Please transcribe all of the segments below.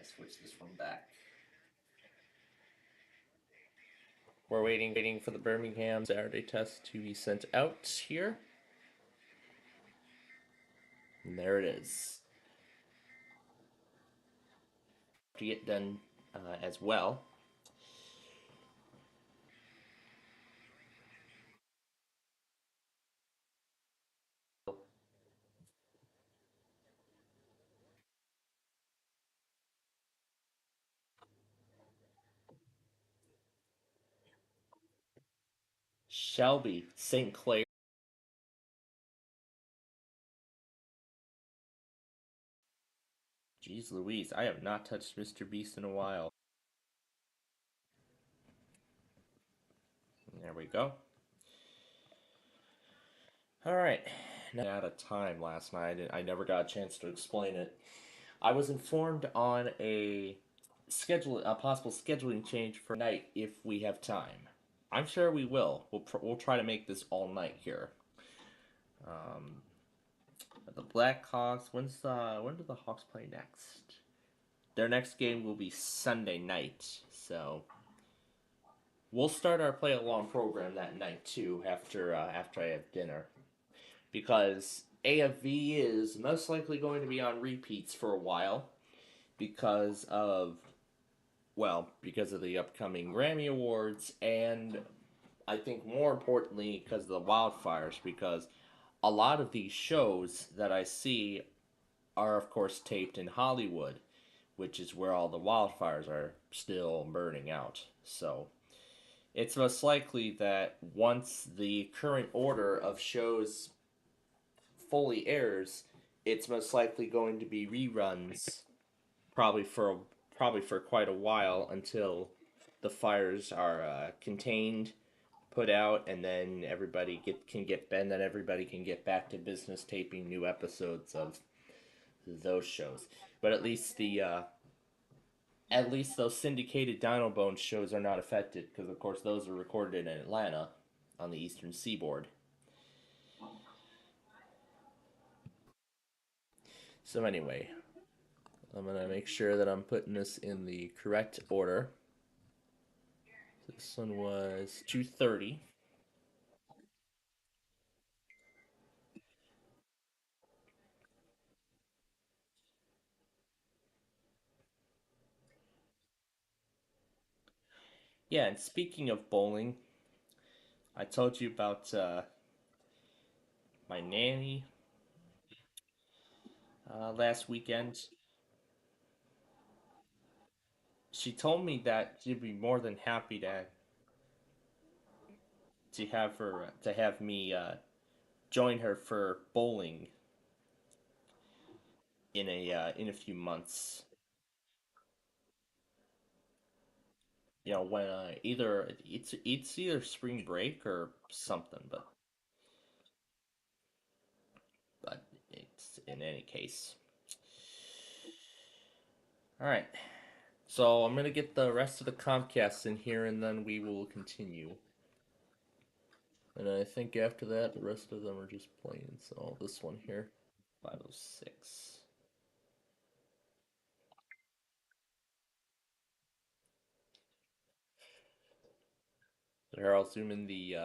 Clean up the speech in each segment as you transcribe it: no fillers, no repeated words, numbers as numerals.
Switch this one back. We're waiting for the Birmingham Saturday test to be sent out here. And there it is. To get done as well. Shelby, St. Clair. Jeez Louise, I have not touched Mr. Beast in a while. There we go. Alright, out of time last night. I never got a chance to explain it. I was informed on a possible scheduling change for night if we have time. I'm sure we will. We'll try to make this all night here. Um, the Blackhawks. When do the Hawks play next? Their next game will be Sunday night. So we'll start our play along program that night too. After I have dinner, because AFV is most likely going to be on repeats for a while because of the upcoming Grammy Awards, and I think more importantly because of the wildfires, because a lot of these shows that I see are of course taped in Hollywood, which is where all the wildfires are still burning out. So it's most likely that once the current order of shows fully airs, it's most likely going to be reruns, probably for quite a while, until the fires are contained, put out, and then everybody can get back to business taping new episodes of those shows. But at least those syndicated Dino Bones shows are not affected, because of course those are recorded in Atlanta on the Eastern Seaboard. So anyway, I'm gonna make sure that I'm putting this in the correct order. This one was 2:30. Yeah, and speaking of bowling, I told you about my nanny last weekend. She told me that she'd be more than happy to have me join her for bowling in a few months. You know, when it's either spring break or something, but it's in any case. All right. So I'm gonna get the rest of the Comcast in here, and then we will continue. And I think after that, the rest of them are just plain. So this one here, 506. So here, I'll zoom in the.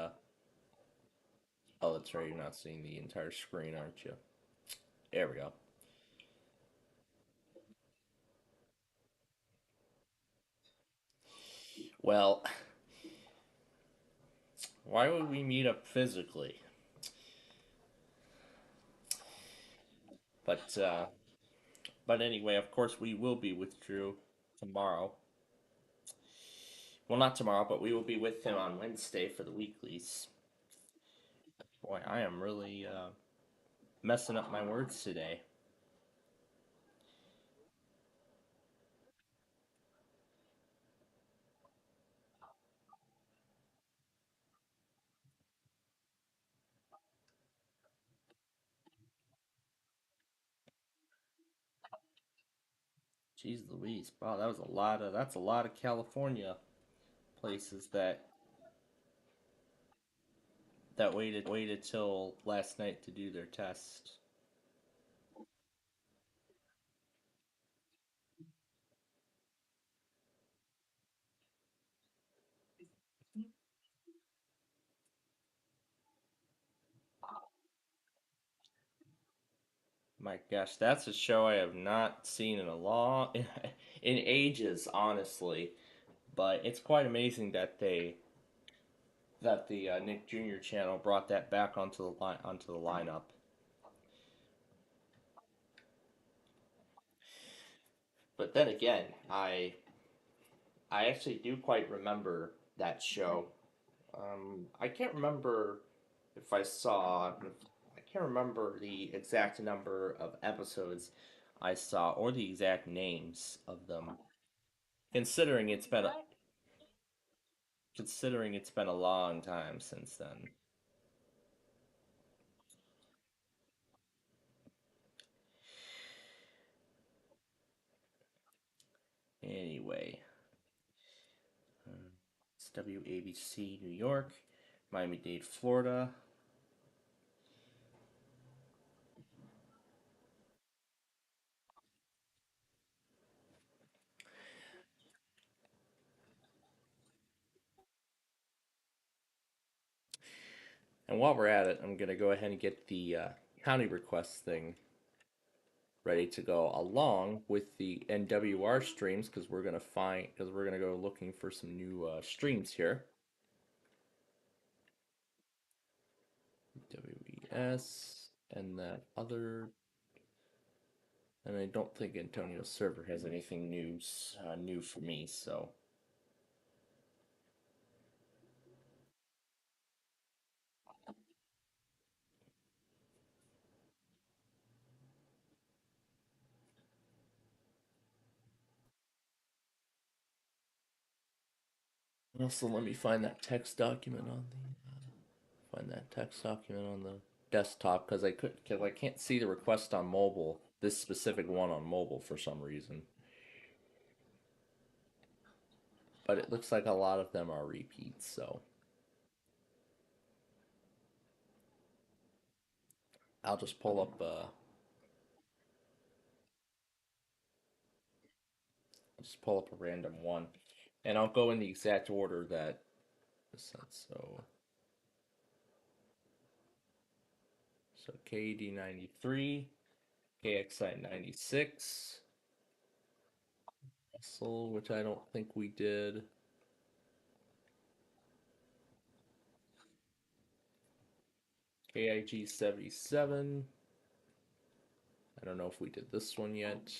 Oh, that's right. You're not seeing the entire screen, aren't you? There we go. Well, why would we meet up physically? But uh, but anyway, of course, we will be with Drew tomorrow. Well, not tomorrow, but we will be with him on Wednesday for the weeklies. Boy, I am really messing up my words today. Jeez Louise, wow, that's a lot of California places that waited till last night to do their test. My gosh, that's a show I have not seen in a long, in ages, honestly. But it's quite amazing that the Nick Jr. channel brought that back onto the lineup. But then again, I actually do quite remember that show. I can't remember if I saw. I can't remember the exact number of episodes I saw or the exact names of them. Considering it's been considering it's been a long time since then. Anyway, it's WABC New York, Miami-Dade, Florida. And while we're at it, I'm gonna go ahead and get the county request thing ready to go along with the NWR streams because we're gonna go looking for some new streams here. WES and that other, and I don't think Antonio's server has anything new for me. So also let me find that text document on the desktop because I can't see the request on mobile. This specific one on mobile for some reason. But it looks like a lot of them are repeats, so I'll just pull up a random one, and I'll go in the exact order that so KD 93, KXI 96, Russell, which I don't think we did, KIG 77. I don't know if we did this one yet.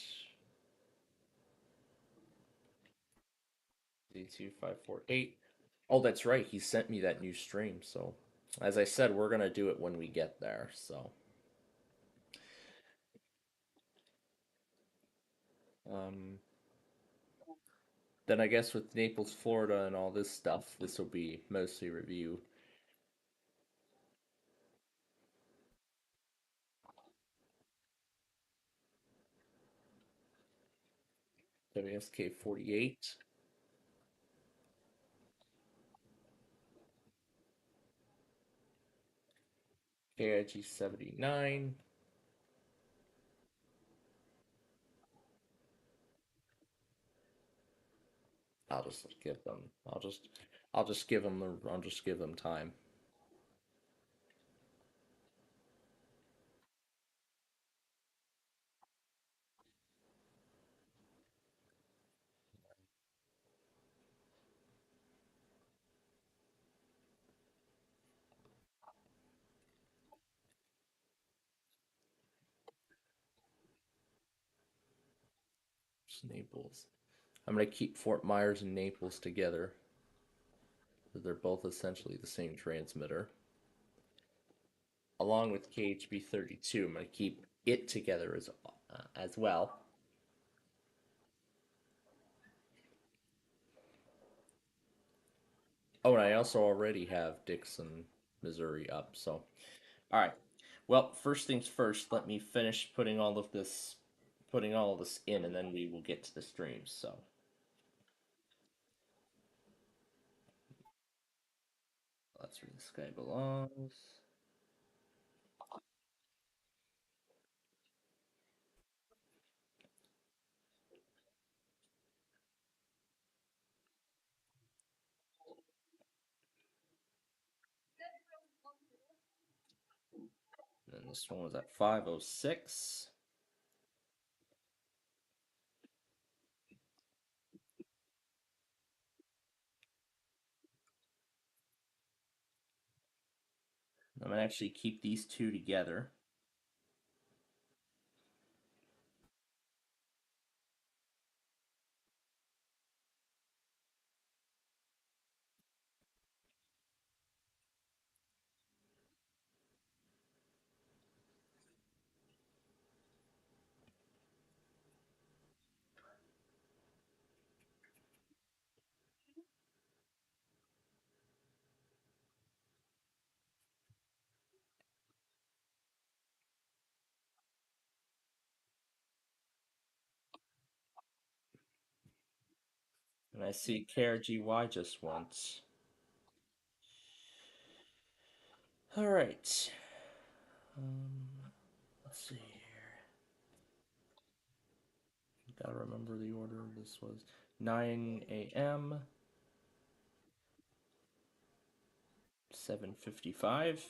Z2548. Oh, that's right. He sent me that new stream. So, as I said, we're gonna do it when we get there. So, um, then I guess with Naples, Florida, and all this stuff, this will be mostly review. WSK 48, KIG 79. I'll just give them. I'll just give them time. Naples. I'm gonna keep Fort Myers and Naples together. They're both essentially the same transmitter. Along with KHB 32, I'm gonna keep it together as well. Oh, and I also already have Dixon, Missouri up. So, all right. Well, first things first. Let me finish putting all of this in, and then we will get to the streams. So, that's where the sky belongs. And then this one was at 506. I'm gonna actually keep these two together. And I see KRGY just once. All right. Let's see here. Gotta remember the order. This was 9 a.m. 7:55.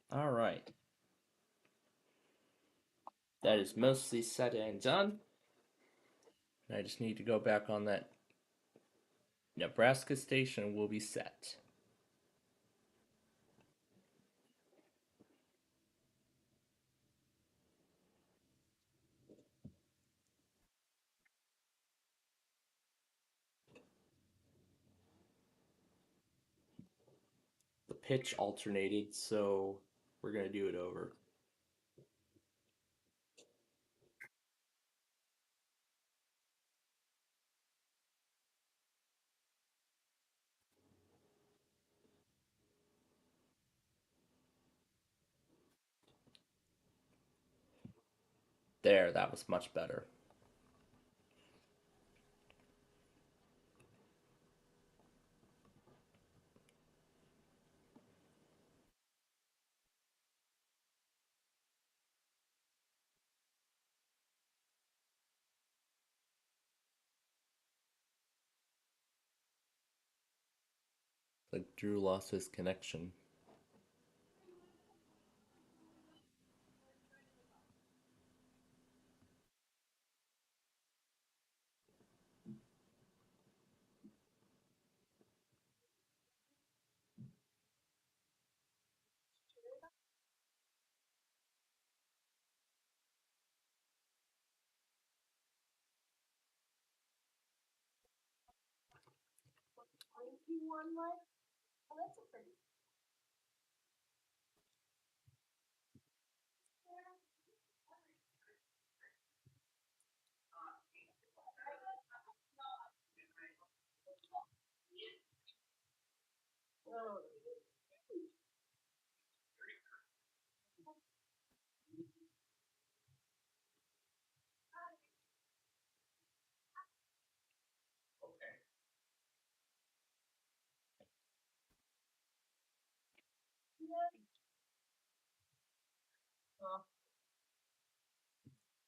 All right. That is mostly set and done. I just need to go back on that Nebraska station will be set. The pitch alternated, so we're going to do it over. There, that was much better. Like Drew lost his connection.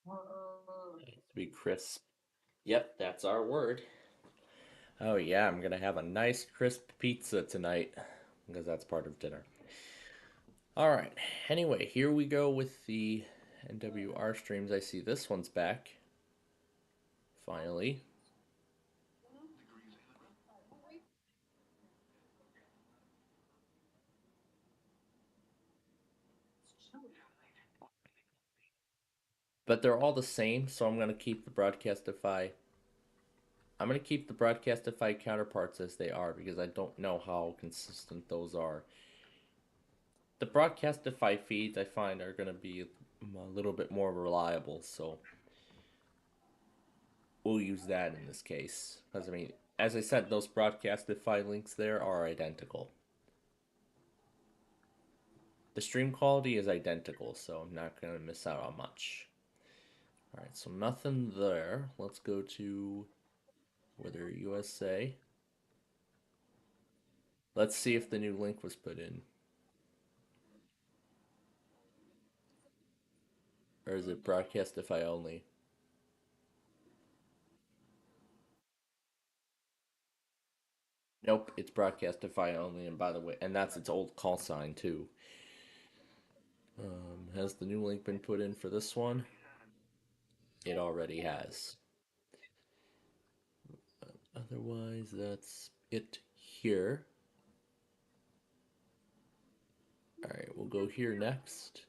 To be crisp. Yep, that's our word. Oh, yeah, I'm going to have a nice crisp pizza tonight because that's part of dinner. All right. Anyway, here we go with the NWR streams. I see this one's back. Finally. But they're all the same, so I'm going to keep the Broadcastify. I'm going to keep the Broadcastify counterparts as they are because I don't know how consistent those are. The Broadcastify feeds I find are going to be a little bit more reliable, so we'll use that in this case. Because, I mean, as I said, those Broadcastify links there are identical. The stream quality is identical, so I'm not going to miss out on much. Alright, so nothing there. Let's go to Whether USA. Let's see if the new link was put in. Or is it Broadcastify only? Nope, it's Broadcastify only, and by the way, and that's its old call sign too. Has the new link been put in for this one? It already has. Otherwise, that's it here. All right, we'll go here next.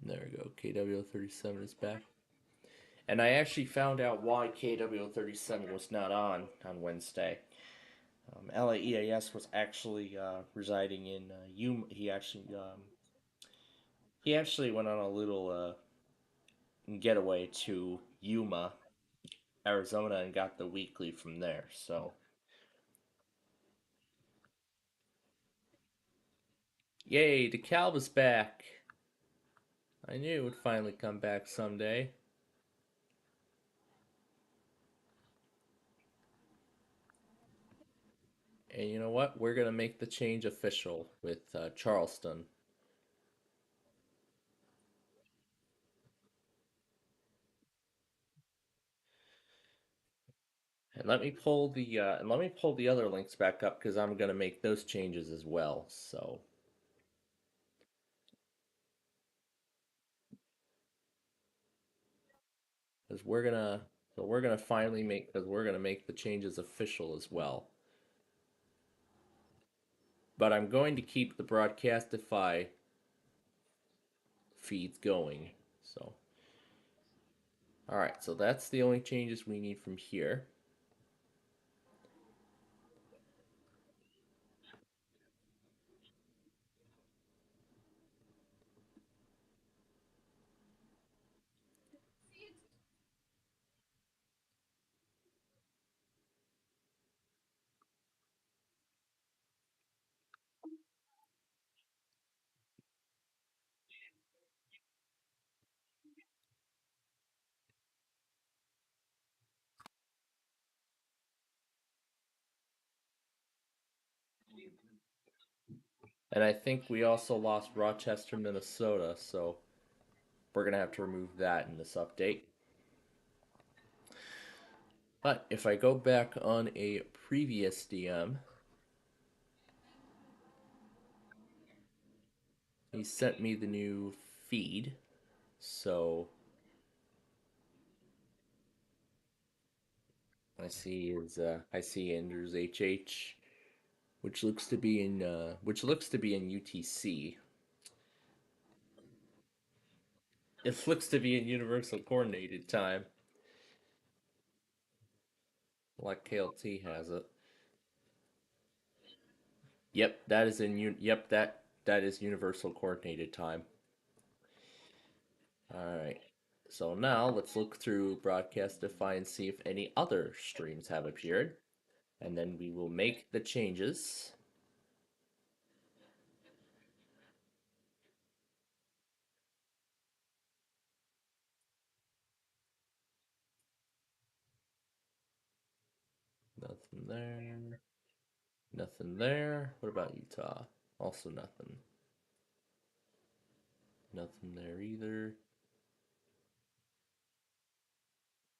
There we go. KW37 is back. And I actually found out why KW37 was not on Wednesday. LAEAS was actually residing in Yuma. He actually went on a little getaway to Yuma, Arizona, and got the weekly from there. So, yay, DeKalb is back. I knew it would finally come back someday. And you know what? We're gonna make the change official with Charleston. And let me pull the other links back up because I'm gonna make those changes as well. So, because we're gonna finally make because we're gonna make the changes official as well. But I'm going to keep the Broadcastify feeds going. So, all right. So that's the only changes we need from here. And I think we also lost Rochester, Minnesota. So we're gonna have to remove that in this update. But if I go back on a previous DM, he sent me the new feed. So I see Andrews HH, which looks to be in UTC. It looks to be in Universal Coordinated Time, like KLT has it. Yep, that is Universal Coordinated Time. All right. So now let's look through Broadcastify and see if any other streams have appeared, and then we will make the changes. Nothing there. Nothing there. What about Utah? Also nothing. Nothing there either.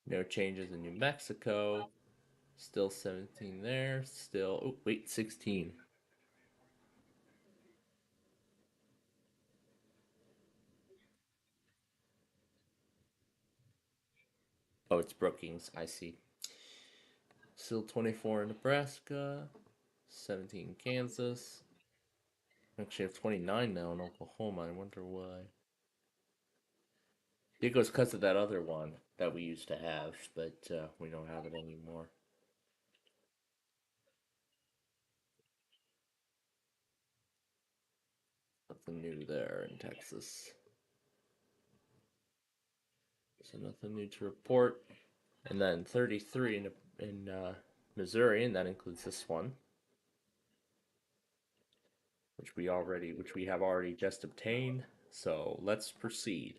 No changes in New Mexico. Still 17 there. Still, oh, wait, 16. Oh, it's Brookings. I see. Still 24 in Nebraska. 17 in Kansas. Actually, I have 29 now in Oklahoma. I wonder why. It goes because of that other one that we used to have, but we don't have it anymore. Nothing new there in Texas. So nothing new to report. And then 33 in Missouri, and that includes this one, which we have already just obtained. So let's proceed.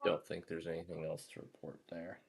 Don't think there's anything else to report there.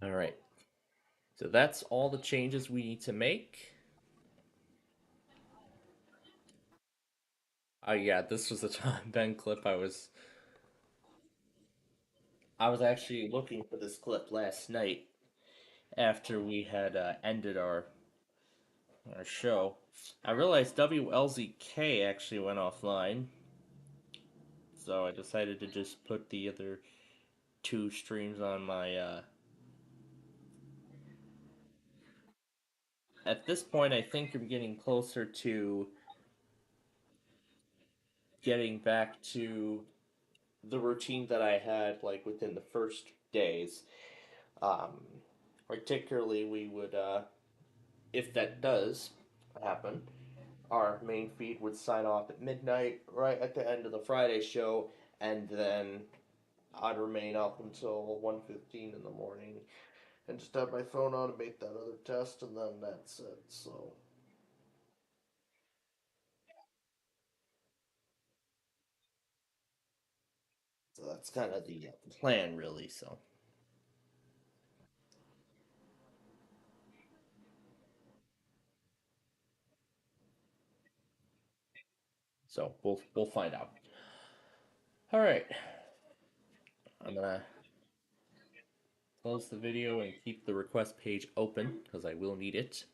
All right. So that's all the changes we need to make. Oh yeah, this was the Tom Ben clip. I was actually looking for this clip last night after we had ended our show. I realized WLZK actually went offline, so I decided to just put the other two streams on my. At this point, I think I'm getting closer to getting back to the routine that I had like within the first days. Um, Particularly, we would, if that does happen, our main feed would sign off at midnight, right at the end of the Friday show, and then I'd remain up until 1:15 in the morning and just have my phone on and make that other test, and then that's it. So that's kind of the plan, really. So we'll find out. All right, I'm gonna close the video and keep the request page open because I will need it.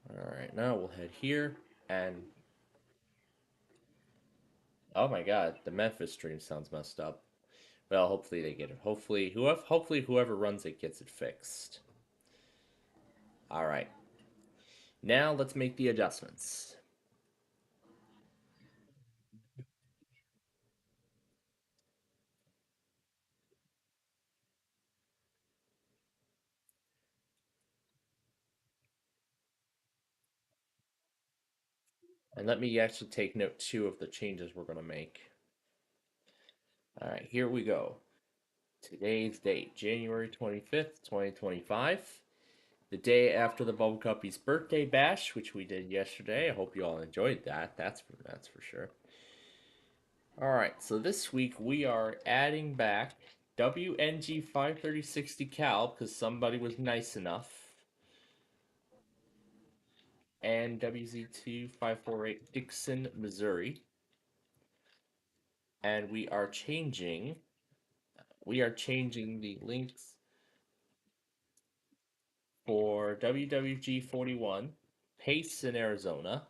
All right, now we'll head here and oh my god, the Memphis stream sounds messed up. Well, hopefully they get it. Hopefully whoever runs it gets it fixed. All right, now let's make the adjustments. And let me actually take note too of the changes we're gonna make. All right, here we go. Today's date, January 25th, 2025. The day after the Bubble Cuppy's birthday bash, which we did yesterday. I hope you all enjoyed that. That's for sure. All right, so this week we are adding back WNG 53060 Cal because somebody was nice enough, and WZ2 548 Dixon, Missouri, and we are changing the links for WWG 41 Pace in Arizona,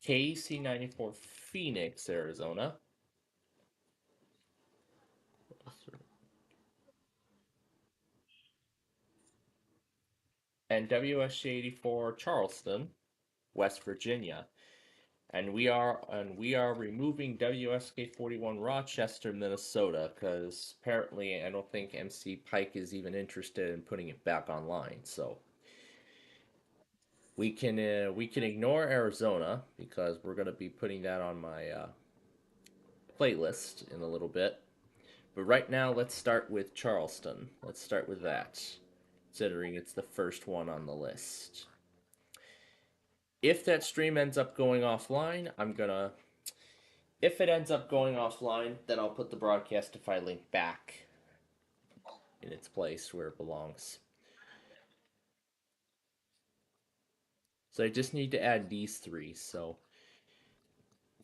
KC 94 Phoenix, Arizona, and WSG 84 Charleston, West Virginia. And we are removing WSK 41 Rochester, Minnesota, because apparently I don't think MC Pike is even interested in putting it back online. So we can ignore Arizona because we're gonna be putting that on my playlist in a little bit. But right now, let's start with Charleston. Let's start with that, considering it's the first one on the list. If that stream ends up going offline, I'm gonna. If it ends up going offline, then I'll put the broadcastify link back in its place where it belongs. So I just need to add these three. So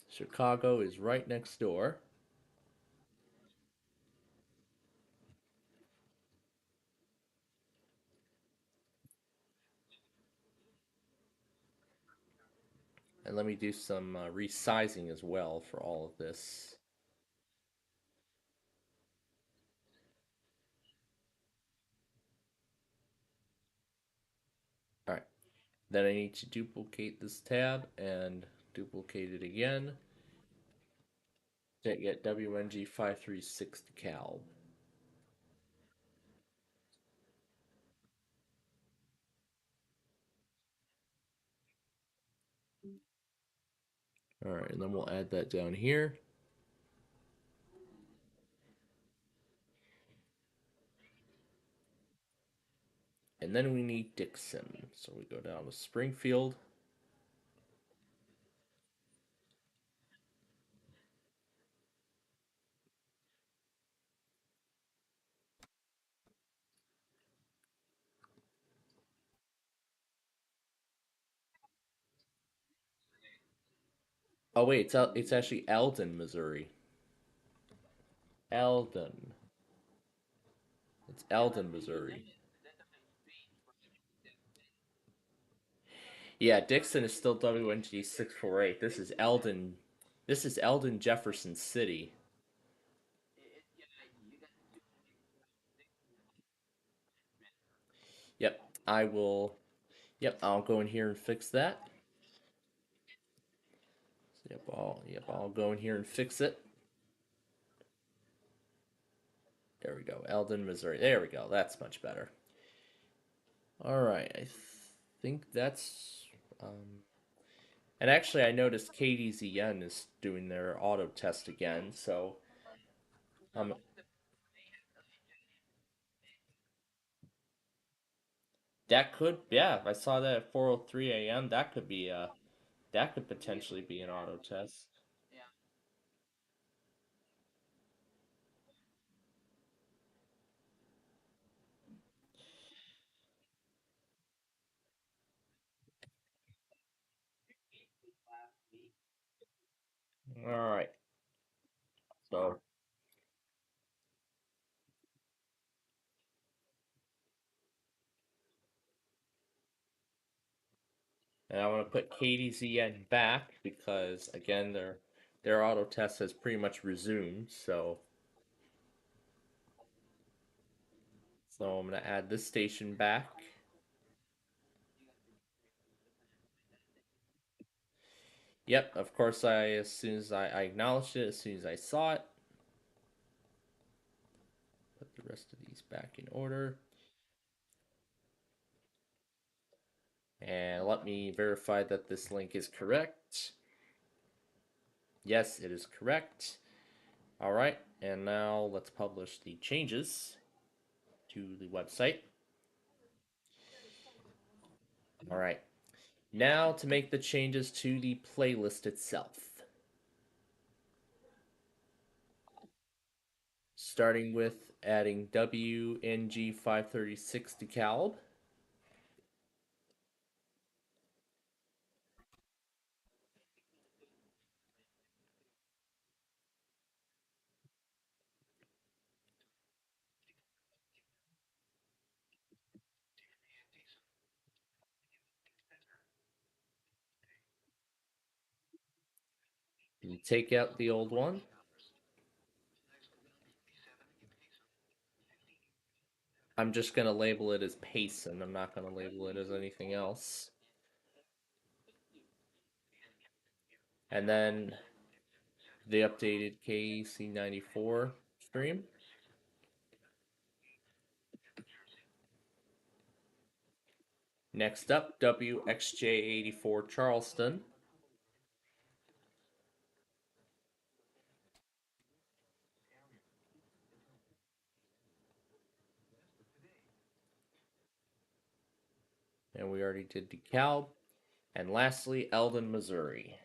Chicago is right next door. And let me do some resizing as well for all of this. All right. Then I need to duplicate this tab and duplicate it again to get WNG 536 decal. All right, and then we'll add that down here. And then we need Dixon. So we go down to Springfield. Oh wait, it's actually Eldon, Missouri. Eldon. It's Eldon, Missouri. Yeah, Dixon is still WNG 648. This is Eldon. This is Eldon Jefferson City. Yep, I will. Yep, I'll go in here and fix that. Yep, I'll go in here and fix it. There we go. Eldon, Missouri. There we go. That's much better. All right, think that's. And actually, I noticed KDZN is doing their auto test again. So, um, that could, yeah, I saw that at 4:03 a.m. That could be that could potentially be an auto test. All right. So, and I want to put KDZN back because again, their auto test has pretty much resumed. So I'm gonna add this station back. Yep, of course. As soon as I acknowledged it, as soon as I saw it, put the rest of these back in order. And let me verify that this link is correct. Yes, it is correct. All right, and now let's publish the changes to the website. All right, now to make the changes to the playlist itself. Starting with adding WNG 536 decal. You take out the old one. I'm just going to label it as Payson. I'm not going to label it as anything else. And then the updated KC94 stream. Next up, WXJ84 Charleston. And we already did DeKalb. And lastly, Eldon, Missouri.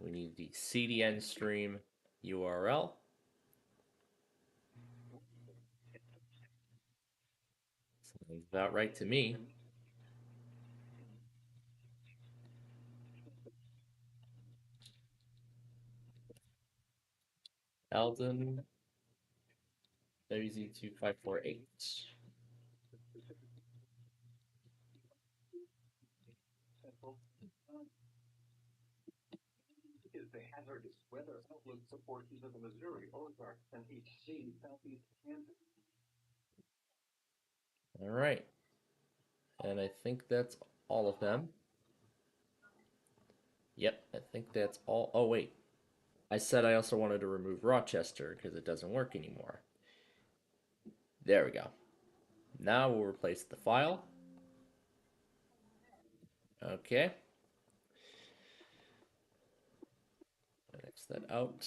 We need the CDN stream URL. Sounds about right to me. Eldon WZ2548. All right. And I think that's all of them. Yep, I think that's all. Oh, wait. I said I also wanted to remove Rochester because it doesn't work anymore. There we go. Now we'll replace the file. Okay. X that out.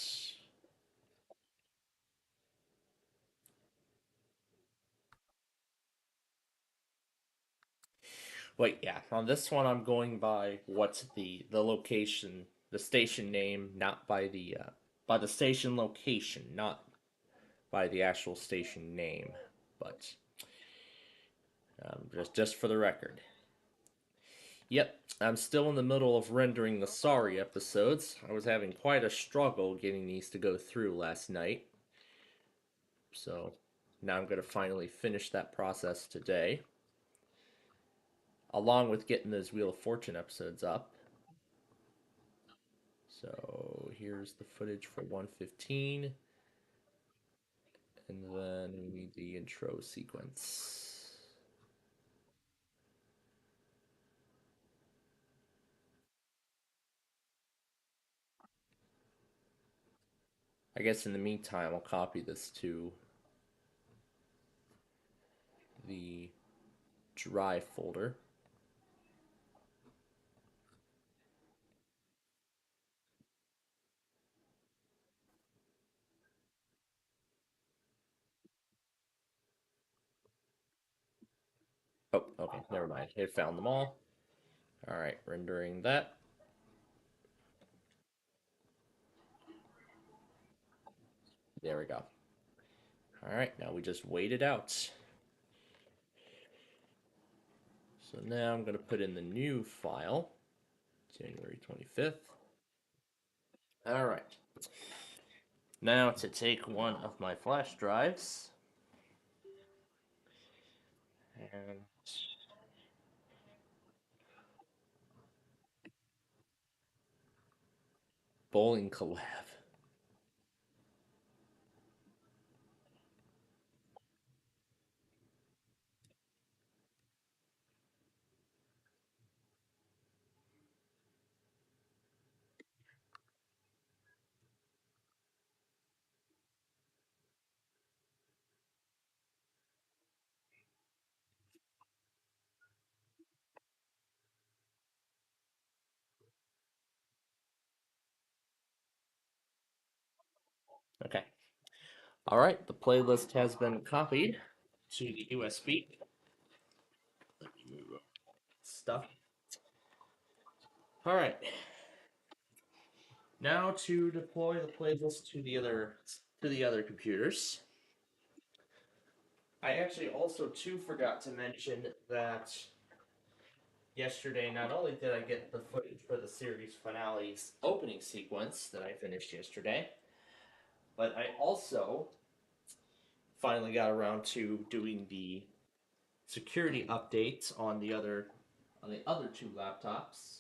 Wait, yeah. On this one, I'm going by what's the location, the station name, not by the station location, not by the actual station name. But just for the record. Yep, I'm still in the middle of rendering the sorry episodes. I was having quite a struggle getting these to go through last night. So now I'm going to finally finish that process today, along with getting those Wheel of Fortune episodes up. So here's the footage for 115, and then we need the intro sequence. I guess in the meantime, I'll copy this to the drive folder. Oh, okay, never mind. It found them all. All right, rendering that. There we go. All right, now we just wait it out. So now I'm going to put in the new file, January 25th. All right. Now to take one of my flash drives and bowling collab. Okay. All right, the playlist has been copied to the USB. Let me move stuff. All right. Now to deploy the playlist to the other computers. I actually also too forgot to mention that yesterday not only did I get the footage for the series finale's opening sequence that I finished yesterday, but I also finally got around to doing the security updates on the other two laptops,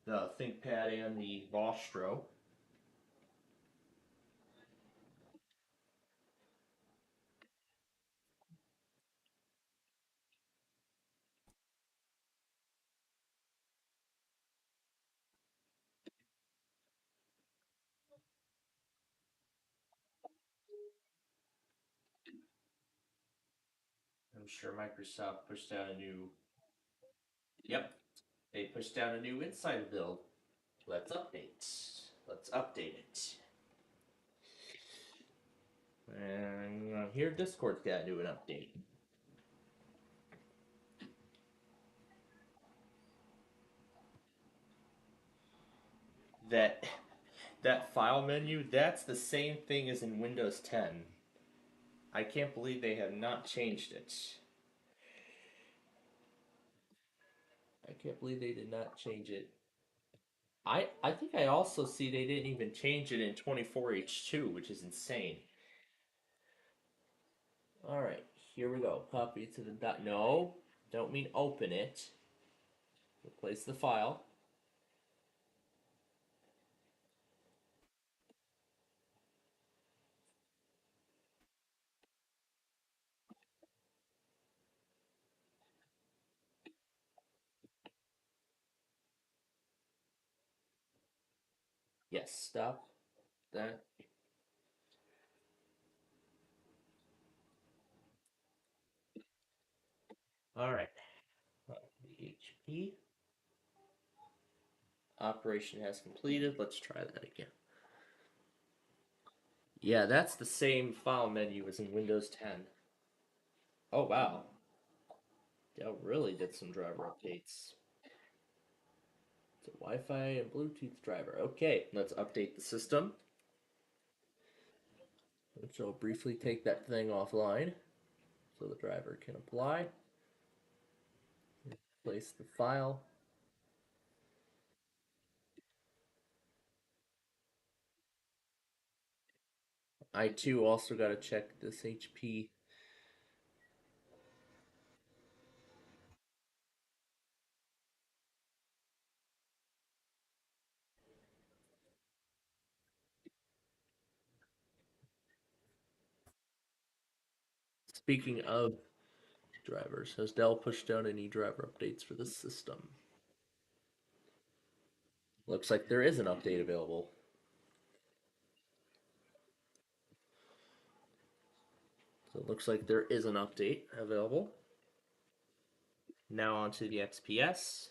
the ThinkPad and the Vostro. I'm sure Microsoft pushed out a new. Yep, they pushed out a new Insider build. Let's update. Let's update it. And here Discord's got to do an update. That that file menu, that's the same thing as in Windows 10. I can't believe they have not changed it. I can't believe they did not change it. I think I also see they didn't even change it in 24H2, which is insane. All right, here we go. Copy it to the dot. No, don't mean open it. Replace the file. Yes, stop that. All right. The HP operation has completed. Let's try that again. Yeah, that's the same file menu as in Windows 10. Oh, wow. Dell really did some driver updates. It's a Wi-Fi and Bluetooth driver. Okay, let's update the system. So I'll briefly take that thing offline so the driver can apply. Place the file. I too also got to check this HP. Speaking of drivers, has Dell pushed out any driver updates for this system? Looks like there is an update available. So it looks like there is an update available. Now onto the XPS.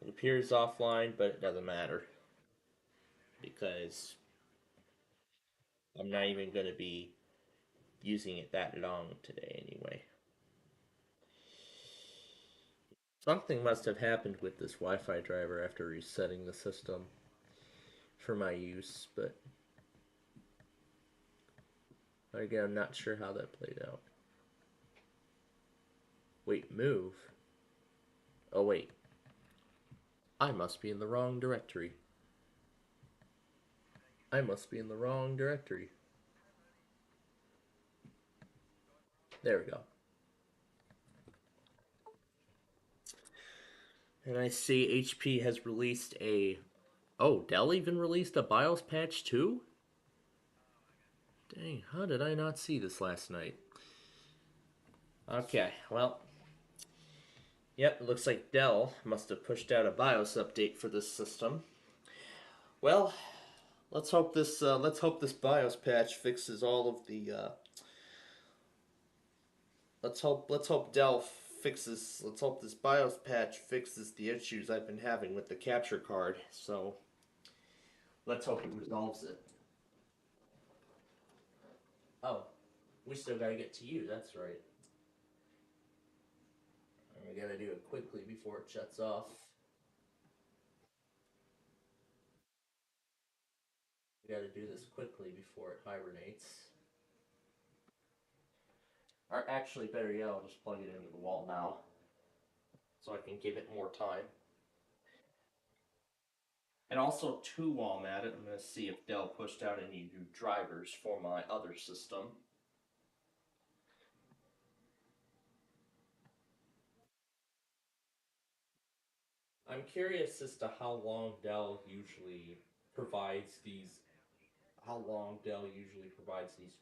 It appears offline, but it doesn't matter because I'm not even going to be using it that long today anyway. Something must have happened with this Wi-Fi driver after resetting the system for my use, but again, I'm not sure how that played out. Wait, move? Oh wait, I must be in the wrong directory. I must be in the wrong directory. There we go. And I see HP has released a... Oh, Dell even released a BIOS patch too? Dang, how did I not see this last night? Okay, well, yep, it looks like Dell must have pushed out a BIOS update for this system. Well, let's hope this BIOS patch fixes all of the let's hope Dell fixes let's hope this BIOS patch fixes the issues I've been having with the capture card. So, let's hope it resolves it. Oh, we still gotta get to you, that's right. We gotta do it quickly before it shuts off. We gotta do this quickly before it hibernates. Or actually, better yet, I'll just plug it into the wall now so I can give it more time. And also, too, while I'm at it, I'm going to see if Dell pushed out any new drivers for my other system. I'm curious as to how long Dell usually provides these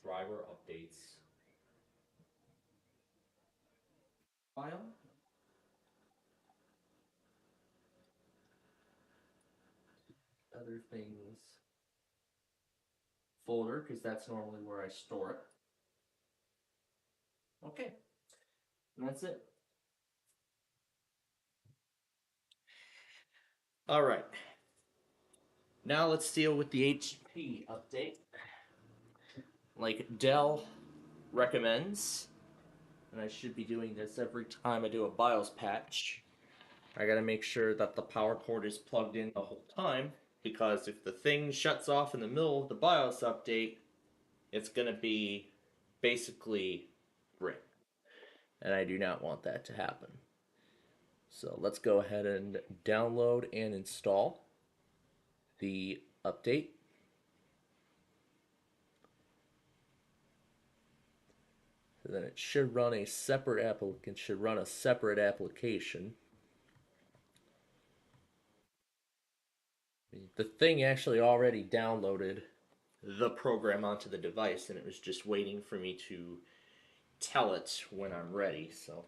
driver updates. File other things folder because that's normally where I store it. Okay, and that's it. All right. Now let's deal with the HP update. Like Dell recommends, and I should be doing this every time I do a BIOS patch. I gotta make sure that the power cord is plugged in the whole time, because if the thing shuts off in the middle of the BIOS update, it's gonna be basically brick. And I do not want that to happen. So let's go ahead and download and install the update. So then it should run a separate application. The thing actually already downloaded the program onto the device, and it was just waiting for me to tell it when I'm ready. So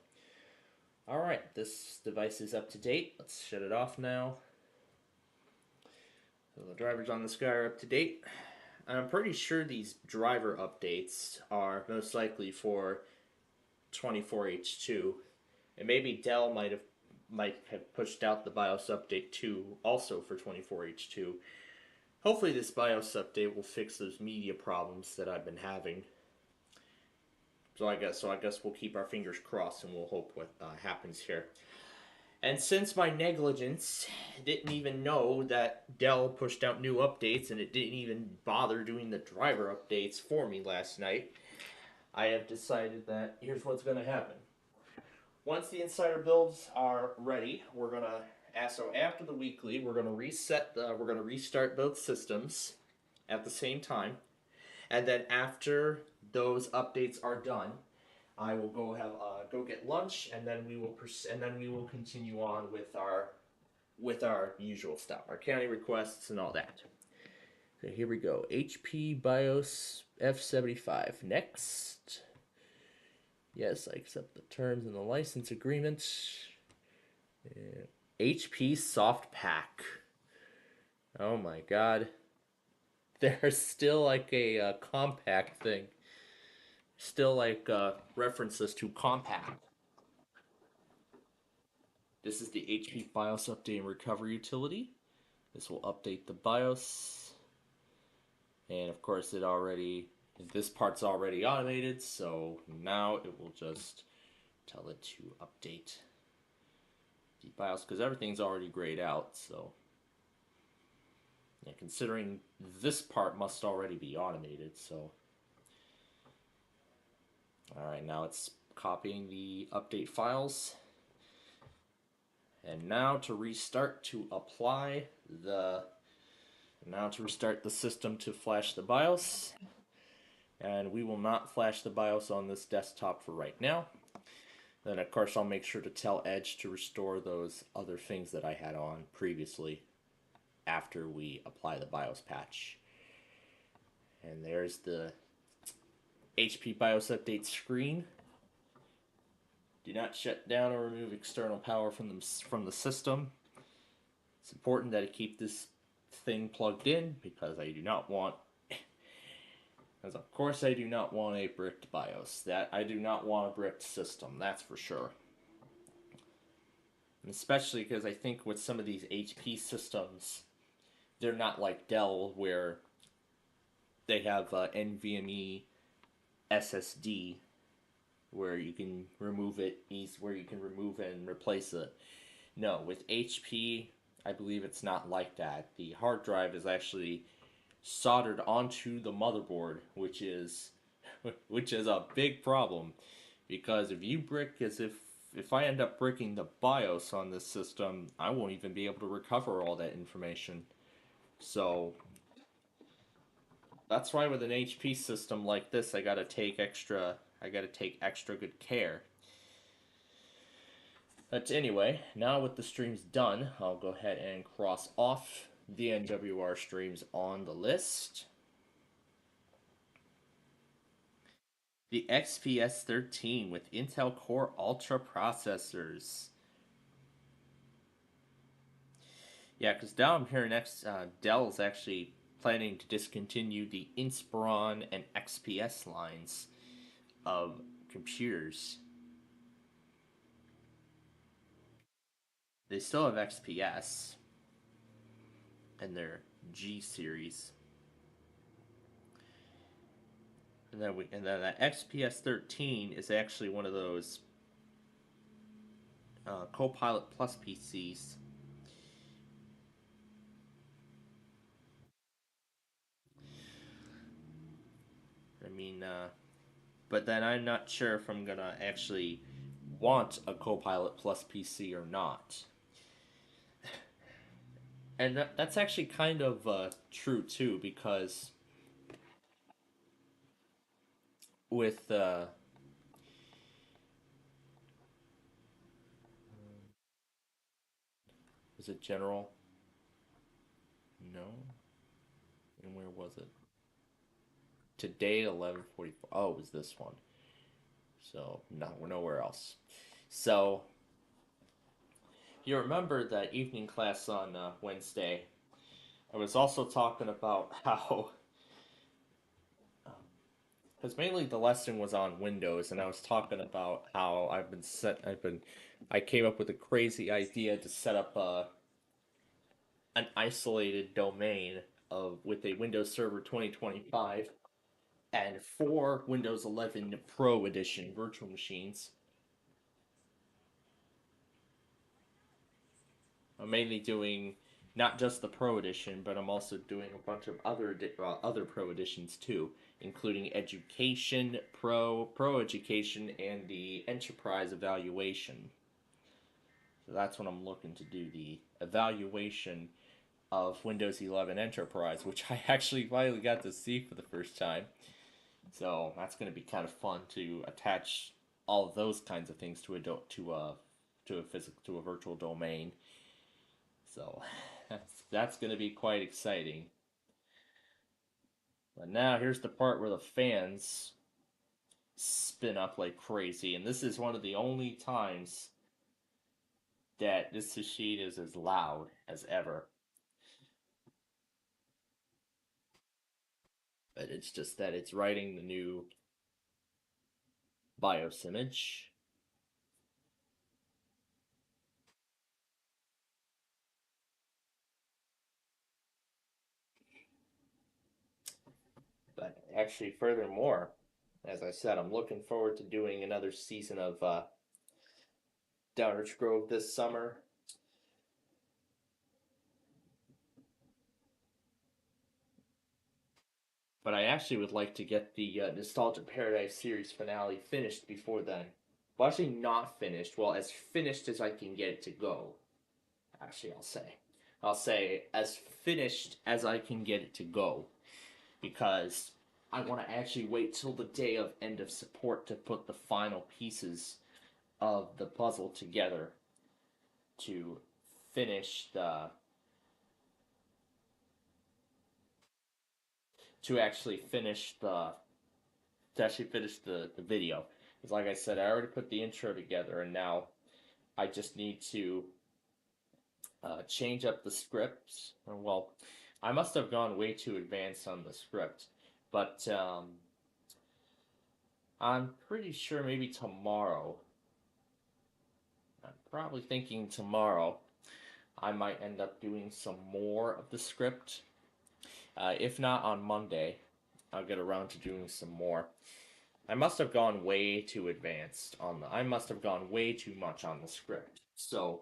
Alright, this device is up to date. Let's shut it off now. So the drivers on this guy are up to date. I'm pretty sure these driver updates are most likely for 24H2. And maybe Dell might have pushed out the BIOS update too, also for 24H2. Hopefully this BIOS update will fix those media problems that I've been having. So I guess we'll keep our fingers crossed and we'll hope what happens here. And since my negligence didn't even know that Dell pushed out new updates and it didn't even bother doing the driver updates for me last night, I have decided that here's what's going to happen. Once the insider builds are ready, we're going to so after the weekly, we're going to restart both systems at the same time. And then after those updates are done, I will go get lunch, and then we will continue on with our usual stuff, our county requests and all that. So here we go. HP BIOS F75. Next. Yes, I accept the terms and the license agreement. HP Soft Pack. Oh my god. There's still like a compact thing. Still like references to compact. This is the HP BIOS Update and Recovery utility. This will update the BIOS. And of course this part's already automated, so now it will just tell it to update the BIOS because everything's already grayed out, so yeah, considering this part must already be automated, so alright, now it's copying the update files. And now to restart the system to flash the BIOS. And we will not flash the BIOS on this desktop for right now. Then of course I'll make sure to tell Edge to restore those other things that I had on previously after we apply the BIOS patch. And there's the HP BIOS update screen. Do not shut down or remove external power from the system. It's important that I keep this thing plugged in because I do not want, as of course I do not want a bricked BIOS. That I do not want a bricked system, that's for sure. And especially because I think with some of these HP systems, they're not like Dell where they have NVMe SSD where you can remove and replace it. No, with HP, I believe it's not like that. The hard drive is actually soldered onto the motherboard, which is a big problem because if I end up breaking the BIOS on this system, I won't even be able to recover all that information. So that's why with an HP system like this, I gotta take extra good care. But anyway, now with the streams done, I'll go ahead and cross off the NWR streams on the list. The XPS 13 with Intel Core Ultra processors. Yeah, because now I'm hearing Dell is actually planning to discontinue the Inspiron and XPS lines of computers. They still have XPS and their G series. And then that XPS 13 is actually one of those Copilot Plus PCs. I mean, but then I'm not sure if I'm gonna actually want a Copilot Plus PC or not. And that's actually kind of true too, because with is it General? No. And where was it? Today 11:44. Oh, it was this one. So no, we're nowhere else. So You remember that evening class on Wednesday? I was also talking about how, because mainly the lesson was on Windows, and I was talking about how I came up with a crazy idea to set up an isolated domain of with a Windows Server 2025 and four Windows 11 Pro Edition virtual machines. I'm mainly doing not just the Pro Edition, but I'm also doing a bunch of other Pro Editions too, including Education Pro, Pro Education, and the Enterprise Evaluation. So that's what I'm looking to do, the evaluation of Windows 11 Enterprise, which I actually finally got to see for the first time. So that's going to be kind of fun to attach all of those kinds of things to a virtual domain. So that's going to be quite exciting. But now here's the part where the fans spin up like crazy, and this is one of the only times that this machine is as loud as ever. But it's just that it's writing the new BIOS image. But actually, furthermore, as I said, I'm looking forward to doing another season of Downers Grove this summer. But I actually would like to get the Nostalgia Paradise series finale finished before then. Well, actually, not finished. Well, as finished as I can get it to go. Actually, I'll say as finished as I can get it to go, because I want to actually wait till the day of end of support to put the final pieces of the puzzle together to finish the to actually finish the the video. Because like I said, I already put the intro together, and now I just need to change up the script. Well, I must have gone way too advanced on the script, but I'm pretty sure maybe tomorrow. I'm probably thinking tomorrow I might end up doing some more of the script. If not on Monday, I'll get around to doing some more. I must have gone way too advanced on the. I must have gone way too much on the script. So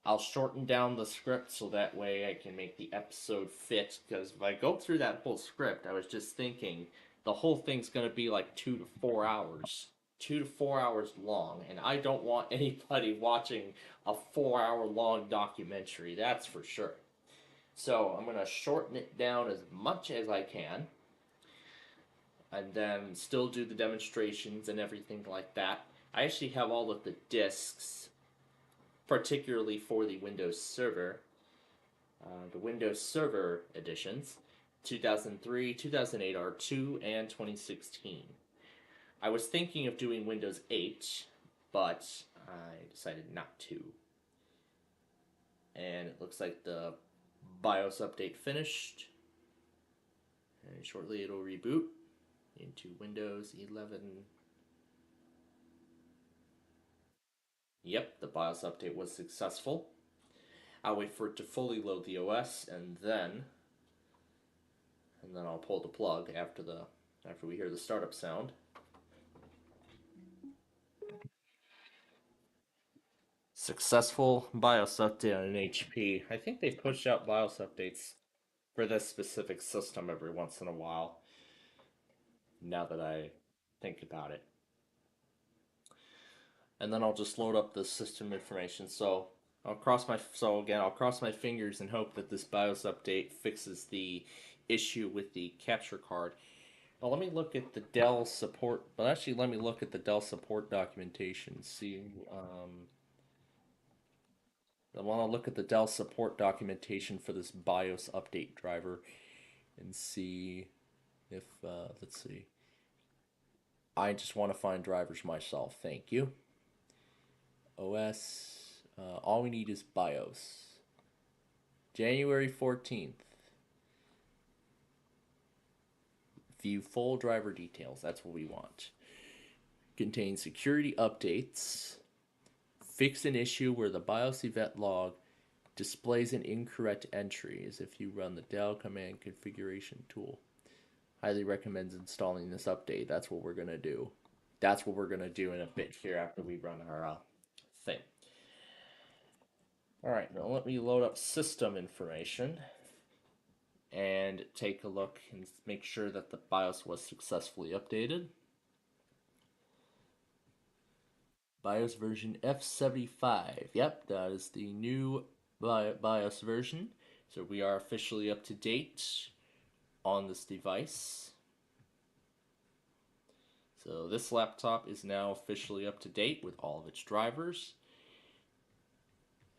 I'll shorten down the script so that way I can make the episode fit. Because if I go through that whole script, I was just thinking the whole thing's gonna be like 2 to 4 hours. 2 to 4 hours long, and I don't want anybody watching a 4 hour long documentary, that's for sure. So I'm gonna shorten it down as much as I can, and then still do the demonstrations and everything like that. I actually have all of the discs, particularly for the Windows Server editions, 2003, 2008 R2, and 2016. I was thinking of doing Windows 8, but I decided not to. And it looks like the BIOS update finished. And shortly it'll reboot into Windows 11. Yep, the BIOS update was successful. I'll wait for it to fully load the OS, and then I'll pull the plug after we hear the startup sound. Successful BIOS update on an HP. I think they push out BIOS updates for this specific system every once in a while, now that I think about it. And then I'll just load up the system information. So I'll cross my fingers and hope that this BIOS update fixes the issue with the capture card. Well, let me look at the Dell support. But actually, let me look at the Dell support documentation. See, I want to look at the Dell support documentation for this BIOS update driver and see if let's see. I just want to find drivers myself. Thank you. OS All we need is BIOS. January 14th. View full driver details. That's what we want. Contains security updates. Fix an issue where the BIOS event log displays an incorrect entry as if you run the del command configuration tool. Highly recommends installing this update. That's what we're going to do. That's what we're going to do in a bit here after we run our thing. All right, now let me load up system information and take a look and make sure that the BIOS was successfully updated. BIOS version F75. Yep, that is the new BIOS version. So we are officially up to date on this device. So this laptop is now officially up to date with all of its drivers.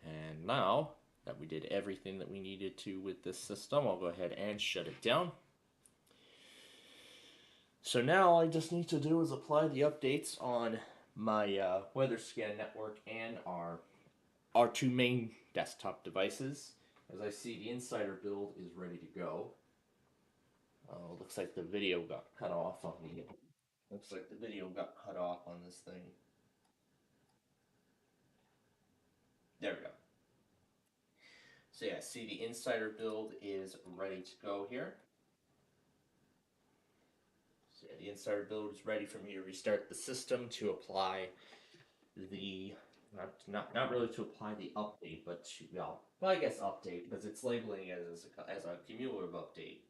And now that we did everything that we needed to with this system, I'll go ahead and shut it down. So now all I just need to do is apply the updates on my weather scan network and our two main desktop devices. As I see, the insider build is ready to go. Oh, looks like the video got cut off on me. Looks like the video got cut off on this thing. There we go. So yeah, see the insider build is ready to go here. So yeah, the insider build is ready for me to restart the system to apply the not really to apply the update, but to, well, I guess update because it's labeling it as a cumulative update.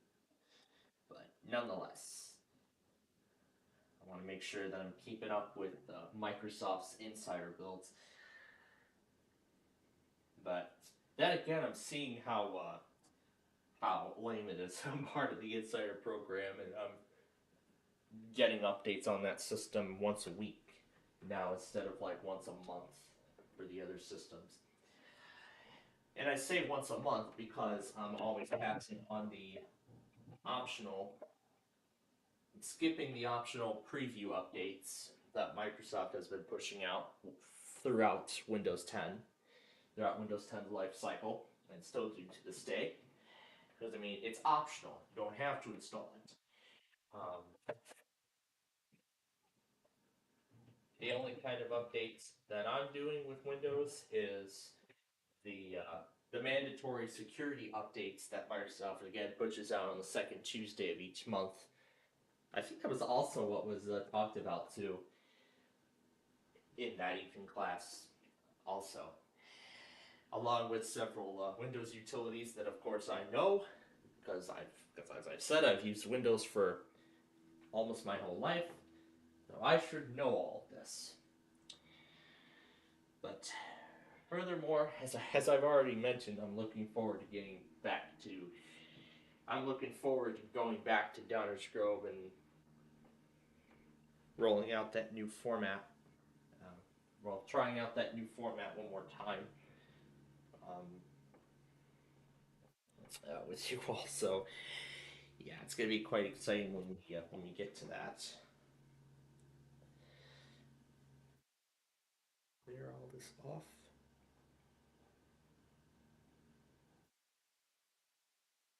But nonetheless, I want to make sure that I'm keeping up with Microsoft's insider builds. But then again, I'm seeing how lame it is. I'm part of the insider program, and I'm getting updates on that system once a week now instead of like once a month for the other systems. And I say once a month because I'm always passing on the optional, skipping the optional preview updates that Microsoft has been pushing out throughout Windows 10, throughout Windows 10's life cycle, and still do to this day. Because, I mean, it's optional. You don't have to install it. The only kind of updates that I'm doing with Windows is the mandatory security updates that Microsoft again pushes out on the second Tuesday of each month. I think that was also what was talked about too in that evening class, also, along with several Windows utilities that, of course, I know because as I've said, I've used Windows for almost my whole life, so I should know all of this. But furthermore, as I've already mentioned, I'm looking forward to getting back to. I'm looking forward to going back to Downers Grove and rolling out that new format. Well, trying out that new format one more time um, with you all. So yeah, it's gonna be quite exciting when we get to that. Clear all this off.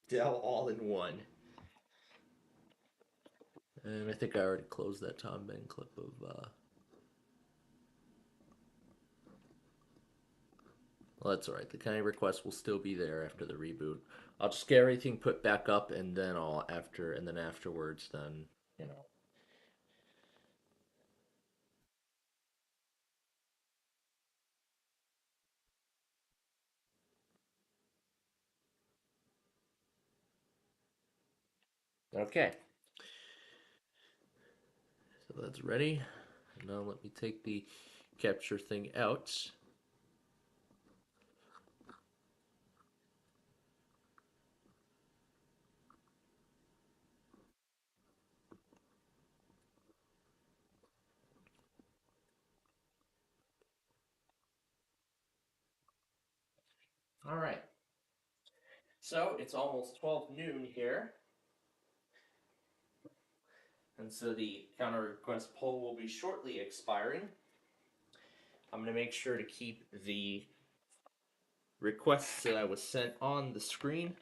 Dell all in one. And I think I already closed that Tom Ben clip of. Well, that's alright. The kind of request will still be there after the reboot. I'll just get everything put back up, and then afterwards, then you know. Okay, so that's ready. Now let me take the capture thing out. All right. So it's almost 12 noon here, and so the counter request poll will be shortly expiring. I'm going to make sure to keep the requests that I was sent on the screen,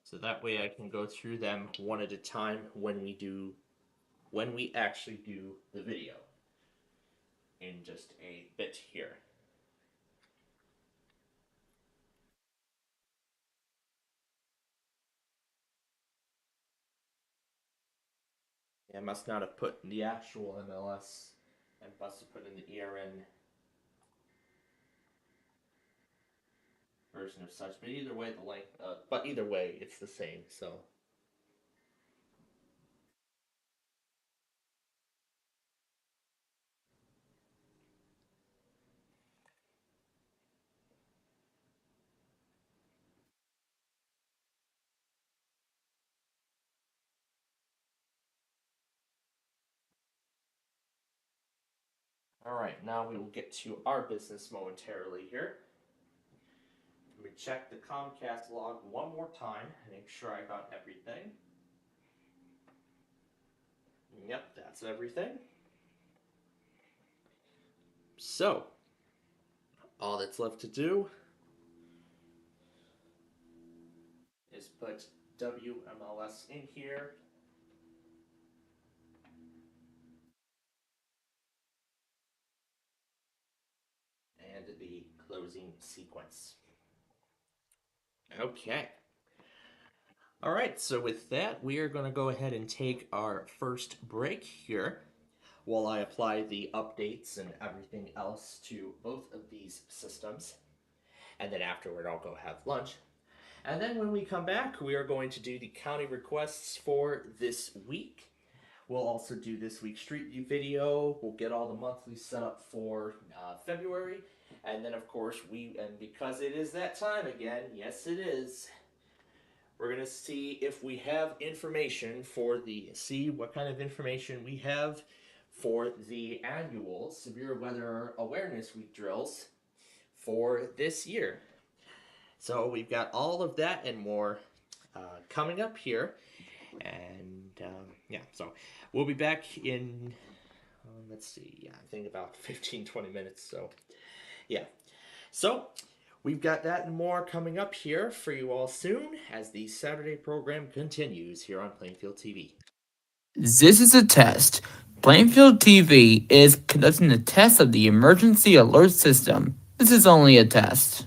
so that way I can go through them one at a time when we actually do the video in just a bit here. I must not have put the actual MLS. I must have put in the ERN version of such. But either way, it's the same. So all right, now we will get to our business momentarily here. Let me check the Comcast log one more time and make sure I got everything. Yep, that's everything. So, all that's left to do is put WMLS in here. And the closing sequence. Okay. All right, so with that, we are going to go ahead and take our first break here while I apply the updates and everything else to both of these systems. And then afterward, I'll go have lunch. And then when we come back, we are going to do the county requests for this week. We'll also do this week's Street View video. We'll get all the monthly set up for February. And then, of course, because it is that time again, yes, it is, we're going to see if we have information see what kind of information we have for the annual Severe Weather Awareness Week drills for this year. So we've got all of that and more coming up here. And yeah, so we'll be back in, let's see, I think about 15-20 minutes. So yeah. So we've got that and more coming up here for you all soon as the Saturday program continues here on Plainfield TV. This is a test. Plainfield TV is conducting a test of the emergency alert system. This is only a test.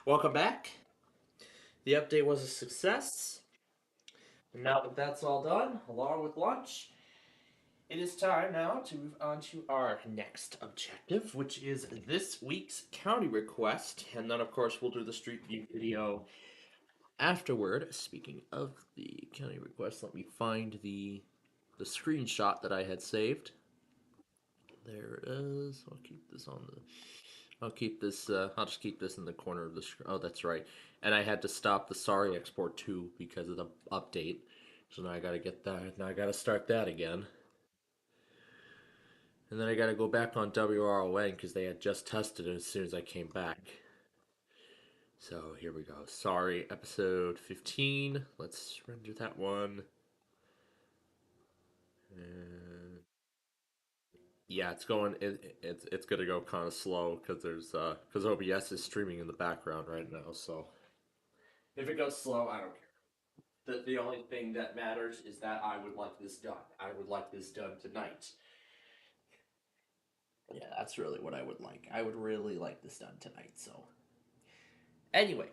Welcome back. The update was a success. And now that that's all done, along with lunch, it is time now to move on to our next objective, which is this week's county request. And then, of course, we'll do the Street View video afterward. Speaking of the county request, let me find the screenshot that I had saved. There it is. I'll keep this on the. I'll keep this. I'll just keep this in the corner of the screen. Oh, that's right. And I had to stop the sorry export too because of the update. So now I gotta get that. Now I gotta start that again. And then I gotta go back on WRON because they had just tested it as soon as I came back. So here we go. Sorry, episode 15. Let's render that one. And yeah, it's going. It's gonna go kind of slow because there's because OBS is streaming in the background right now. So if it goes slow, I don't care. The only thing that matters is that I would like this done. I would like this done tonight. Yeah, that's really what I would like. I would really like this done tonight. So anyway,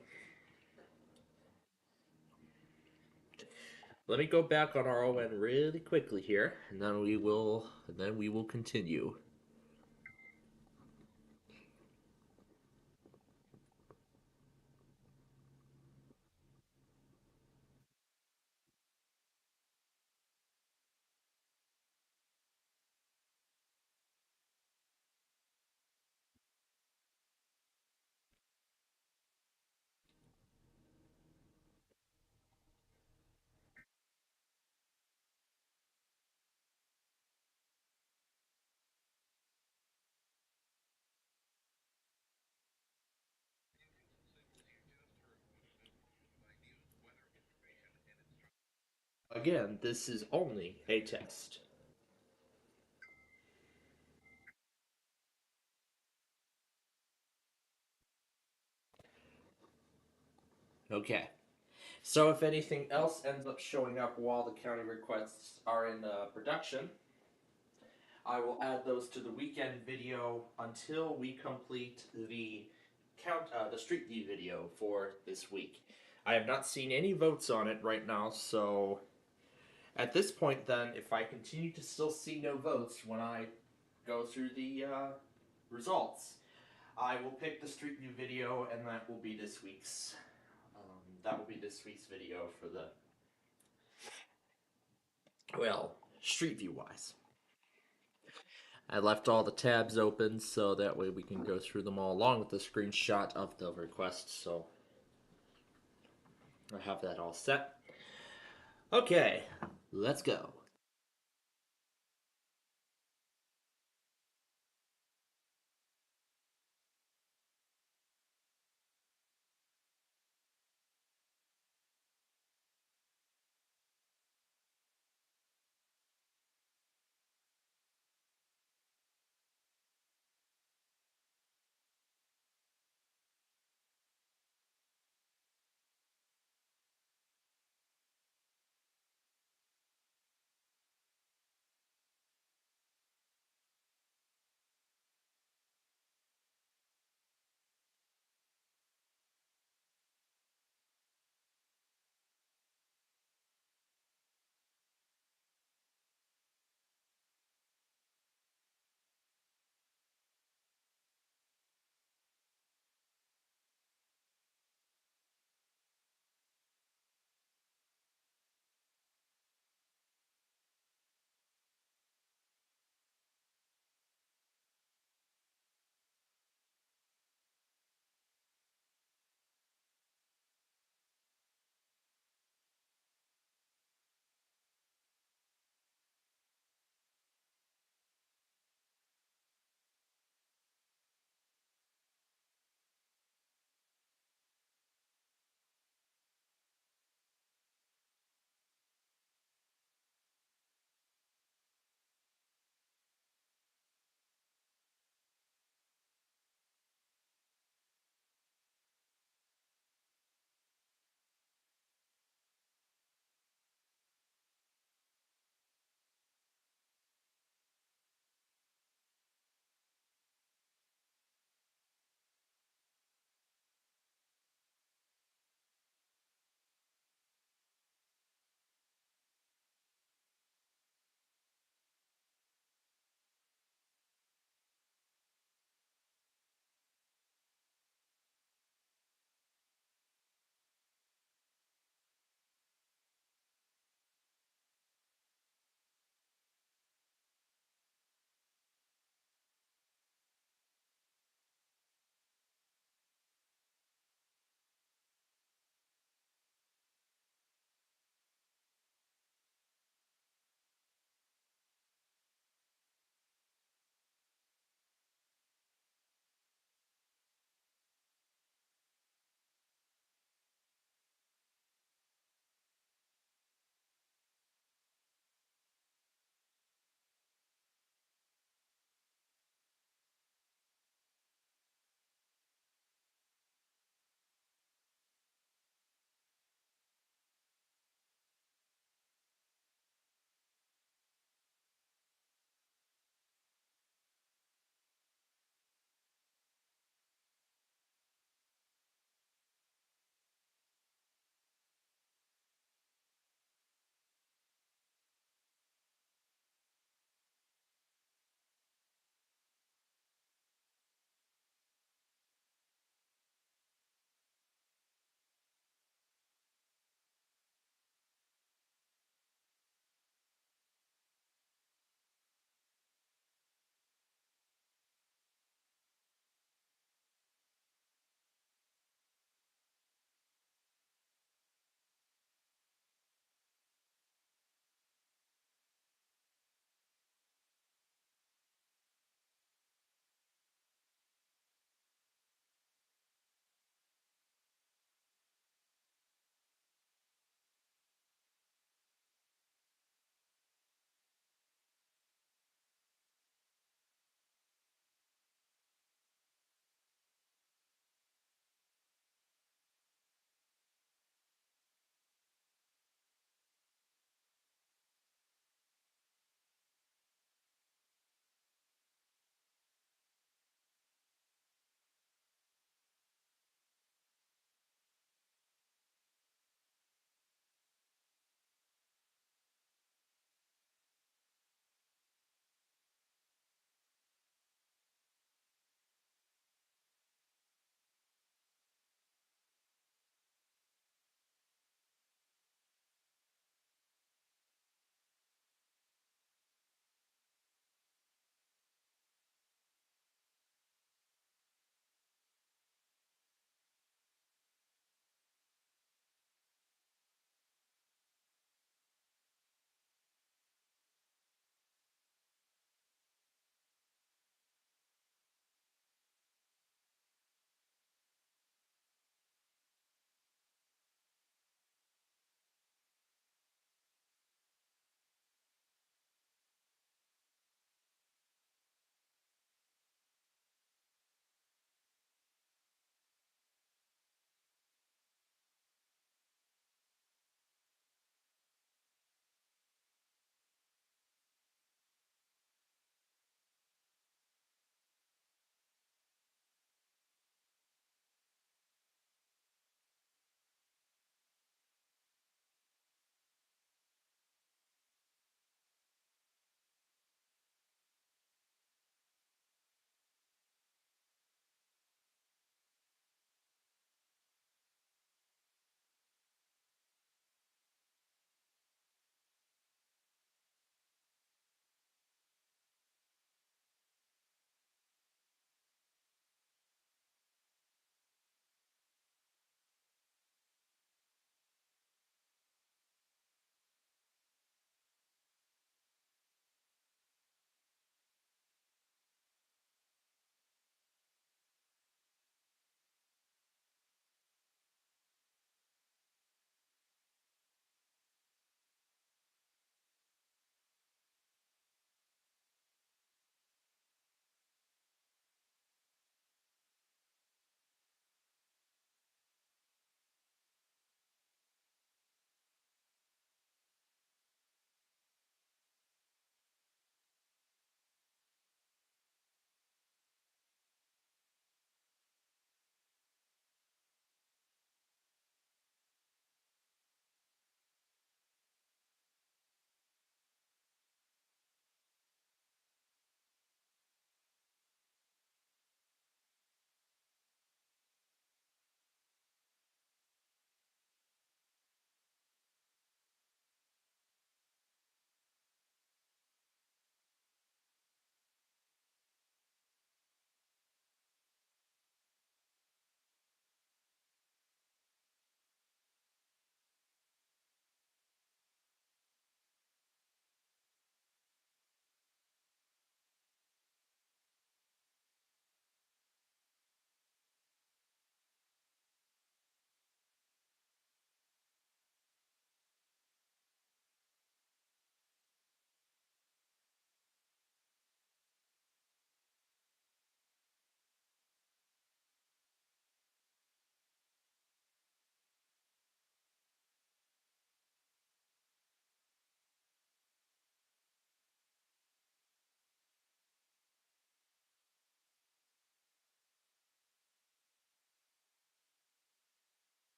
let me go back on our ON really quickly here, and then we will continue. Again, this is only a test. Okay. So if anything else ends up showing up while the county requests are in production, I will add those to the weekend video until we complete the street view video for this week. I have not seen any votes on it right now, so at this point, then, if I continue to still see no votes when I go through the results, I will pick the street view video, and that will be this week's. That will be this week's video for the street view wise. I left all the tabs open so that way we can go through them all along with the screenshot of the request. So I have that all set. Okay, let's go.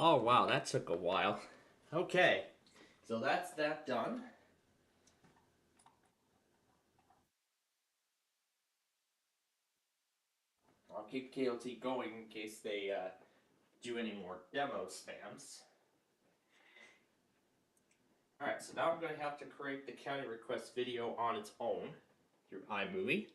Oh wow, that took a while. Okay, so that's that done. I'll keep KOT going in case they do any more demo spams. Alright, so now I'm going to have to create the county request video on its own through iMovie.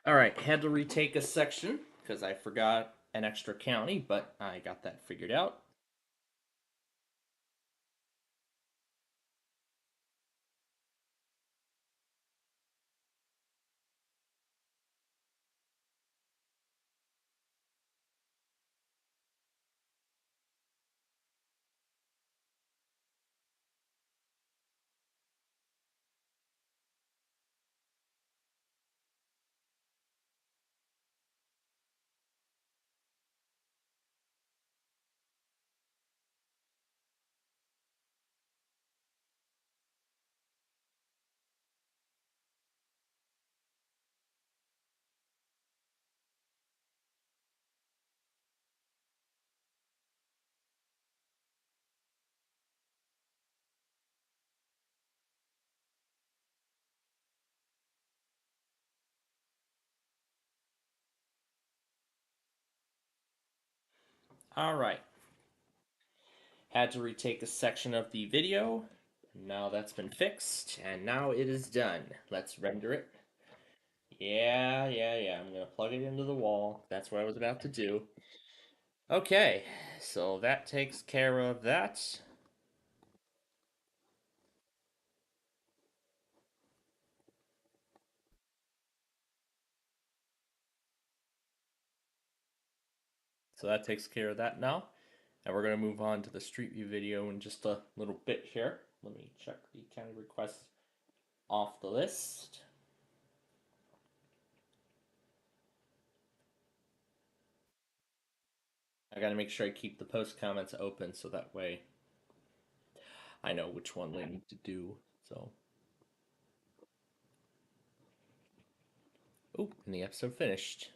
All right, had to retake a section because I forgot an extra county, but I got that figured out. All right, had to retake a section of the video. Now that's been fixed, and now it is done. Let's render it. Yeah. I'm gonna plug it into the wall. That's what I was about to do. Okay, so that takes care of that. So that takes care of that now. And we're going to move on to the Street View video in just a little bit here. Let me check the county requests off the list. I got to make sure I keep the post comments open so that way I know which one I need to do. So, oh, and the episode finished.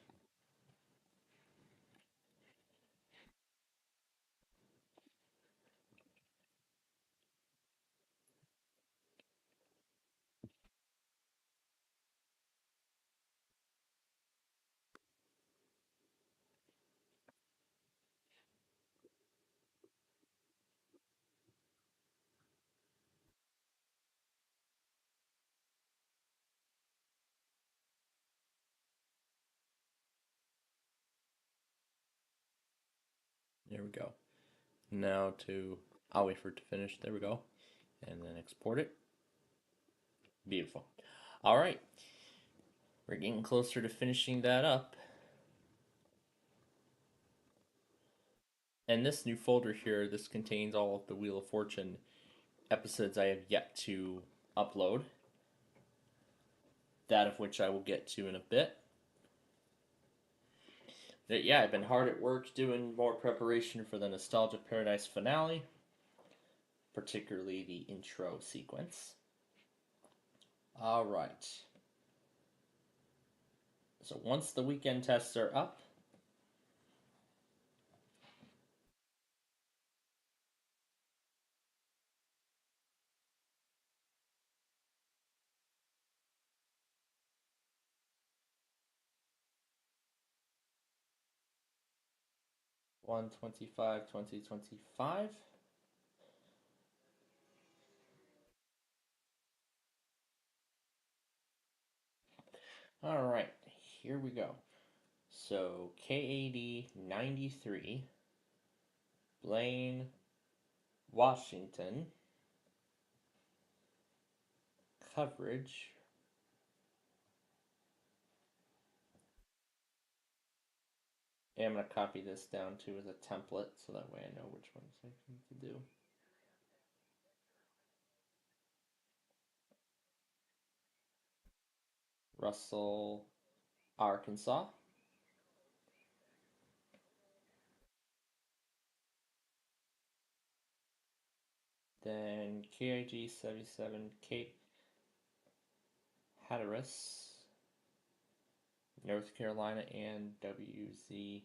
There we go. Now I'll wait for it to finish. There we go. And then export it. Beautiful. All right. We're getting closer to finishing that up. And this new folder here, this contains all of the Wheel of Fortune episodes I have yet to upload, that of which I will get to in a bit. Yeah, I've been hard at work doing more preparation for the Nostalgia Paradise finale, particularly the intro sequence. All right. So once the weekend tests are up, one 25, 2025. All right, here we go. So KAD 93, Blaine, Washington, coverage. And I'm going to copy this down too as a template so that way I know which ones I need to do. Russell, Arkansas. Then KIG 77, Cape Hatteras, North Carolina, and WZ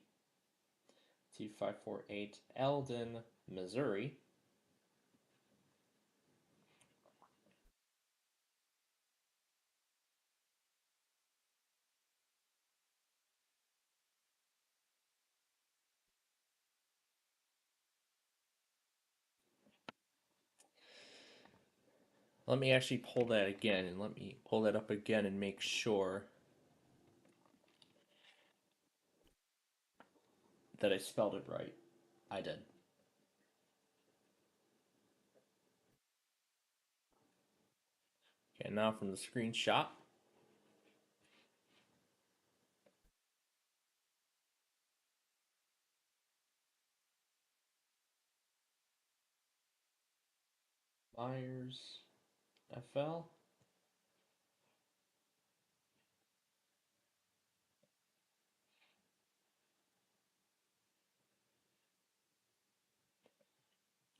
2548, Eldon, Missouri. Let me actually pull that again and let me pull that up again and make sure that I spelled it right. I did. Okay, now from the screenshot. Myers FL.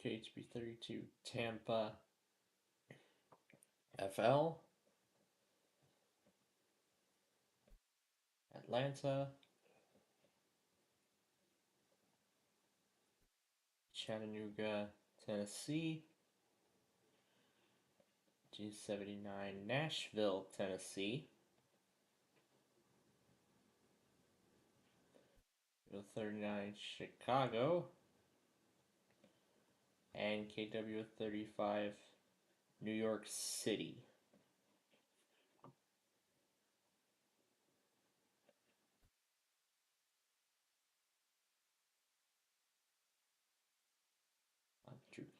KHB32 Tampa FL. Atlanta. Chattanooga, Tennessee. G79 Nashville, Tennessee. 39 Chicago. And KW35 New York City.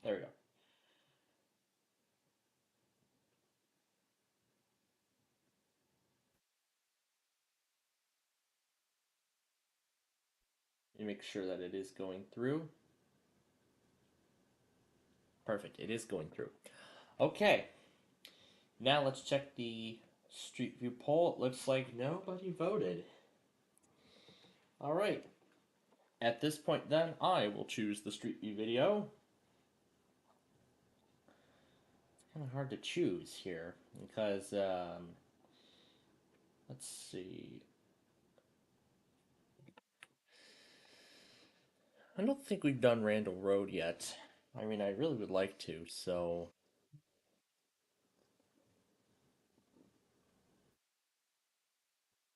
There we go. You make sure that it is going through. Perfect, it is going through. Okay, now let's check the Street View poll. It looks like nobody voted. All right. At this point, then, I will choose the Street View video. It's kind of hard to choose here because, let's see. I don't think we've done Randall Road yet. I mean, I really would like to, so.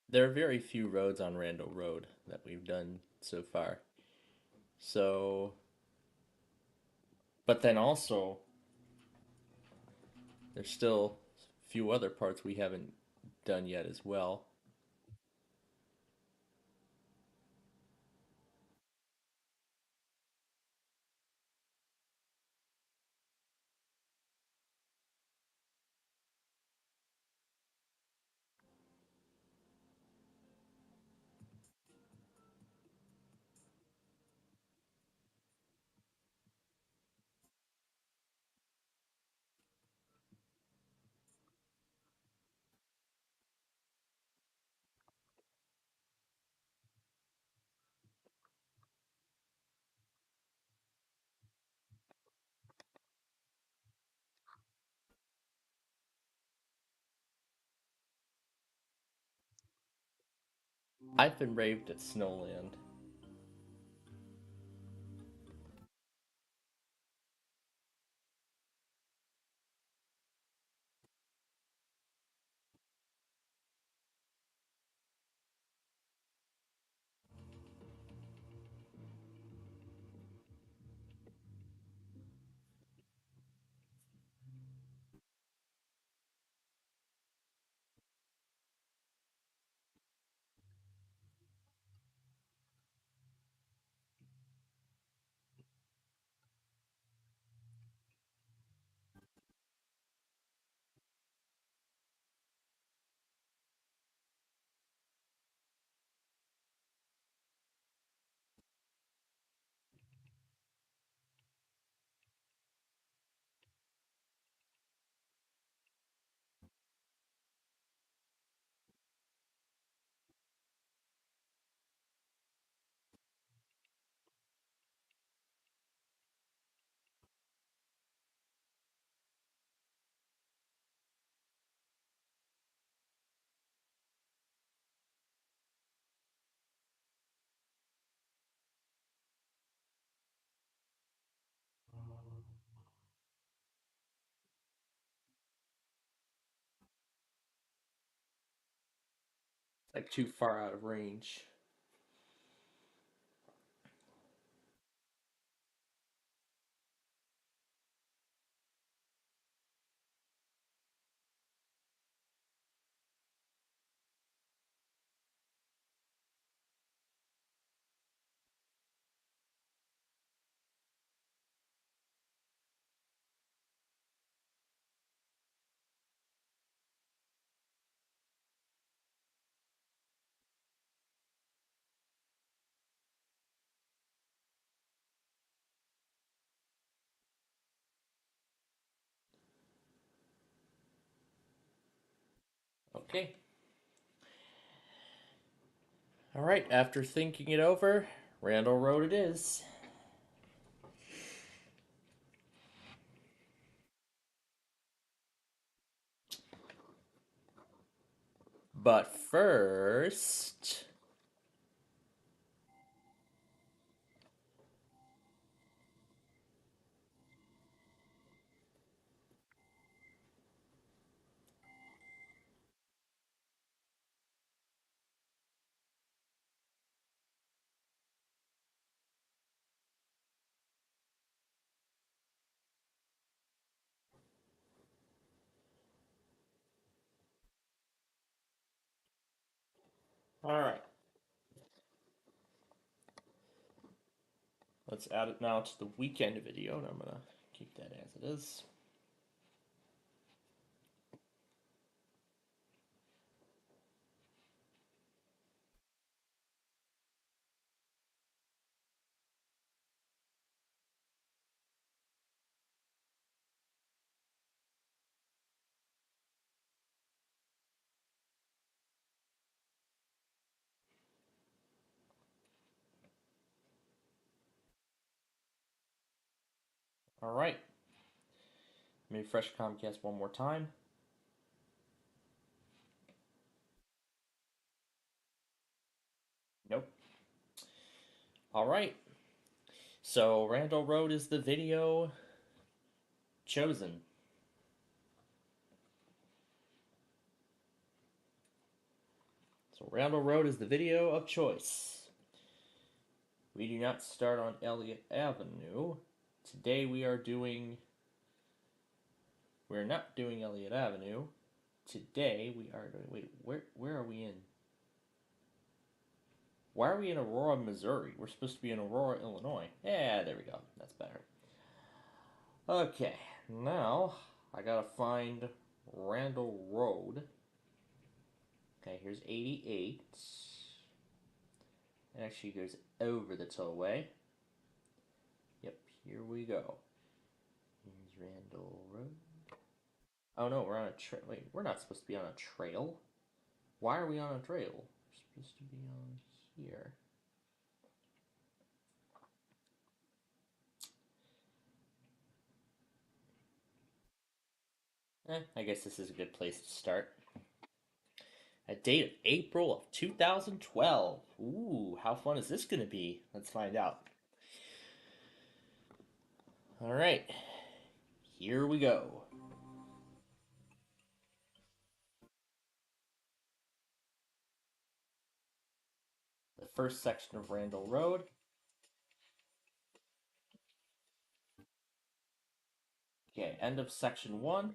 There are very few roads on Randall Road that we've done so far. So. But then also, there's still a few other parts we haven't done yet as well. I've been raved at Snowland. It's like too far out of range. Okay. All right. After thinking it over, Randall Road it is. But first, all right. Let's add it now to the weekend video, and I'm gonna keep that as it is. All right. Let me refresh Comcast one more time. Nope. All right. So Randall Road is the video chosen. So Randall Road is the video of choice. We do not start on Elliott Avenue. Today we're not doing Elliott Avenue. Today we are doing, wait, where are we in? Why are we in Aurora, Missouri? We're supposed to be in Aurora, Illinois. Yeah, there we go. That's better. Okay, now I gotta find Randall Road. Okay, here's 88. It actually goes over the tollway. Yep, here we go. Here's Randall Road. Oh no, we're on a trail. Wait, we're not supposed to be on a trail. Why are we on a trail? We're supposed to be on here. I guess this is a good place to start. A date of April of 2012. Ooh, how fun is this going to be? Let's find out. All right, here we go. The first section of Randall Road. Okay, end of section 1.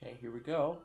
Okay, here we go.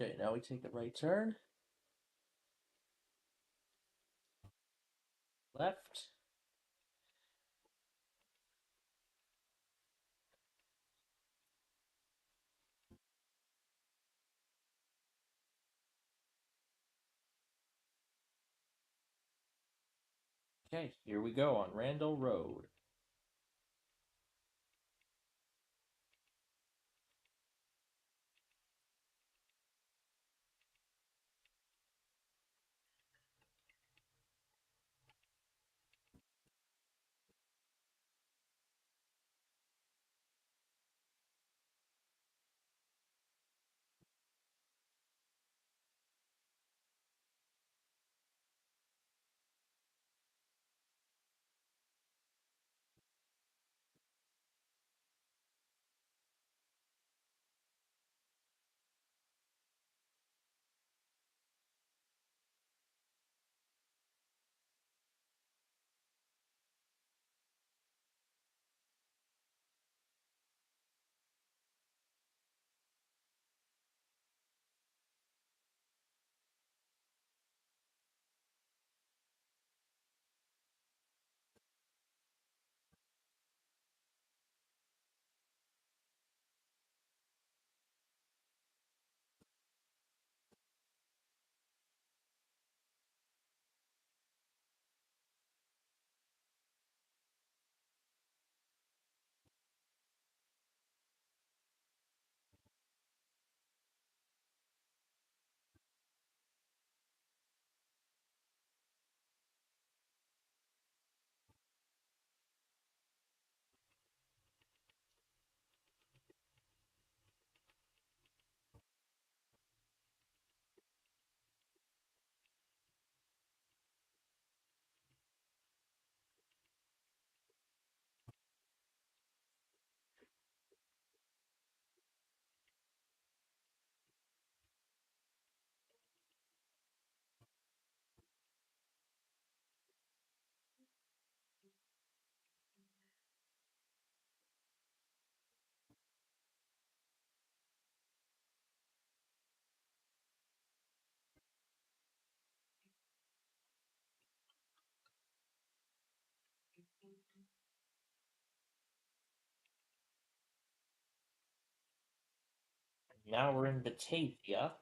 Okay, now we take the right turn. Left. Okay, here we go on Randall Road. Now we're in Batavia.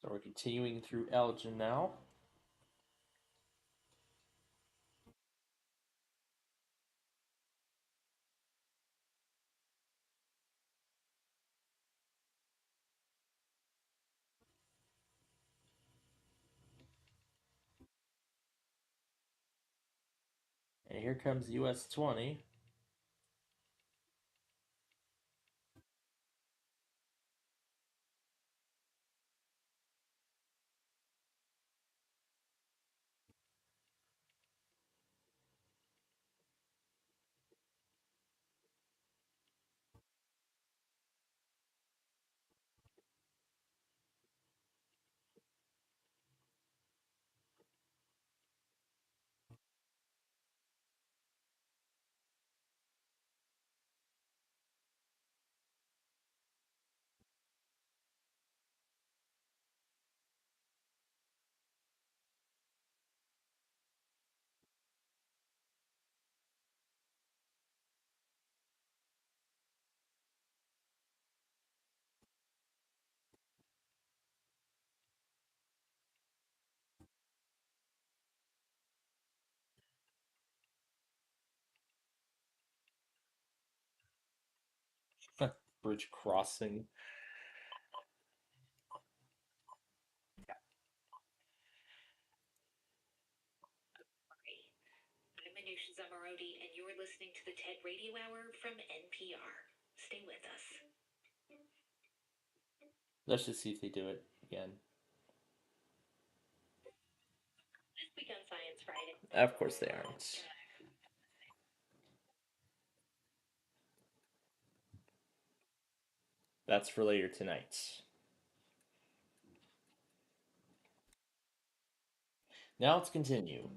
So we're continuing through Elgin now. And here comes US 20. Bridge crossing. I'm Manusha Zamarodi, and you're listening to the TED Radio Hour from NPR. Stay with us. Let's just see if they do it again. This week on Science Friday. Of course they aren't. That's for later tonight. Now let's continue.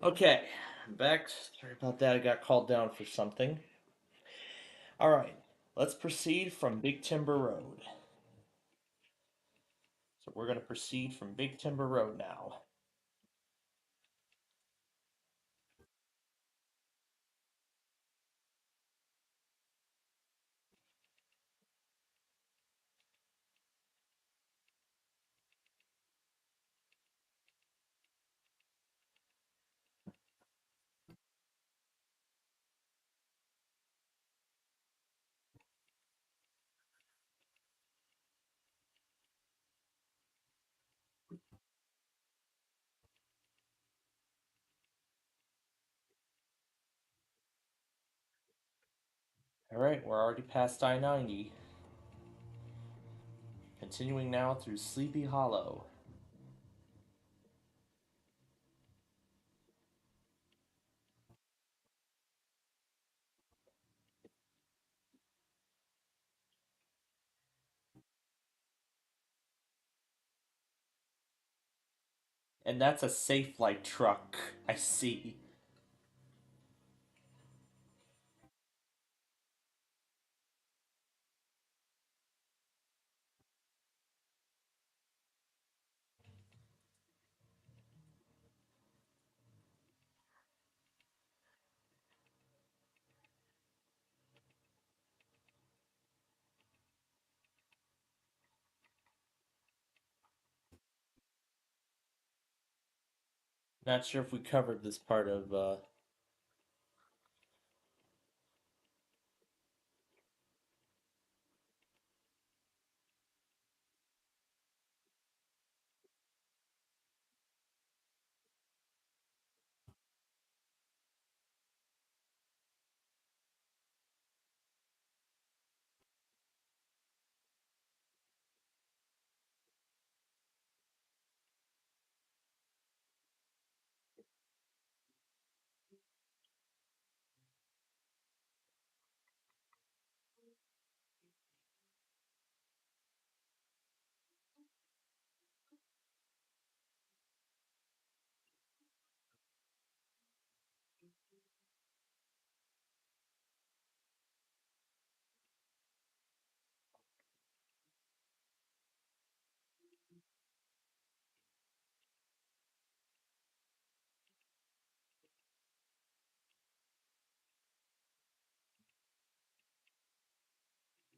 Okay, I'm back. Sorry about that. I got called down for something. All right, let's proceed from Big Timber Road. So we're going to proceed from Big Timber Road now. All right, we're already past I-90. Continuing now through Sleepy Hollow. And that's a Safe Light truck, I see. Not sure if we covered this part of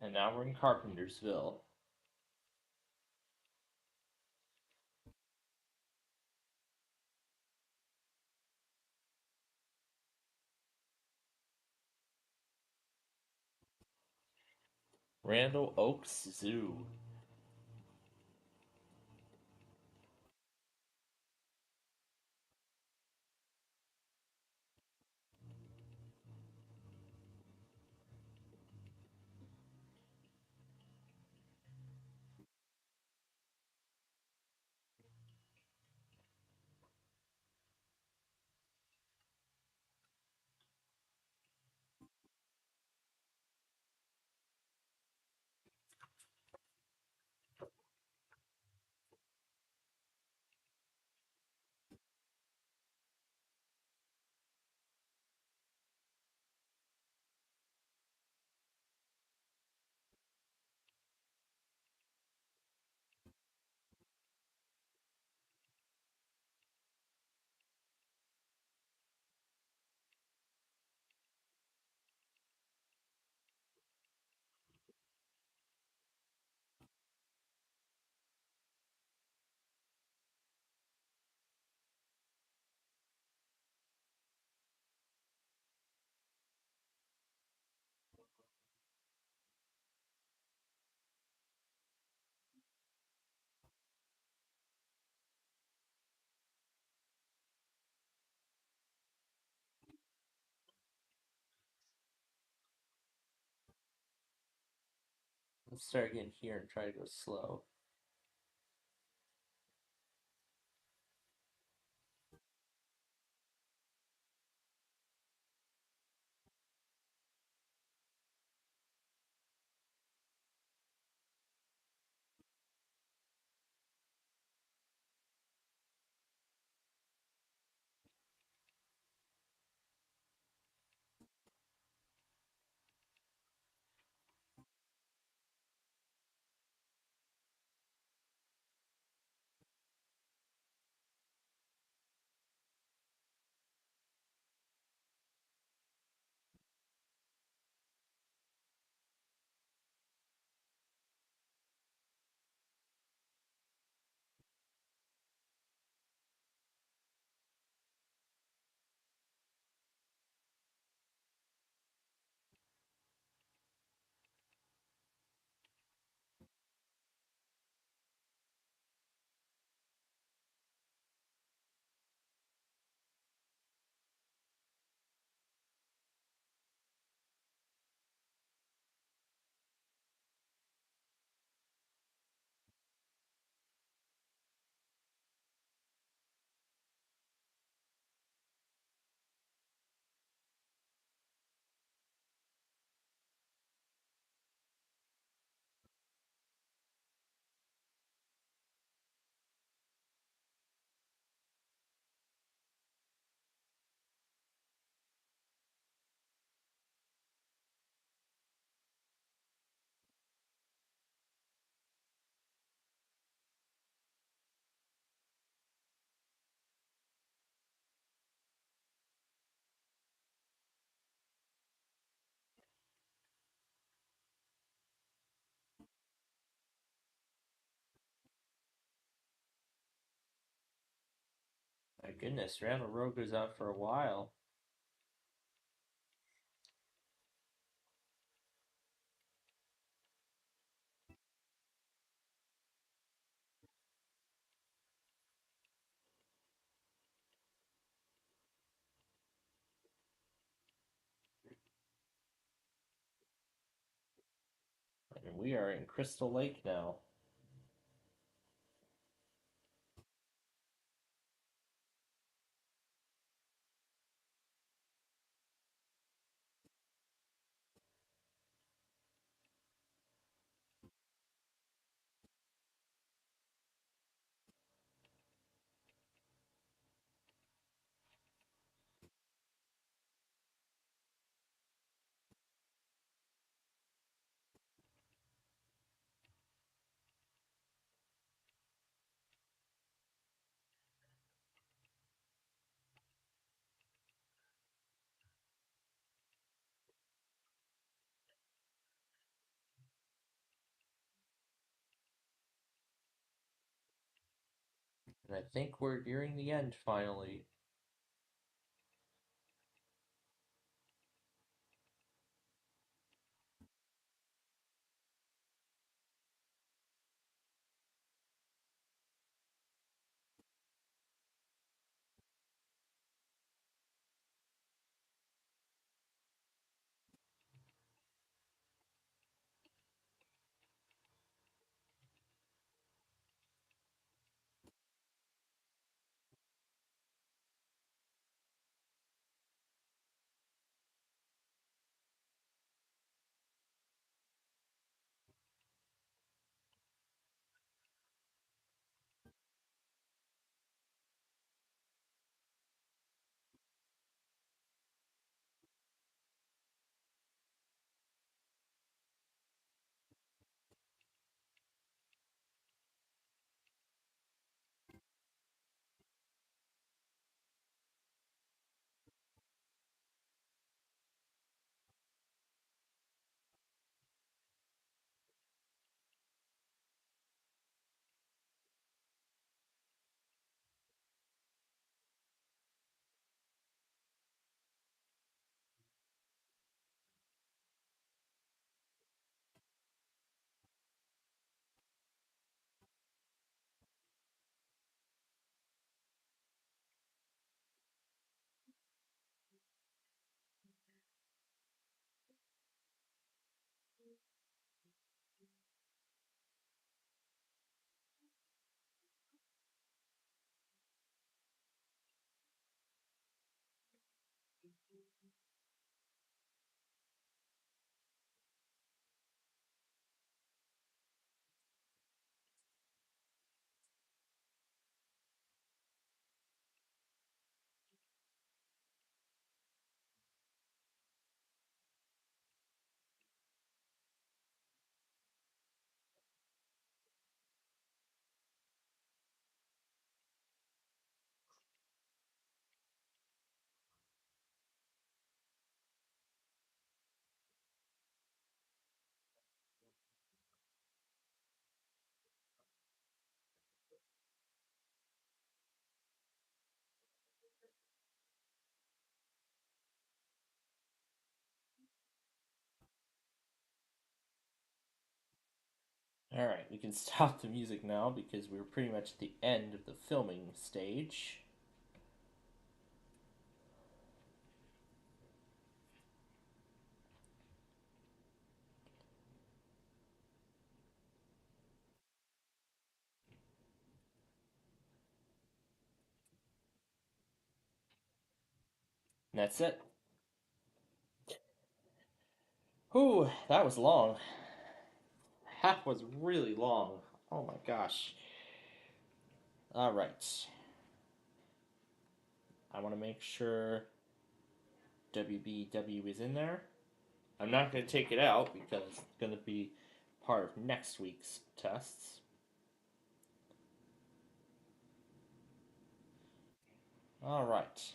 and now we're in Carpentersville. Randall Oaks Zoo. Let's start again here and try to go slow. Goodness, Randall Rowe goes out for a while. And we are in Crystal Lake now. And I think we're nearing the end finally. Alright, we can stop the music now because we're pretty much at the end of the filming stage. And that's it. Whew, that was long. That was really long. Oh my gosh. Alright. I want to make sure WBW is in there. I'm not going to take it out because it's going to be part of next week's tests. Alright.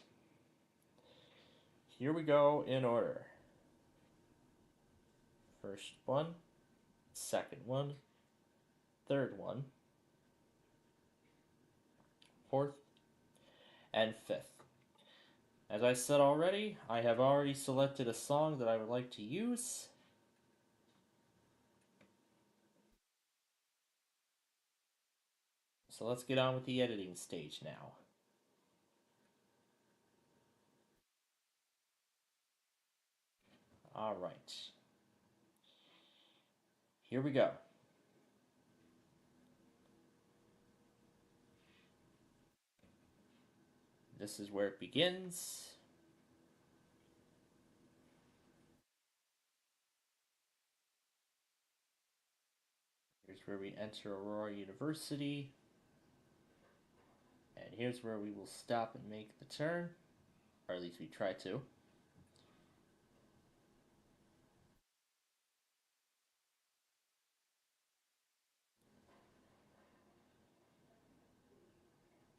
Here we go in order. First one, second one, third one, fourth, and 5th. As I said already, I have already selected a song that I would like to use. So let's get on with the editing stage now. Alright. Here we go. This is where it begins. Here's where we enter Aurora University. And here's where we will stop and make the turn. Or at least we try to.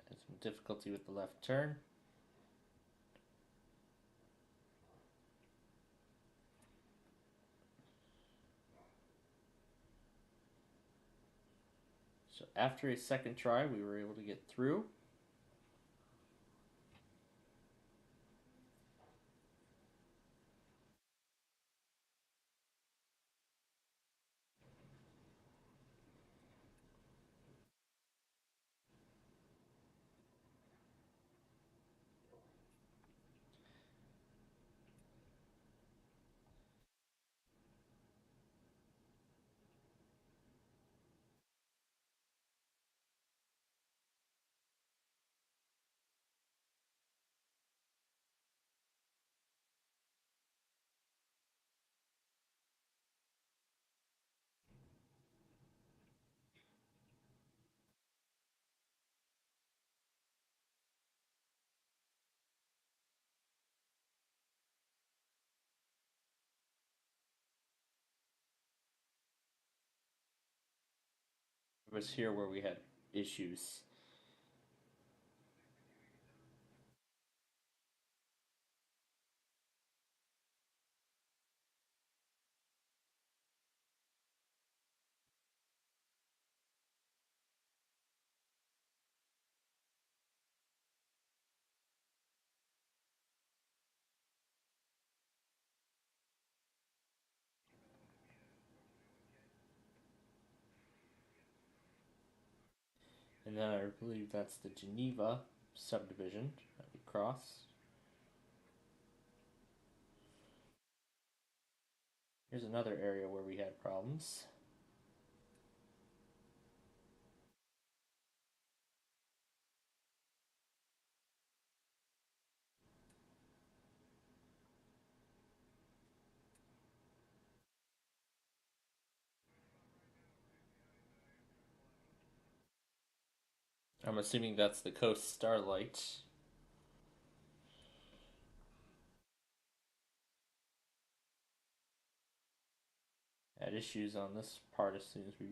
Had some difficulty with the left turn. So after a second try, we were able to get through. It was here where we had issues. And then I believe that's the Geneva subdivision that we cross. Here's another area where we had problems. I'm assuming that's the Coast Starlight. Had issues on this part as soon as we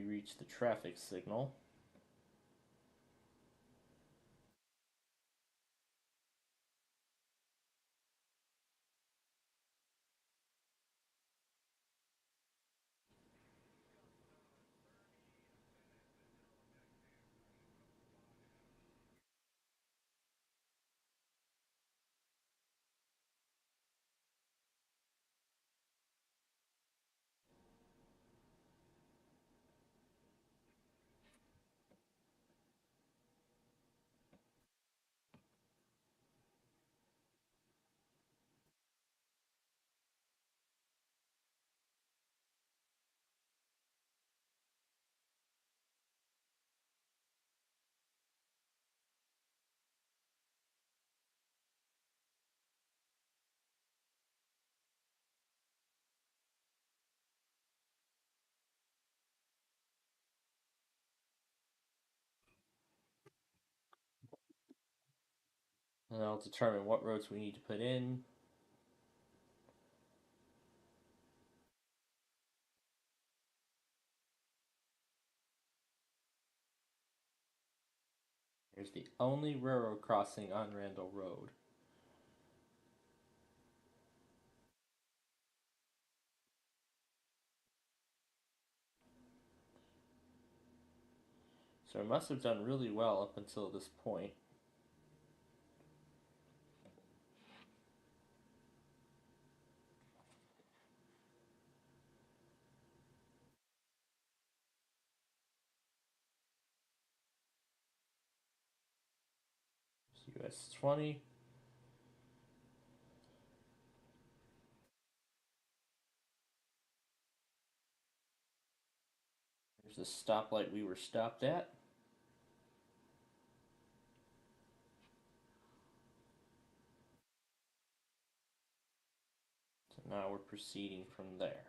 reach the traffic signal. And I'll determine what roads we need to put in. Here's the only railroad crossing on Randall Road. So I must have done really well up until this point. US 20. There's the stoplight we were stopped at. So now we're proceeding from there.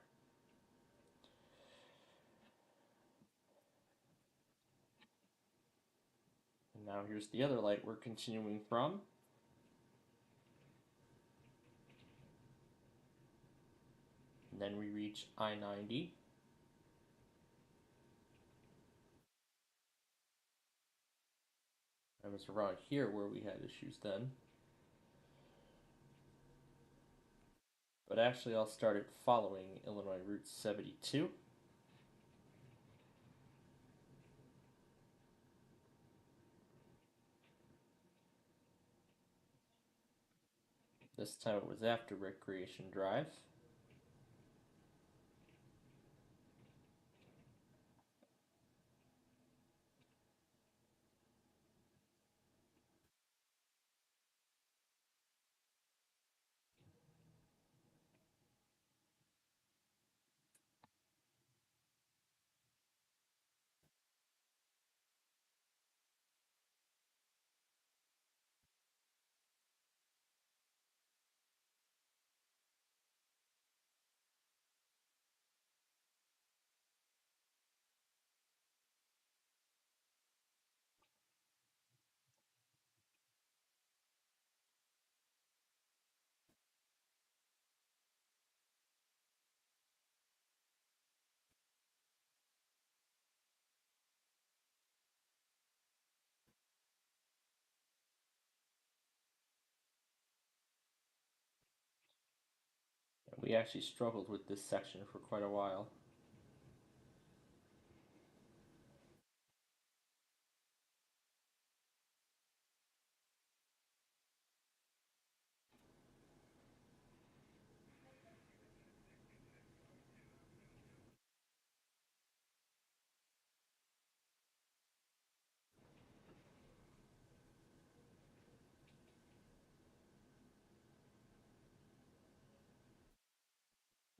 And now here's the other light we're continuing from. And then we reach I-90. It was around here where we had issues then. But actually I'll start it following Illinois Route 72. This time it was after Recreation Drive. We actually struggled with this section for quite a while.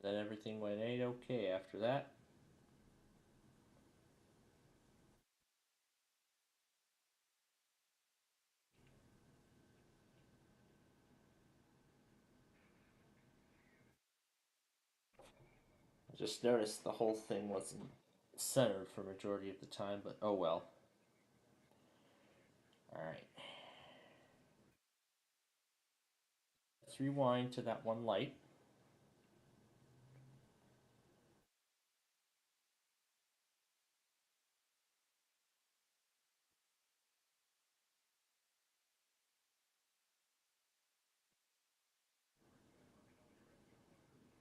Then everything went A-okay after that. I just noticed the whole thing wasn't centered for majority of the time, but oh well. Alright. Let's rewind to that one light.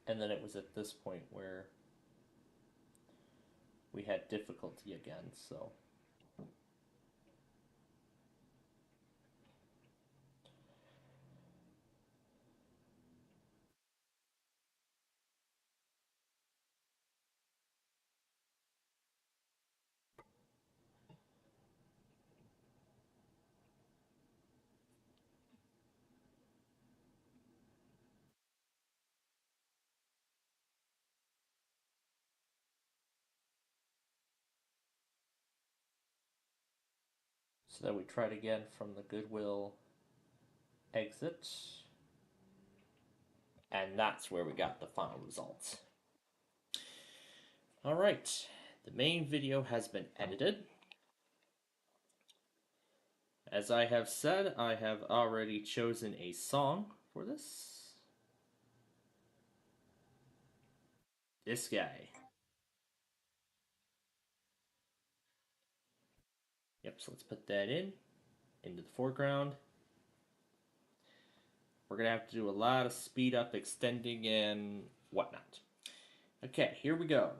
And then it was at this point where we had difficulty again, so then we tried again from the Goodwill exit. And that's where we got the final results. Alright, the main video has been edited. As I have said, I have already chosen a song for this. This guy. Yep, so let's put that into the foreground. We're going to have to do a lot of speed up, extending, and whatnot. Okay, here we go.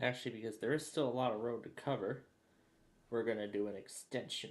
Actually, because there is still a lot of road to cover, we're going to do an extension.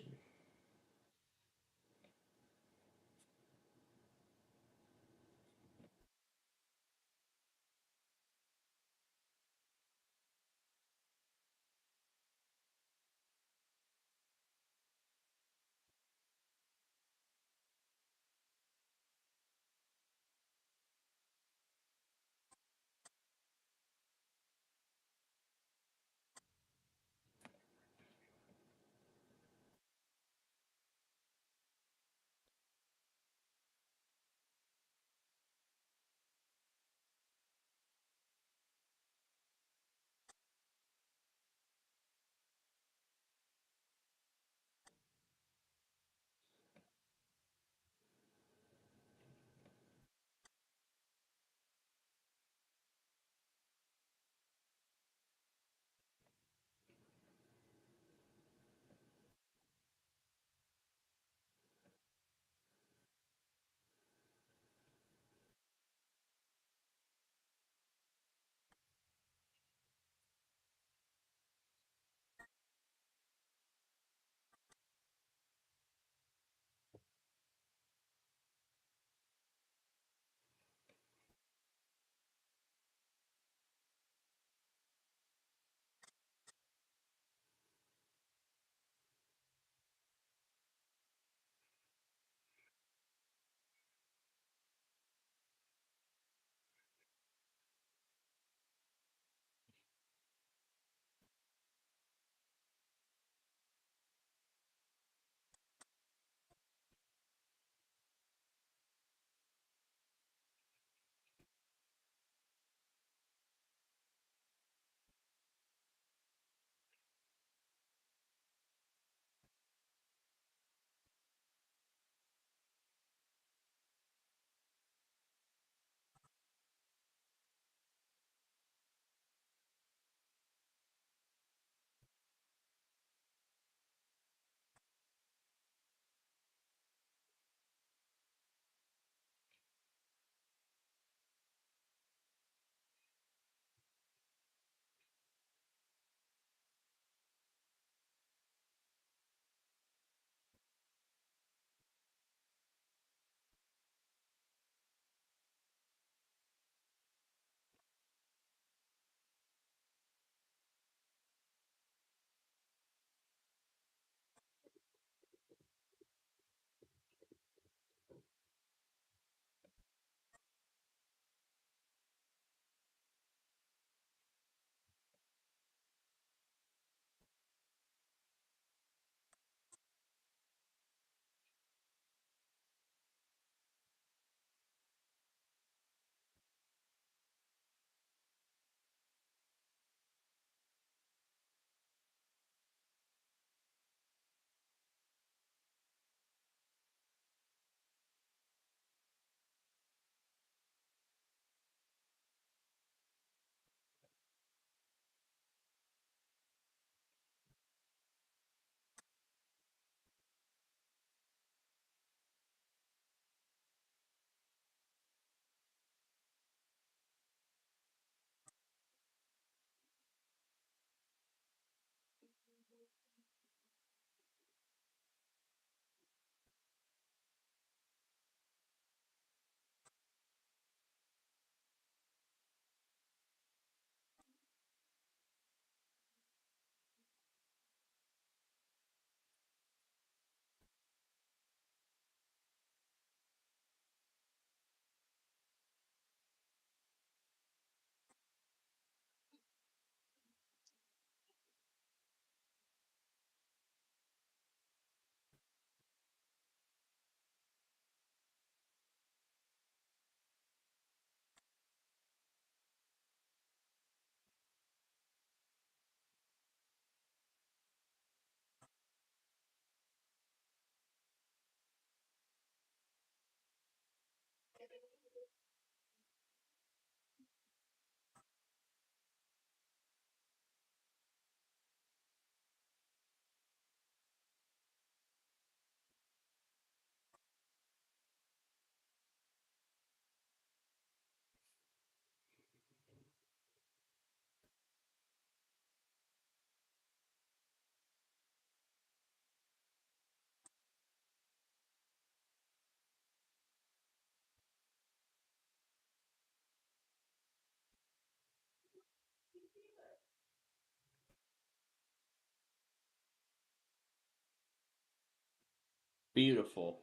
Beautiful.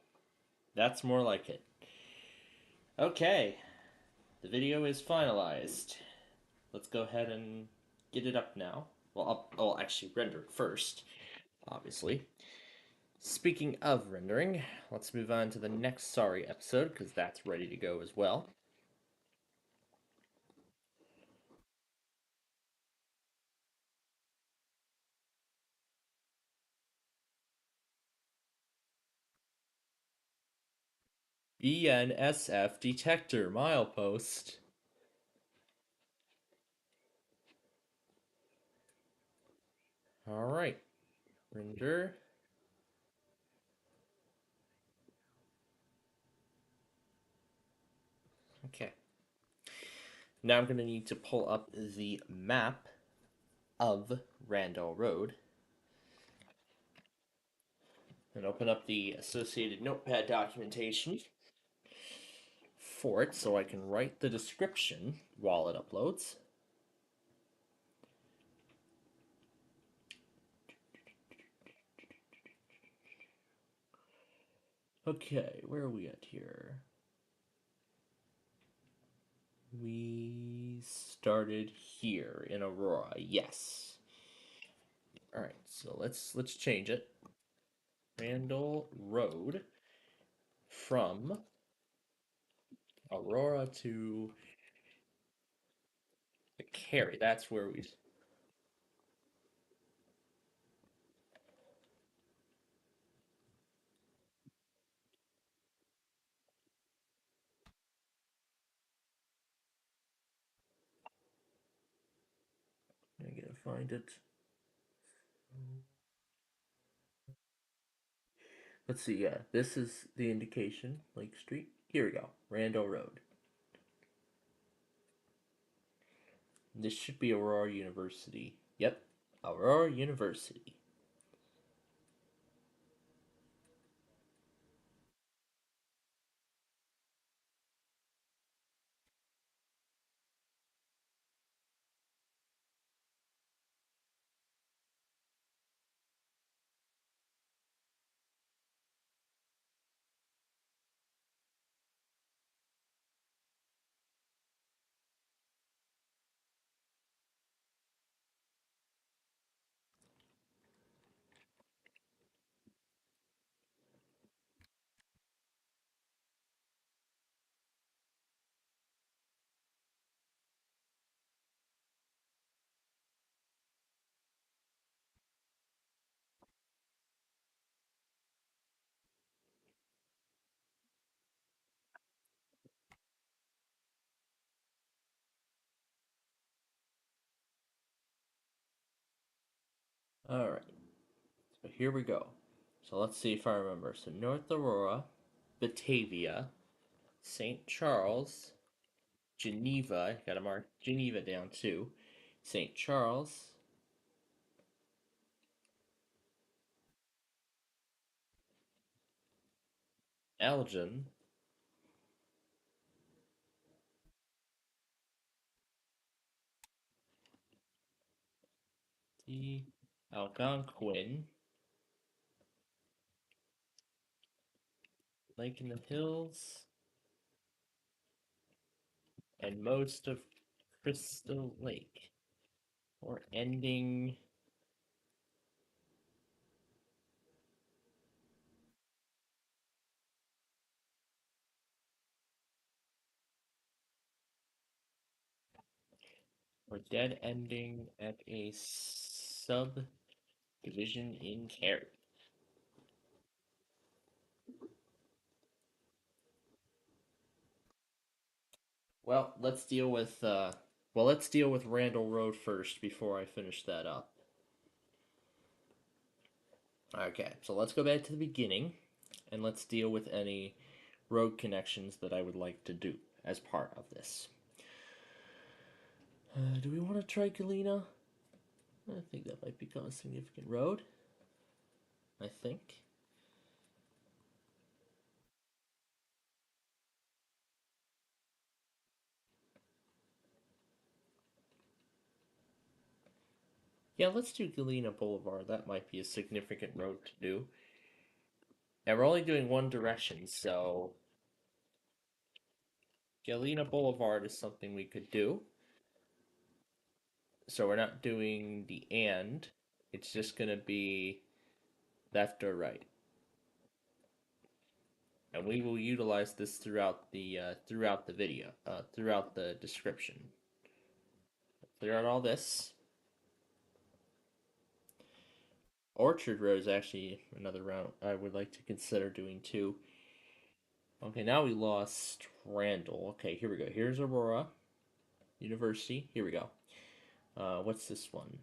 That's more like it. Okay, the video is finalized. Let's go ahead and get it up now. Well, I'll actually render it first, obviously. Speaking of rendering, let's move on to the next Sorry episode, because that's ready to go as well. ENSF detector milepost. Alright, render. Okay. Now I'm going to need to pull up the map of Randall Road and open up the associated notepad documentation for it so I can write the description while it uploads. Okay, where are we at here? We started here in Aurora. Yes. All right, so let's change it. Randall Road from Aurora to the Cary. That's where we. I gotta find it. Let's see. Yeah, this is the indication. Lake Street. Here we go. Randall Road. This should be Aurora University. Yep, Aurora University. All right. So here we go. So let's see if I remember. So North Aurora, Batavia, St. Charles, Geneva. Gotta mark Geneva down too. St. Charles, Elgin, the Algonquin, Lake in the Hills, and most of Crystal Lake. Or ending. Or dead ending at a subdivision in Cary. Let's deal with Randall Road first before I finish that up. Okay, so let's go back to the beginning and let's deal with any road connections that I would like to do as part of this. Do we want to try Galena? I think that might become a significant road. I think. Yeah, let's do Galena Boulevard. That might be a significant road to do. And we're only doing one direction, so Galena Boulevard is something we could do. So we're not doing the and. It's just going to be left or right. And we will utilize this throughout the video, throughout the description. Clear out all this. Orchard Road is actually another route I would like to consider doing too. Okay, now we lost Randall. Okay, here we go. Here's Aurora University. Here we go. What's this one?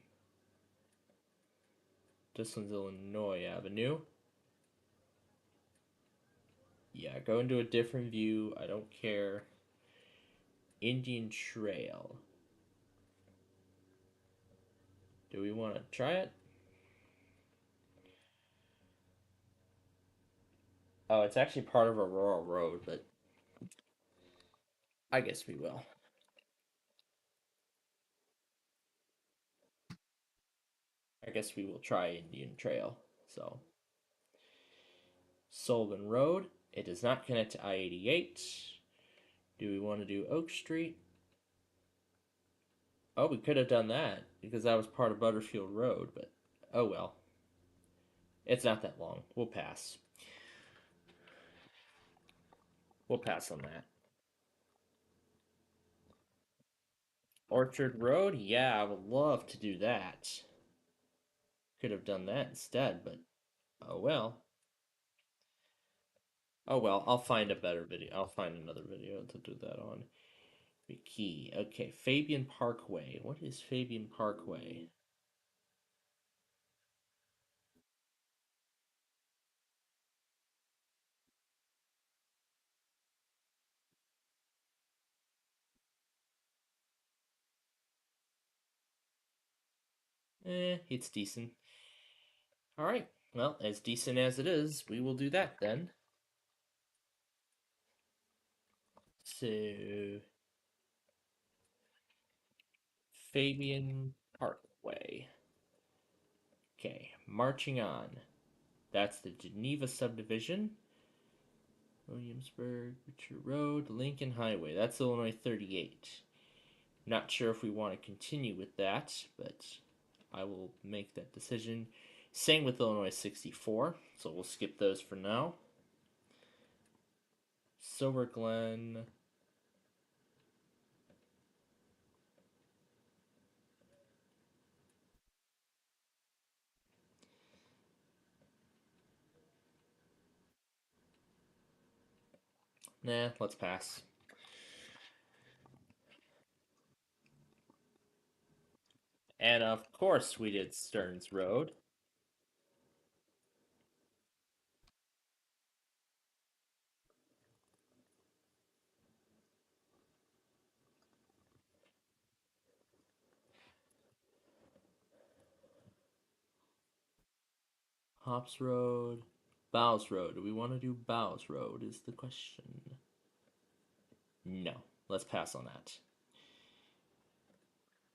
This one's Illinois Avenue. Yeah, go into a different view. I don't care. Indian Trail. Do we want to try it? Oh, it's actually part of Aurora Road, but I guess we will. I guess we will try Indian Trail. So, Sullivan Road. It does not connect to I-88. Do we want to do Oak Street? Oh, we could have done that because that was part of Butterfield Road, but oh well. It's not that long. We'll pass. We'll pass on that. Orchard Road? Yeah, I would love to do that. Could have done that instead, but oh well. Oh well, I'll find a better video. I'll find another video to do that on. The key. Okay, Fabian Parkway. What is Fabian Parkway? It's decent. Alright, well, as decent as it is, we will do that then. So, Fabian Parkway. Okay, marching on. That's the Geneva subdivision. Williamsburg, Richard Road, Lincoln Highway. That's Illinois 38. Not sure if we want to continue with that, but I will make that decision. Same with Illinois 64, so we'll skip those for now. Silver Glen. Nah, let's pass. And of course we did Stearns Road. Hops Road. Bowes Road. Do we want to do Bowes Road is the question. No, let's pass on that.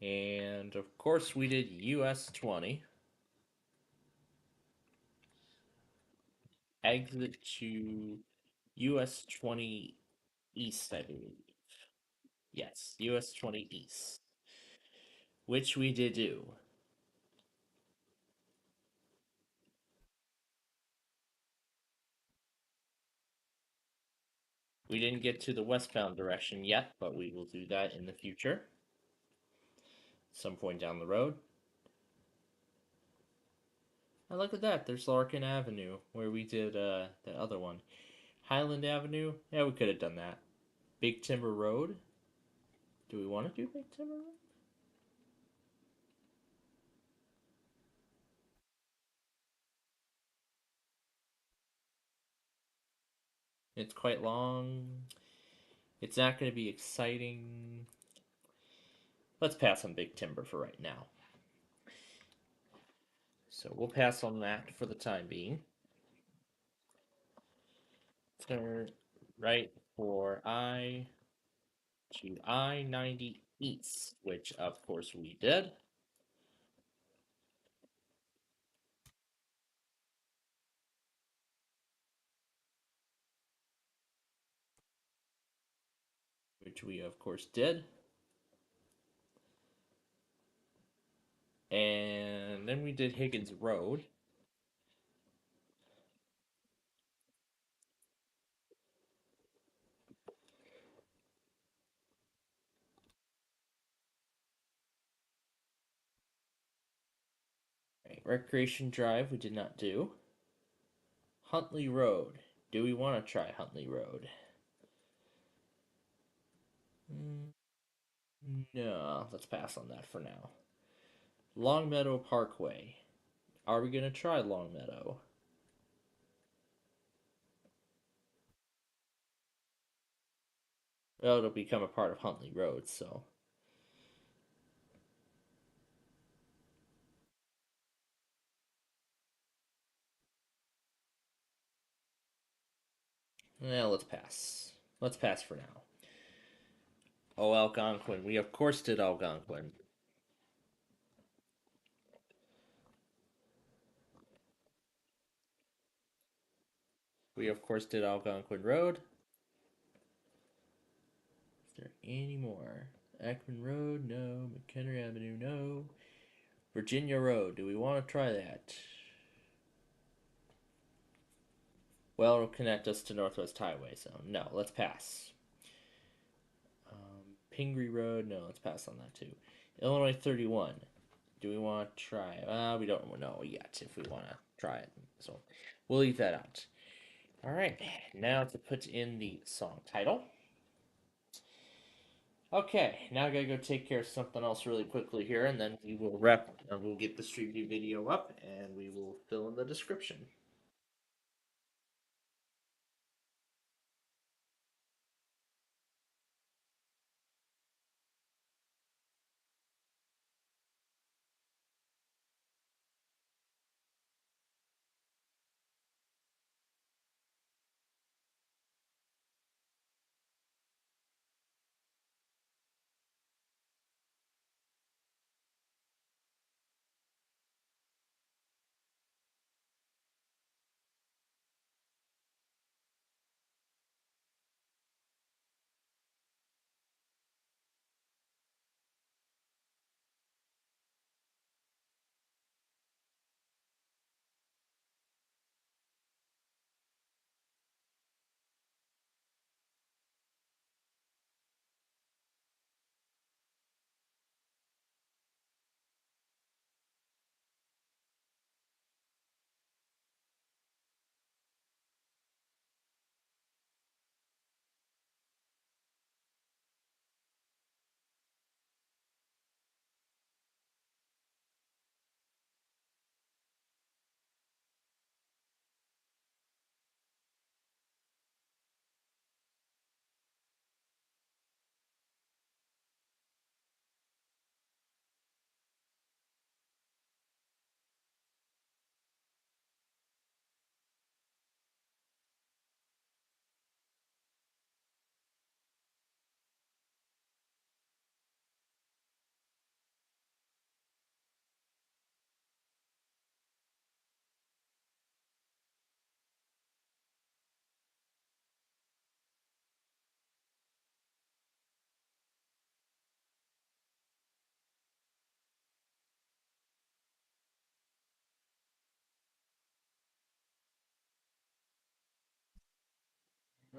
And of course we did US 20. Exit to US 20 East, I believe. Yes, US 20 East. Which we did do. We didn't get to the westbound direction yet, but we will do that in the future. Some point down the road. And look at that, there's Larkin Avenue, where we did that other one. Highland Avenue, yeah, we could have done that. Big Timber Road. Do we want to do Big Timber Road? It's quite long. It's not going to be exciting. Let's pass on Big Timber for right now. So we'll pass on that for the time being. Turn right for I to I-90 East, which of course we did. which we of course did. And then we did Higgins Road. Right, Recreation Drive we did not do. Huntley Road. Do we want to try Huntley Road? No, let's pass on that for now. Longmeadow Parkway. Are we going to try Longmeadow? Well, it'll become a part of Huntley Road, so. Yeah, let's pass. Let's pass for now. Oh, Algonquin. We of course did Algonquin. We of course did Algonquin Road. Is there any more? Ackman Road, no. McHenry Avenue, no. Virginia Road, do we want to try that? Well, it'll connect us to Northwest Highway, so no, let's pass. Pingree Road, no, let's pass on that too. Illinois 31, do we want to try it? We don't know yet if we want to try it, so we'll leave that out. All right, now to put in the song title. Okay, now I gotta go take care of something else really quickly here, and then we will wrap. We'll get the Street View video up, and we will fill in the description.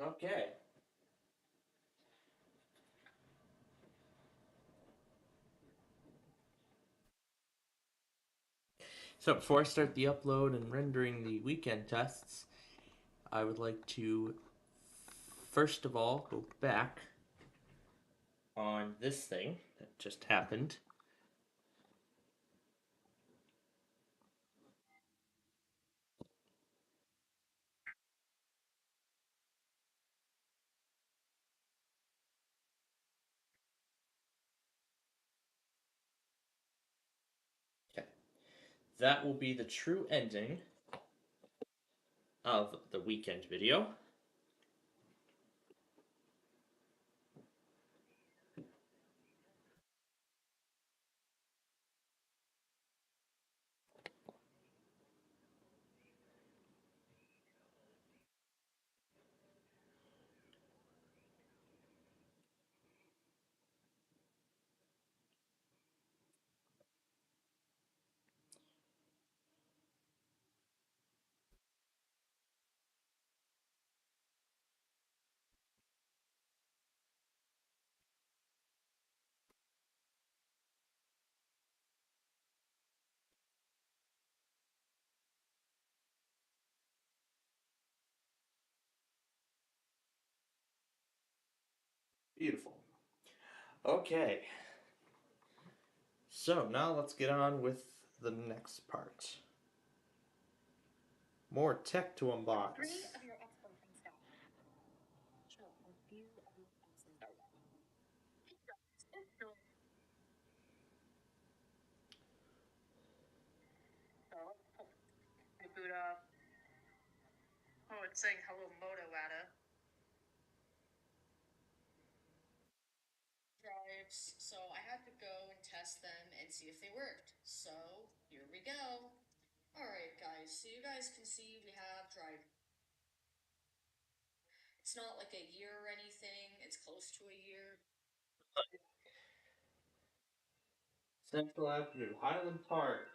Okay. So before I start the upload and rendering the weekend tests, I would like to first of all go back on this thing that just happened. Okay. That will be the true ending of the weekend video. Beautiful. Okay. So now let's get on with the next part. More tech to unbox. Boot up. Oh, it's saying hello Moto Ada. Drives, so I had to go and test them and see if they worked. So here we go. Alright guys, so you guys can see we have drive. It's not like a year or anything, it's close to a year. Central Avenue, Highland Park.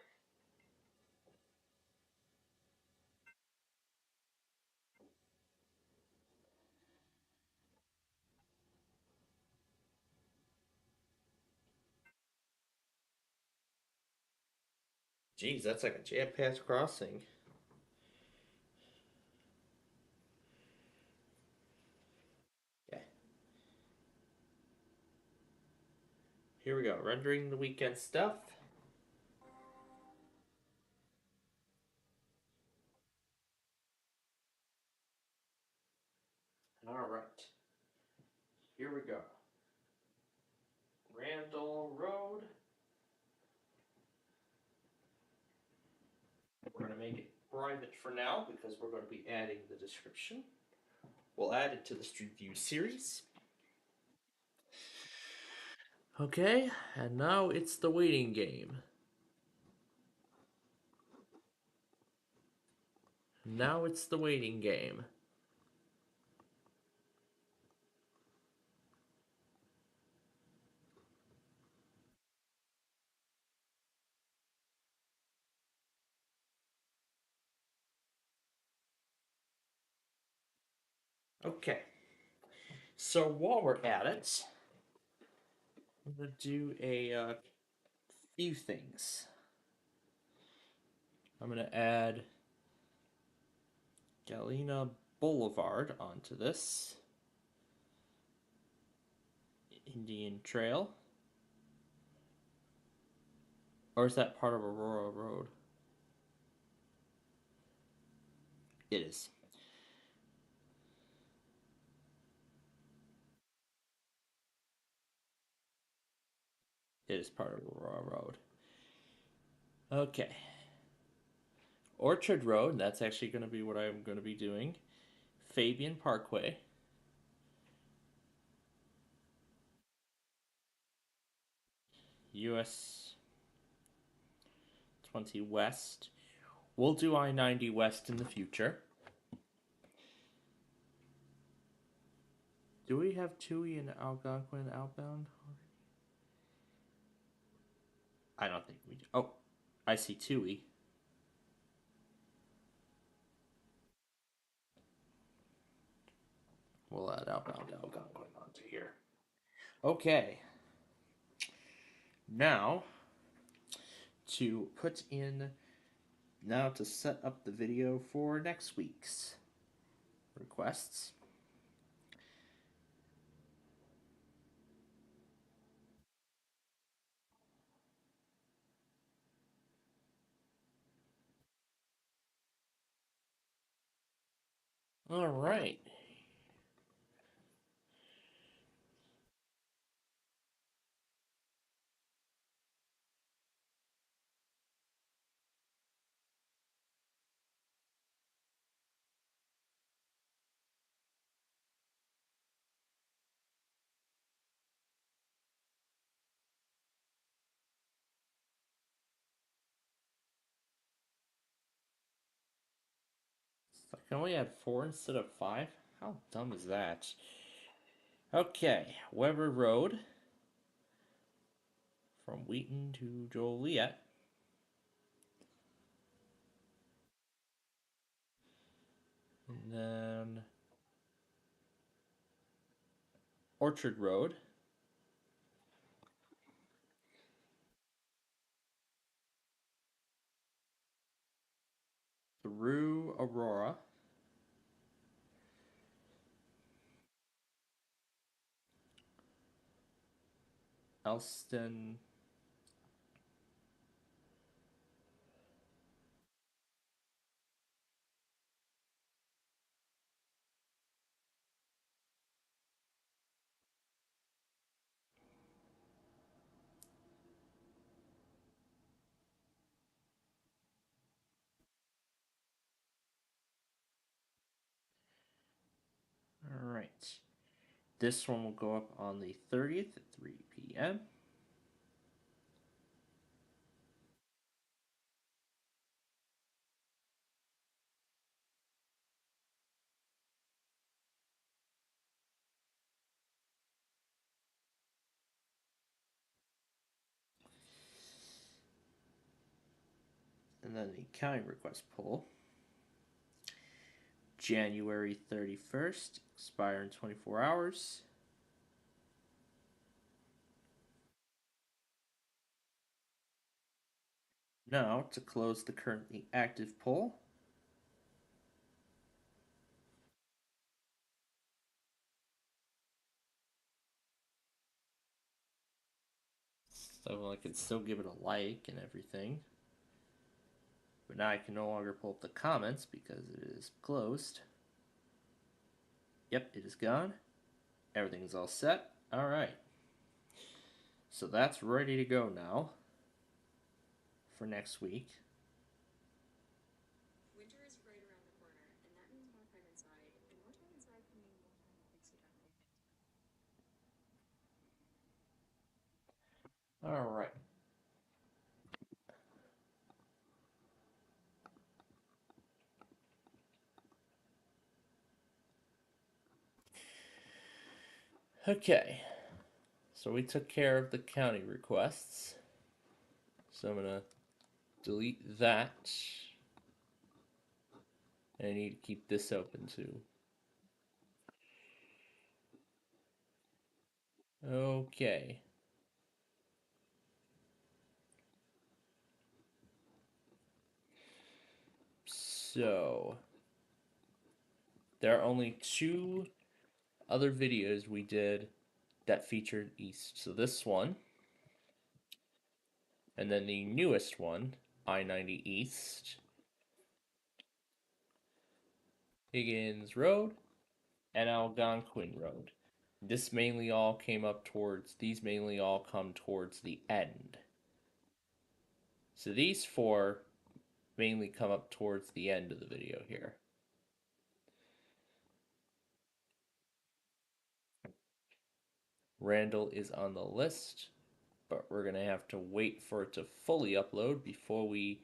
Geez, that's like a jam-packed crossing. Okay. Here we go. Rendering the weekend stuff. Alright. Here we go. Randall Road. We're going to make it private for now because we're going to be adding the description. We'll add it to the Street View series. Okay, and now it's the waiting game. Now it's the waiting game. Okay, so while we're at it, I'm going to do a few things. I'm going to add Galena Boulevard onto this. Indian Trail. Or is that part of Aurora Road? It is. It is part of Aurora Road. Okay. Orchard Road, that's actually going to be what I'm going to be doing. Fabian Parkway. US 20 West. We'll do I-90 West in the future. Do we have Tui and Algonquin outbound? I don't think we do. Oh, I see Tui. We'll add outbound Algonquin onto here. Okay. Now, to set up the video for next week's requests. All right. So I can only add 4 instead of 5? How dumb is that? Okay, Weber Road from Wheaton to Joliet. And then Orchard Road through Aurora. Elston. All right. This one will go up on the 30th at 3 p.m. And then the county request poll. January 31st, expire in 24 hours. Now, to close the currently active poll, so I can still give it a like and everything. But now I can no longer pull up the comments because it is closed. Yep, it is gone. Everything is all set. All right. So that's ready to go now for next week. Winter is right around the corner, and that means more time inside, and more time inside can mean more time to fix your family. All right. Okay. So we took care of the county requests. So I'm going to delete that. And I need to keep this open too. Okay. So there are only two other videos we did that featured East. So this one, and then the newest one, I-90 East, Higgins Road, and Algonquin Road. These mainly all come towards the end. So these four mainly come up towards the end of the video here. Randall is on the list, but we're going to have to wait for it to fully upload before we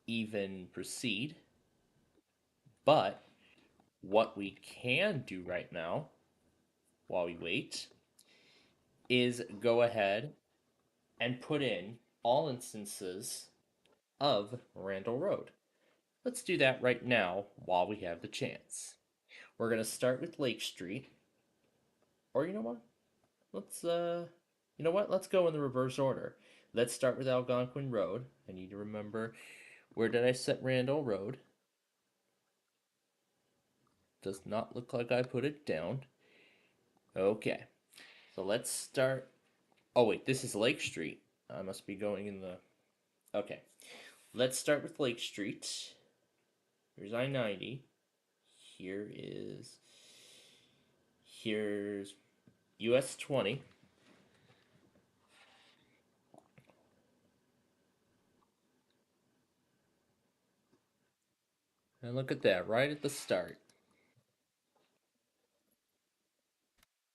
even proceed. But what we can do right now, while we wait, is go ahead and put in all instances of Randall Road. Let's do that right now while we have the chance. We're going to start with Lake Street. Or you know what? Let's go in the reverse order. Let's start with Algonquin Road. I need to remember, where did I set Randall Road? Does not look like I put it down. Okay. So let's start. Oh wait, this is Lake Street. I must be going in the. Okay. Let's start with Lake Street. Here's I-90. Here's US 20. And look at that, right at the start.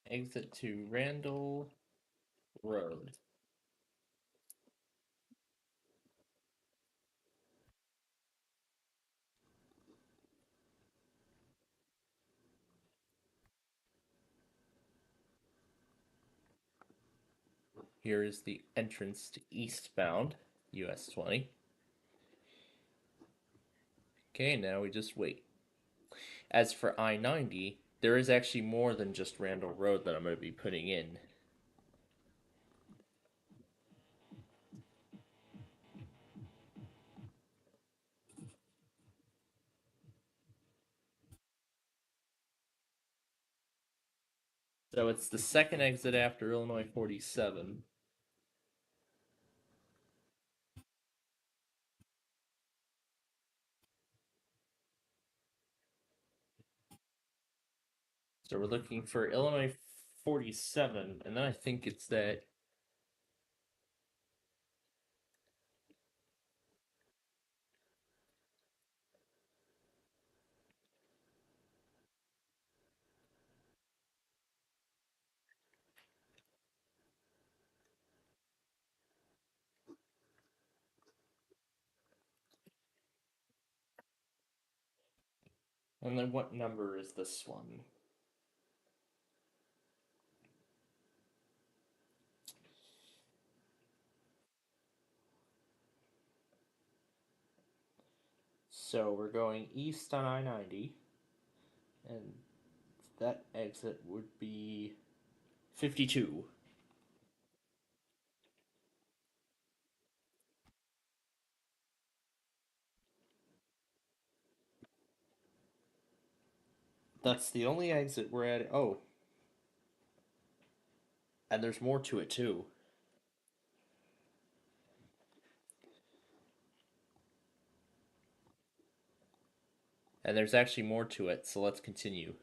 Exit to Randall Road. Here is the entrance to eastbound US 20. Okay, now we just wait. As for I-90, there is actually more than just Randall Road that I'm going to be putting in. So it's the second exit after Illinois 47. So we're looking for Illinois 47, and then I think it's that. And then what number is this one? So we're going east on I-90, and that exit would be 52. That's the only exit we're at. Oh, and there's more to it too. And there's actually more to it, so let's continue.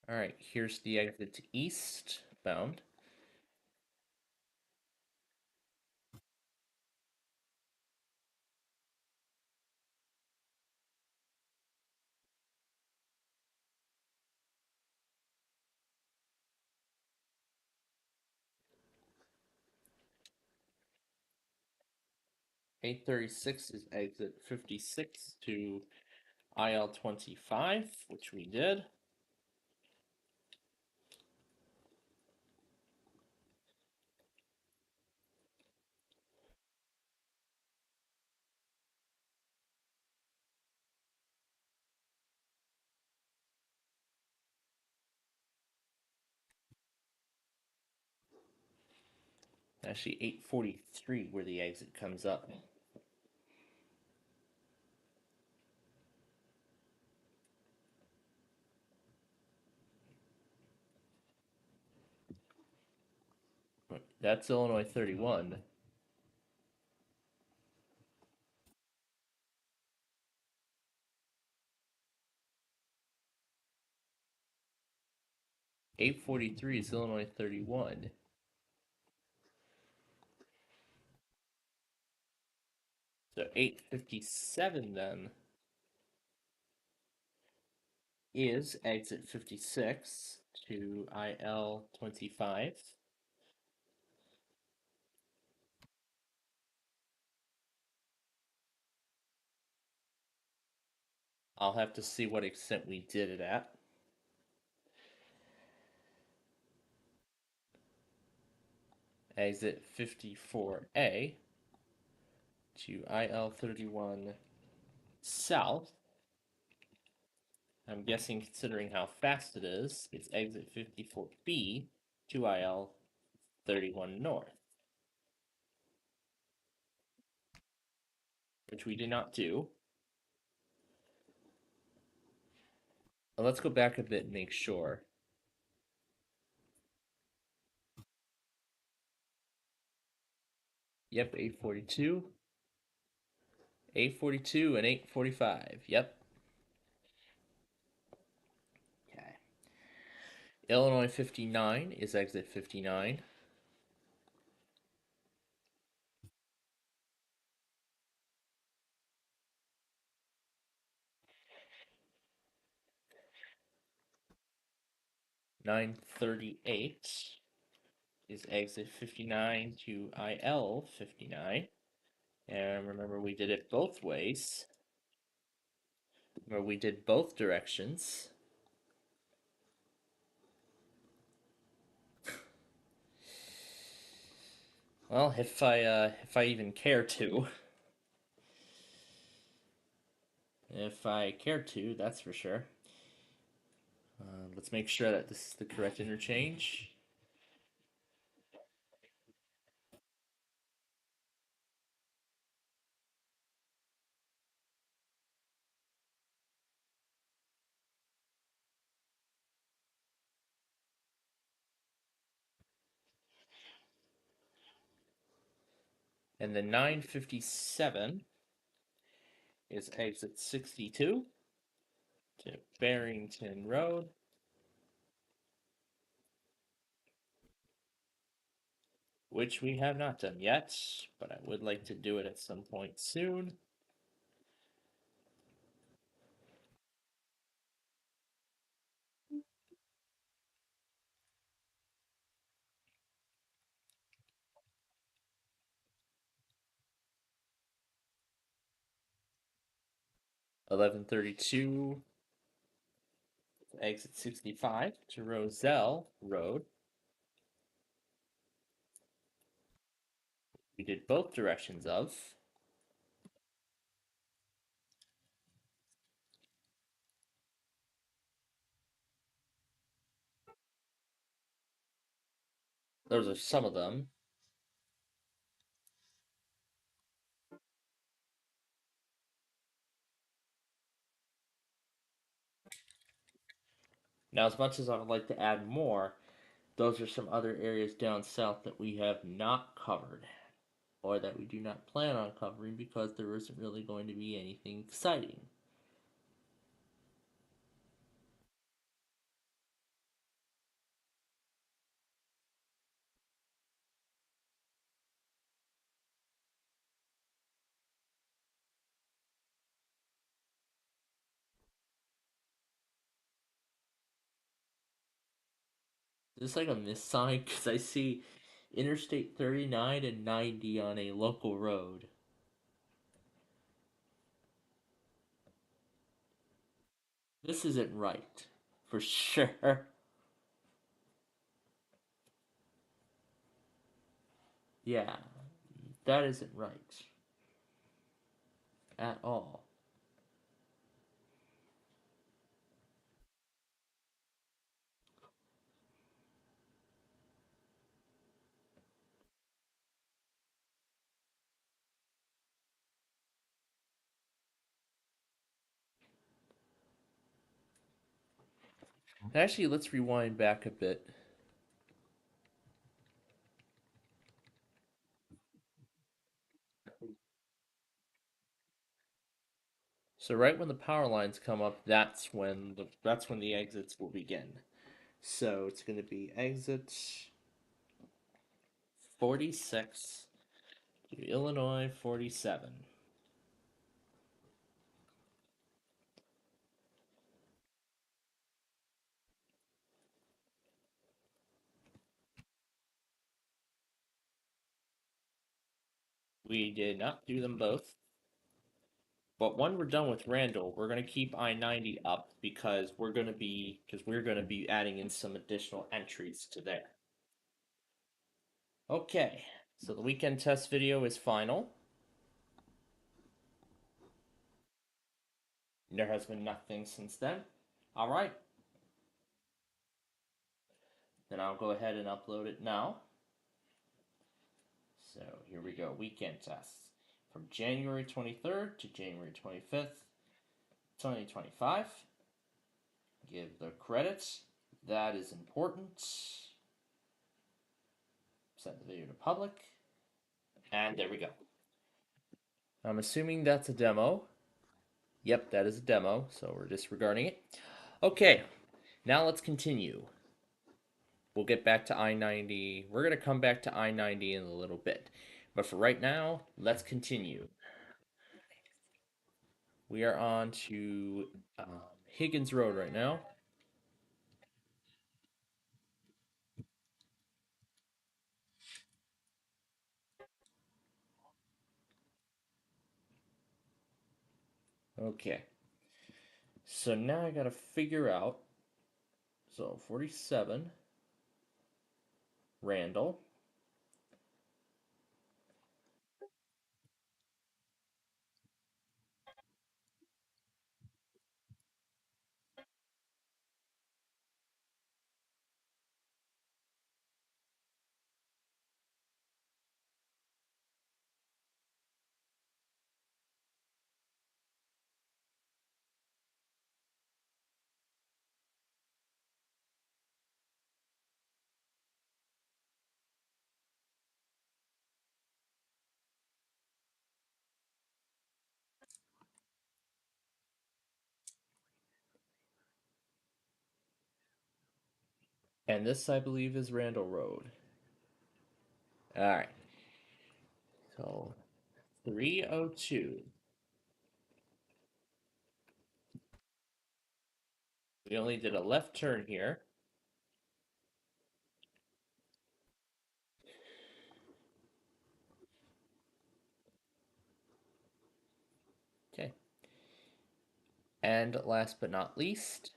Alright, here's the exit eastbound. $836 is exit 56 to IL 25, which we did. Actually, 843 where the exit comes up. That's Illinois 31. $843 is Illinois 31. So 857 then is exit 56 to IL 25. I'll have to see what extent we did it at. Exit 54A to IL 31 south. I'm guessing, considering how fast it is, it's exit 54B to IL 31 north, which we did not do. Let's go back a bit and make sure. Yep, 842. 842 and 845. Yep. Okay. Illinois 59 is exit 59. $938 is exit 59 to IL 59. And remember, we did it both ways. Remember, we did both directions. Well, if I even care to. If I care to, that's for sure. Let's make sure that this is the correct interchange. And the 957 is exit 62 to Barrington Road. Which we have not done yet, but I would like to do it at some point soon. (1132) exit 65 to Roselle Road. We did both directions of. Those are some of them. Now, as much as I would like to add more, those are some other areas down south that we have not covered, or that we do not plan on covering because there isn't really going to be anything exciting. Is this like a miss sign? Because I see Interstate 39 and 90 on a local road. This isn't right. For sure. Yeah, that isn't right. At all. Actually, let's rewind back a bit. So right when the power lines come up, that's when the exits will begin. So it's going to be exit 46 to Illinois 47. We did not do them both. But when we're done with Randall, we're going to keep I-90 up because we're going to be adding in some additional entries to there. Okay, so the weekend test video is final. There has been nothing since then. All right. Then I'll go ahead and upload it now. So here we go. Weekend tests from January 23rd to January 25th, 2025. Give the credits. That is important. Set the video to public. And there we go. I'm assuming that's a demo. Yep, that is a demo, so we're disregarding it. Okay, now let's continue. We'll get back to I-90. We're going to come back to I-90 in a little bit. But for right now, let's continue. We are on to Higgins Road right now. Okay. So now I got to figure out. So 47, Randall. And this, I believe, is Randall Road. Alright. So, 302. We only did a left turn here. Okay. And last but not least,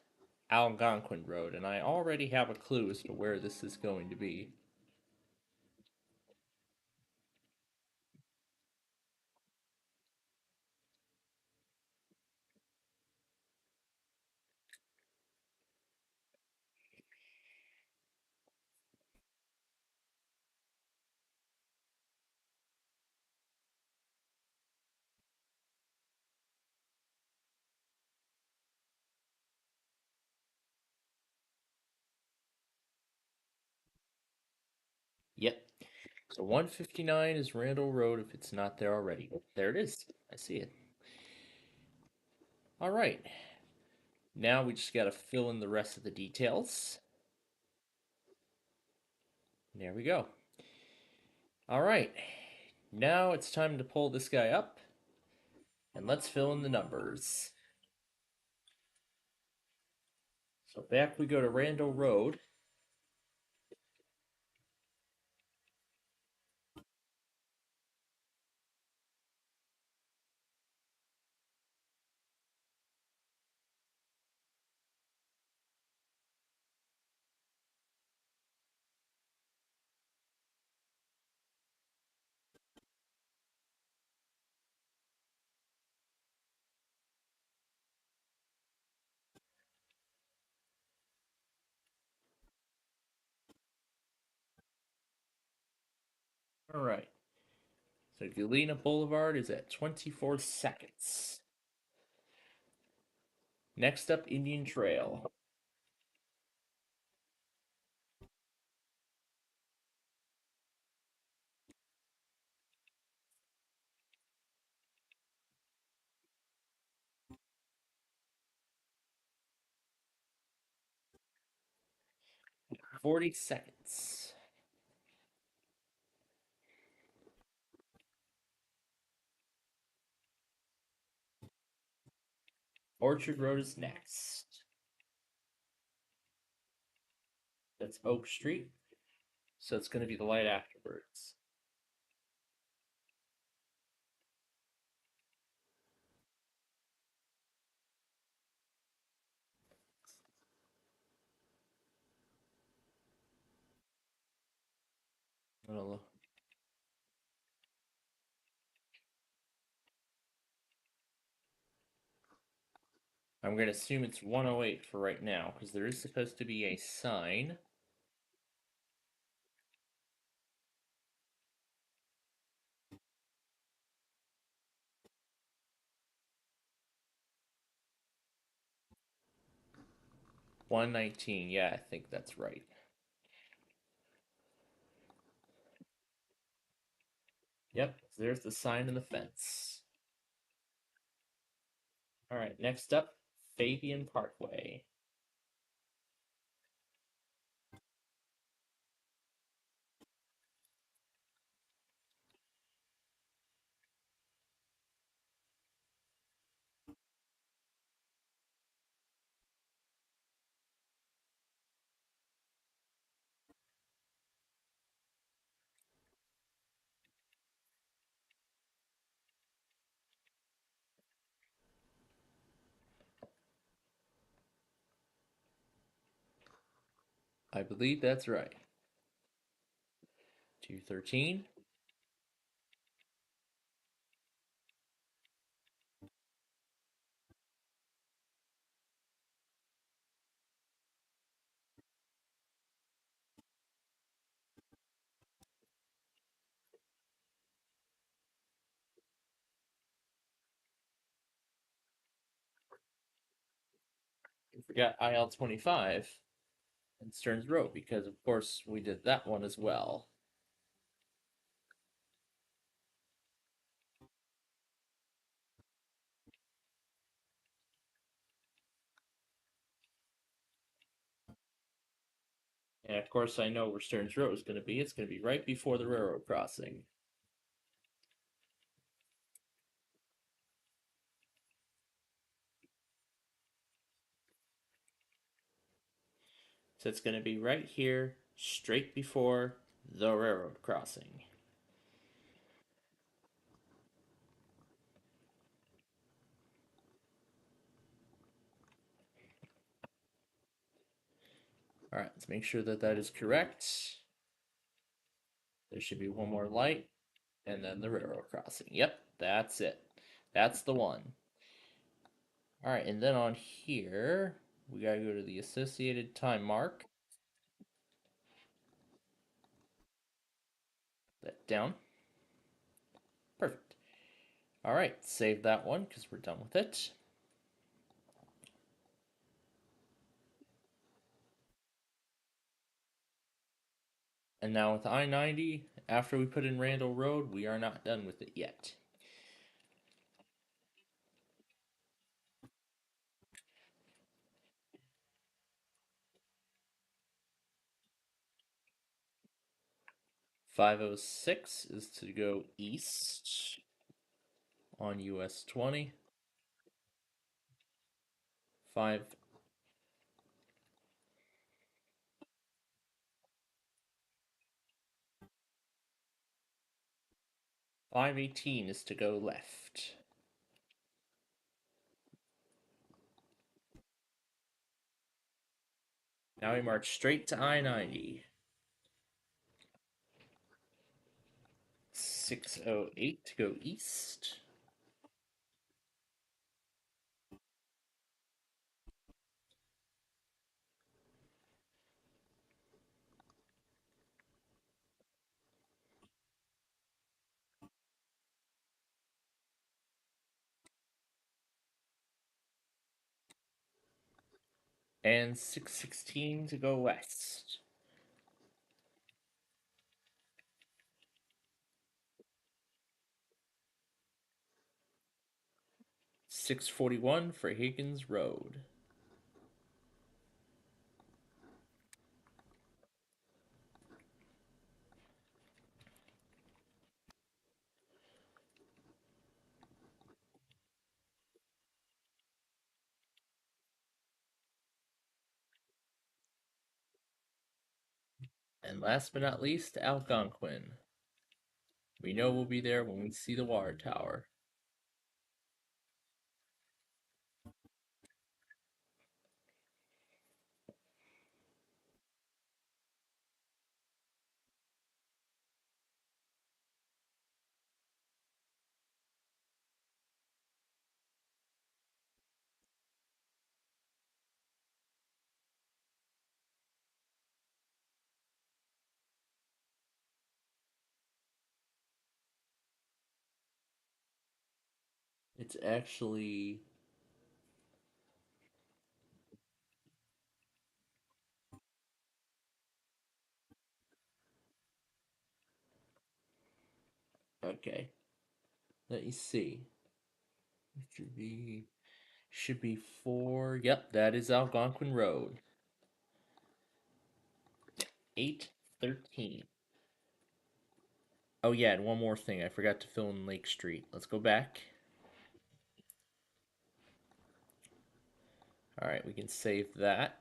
Algonquin Road. And I already have a clue as to where this is going to be. Yep. So 159 is Randall Road if it's not there already. There it is. I see it. All right. Now we just got to fill in the rest of the details. There we go. All right. Now it's time to pull this guy up and let's fill in the numbers. So back we go to Randall Road. All right. So Galena Boulevard is at 24 seconds. Next up, Indian Trail. 40 seconds. Orchard Road is next. That's Oak Street. So it's going to be the light afterwards. I'm going to assume it's 108 for right now because there is supposed to be a sign. $119. Yeah, I think that's right. Yep, there's the sign in the fence. All right, next up, Fabian Parkway. I believe that's right. 213. We forgot IL 25 and Stearns Road because, of course, we did that one as well. And of course, I know where Stearns Road is going to be. It's going to be right before the railroad crossing. So it's going to be right here, straight before the railroad crossing. All right, let's make sure that that is correct. There should be one more light, and then the railroad crossing. Yep, that's it. That's the one. All right, and then on here, we gotta go to the associated time mark. That down. Perfect. All right, save that one because we're done with it. And now with I-90, after we put in Randall Road, we are not done with it yet. .506 is to go east on US 20. 5 518 is to go left. Now we march straight to I-90. 608 to go east. And 616 to go west. 641 for Higgins Road. And last but not least, Algonquin. We know we'll be there when we see the water tower. It's actually okay. Let me see. It should be 4. Yep, that is Algonquin Road. 813. Oh yeah, and one more thing. I forgot to fill in Lake Street. Let's go back. All right, we can save that.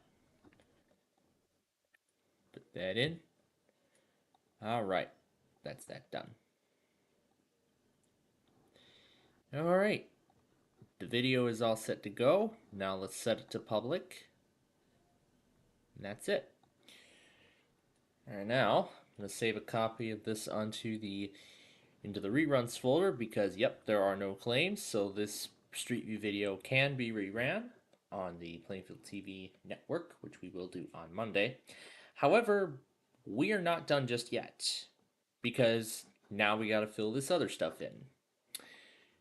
Put that in. All right. That's that done. All right. The video is all set to go. Now let's set it to public. And that's it. All right, now I'm going to save a copy of this into the reruns folder because yep, there are no claims, so this Street View video can be reran on the Plainfield TV network, which we will do on Monday. However, we are not done just yet because now we got to fill this other stuff in.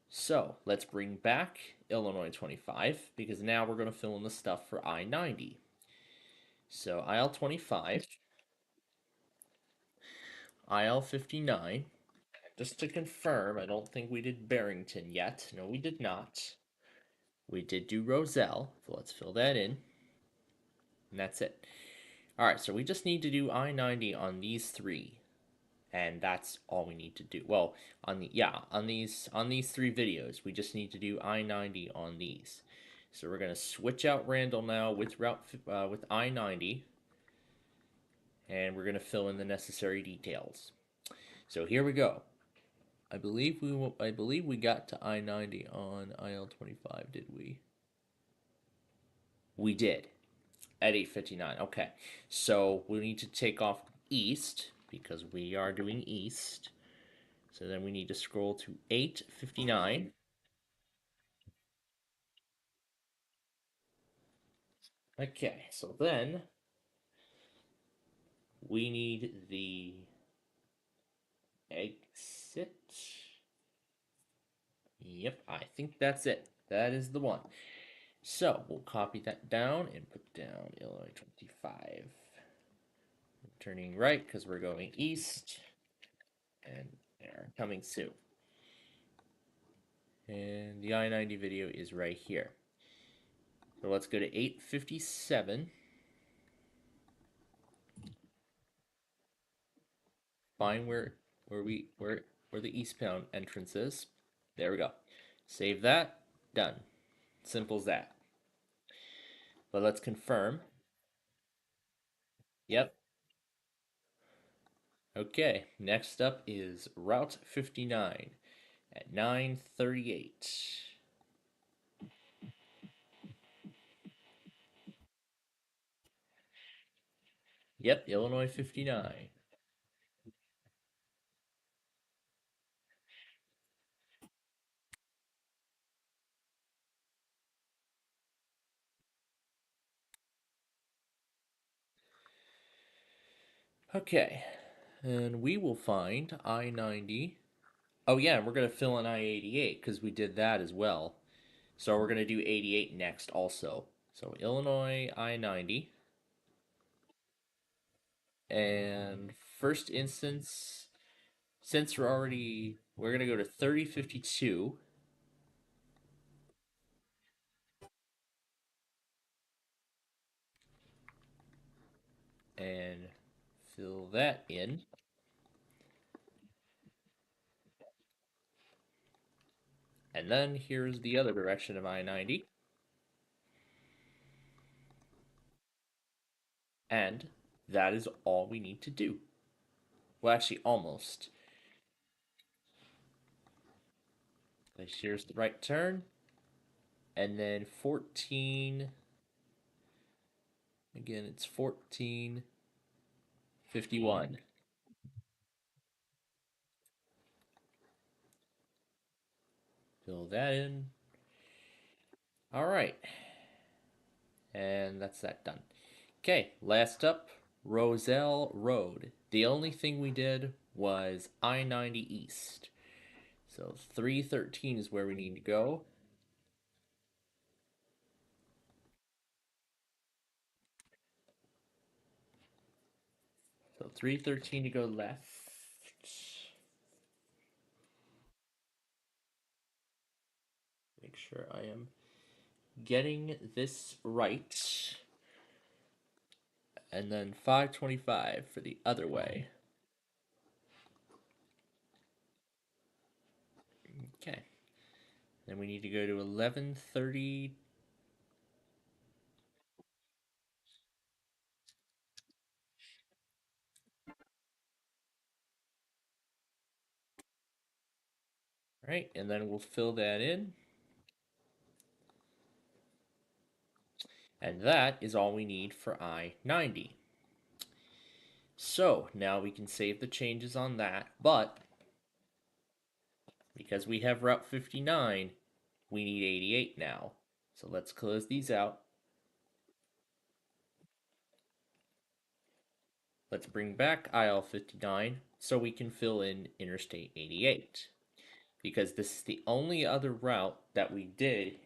So let's bring back Illinois 25 because now we're going to fill in the stuff for I-90. So IL 25, IL 59. Just to confirm, I don't think we did Barrington yet. No, we did not. We did do Roselle, so let's fill that in. And that's it. All right, so we just need to do I-90 on these three, and that's all we need to do. Well, on these three videos, we just need to do I-90 on these. So we're gonna switch out Randall now with with I-90, and we're gonna fill in the necessary details. So here we go. I believe we got to I-90 on IL-25, did we? We did at 8:59. Okay, so we need to take off east because we are doing east. So then we need to scroll to 8:59. Okay, so then we need the exit. Yep, I think that's it. That is the one. So we'll copy that down and put down Illinois 25. Turning right because we're going east. And they're coming soon. And the I-90 video is right here. So let's go to 8:57. Find where the eastbound entrance is. There we go. Save that. Done. Simple as that. But let's confirm. Yep. Okay. Next up is Route 59 at 9:38. Yep, Illinois 59. Okay. And we will find I-90. Oh yeah, we're gonna fill in I-88 because we did that as well. So we're gonna do 88 next also. So Illinois I-90, and first instance, since we're gonna go to 3052 and fill that in. And then here's the other direction of I-90. And that is all we need to do. Well, actually, almost. Here's the right turn. And then 14. Again, it's 14:51. Fill that in. All right. And that's that done. Okay, last up, Roselle Road. The only thing we did was I-90 East. So 313 is where we need to go. So 313 to go left. Make sure I am getting this right. And then 525 for the other way. Okay. Then we need to go to 1130. Right, and then we'll fill that in. And that is all we need for I-90. So now we can save the changes on that, but because we have Route 59, we need 88 now. So let's close these out. Let's bring back IL 59 so we can fill in Interstate 88. Because this is the only other route that we did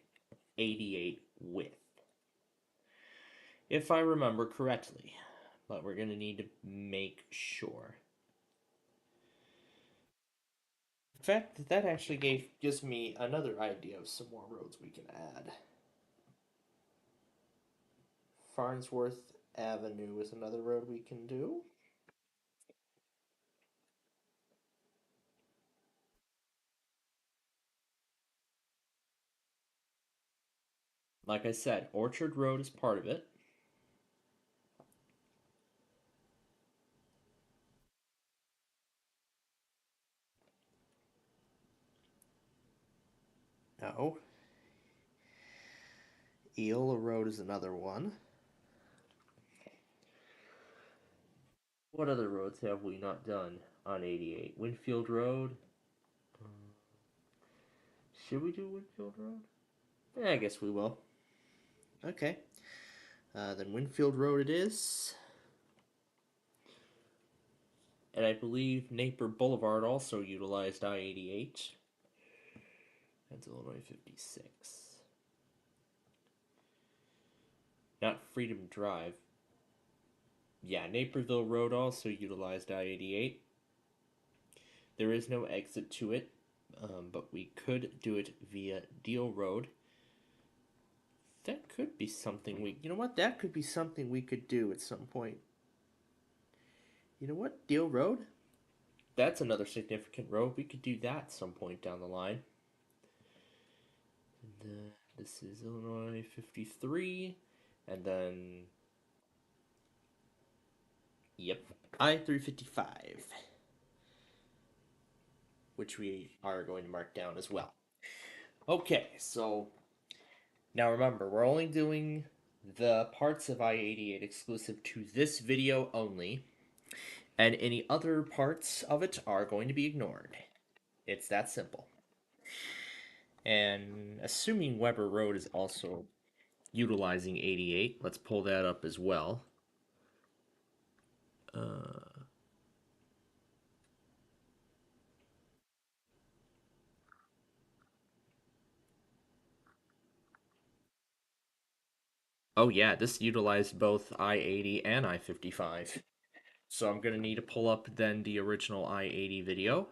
88 with. If I remember correctly. But we're going to need to make sure. In fact, that actually gives me another idea of some more roads we can add. Farnsworth Avenue is another road we can do. Like I said, Orchard Road is part of it. No. Eola Road is another one. What other roads have we not done on 88? Winfield Road? Should we do Winfield Road? Yeah, I guess we will. Okay. Then Winfield Road it is. And I believe Napier Boulevard also utilized I-88. That's Illinois 56. Not Freedom Drive. Yeah, Naperville Road also utilized I-88. There is no exit to it, but we could do it via Deal Road. That could be something you know what? That could be something we could do at some point. You know what? Deal Road? That's another significant road. We could do that some point down the line. And this is Illinois 53. And then, yep, I-355. Which we are going to mark down as well. Okay, so now remember, we're only doing the parts of I-88 exclusive to this video only, and any other parts of it are going to be ignored. It's that simple. And assuming Weber Road is also utilizing 88, let's pull that up as well. Oh yeah, this utilized both I-80 and I-55. So I'm going to need to pull up then the original I-80 video.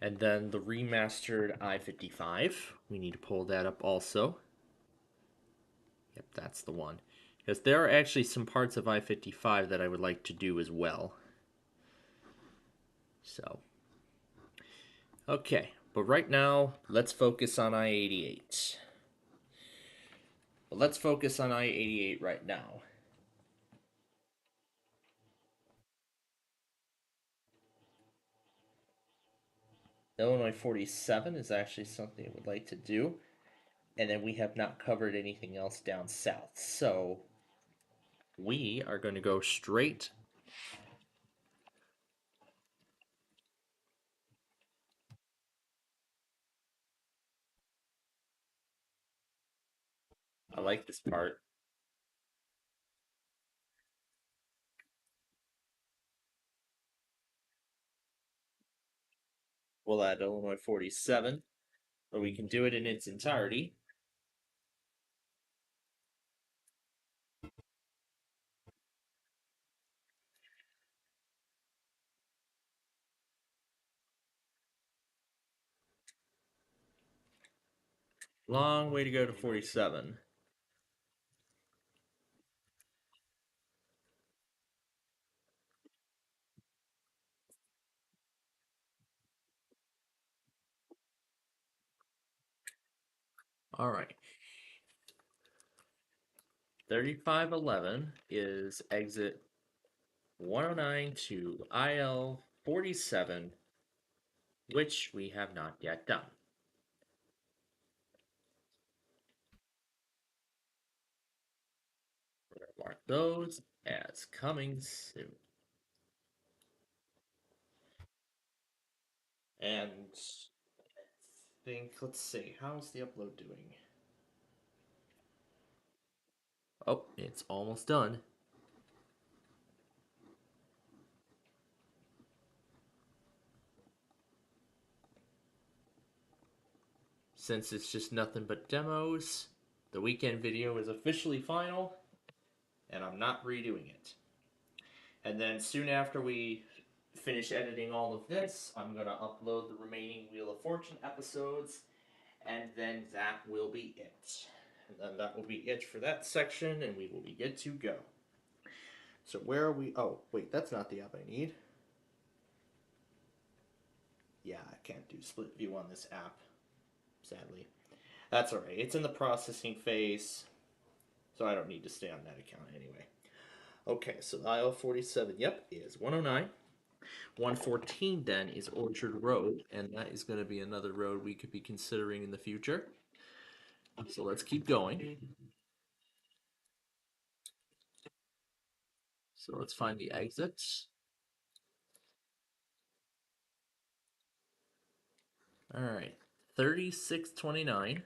And then the remastered I-55. We need to pull that up also. Yep, that's the one. Because there are actually some parts of I-55 that I would like to do as well. So, okay. But right now, let's focus on I-88. Well, let's focus on I-88 right now. Illinois 47 is actually something I would like to do. And then we have not covered anything else down south. So, we are going to go straight. I like this part. We'll add Illinois 47, or we can do it in its entirety. Long way to go to 47. All right. 3511 is exit 109 to IL 47, which we have not yet done. We're going to mark those as coming soon. And I think, let's see, how's the upload doing? Oh, it's almost done. Since it's just nothing but demos, the weekend video is officially final, and I'm not redoing it. And then soon after we finish editing all of this, I'm going to upload the remaining Wheel of Fortune episodes, And then that will be it. And then that will be it for that section, and we will be good to go. So where are we? Oh, wait, that's not the app I need. Yeah, I can't do split view on this app, sadly. That's alright. It's in the processing phase, so I don't need to stay on that account anyway. Okay, so IL 47, yep, is 109. 114 then is Orchard Road, and that is going to be another road we could be considering in the future. So let's keep going. So let's find the exits. All right, 3629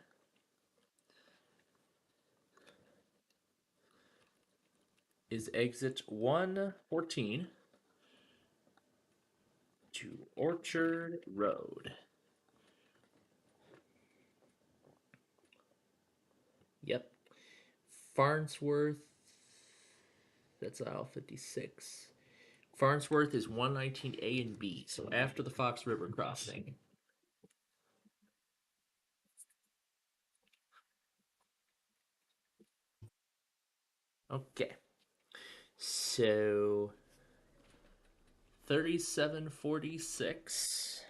is exit 114 to Orchard Road. Yep. Farnsworth, that's aisle 56. Farnsworth is 119A and B, so after the Fox River crossing. Okay. So 3746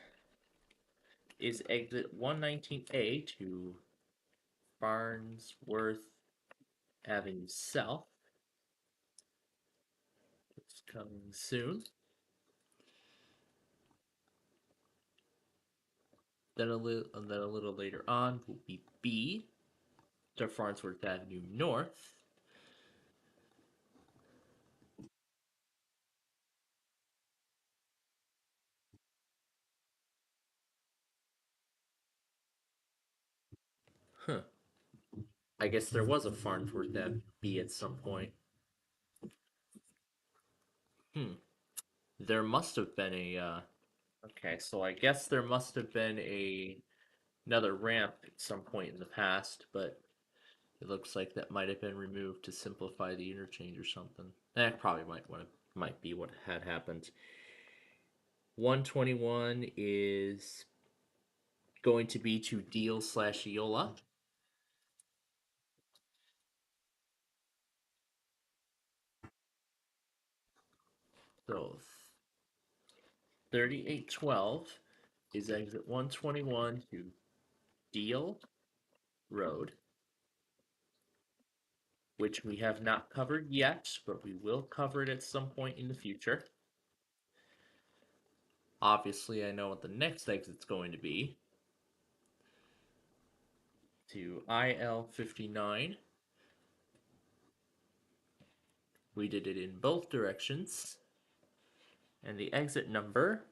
is exit 119A to Farnsworth Avenue South. It's coming soon. Then a little later on will be B to Farnsworth Avenue North. Huh. I guess there was a Farnsworth Avenue B at some point. There must have been a. Okay, so I guess there must have been another ramp at some point in the past, but it looks like that might have been removed to simplify the interchange or something. That probably might be what had happened. 121 is going to be to Deal/Eola. So 3812 is exit 121 to Deal Road, which we have not covered yet, but we will cover it at some point in the future. Obviously, I know what the next exit's going to be. To IL 59. We did it in both directions. And the exit number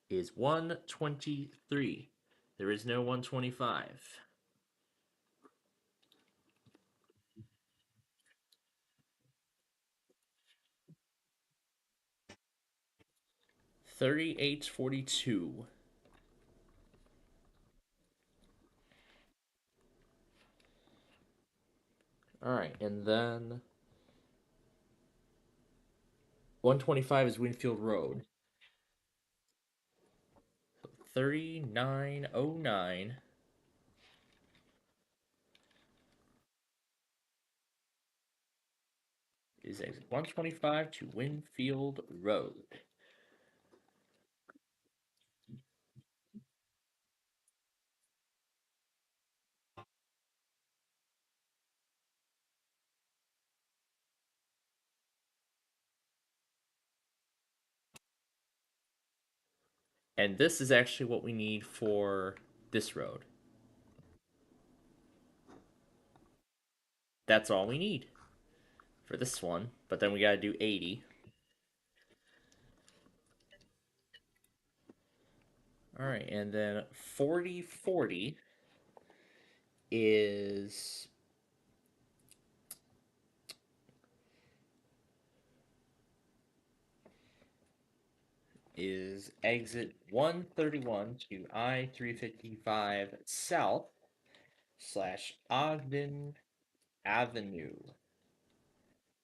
is 123. There is no 125. 3842. Alright, and then 125 is Winfield Road. 3909 is exit 125 to Winfield Road. And this is actually what we need for this road. That's all we need for this one, but then we gotta do 80. Alright, and then 4040 is exit 131 to I-355 South / Ogden Avenue.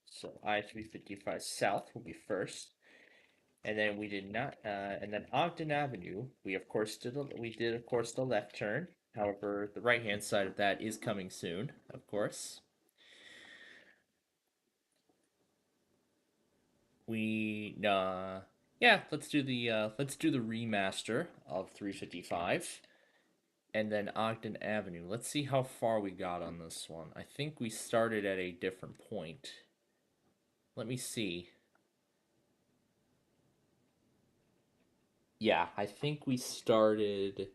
So I-355 South will be first. And then we did not, and then Ogden Avenue, we of course did of course the left turn, However, the right-hand side of that is coming soon, of course. Yeah, let's do the remaster of 355 and then Ogden Avenue. Let's see how far we got on this one. I think we started at a different point. Let me see. Yeah, I think we started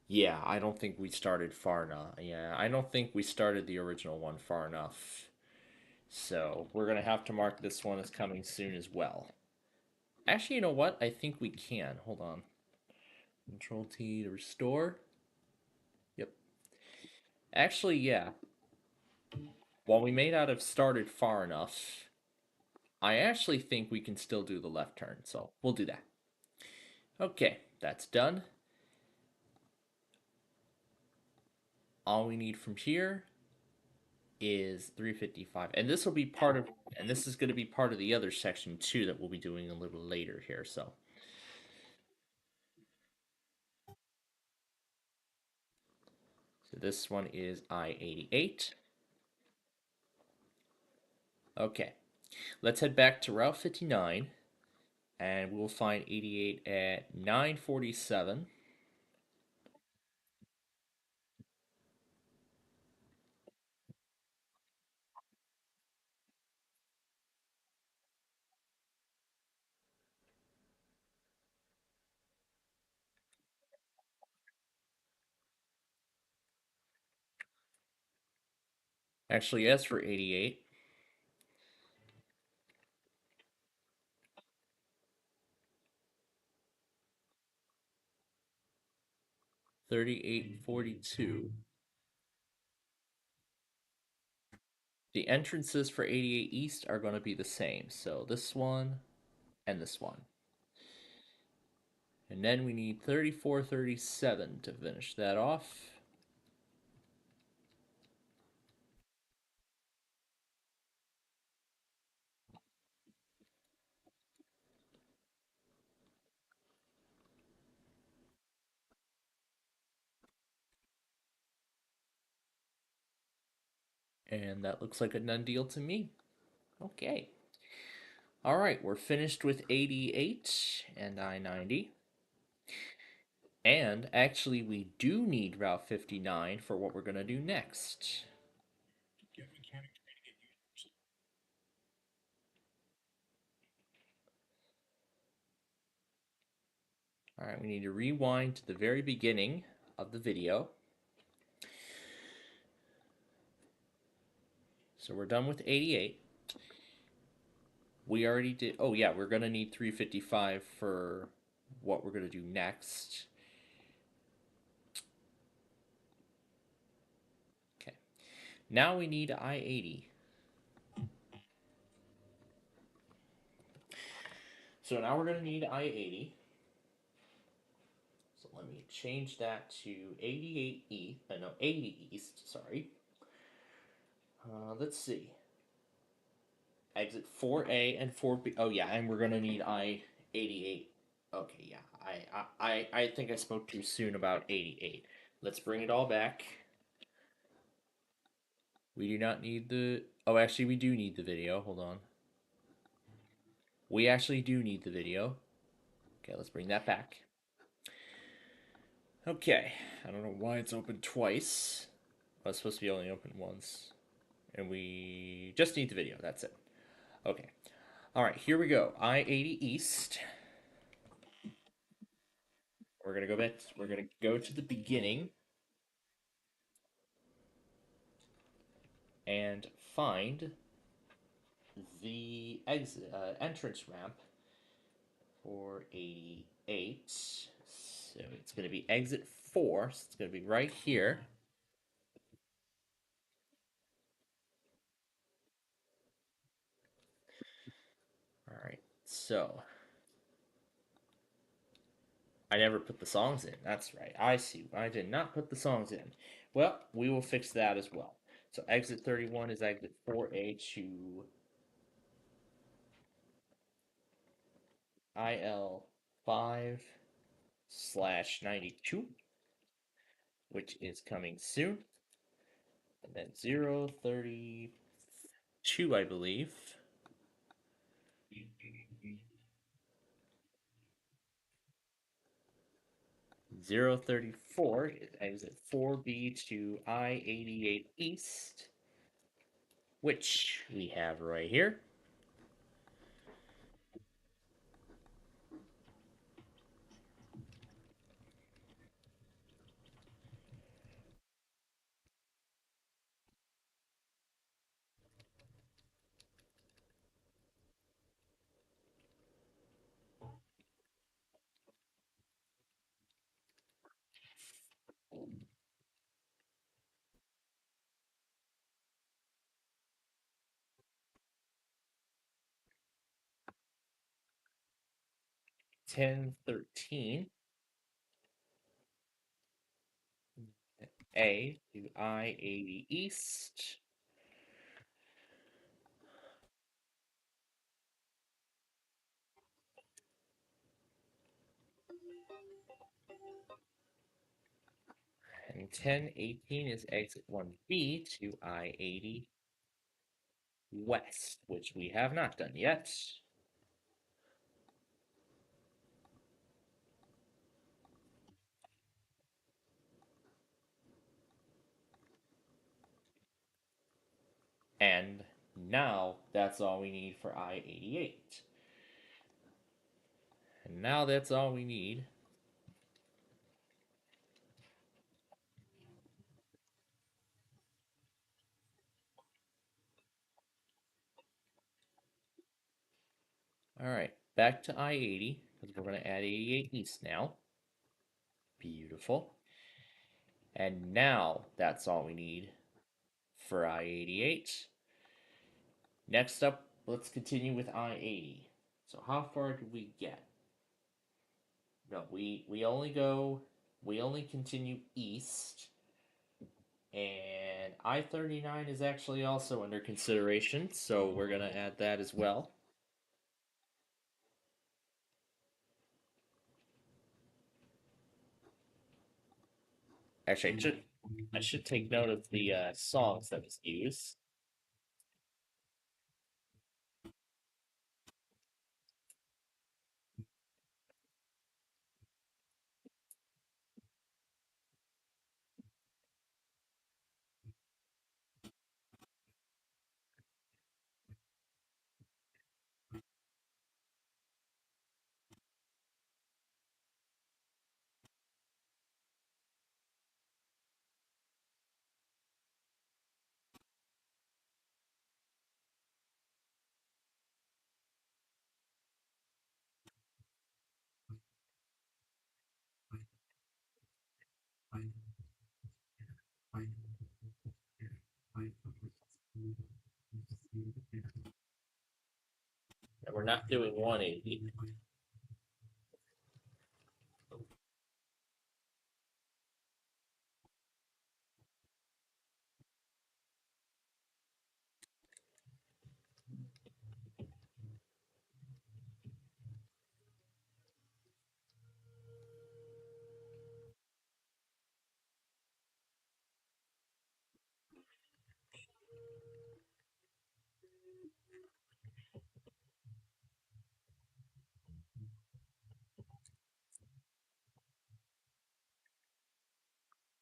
yeah, I don't think we started far enough. Yeah, I don't think we started the original one far enough. So, we're going to have to mark this one as coming soon as well. Actually, you know what? I think we can. Hold on. Control T to restore. Yep. Actually, yeah. While we may not have started far enough, I actually think we can still do the left turn, so we'll do that. Okay, that's done. All we need from here is 355. And this will be part of, and this is going to be part of the other section too that we'll be doing a little later here, so. So this one is I-88. Okay, let's head back to Route 59 and we'll find 88 at 947. Actually, as for 88, 3842. The entrances for 88 East are going to be the same. So this one and this one. And then we need 3437 to finish that off. And that looks like a done deal to me. Okay. All right, we're finished with 88 and I-90. And actually, we do need Route 59 for what we're going to do next. All right, we need to rewind to the very beginning of the video. So we're done with 88. We already did. Oh, yeah, we're going to need 355 for what we're going to do next. Okay. Now we need I-80. So now we're going to need I-80. So let me change that to 88 East. No, 80 East, sorry. Let's see. Exit 4A and 4B. Oh, yeah, and we're going to need I-88. Okay, yeah. I think I spoke too soon about 88. Let's bring it all back. We do not need the... Oh, actually, we do need the video. Hold on. We actually do need the video. Okay, let's bring that back. Okay, I don't know why it's open twice. Oh, it's supposed to be only open once. And we just need the video, that's it. Okay. Alright, here we go. I-80 East. We're gonna go back, we're gonna go to the beginning and find the exit entrance ramp for 88. So it's gonna be exit 4, so it's gonna be right here. Alright, so I never put the songs in. That's right. I see. I did not put the songs in. Well, we will fix that as well. So exit 31 is exit 4A to IL5. 92, which is coming soon. And then 032, I believe. 034 is exit 4B to I-88 East, which we have right here. (1013) A to I-80 East. And 1018 is exit 1B to I-80 West, which we have not done yet. And now that's all we need for I-88. And now that's all we need. Alright, back to I-80, because we're going to add 88 East now. Beautiful. And now that's all we need for I-88. Next up, let's continue with I-80. So how far did we get? No, we only continue east. And I-39 is actually also under consideration, so we're going to add that as well. Actually, I should take note of the songs that was used. And we're not doing 180.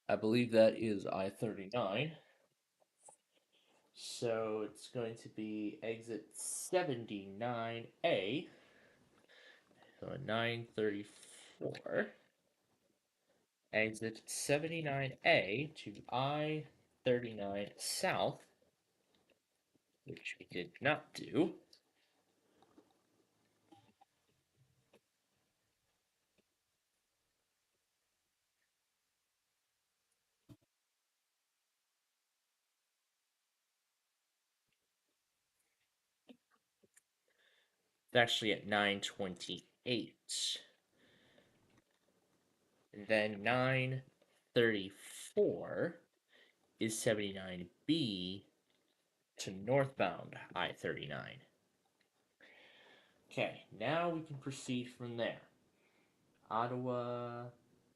I believe that is I-39. So it's going to be exit 79A. So 934. Exit 79A to I-39 South, which we did not do. It's actually at 928. And then 934 is 79B to northbound I-39. Okay, now we can proceed from there. Ottawa,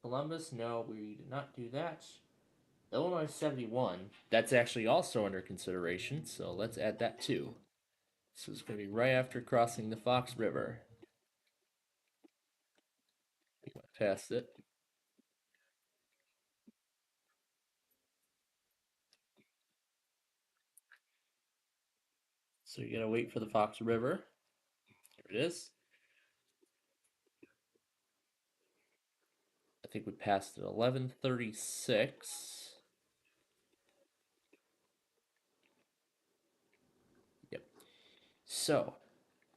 Columbus. No, we did not do that. Illinois 71. That's actually also under consideration, so let's add that too. So it's going to be right after crossing the Fox River. We went past it. So you gotta wait for the Fox River. Here it is. I think we passed at 11:36. Yep. So,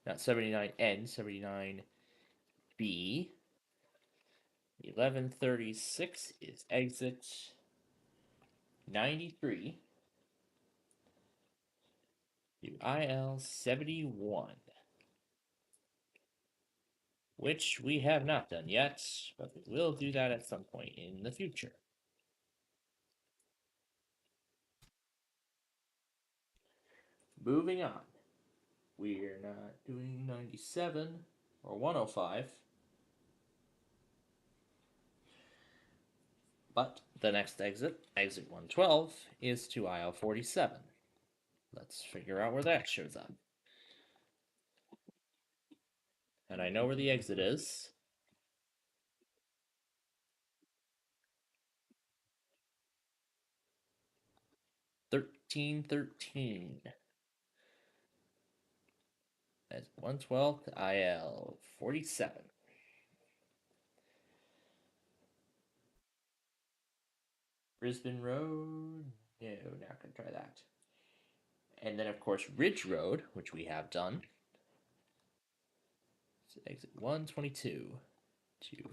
not 79N, 79B. 11:36 is exit 93 to IL 71, which we have not done yet, but we will do that at some point in the future. Moving on. We're not doing 97 or 105. But the next exit, exit 112, is to aisle 47. Let's figure out where that shows up. And I know where the exit is. 1313. That's 112 to aisle 47. Brisbane Road. No, not going to try that. And then, of course, Ridge Road, which we have done. So exit 122 to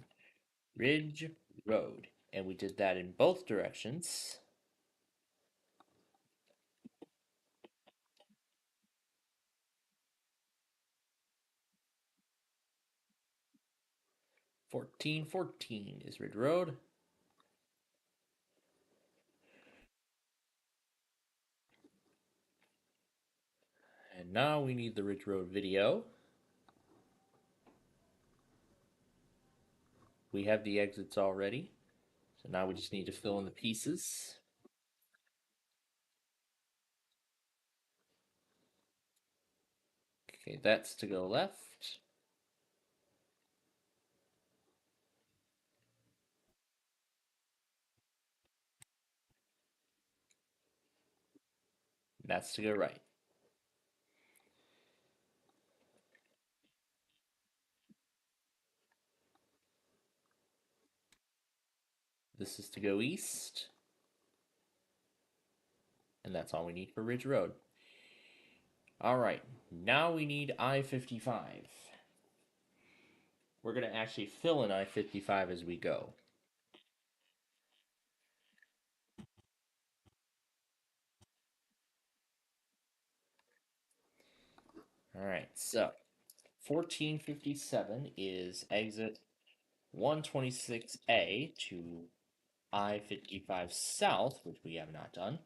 Ridge Road. And we did that in both directions. 1414 is Ridge Road. And now we need the Ridge Road video. We have the exits already. So now we just need to fill in the pieces. Okay, that's to go left. That's to go right. This is to go east. And that's all we need for Ridge Road. All right, now we need I-55. We're going to actually fill in I-55 as we go. All right, so 1457 is exit 126A to I-55 South, which we have not done.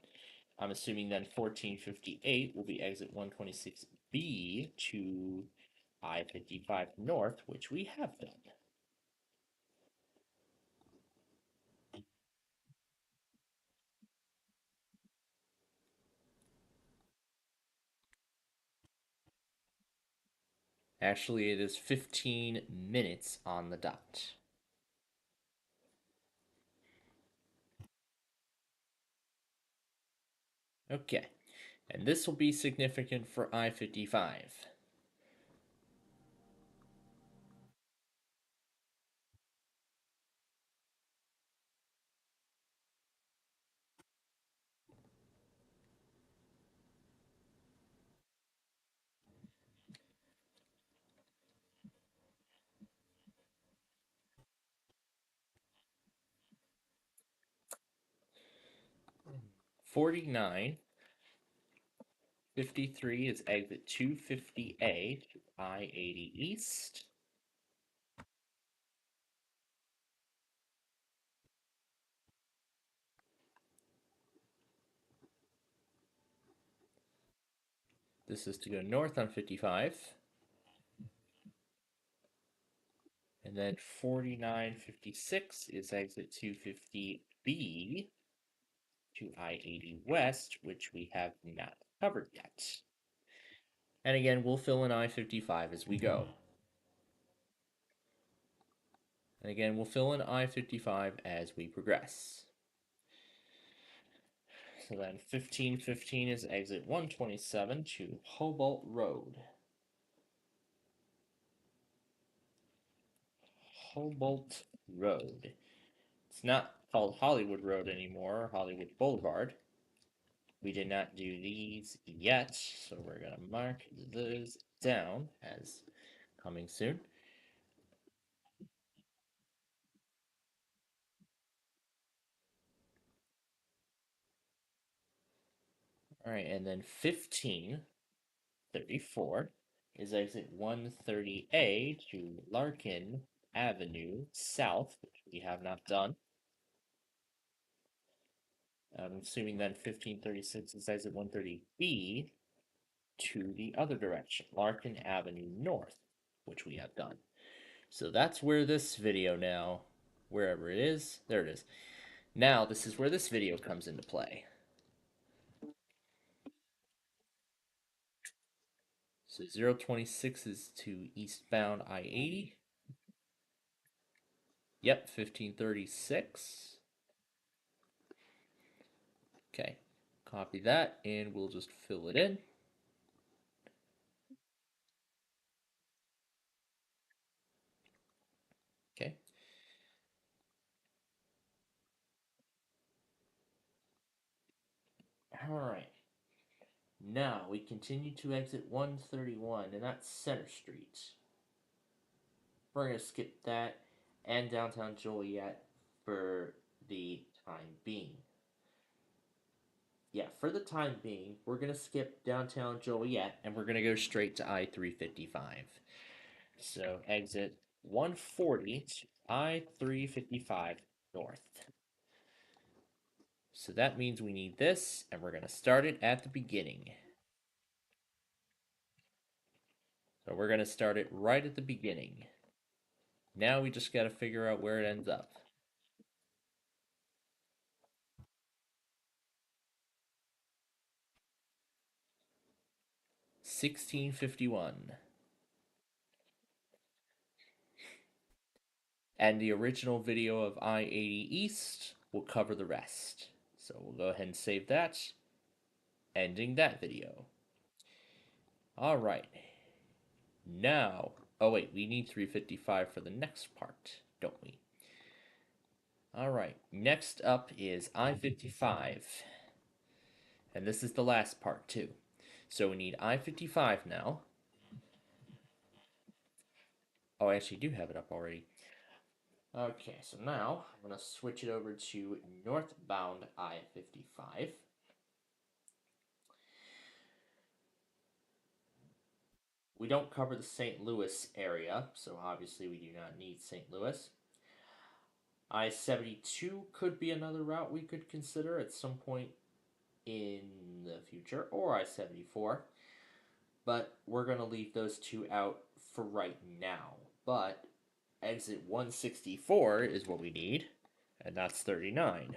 I'm assuming then 1458 will be exit 126B to I-55 North, which we have done. Actually, it is 15 minutes on the dot. Okay, and this will be significant for I-55. '49 53 is exit 250A to I-80 East. This is to go north on 55. And then 4956 is exit 250B to I-80 West, which we have not covered yet. And again, we'll fill in I-55 as we go. And again, we'll fill in I-55 as we progress. So then 1515 is exit 127 to Hobart Road. Hobart Road. It's not called Hollywood Road anymore, Hollywood Boulevard. We did not do these yet, so we're going to mark those down as coming soon. All right, and then 1534 is exit 130A to Larkin Avenue South, which we have not done. I'm assuming then 1536 is exit 130B to the other direction, Larkin Avenue North, which we have done. So that's where this video now, wherever it is, there it is. Now this is where this video comes into play. So 026 is to eastbound I-80. Yep, 1536. Okay, copy that and we'll just fill it in. Okay. All right. Now we continue to exit 131, and that's Center Street. We're going to skip that and downtown Joliet for the time being. Yeah, for the time being, we're going to skip downtown Joliet and we're going to go straight to I 355. So exit 140 to I 355 north. So that means we need this, and we're going to start it at the beginning. So we're going to start it right at the beginning. Now we just got to figure out where it ends up. $16.51. And the original video of I-80 East will cover the rest. So we'll go ahead and save that, ending that video. All right. Now, oh wait, we need 355 for the next part, don't we? All right, next up is I-55. And this is the last part too. So we need I-55 now. Oh, I actually do have it up already. Okay, so now I'm going to switch it over to northbound I-55. We don't cover the St. Louis area, so obviously we do not need St. Louis. I-72 could be another route we could consider at some point in the future, or I-74. But we're going to leave those two out for right now. But exit 164 is what we need, and that's 39.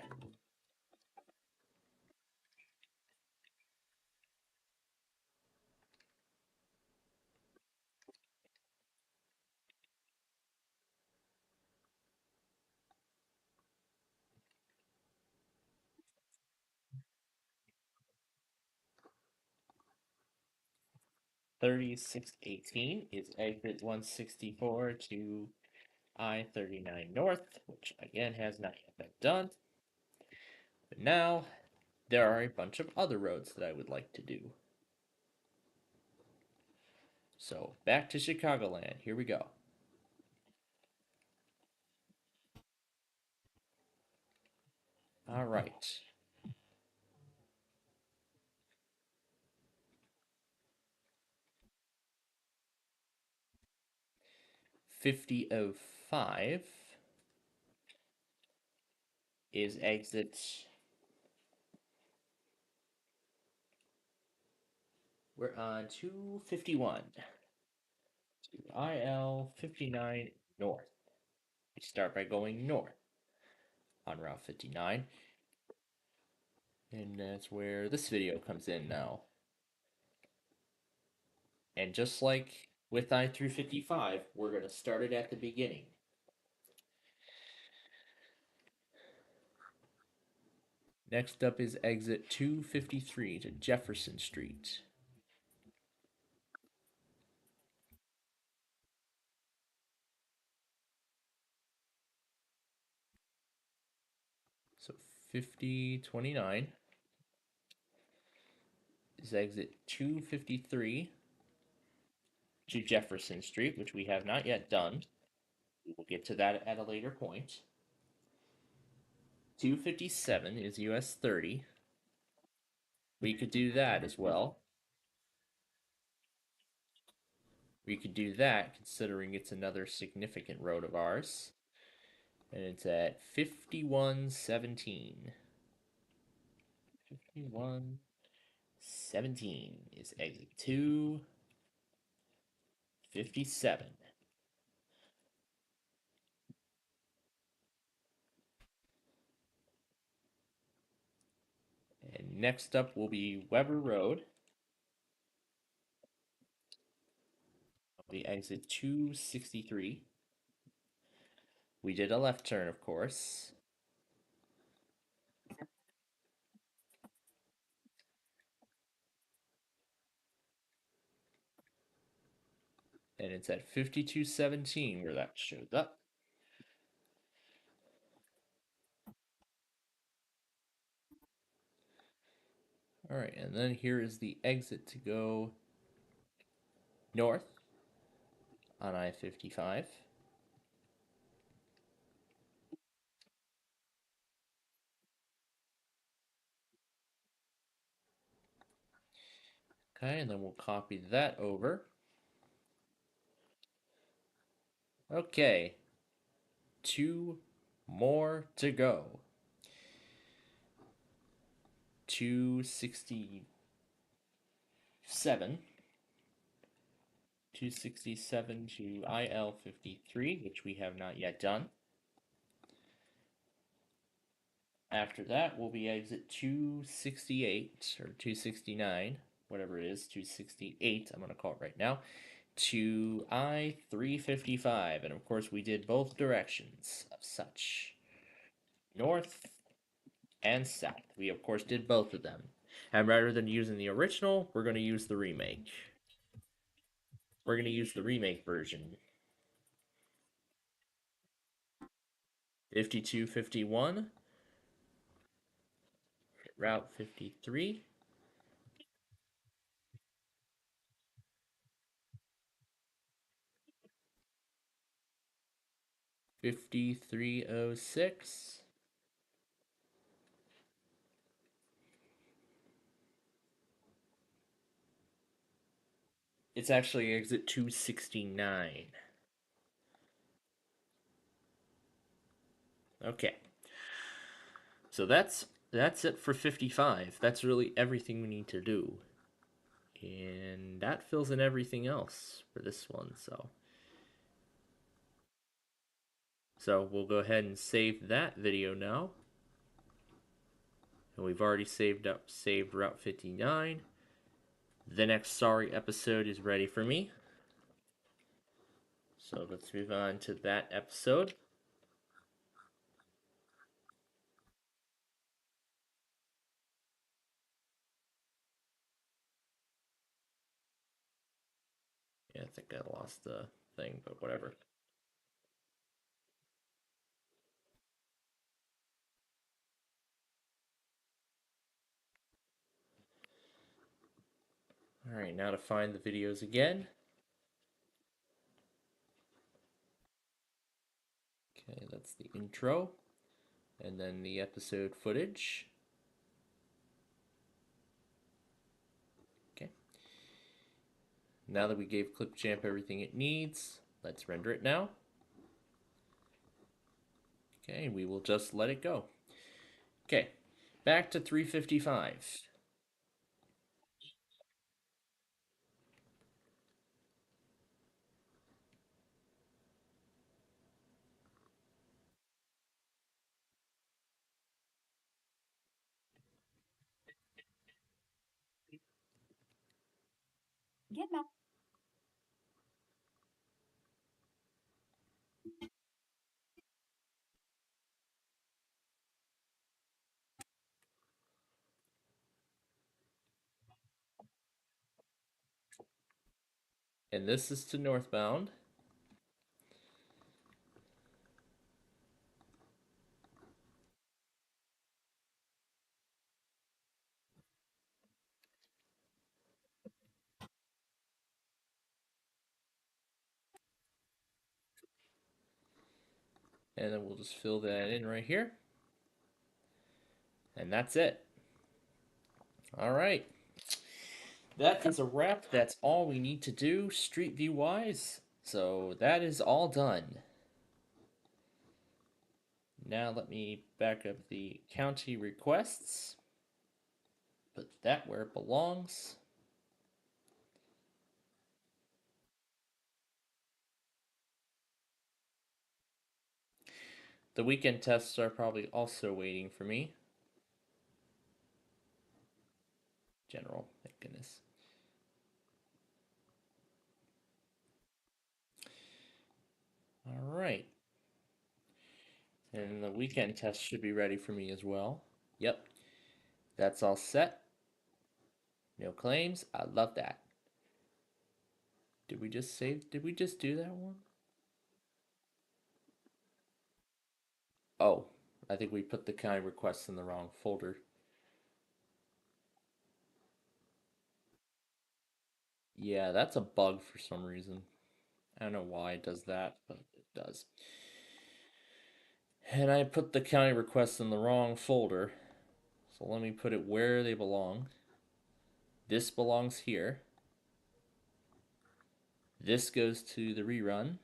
$36.18 is exit 164 to I-39 North, which again has not yet been done. But now, there are a bunch of other roads that I would like to do. So, back to Chicagoland. Here we go. All right. $50.05 is exit. We're on 251 to IL 59 North. We start by going north on Route 59. And that's where this video comes in now. And just like with I-355, we're going to start it at the beginning. Next up is exit 253 to Jefferson Street. So 5029 is exit 253 to Jefferson Street, which we have not yet done. We will get to that at a later point. 257 is US 30. We could do that as well. We could do that considering it's another significant road of ours. And it's at 5117. 5117 is exit 257. And next up will be Weber Road. The exit 263. We did a left turn, of course. And it's at 5217 where that shows up. All right, and then here is the exit to go north on I-55. Okay, and then we'll copy that over. Okay, 2 more to go. 267. 267 to IL53, which we have not yet done. After that will be exit 268 or 269, whatever it is, 268. I'm going to call it right now. To I-355, and of course we did both directions of such, north and south. We of course did both of them, and rather than using the original, we're going to use the remake. We're going to use the remake version. 5251, Route 53. 5306. It's actually exit 269. Okay. So that's it for 55. That's really everything we need to do. And that fills in everything else for this one, so we'll go ahead and save that video now. And we've already saved Route 59. The next sorry episode is ready for me. So let's move on to that episode. Yeah, I think I lost the thing, but whatever. Alright, now to find the videos again. Okay, that's the intro. And then the episode footage. Okay. Now that we gave Clipchamp everything it needs, let's render it now. Okay, we will just let it go. Okay, back to 355. Get back. And this is to northbound. And then we'll just fill that in right here. And that's it. All right. That is a wrap. That's all we need to do Street View wise. So that is all done. Now let me back up the county requests. Put that where it belongs. The weekend tests are probably also waiting for me. General, thank goodness. All right. And the weekend test should be ready for me as well. Yep. That's all set. No claims. I love that. Did we just save? Did we just do that one? Oh, I think we put the county requests in the wrong folder. Yeah, that's a bug for some reason. I don't know why it does that, but it does. And I put the county requests in the wrong folder. So let me put it where they belong. This belongs here. This goes to the rerun.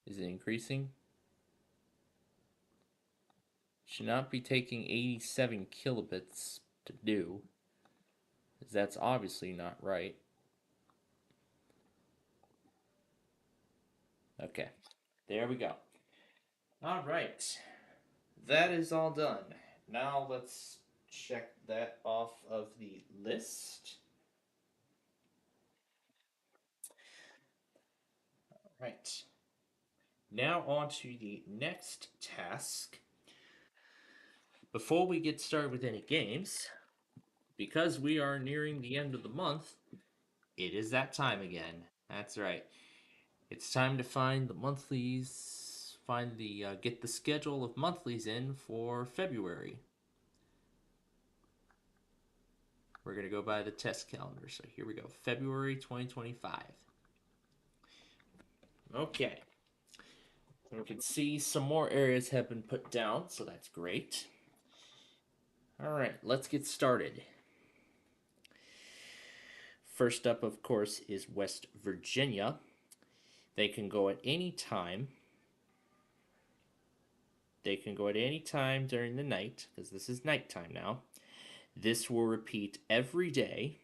Is it increasing? Should not be taking 87 kilobits to do. That's obviously not right. Okay, there we go. All right, that is all done. Now let's check that off of the list. Right. Now on to the next task. Before we get started with any games, because we are nearing the end of the month, it is that time again. That's right. It's time to find the monthlies, get the schedule of monthlies in for February. We're going to go by the test calendar. So here we go, February 2025. Okay. We can see some more areas have been put down, so that's great. All right, let's get started. First up, of course, is West Virginia. They can go at any time. They can go at any time during the night, because this is nighttime now. This will repeat every day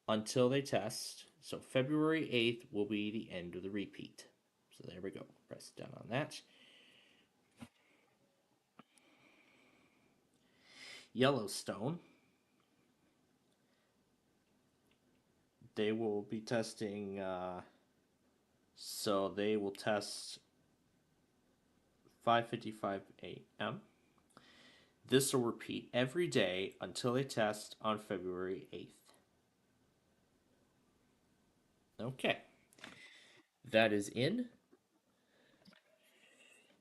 until they test. So February 8th will be the end of the repeat. So there we go. Press down on that. Yellowstone. They will be testing, so they will test 5:55 a.m. This will repeat every day until they test on February 8th. Okay. That is in.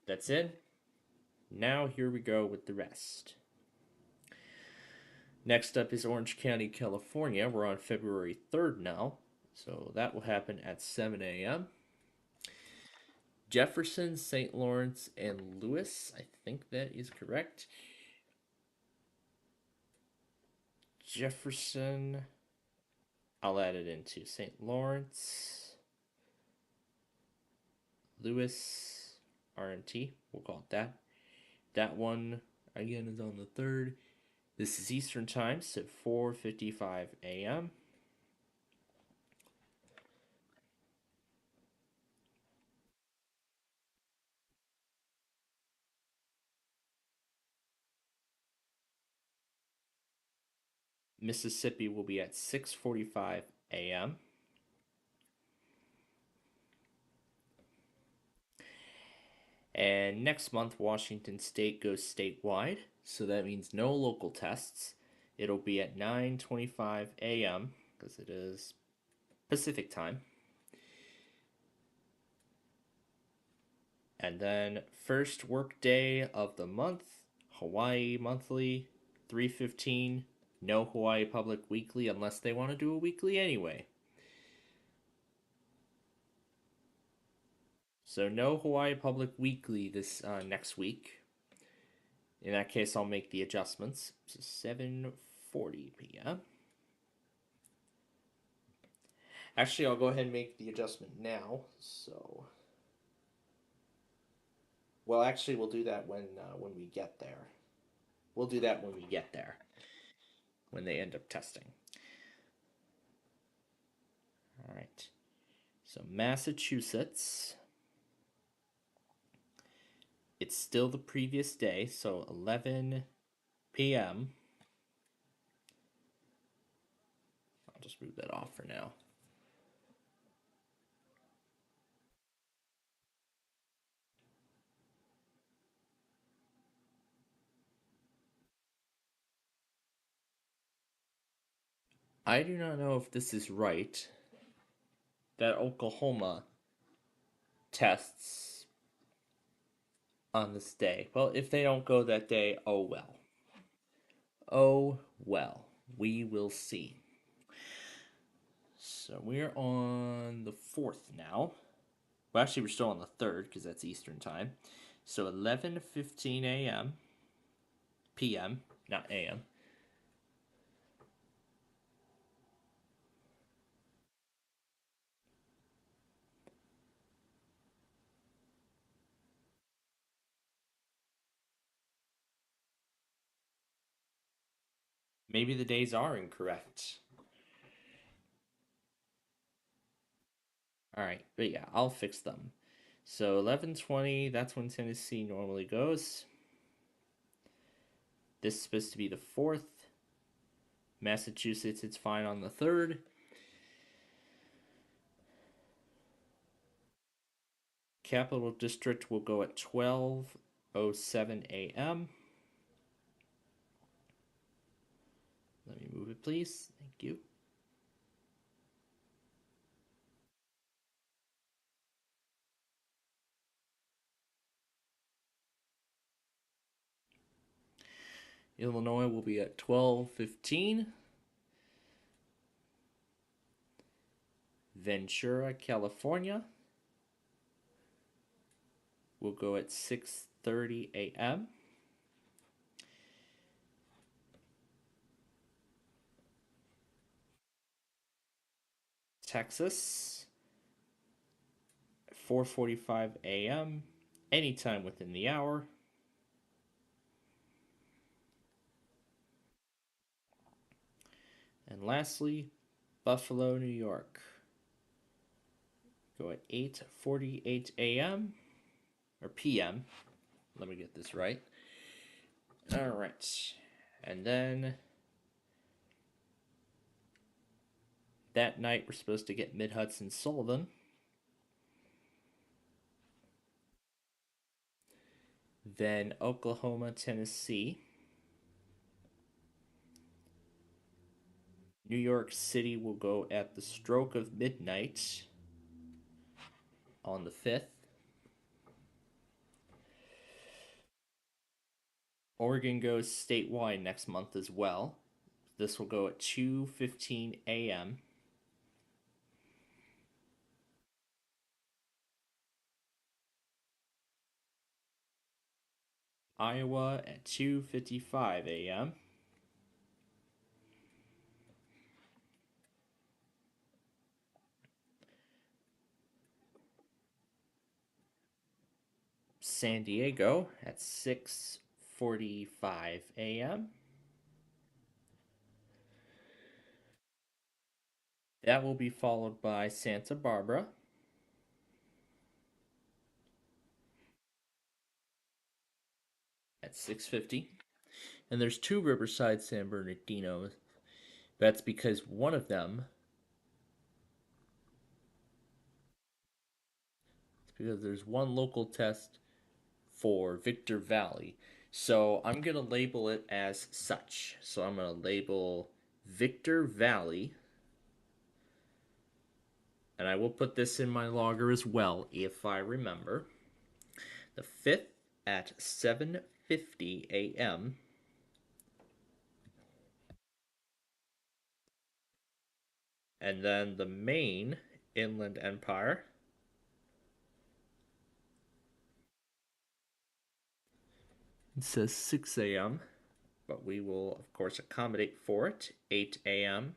That's in. Now here we go with the rest. Next up is Orange County, California. We're on February 3rd now. So that will happen at 7 a.m. Jefferson, St. Lawrence, and Lewis. I think that is correct. Jefferson. I'll add it into St. Lawrence. Lewis, RMT. We'll call it that. That one, again, is on the 3rd. This is Eastern Time, so 4:55 a.m. Mississippi will be at 6:45 a.m. And next month, Washington State goes statewide, so that means no local tests. It'll be at 9:25 a.m. because it is Pacific time. And then first work day of the month, Hawaii monthly, 3:15. No Hawaii Public Weekly unless they want to do a weekly anyway. So no Hawaii Public Weekly this next week. In that case, I'll make the adjustments. So 7:40 p.m. Actually, I'll go ahead and make the adjustment now. So, well, actually, we'll do that when we get there. We'll do that when we get there. When they end up testing. All right. So Massachusetts. It's still the previous day, so 11 p.m. I'll just move that off for now. I do not know if this is right, that Oklahoma tests on this day. Well, if they don't go that day, oh well. Oh well. We will see. So we're on the 4th now. Well, actually, we're still on the 3rd because that's Eastern time. So 11:15 a.m. p.m., not a.m. Maybe the days are incorrect. All right, but yeah, I'll fix them. So 11:20, that's when Tennessee normally goes. This is supposed to be the 4th. Massachusetts, it's fine on the 3rd. Capital District will go at 12:07 a.m. Let me move it, please. Thank you. Illinois will be at 12:15. Ventura, California will go at 6:30 a.m. Texas, 4:45 a.m. anytime within the hour. And lastly, Buffalo, New York. Go at 8:48 a.m. or p.m. Let me get this right. All right. And then that night we're supposed to get Mid-Hudson Sullivan. Then Oklahoma, Tennessee. New York City will go at the stroke of midnight on the 5th. Oregon goes statewide next month as well. This will go at 2:15 a.m. Iowa at 2:55 a.m. San Diego at 6:45 a.m. That will be followed by Santa Barbara at 6:50. And there's two Riverside San Bernardino That's because one of them, it's because there's one local test for Victor Valley. So I'm going to label it as such. So I'm going to label Victor Valley. And I will put this in my logger as well if I remember. The 5th at 7:50 a.m. And then the main Inland Empire. It says 6 a.m., but we will, of course, accommodate for it. 8 a.m.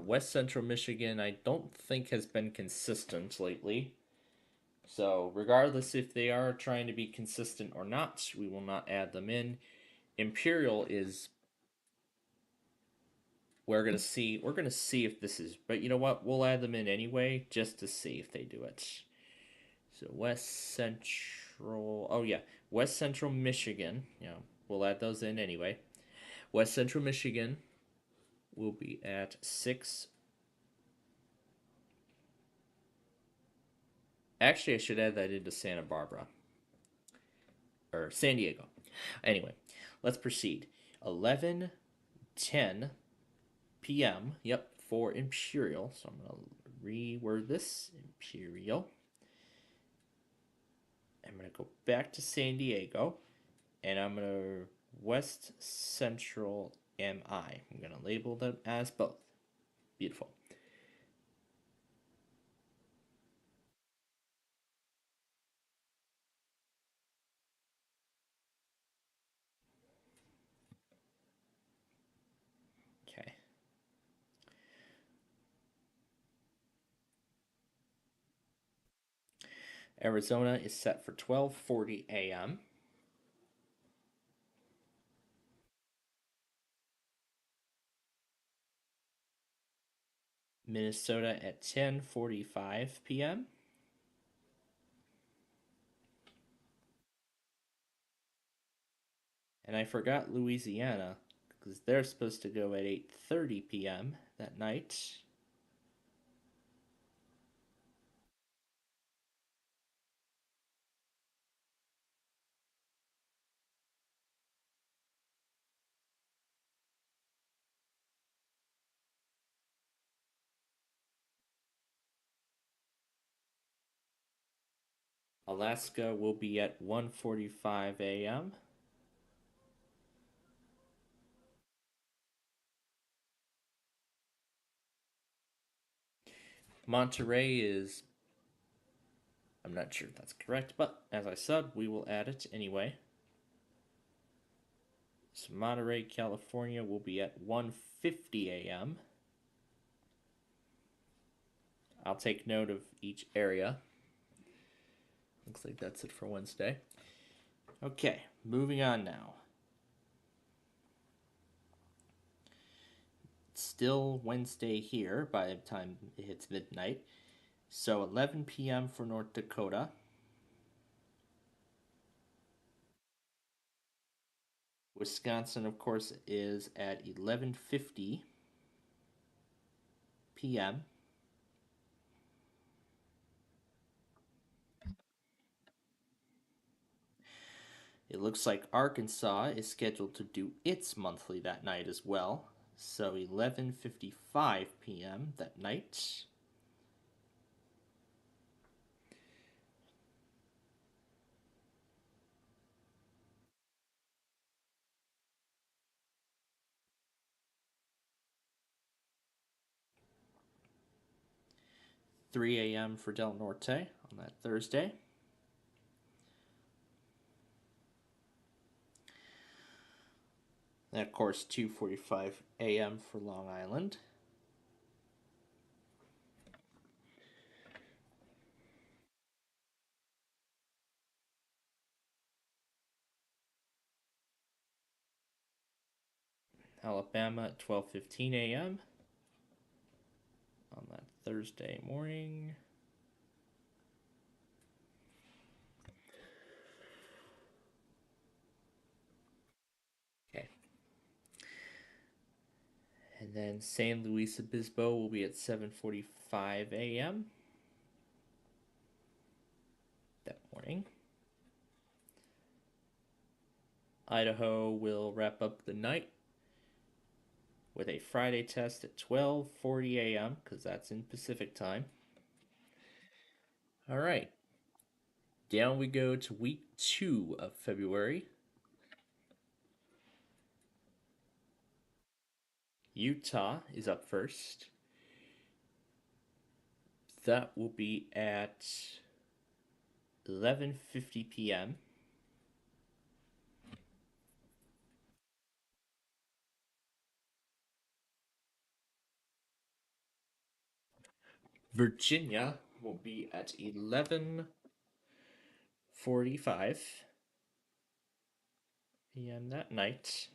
West Central Michigan, I don't think has been consistent lately. So, regardless if they are trying to be consistent or not, we will not add them in. Imperial is we're gonna see if this is, but you know what? We'll add them in anyway just to see if they do it. So West Central, oh yeah, West Central Michigan. Yeah, we'll add those in anyway. West Central Michigan will be at 6. Actually, I should add that into Santa Barbara or San Diego. Anyway, let's proceed. 11:10 p.m. Yep, for Imperial. So I'm gonna reword this Imperial. I'm gonna go back to San Diego, and I'm gonna West Central MI. I'm gonna label them as both. Beautiful. Okay. Arizona is set for 12:40 a.m. Minnesota at 10:45 p.m. And I forgot Louisiana because they're supposed to go at 8:30 p.m. that night. Alaska will be at 1:45 a.m. Monterey is, I'm not sure if that's correct, but as I said, we will add it anyway. So Monterey, California will be at 1:50 a.m. I'll take note of each area. Looks like that's it for Wednesday. Okay, moving on now. It's still Wednesday here by the time it hits midnight. So 11 p.m. for North Dakota. Wisconsin, of course, is at 11:50 p.m. It looks like Arkansas is scheduled to do its monthly that night as well. So 11:55 p.m. that night. Three a.m. for Del Norte on that Thursday. And of course, 2:45 a.m. for Long Island. Alabama at 12:15 a.m. on that Thursday morning. then San Luis Obispo will be at 7:45 a.m. that morning. Idaho will wrap up the night with a Friday test at 12:40 a.m. because that's in Pacific time. All right. Down we go to week 2 of February. Utah is up first. That will be at 11:50 p.m. Virginia will be at 11:45 p.m. that night.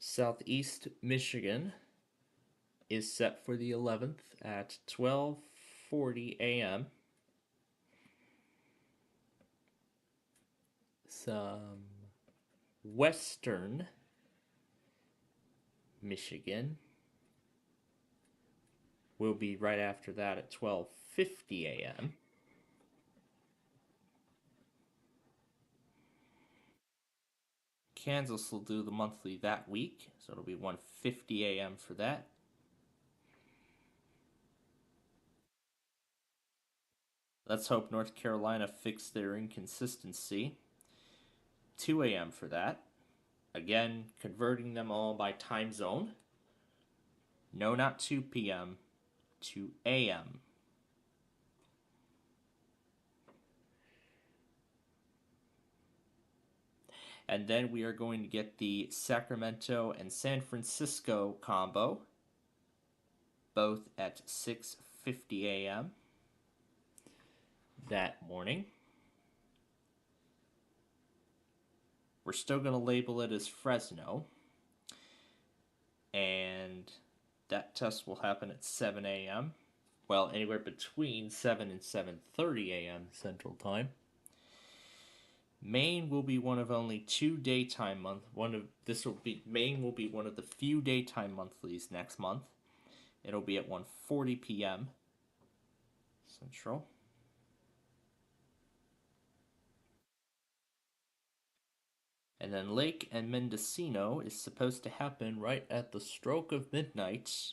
Southeast Michigan is set for the 11th at 12:40 a.m. Some Western Michigan will be right after that at 12:50 a.m. Kansas will do the monthly that week, so it'll be 1:50 a.m. for that. Let's hope North Carolina fixed their inconsistency. 2 a.m. for that. Again, converting them all by time zone. No, not 2 p.m., 2 a.m. And then we are going to get the Sacramento and San Francisco combo, both at 6:50 a.m. that morning. We're still going to label it as Fresno. And that test will happen at 7 a.m. Well, anywhere between 7 and 7:30 a.m. Central Time. Maine will be one of only 2 daytime Maine will be one of the few daytime monthlies next month. It'll be at 1:40 p.m. Central. And then Lake and Mendocino is supposed to happen right at the stroke of midnight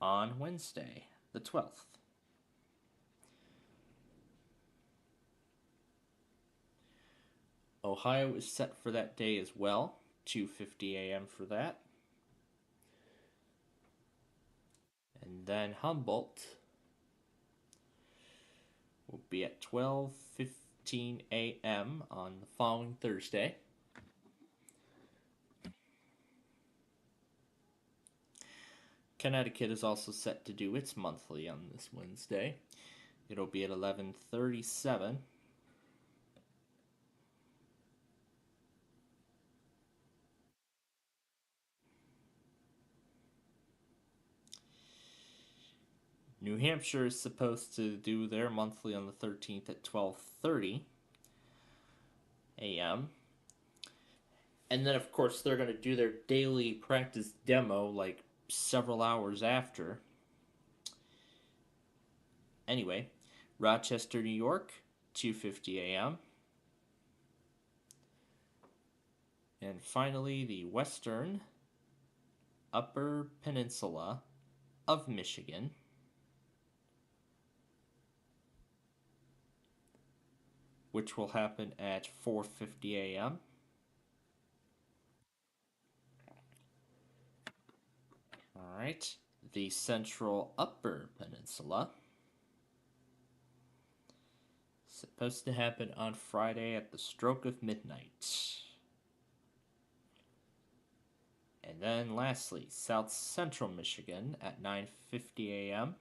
on Wednesday, the 12th. Ohio is set for that day as well, 2:50 a.m. for that. And then Humboldt will be at 12:15 a.m. on the following Thursday. Connecticut is also set to do its monthly on this Wednesday. It'll be at 11:37. New Hampshire is supposed to do their monthly on the 13th at 12:30 a.m. And then, of course, they're going to do their daily practice demo like several hours after. Anyway, Rochester, New York, 2:50 a.m. And finally, the Western Upper Peninsula of Michigan, which will happen at 4:50 a.m. All right, the Central Upper Peninsula, supposed to happen on Friday at the stroke of midnight. And then lastly, South Central Michigan at 9:50 a.m.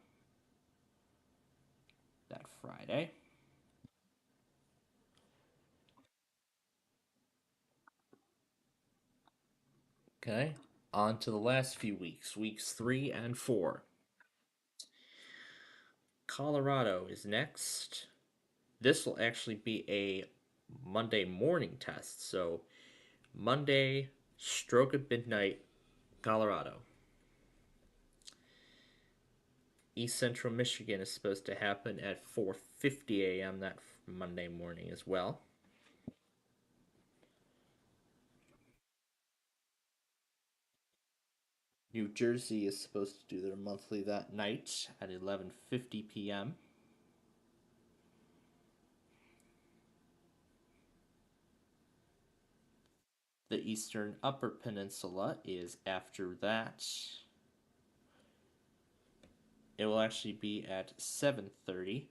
that Friday. Okay, on to the last few weeks, weeks 3 and 4. Colorado is next. This will actually be a Monday morning test, so Monday, stroke of midnight, Colorado. East Central Michigan is supposed to happen at 4:50 a.m. that Monday morning as well. New Jersey is supposed to do their monthly that night at 11:50 p.m. The Eastern Upper Peninsula is after that. It will actually be at 7:30.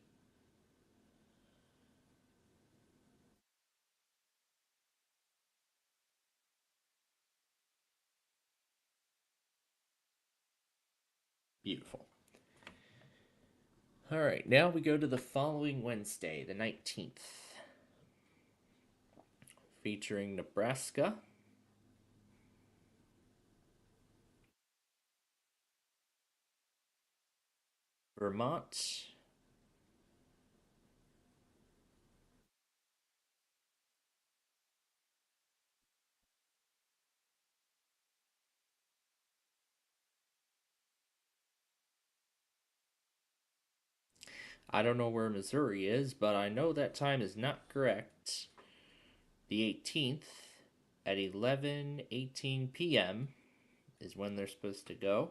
Beautiful. All right, now we go to the following Wednesday, the 19th, featuring Nebraska, Vermont, I don't know where Missouri is, but I know that time is not correct. The 18th at 11:18 p.m. is when they're supposed to go.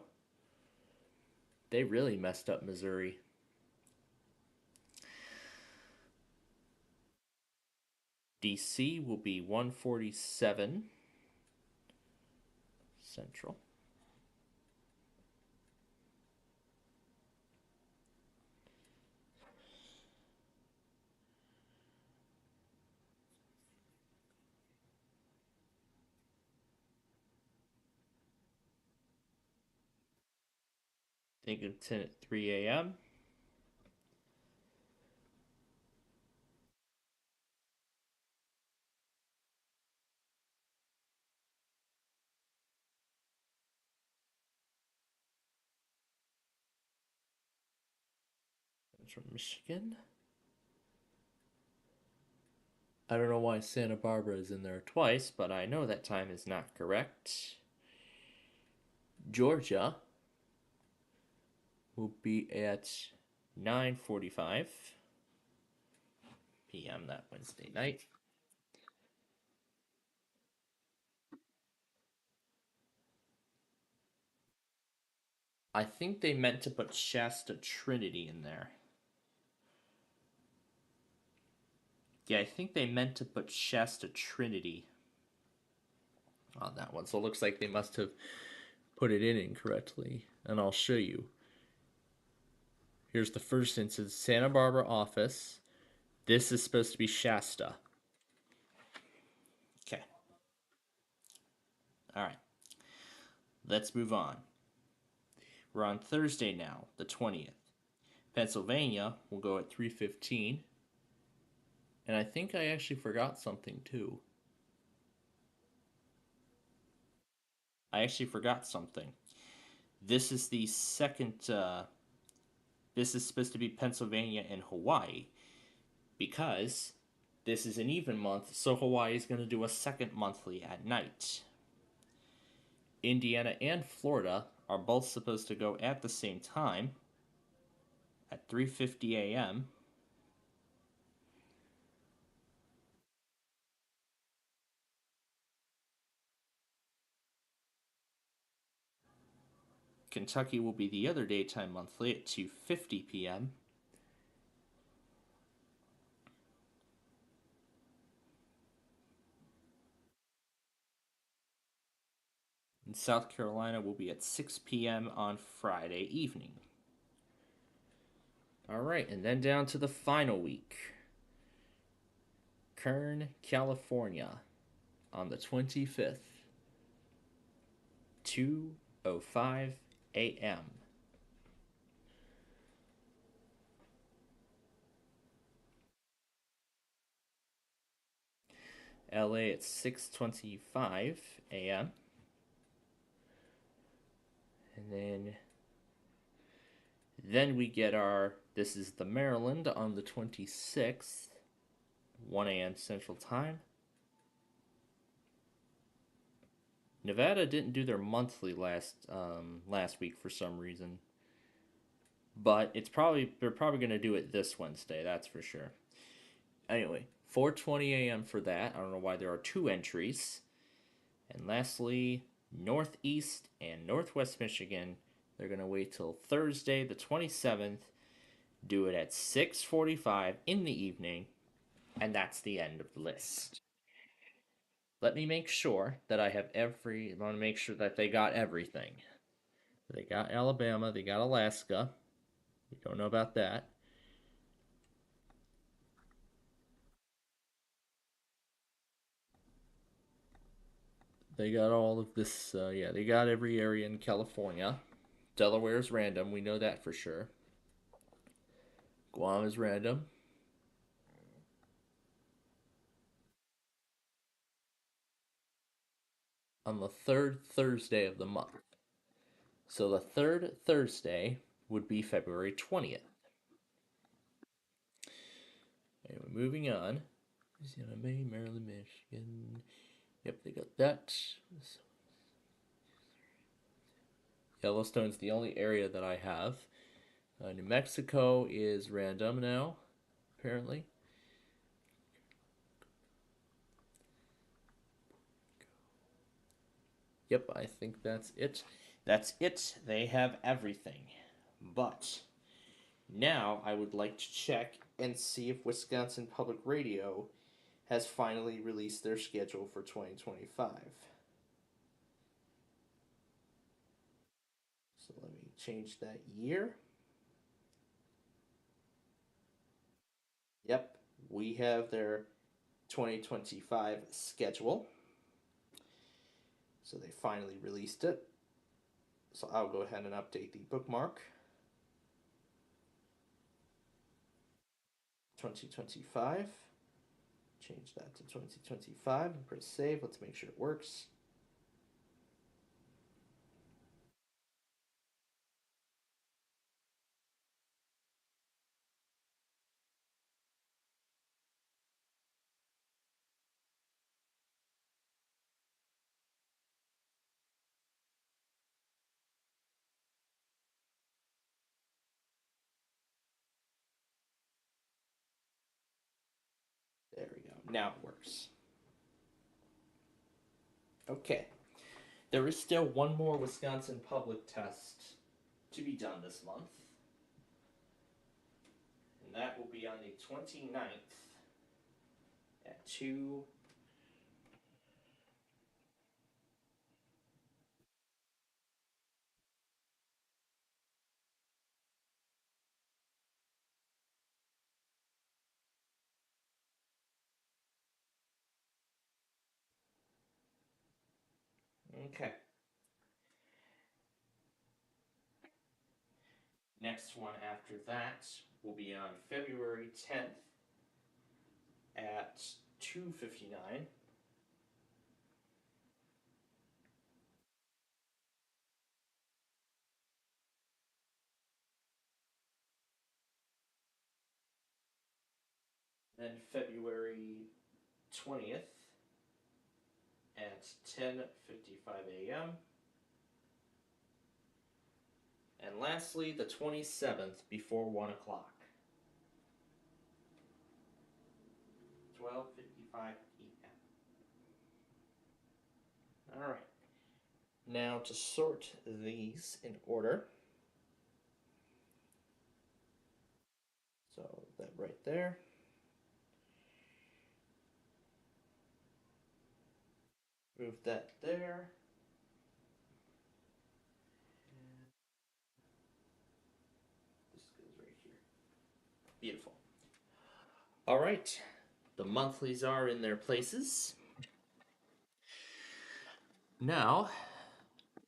They really messed up Missouri. DC will be 1:47 Central. Binghamton at 3 a.m. Central Michigan. I don't know why Santa Barbara is in there twice, but I know that time is not correct. Georgia will be at 9:45 p.m. that Wednesday night. I think they meant to put Shasta Trinity in there. Yeah, I think they meant to put Shasta Trinity on that one. So it looks like they must have put it in incorrectly. And I'll show you. Here's the first instance, Santa Barbara office. This is supposed to be Shasta. Okay. All right. Let's move on. We're on Thursday now, the 20th. Pennsylvania will go at 3:15. And I think I actually forgot something too. I actually forgot something. This is the second. This is supposed to be Pennsylvania and Hawaii because this is an even month, so Hawaii is going to do a second monthly at night. Indiana and Florida are both supposed to go at the same time at 3:50 a.m. Kentucky will be the other daytime monthly at 2:50 p.m. And South Carolina will be at 6 p.m. on Friday evening. All right, and then down to the final week. Kern, California on the 25th, 2:05 a.m. LA at 6:25 a.m. And then we get this is the Maryland on the 26th, 1 a.m. Central Time. Nevada didn't do their monthly last week for some reason, but they're probably going to do it this Wednesday. That's for sure. Anyway, 4:20 a.m. for that. I don't know why there are two entries. And lastly, Northeast and Northwest Michigan. They're going to wait till Thursday, the 27th. Do it at 6:45 in the evening, and that's the end of the list. Let me make sure that I have every. I want to make sure that they got everything. They got Alabama. They got Alaska. We don't know about that. They got all of this. Yeah, they got every area in California. Delaware is random. We know that for sure. Guam is random. On the third Thursday of the month. So the third Thursday would be February 20th. Anyway, moving on. Louisiana, Maine, Maryland, Michigan. Yep, they got that. Yellowstone's the only area that I have. New Mexico is random now, apparently. Yep, I think that's it. That's it. They have everything. But now I would like to check and see if Wisconsin Public Radio has finally released their schedule for 2025. So let me change that year. Yep, we have their 2025 schedule. So they finally released it. So I'll go ahead and update the bookmark. 2025. Change that to 2025 and press save. Let's make sure it works. There we go. Now it works. Okay. There is still one more Wisconsin public test to be done this month. And that will be on the 29th at 2. Okay. Next one after that will be on February 10th at 2:59. Then February 20th at 10:55 a.m. And lastly, the 27th before 1 o'clock. 12:55 p.m. All right. Now to sort these in order. So that right there. Move that there. And this goes right here. Beautiful. All right. The monthlies are in their places. Now,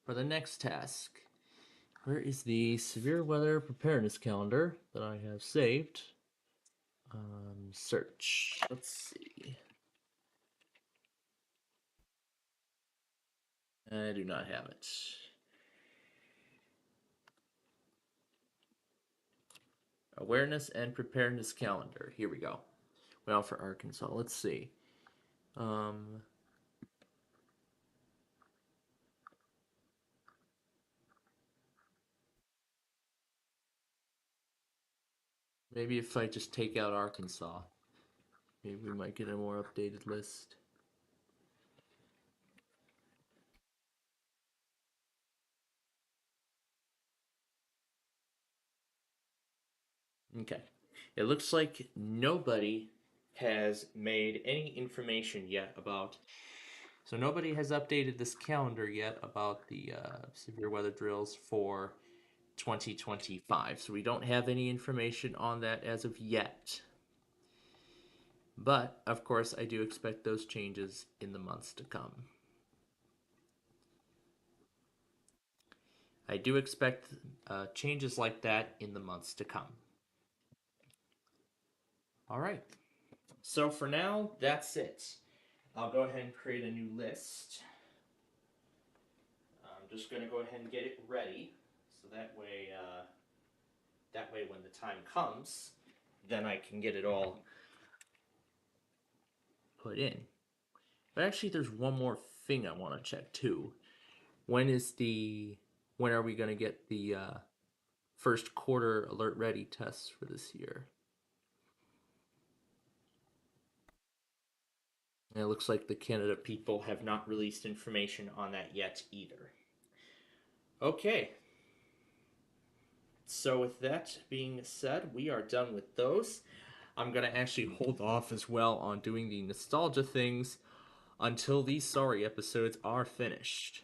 for the next task. Where is the severe weather preparedness calendar that I have saved? Search. Let's see. I do not have it. Awareness and preparedness calendar. Here we go. Well, for Arkansas, let's see. Um, Maybe if I just take out Arkansas, maybe we might get a more updated list. Okay. It looks like nobody has made any information yet about. So nobody has updated this calendar yet about the severe weather drills for 2025. So we don't have any information on that as of yet. But, of course, I do expect those changes in the months to come. I do expect changes like that in the months to come. All right. So for now, that's it. I'll go ahead and create a new list. I'm just going to go ahead and get it ready, so that way when the time comes, then I can get it all put in. But actually, there's one more thing I want to check too. When are we going to get the first quarter alert ready tests for this year? And it looks like the Canada people have not released information on that yet either. Okay. So with that being said, we are done with those. I'm going to actually hold off as well on doing the nostalgia things until these sorry episodes are finished.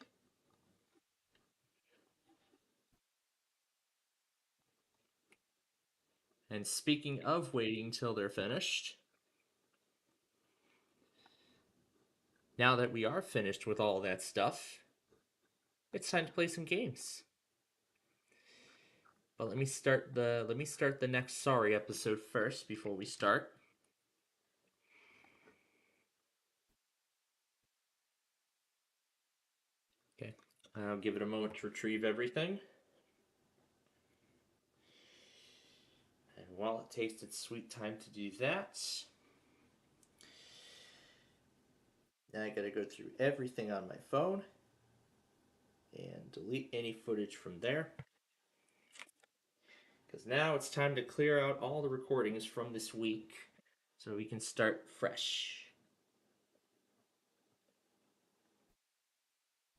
And speaking of waiting till they're finished, now that we are finished with all that stuff, it's time to play some games. But let me start the next sorry episode first before we start. Okay. I'll give it a moment to retrieve everything. And while it takes its sweet time to do that, now I gotta go through everything on my phone and delete any footage from there. Because now it's time to clear out all the recordings from this week so we can start fresh.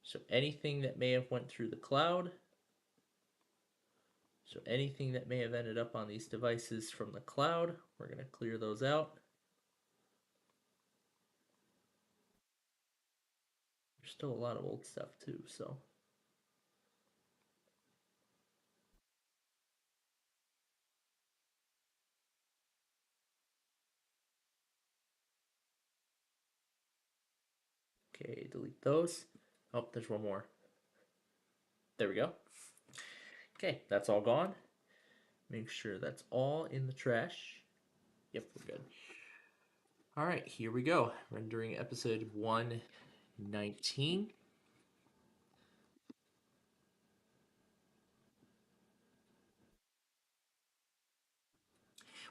So anything that may have went through the cloud, so anything that may have ended up on these devices from the cloud, we're going to clear those out. There's still a lot of old stuff too, so. Okay, delete those. Oh, there's one more. There we go. Okay, that's all gone. Make sure that's all in the trash. Yep, we're good. All right, here we go. Rendering episode 119.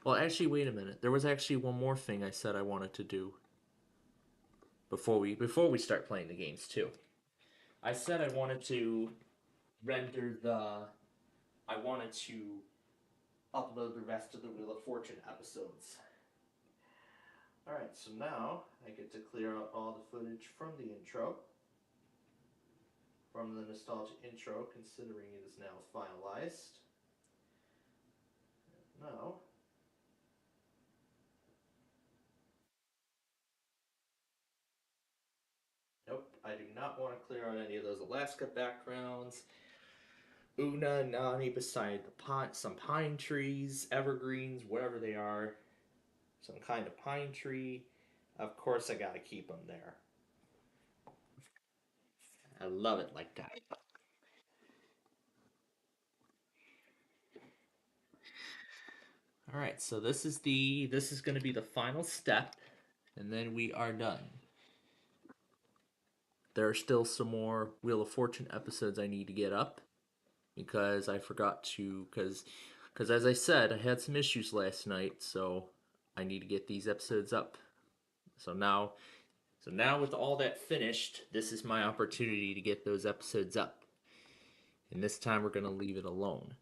Well, actually, wait a minute. There was actually one more thing I said I wanted to do before we start playing the games too. I said I wanted to render the I wanted to upload the rest of the Wheel of Fortune episodes. Alright, so now I get to clear out all the footage from the intro. From the nostalgia intro, considering it is now finalized. Now, nope, I do not want to clear out any of those Alaska backgrounds. Una, Nani beside the some pine trees, evergreens, whatever they are. Some kind of pine tree. Of course, I gotta keep them there. I love it like that. All right, so this is going to be the final step, and then we are done. There are still some more Wheel of Fortune episodes I need to get up because I forgot to because as I said, I had some issues last night, so I need to get these episodes up. So now with all that finished, this is my opportunity to get those episodes up. And this time we're going to leave it alone.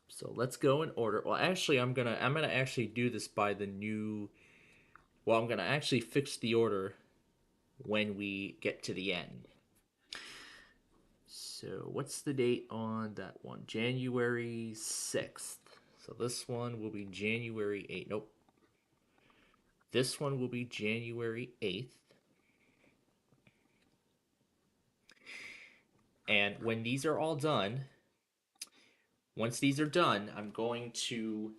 So let's go in order. Well, actually, I'm gonna actually do this by the new. Well, I'm gonna actually fix the order when we get to the end. So what's the date on that one? January 6th. So this one will be January 8th. Nope. This one will be January 8th. And when these are all done, once these are done, I'm going to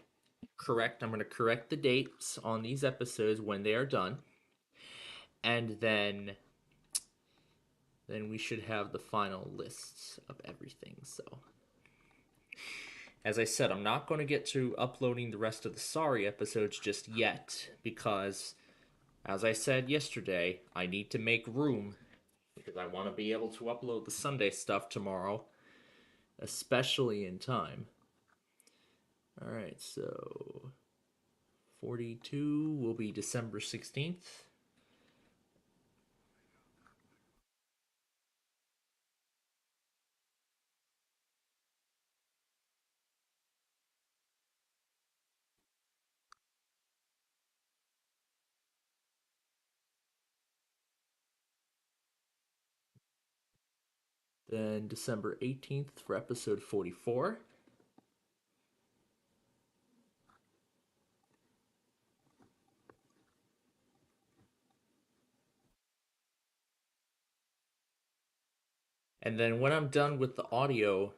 correct the dates on these episodes when they are done. And then we should have the final lists of everything. So as I said, I'm not going to get to uploading the rest of the Sorry episodes just yet because, as I said yesterday, I need to make room because I want to be able to upload the Sunday stuff tomorrow, especially in time. Alright, so 42 will be December 16th. Then December 18th for episode 44. And then when I'm done with the audio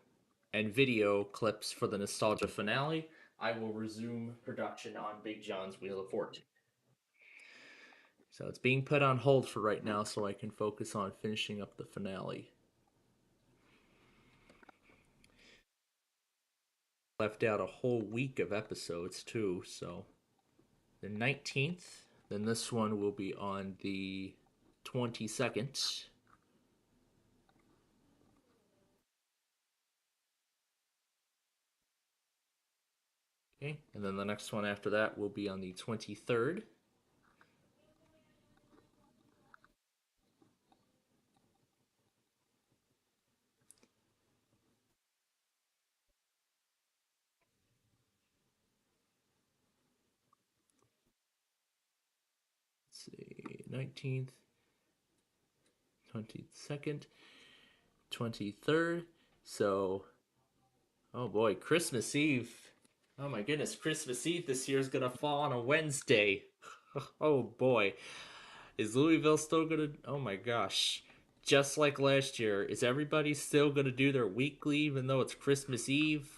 and video clips for the nostalgia finale, I will resume production on Big John's Wheel of Fortune. So it's being put on hold for right now so I can focus on finishing up the finale. Left out a whole week of episodes too, so the 19th, then this one will be on the 22nd. Okay, and then the next one after that will be on the 23rd. Let's see, 19th, 22nd, 23rd. So, oh boy, Christmas Eve. Oh my goodness, Christmas Eve this year is gonna fall on a Wednesday. Oh boy. Is Louisville still gonna. Oh my gosh. Just like last year, is everybody still gonna do their weekly even though it's Christmas Eve?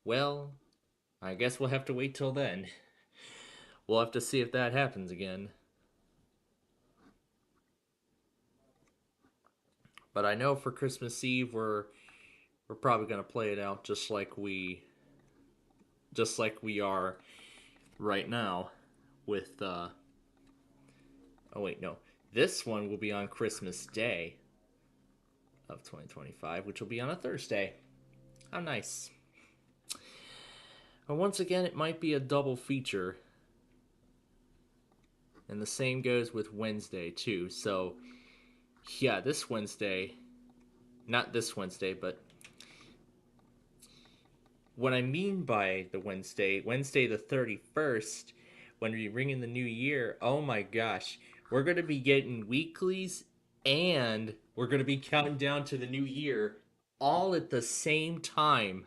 Well, I guess we'll have to wait till then. We'll have to see if that happens again. But I know for Christmas Eve we're probably gonna play it out just like we are right now with oh wait, no. This one will be on Christmas Day of 2025, which will be on a Thursday. How nice. And once again, it might be a double feature. And the same goes with Wednesday, too. So, yeah, this Wednesday, not this Wednesday, but what I mean by the Wednesday the 31st, when we ring in the new year, oh my gosh, we're going to be getting weeklies and we're going to be counting down to the new year all at the same time.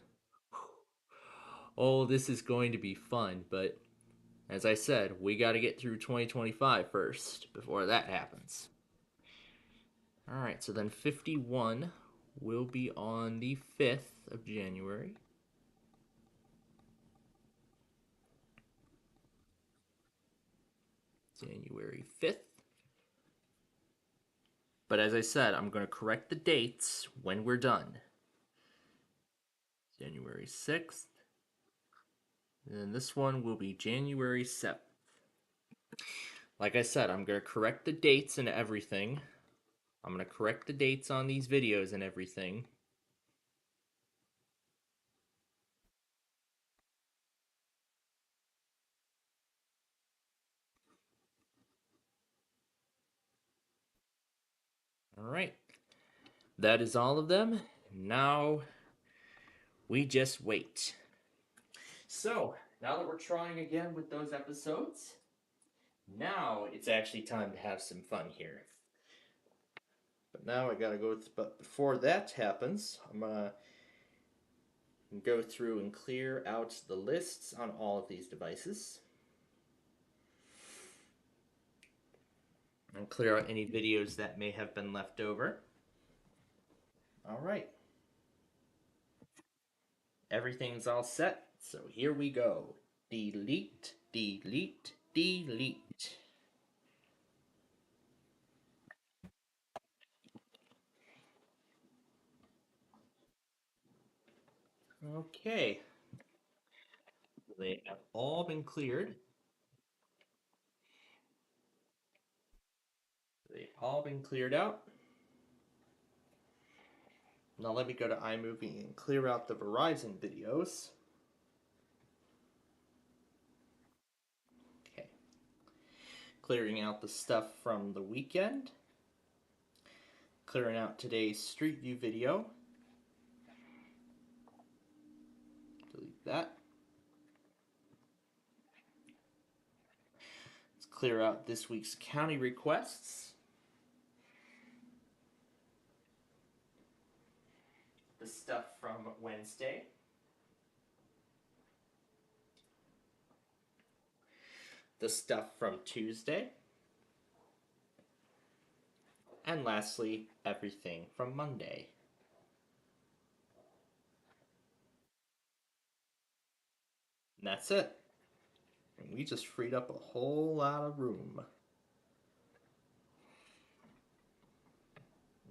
Oh, this is going to be fun, but as I said, we got to get through 2025 first before that happens. Alright, so then 51 will be on the 5th of January. January 5th. But as I said, I'm going to correct the dates when we're done. January 6th. And then this one will be January 7th. Like I said, I'm going to correct the dates and everything. I'm going to correct the dates on these videos and everything. Alright. That is all of them. Now we just wait. So, now that we're trying again with those episodes, now it's actually time to have some fun here. But now I gotta go, but before that happens, I'm gonna go through and clear out the lists on all of these devices. And clear out any videos that may have been left over. Alright. Everything's all set, so here we go. Delete, delete, delete. Okay. They have all been cleared. They've all been cleared out. Now let me go to iMovie and clear out the Verizon videos. Okay. Clearing out the stuff from the weekend. Clearing out today's Street View video. Delete that. Let's clear out this week's county requests. The stuff from Wednesday. The stuff from Tuesday. And lastly, everything from Monday. And that's it. And we just freed up a whole lot of room.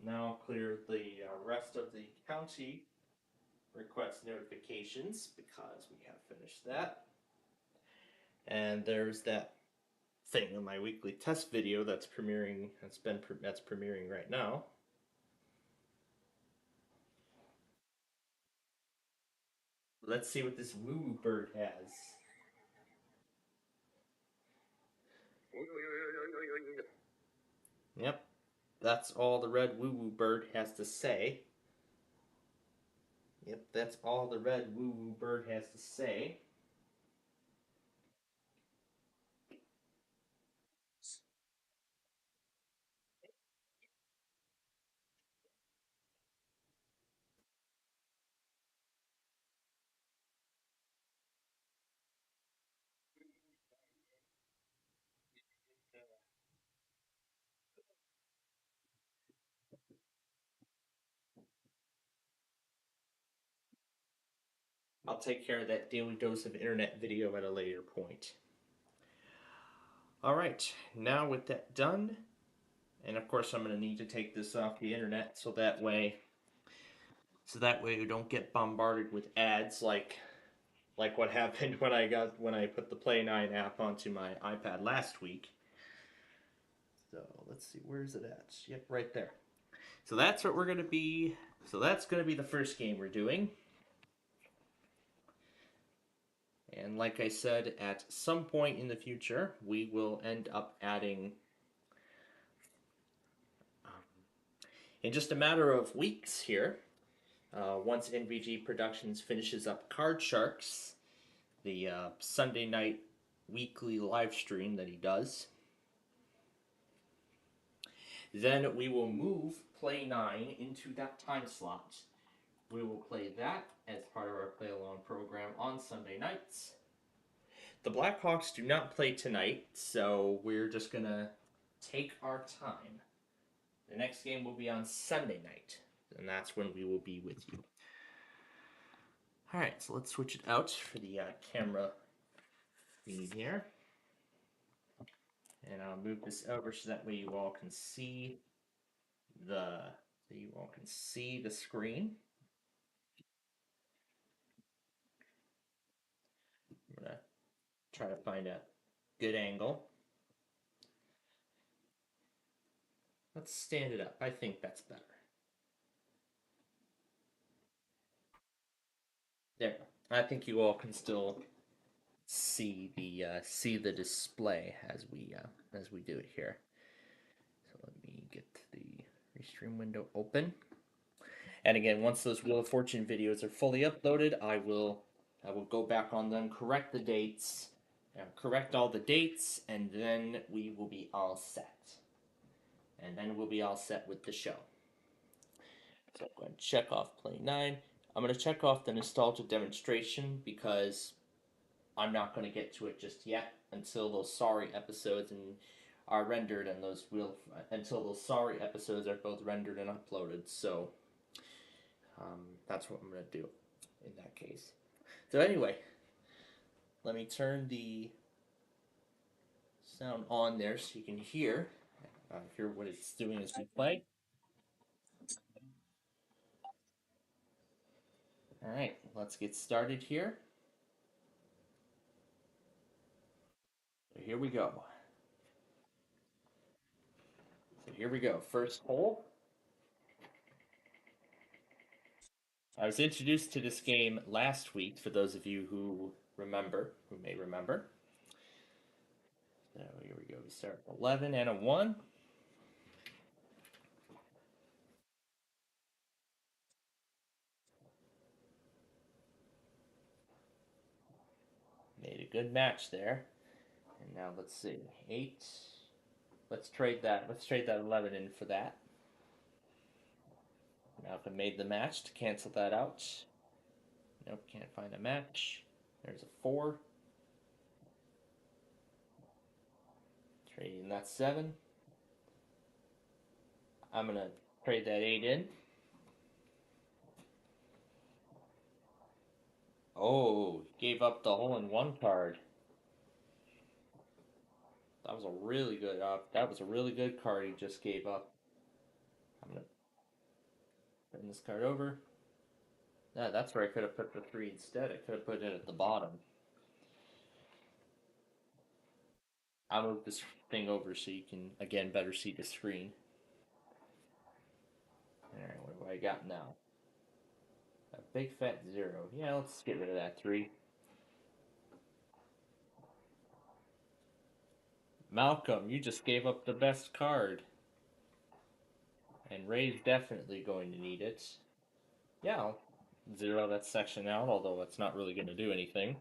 Now clear the rest of the county request notifications because we have finished that. And there's that thing in my weekly test video that's premiering. That's premiering right now. Let's see what this woo bird has. Yep, that's all the red woo bird has to say. Yep, that's all the red woo bird has to say. I'll take care of that daily dose of internet video at a later point. Alright, now with that done, and of course I'm going to need to take this off the internet so that way we don't get bombarded with ads like what happened when I put the Play 9 app onto my iPad last week. So let's see, where's it at? Yep, right there. So that's what we're going to be. So that's going to be the first game we're doing. And like I said, at some point in the future, we will end up adding, in just a matter of weeks here, once NVG Productions finishes up Card Sharks, the Sunday night weekly live stream that he does, then we will move Play 9 into that time slot. We will play that as part of our play along program on Sunday nights. The Blackhawks do not play tonight, so we're just gonna take our time. The next game will be on Sunday night, and that's when we will be with you. Alright, so let's switch it out for the camera feed here. And I'll move this over so that way you all can see the screen. I'm gonna try to find a good angle. Let's stand it up. I think that's better. There. I think you all can still see the display as we do it here. So let me get the restream window open. And again, once those Wheel of Fortune videos are fully uploaded, I will I will go back on them, correct the dates, correct all the dates, and then we will be all set. And then we'll be all set with the show. So I'm going to check off Plane 9. I'm going to check off the nostalgia demonstration because I'm not going to get to it just yet until those sorry episodes are rendered, and until those sorry episodes are both rendered and uploaded. So that's what I'm going to do in that case. So anyway, let me turn the sound on there so you can hear what it's doing as we play. All right, let's get started here. So here we go. First hole. I was introduced to this game last week for those of you who may remember. So here we go. We start with 11 and a 1. Made a good match there. And now let's see. 8. Let's trade that. Let's trade that 11 in for that. Malcolm made the match to cancel that out. Nope, can't find a match. There's a 4. Trading that 7. I'm going to trade that 8 in. Oh, gave up the hole-in-one card. That was a really good card he just gave up. I'm going to turn this card over. Yeah, that's where I could have put the 3 instead. I could have put it at the bottom. I'll move this thing over so you can, again, better see the screen. Alright, what do I got now? A big fat 0. Yeah, let's get rid of that 3. Malcolm, you just gave up the best card. And Ray's definitely going to need it. Yeah, I'll 0 that section out, although it's not really going to do anything.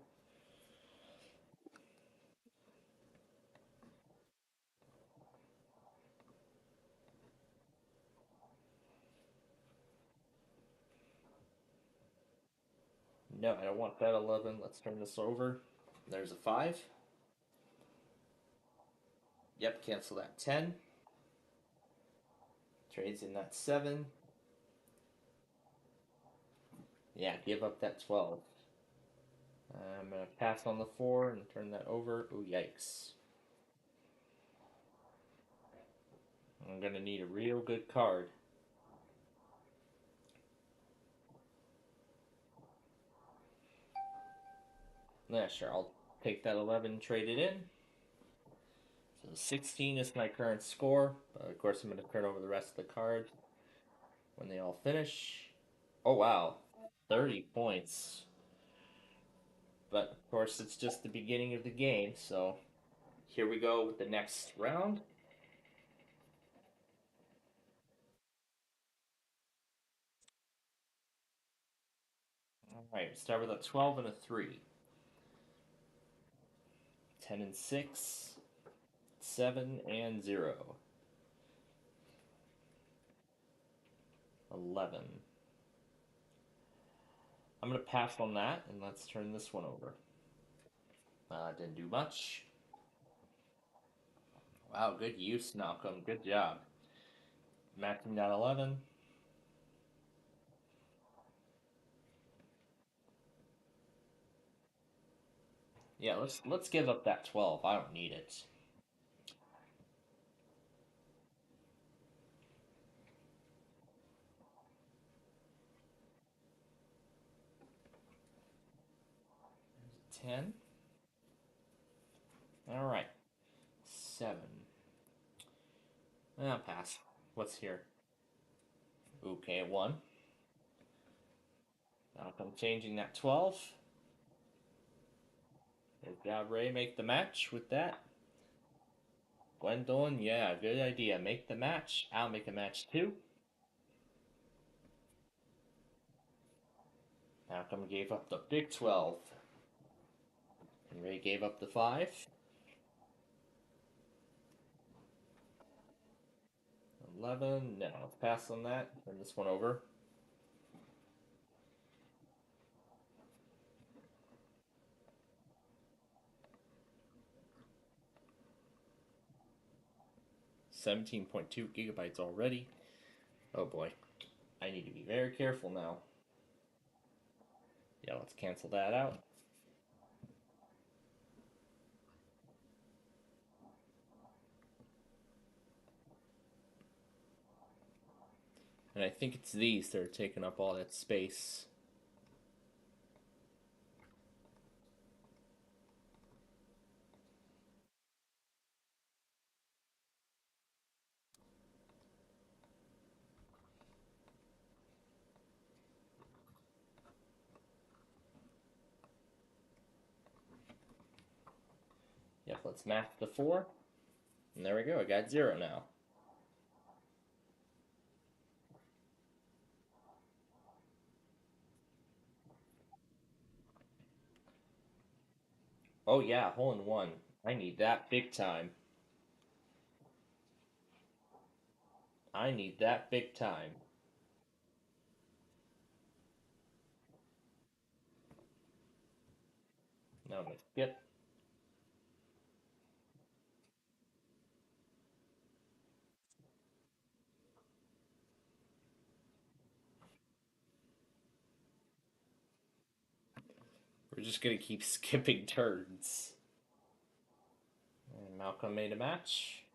No, I don't want that 11. Let's turn this over. There's a 5. Yep, cancel that 10. Trades in that 7. Yeah, give up that 12. I'm going to pass on the 4 and turn that over. Ooh, yikes. I'm going to need a real good card. Yeah, sure, I'll take that 11, trade it in. So 16 is my current score. But of course, I'm going to turn over the rest of the cards when they all finish. Oh, wow. 30 points. But of course, it's just the beginning of the game, so here we go with the next round. Alright, start with a 12 and a 3. 10 and 6. 7 and 0. 11. I'm going to pass on that, and let's turn this one over. Didn't do much. Wow, good use, Malcolm. Good job. Matching that 11. Yeah, let's give up that 12. I don't need it. There's a 10. Alright. 7. I'll pass. What's here? Okay, 1. Malcolm changing that 12. Good job, Ray. Make the match with that. Gwendolyn, yeah, good idea. Make the match. I'll make a match too. Malcolm gave up the big 12. And Ray gave up the 5. 11. No, let's pass on that. Turn this one over. $17.2 gigabytes already. Oh boy. I need to be very careful now. Yeah, let's cancel that out. And I think it's these that are taking up all that space. Yep, let's match the 4. And there we go, I got 0 now. Oh yeah, hole in one. I need that big time. I need that big time. Now I'm gonna skip. We're just gonna keep skipping turns. And Malcolm made a match.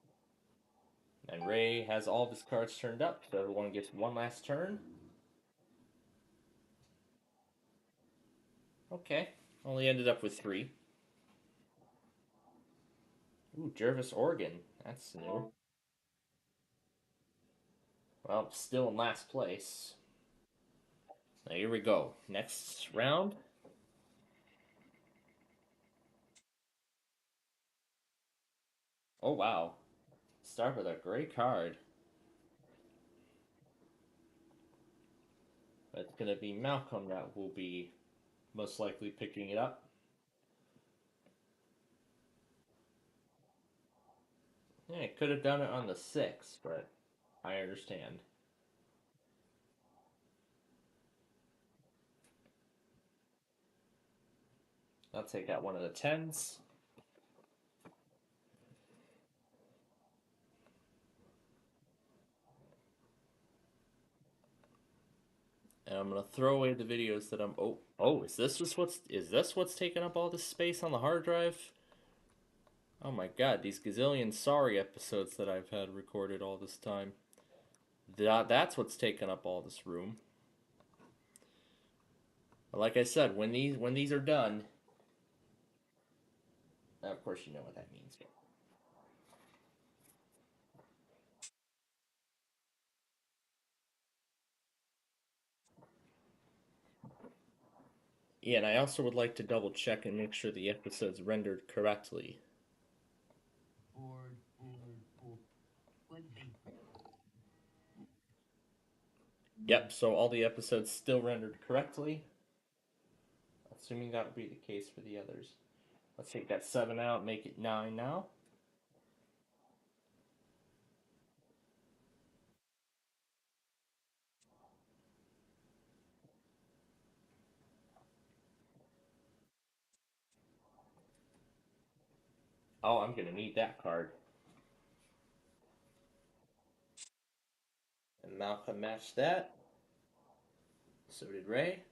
And Ray has all of his cards turned up, so everyone gets one last turn. Okay, only ended up with 3. Ooh, Jervis, Oregon. That's new. Well, still in last place. Now here we go. Next round. Oh wow. Start with a great card. It's gonna be Malcolm that will be most likely picking it up. Yeah, could have done it on the 6, but I understand. I'll take out one of the 10s. And I'm gonna throw away the videos that I'm. Oh, is this what's taking up all this space on the hard drive? Oh my god, these gazillion sorry episodes that I've had recorded all this time. That's what's taking up all this room. But like I said, when these are done, of course you know what that means. Yeah, and I also would like to double check and make sure the episode's rendered correctly. Yep, so all the episodes still rendered correctly. Assuming that would be the case for the others. Let's take that 7 out, make it 9 now. Oh, I'm gonna need that card. And Malcolm matched that. So did Ray.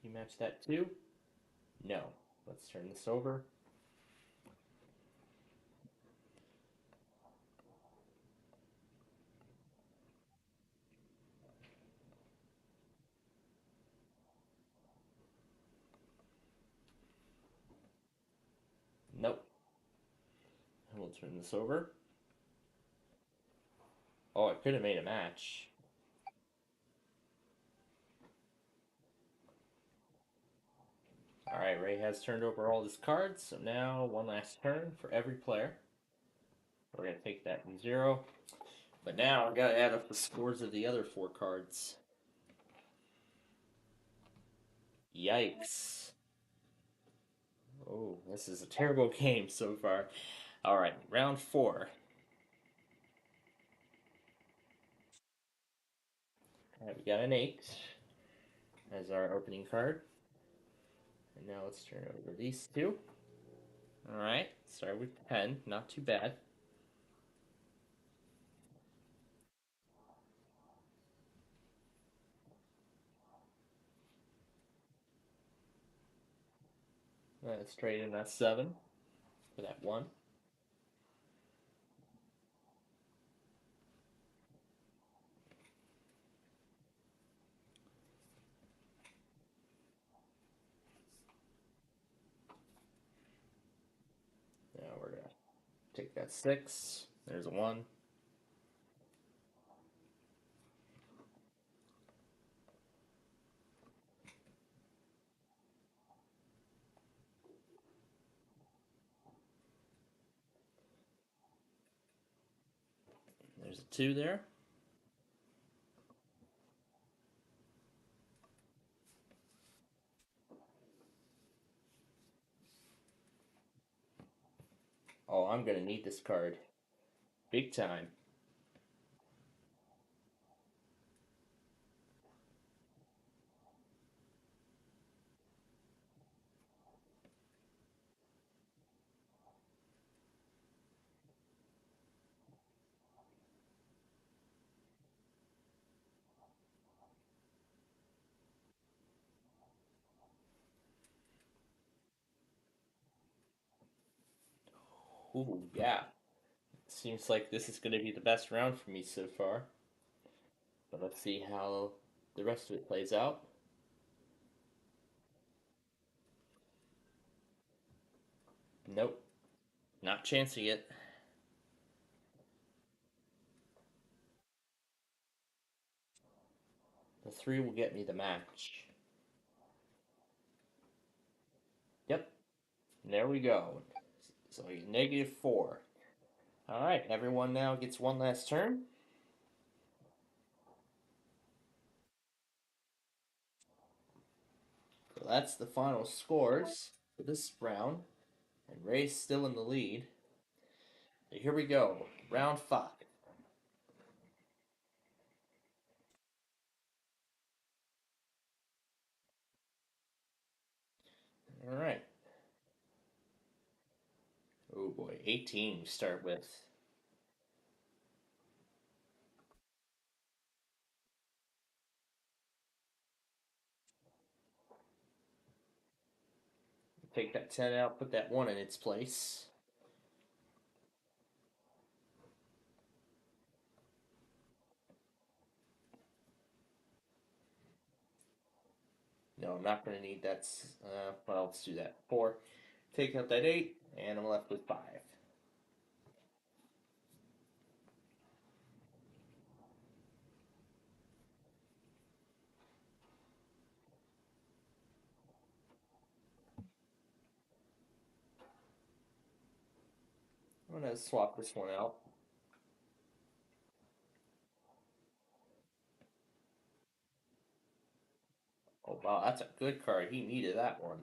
He matched that too. No. Let's turn this over. Nope. And we'll turn this over. Oh, I could have made a match. Alright, Ray has turned over all his cards, so now one last turn for every player. We're going to take that in 0. But now I've got to add up the scores of the other 4 cards. Yikes. Oh, this is a terrible game so far. Alright, round 4. Alright, we got an 8 as our opening card. And now let's turn over these two. Alright, start with 10. Not too bad. Let's trade in that 7 for that 1. Now we're going to take that 6. There's a 1. There's a 2 there. Oh, I'm going to need this card. Big time. Ooh, yeah. Seems like this is going to be the best round for me so far. But let's see how the rest of it plays out. Nope, not chancing it. The 3 will get me the match. Yep, there we go. So negative 4. Alright, everyone now gets one last turn. So that's the final scores for this round. And Ray's still in the lead. So here we go, round 5. Alright. Oh boy, 18 we start with. Take that 10 out, put that 1 in its place. No, I'm not going to need that. Well, let's do that. 4. Take out that 8, and I'm left with 5. I'm going to swap this one out. Oh, wow, that's a good card. He needed that one.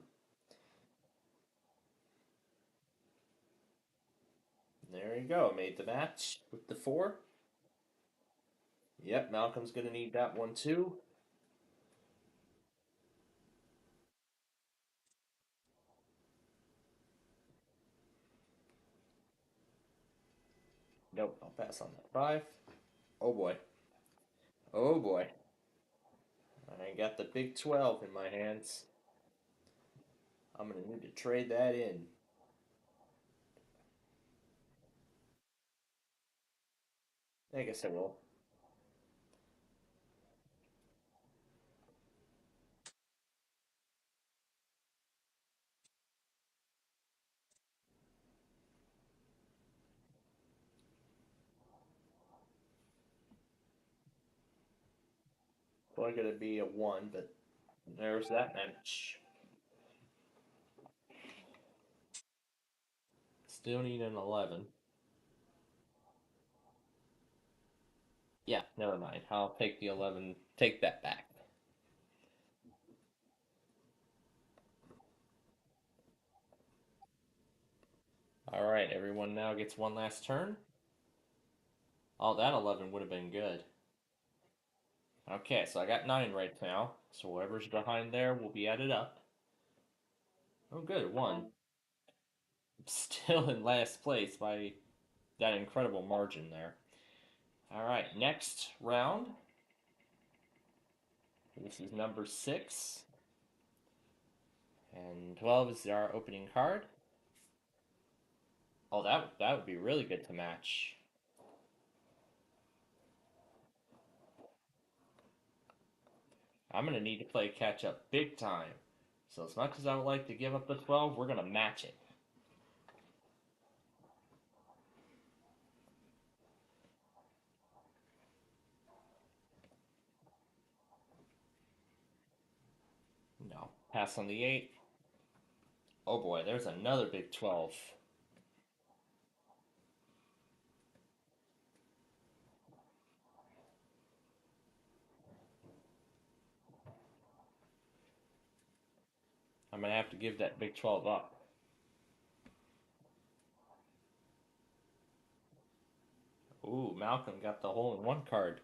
There you go. Made the match with the 4. Yep, Malcolm's going to need that one too. Nope, I'll pass on that 5. Oh boy. Oh boy. I got the big 12 in my hands. I'm going to need to trade that in. I guess I will. Probably going to be a 1, but there's that match. Still need an 11. Yeah, never mind. I'll take the 11. Take that back. Alright, everyone now gets one last turn. Oh, that 11 would have been good. Okay, so I got 9 right now. So whoever's behind there will be added up. Oh, good, 1. Still in last place by that incredible margin there. Alright, next round. This is number 6. And 12 is our opening card. Oh, that would be really good to match. I'm going to need to play catch up big time. So as much as I would like to give up the 12, we're going to match it. No. Pass on the 8. Oh boy, there's another big 12. I'm going to have to give that big 12 up. Ooh, Malcolm got the hole-in-one card.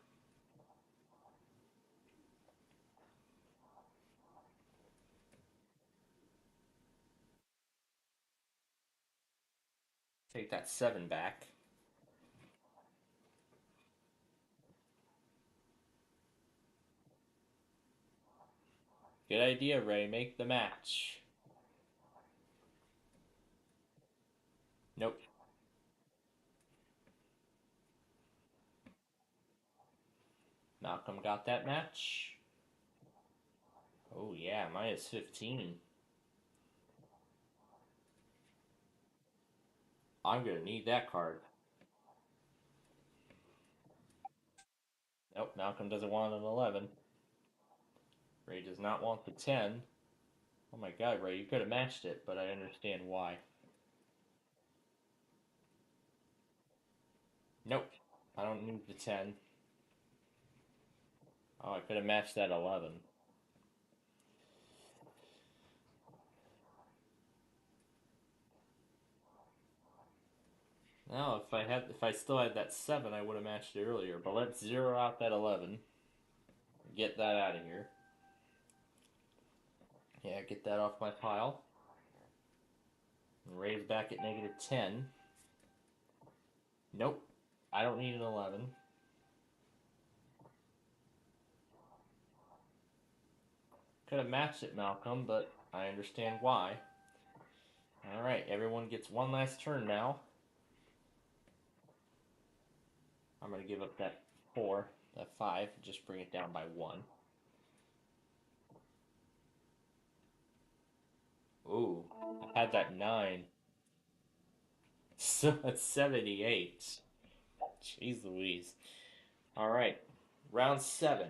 Take that 7 back. Good idea, Ray. Make the match. Nope. Malcolm got that match. Oh yeah, minus 15. I'm gonna need that card. Nope, Malcolm doesn't want an 11. Ray does not want the 10. Oh my god, Ray, you could have matched it, but I understand why. Nope, I don't need the 10. Oh, I could have matched that 11. Now, if I still had that 7, I would have matched it earlier. But let's zero out that 11. Get that out of here. Yeah, get that off my pile. And Ray's back at negative 10. Nope, I don't need an 11. Could have matched it, Malcolm, but I understand why. Alright, everyone gets one last turn now. I'm going to give up that 4, that 5, just bring it down by 1. Ooh, I had that 9. So that's 78. Jeez Louise. Alright, round 7.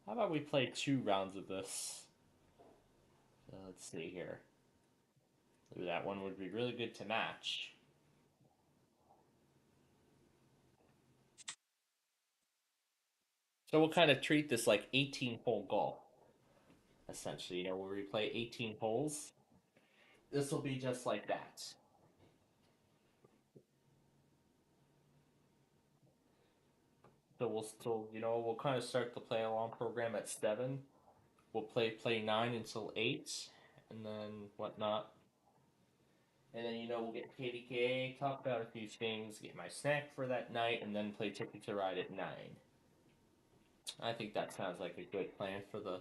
How about we play 2 rounds of this? So let's see here. Ooh, that one would be really good to match. So we'll kind of treat this like 18-hole golf, essentially. You know, where we play 18 holes. This will be just like that. So we'll kind of start the play along program at 7. We'll play 9 until 8, and then whatnot. And then we'll get KDKA, talk about a few things, get my snack for that night, and then play Ticket to Ride at 9. I think that sounds like a good plan for the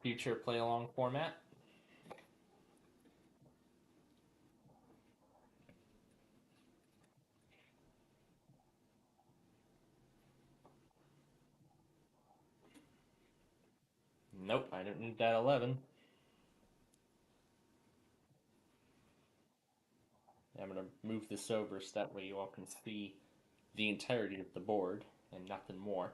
future play along format. Nope, I don't need that 11. I'm going to move this over so that way you all can see the entirety of the board and nothing more.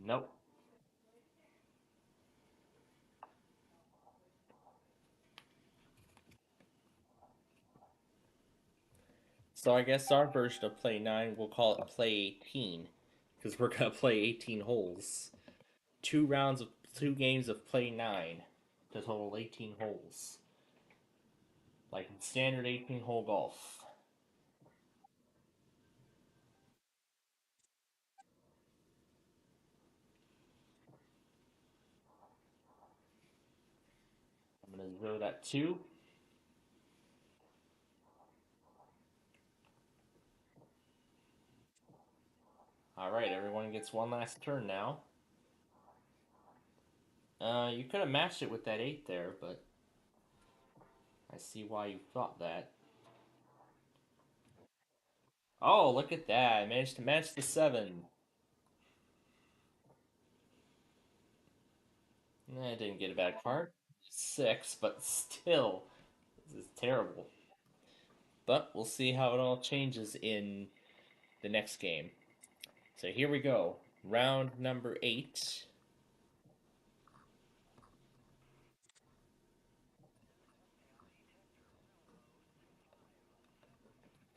Nope. So I guess our version of Play 9, we'll call it Play 18. Because we're going to play 18 holes. 2 games of Play 9 to total 18 holes. Like in standard 18-hole golf. I'm going to zero that 2. Alright, everyone gets one last turn now. You could have matched it with that 8 there, but I see why you thought that. Oh, look at that. I managed to match the 7. I didn't get a bad card. 6, but still, this is terrible. But we'll see how it all changes in the next game. So here we go. Round number 8.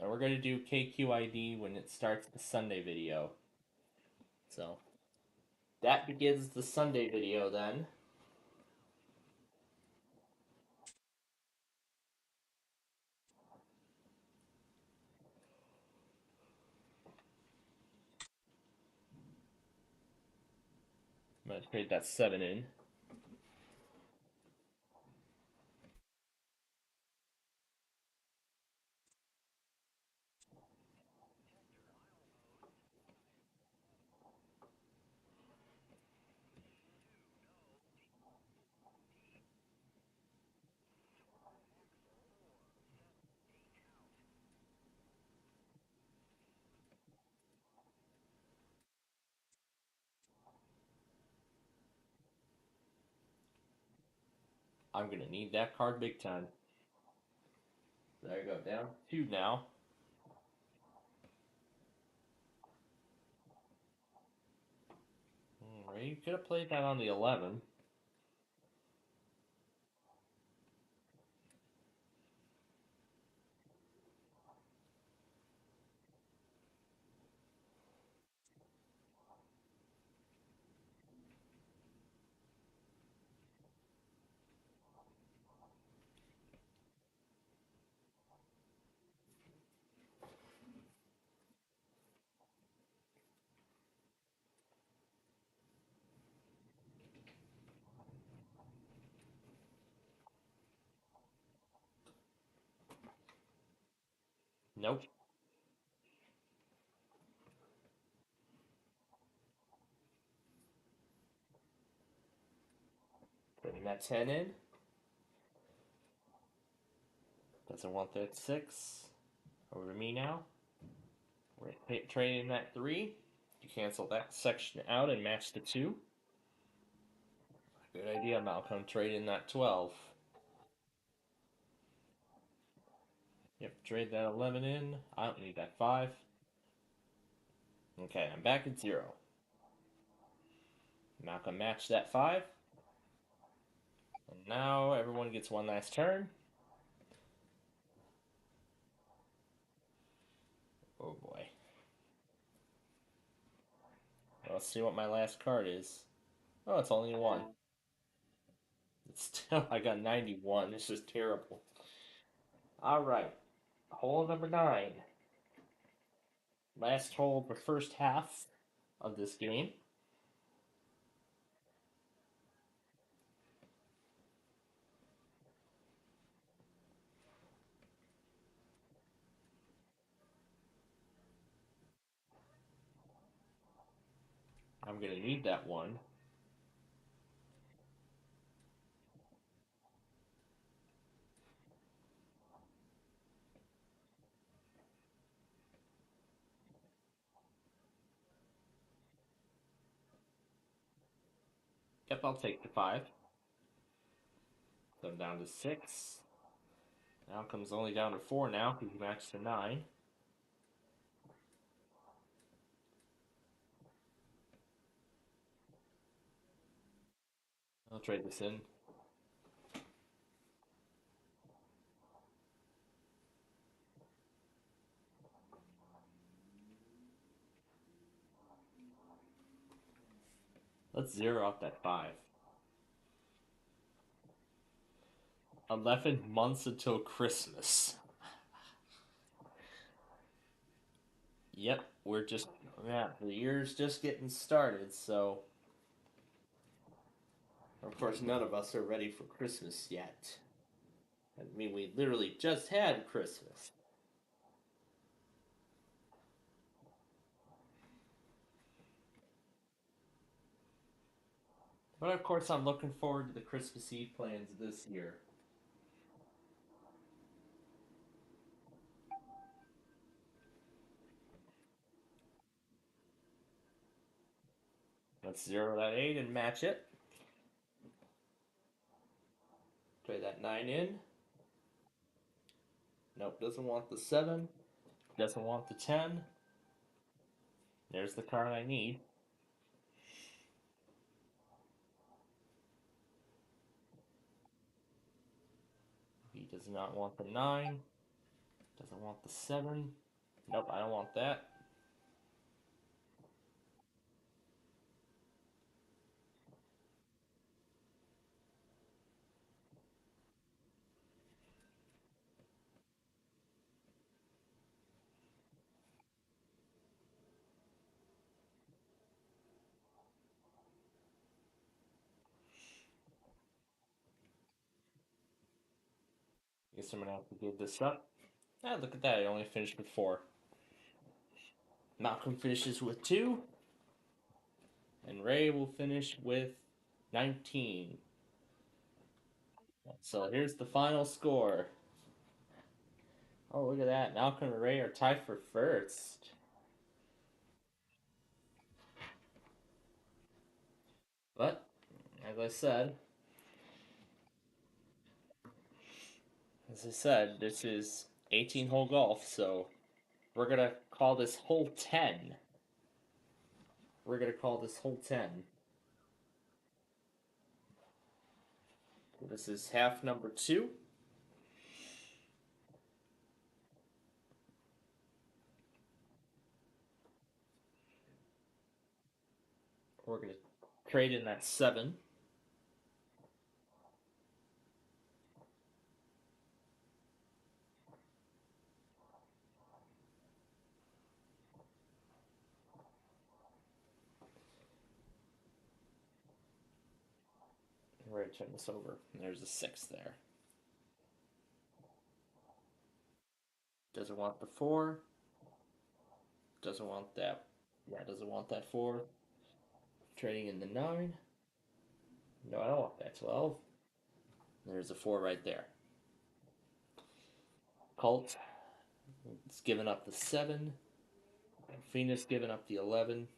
And we're going to do KQID when it starts the Sunday video. So that begins the Sunday video then. I'm going to trade that 7 in. I'm going to need that card big time. There you go, down 2 now. Alright, you could have played that on the 11. Nope. Putting that 10 in. That's a 136. Over to me now. We're trading that 3. You cancel that section out and match the 2. Good idea, Malcolm. Trade in that 12. Yep, trade that 11 in. I don't need that 5. Okay, I'm back at 0. Malcolm matched that 5. And now everyone gets one last turn. Oh boy. Let's see what my last card is. Oh, it's only a 1. It's still, I got 91. This is terrible. Alright. Hole number 9. Last hole of the first half of this game. I'm going to need that 1. Yep, I'll take the 5. So I'm down to 6. Now comes only down to 4 now because he matched to 9. I'll trade this in. Let's zero out that 5. 11 months until Christmas. Yep, the year's just getting started, so. Of course, none of us are ready for Christmas yet. I mean, we literally just had Christmas. But of course, I'm looking forward to the Christmas Eve plans this year. Let's zero that 8 and match it. Trade that 9 in. Nope, doesn't want the 7. Doesn't want the 10. There's the card I need. He does not want the 9. Doesn't want the 7. Nope, I don't want that. Guess I'm gonna have to give this up. Ah, look at that, I only finished with 4. Malcolm finishes with 2. And Ray will finish with 19. So here's the final score. Oh, look at that. Malcolm and Ray are tied for first. But, as I said, this is 18 hole golf, so we're going to call this hole 10. We're going to call this hole 10. This is half number 2. We're going to trade in that 7. We're going to turn this over. There's a 6 there. Doesn't want the 4. Doesn't want that. Yeah, doesn't want that 4. Trading in the 9. No, I don't want that 12. There's a 4 right there. Colt is giving up the 7. Phoenix giving up the 11.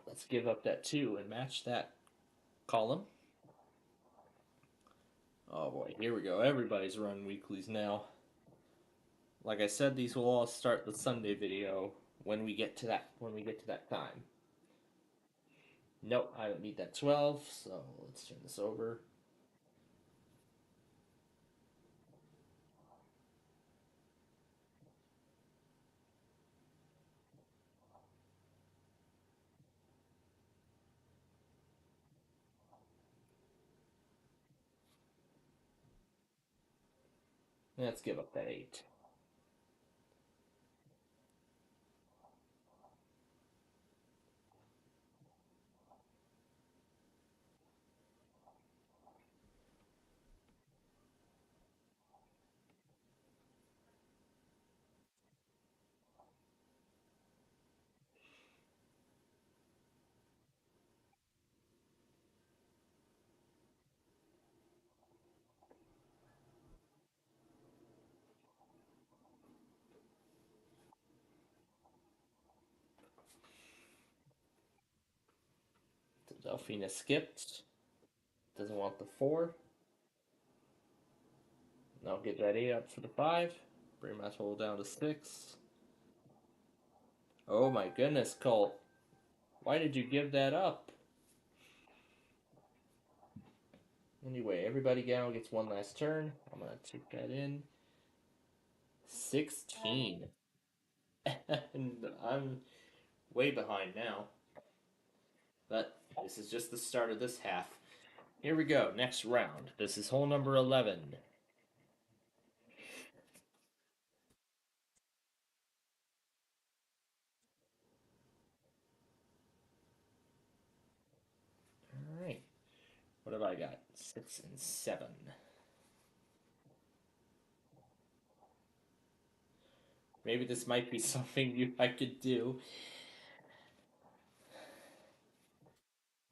Let's give up that 2 and match that column. Oh boy, here we go. Everybody's running weeklies now. Like I said, these will all start the Sunday video when we get to that time. Nope, I don't need that 12, so let's turn this over. Let's give up that 8. Delphina skipped. Doesn't want the 4. Now get that 8 up for the 5. Bring my total down to 6. Oh my goodness, Colt. Why did you give that up? Anyway, everybody now gets one last turn. I'm going to take that in. 16. And I'm way behind now. But this is just the start of this half. Here we go, next round. This is hole number 11. Alright. What have I got? 6 and 7. Maybe this might be something new I could do.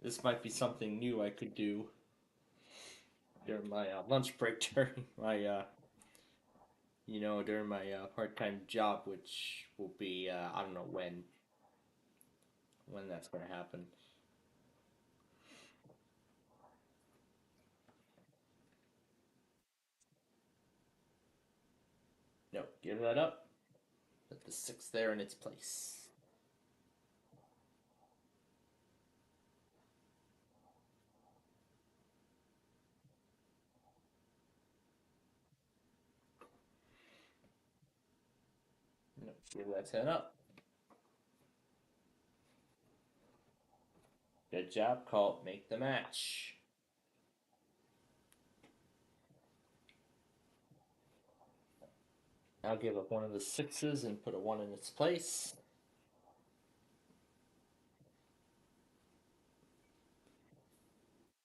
This might be something new I could do during my lunch break, during my during my part-time job, which will be I don't know when that's going to happen. No, give that up. Put the 6 there in its place. No, give that 10 up. Good job, Colt. Make the match. I'll give up one of the 6s and put a 1 in its place.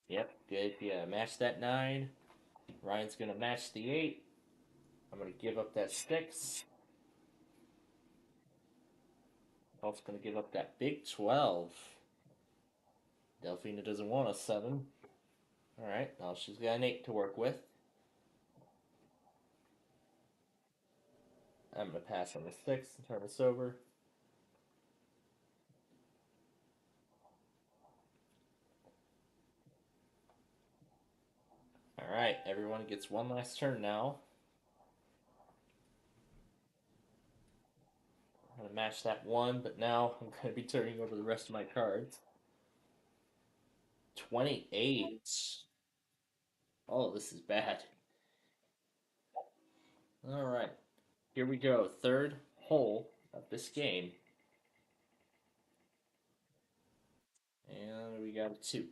Yep, good. Yeah, match that 9. Ryan's going to match the 8. I'm going to give up that 6. Colt's going to give up that big 12. Delphina doesn't want a 7. Alright, now she's got an 8 to work with. I'm going to pass on the 6 and turn this over. Alright, everyone gets one last turn now. I'm going to match that 1, but now I'm going to be turning over the rest of my cards. 28. Oh, this is bad. Alright, here we go. Third hole of this game. And we got a 2 to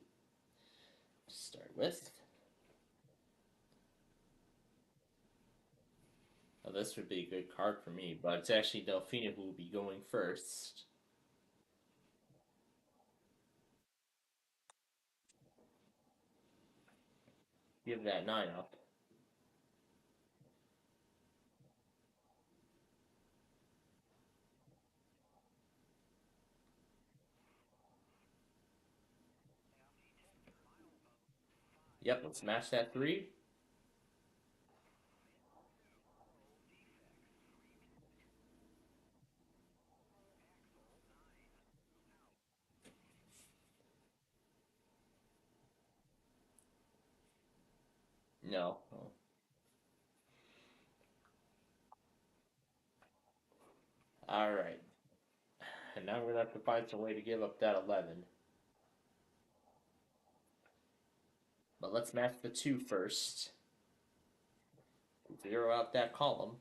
start with. Now, this would be a good card for me, but it's actually Delphina who will be going first. Give that 9 up. Yep, let's match that 3. No. Oh. Alright. And now we're going to have to find some way to give up that 11. But let's match the 2 first. Zero out that column.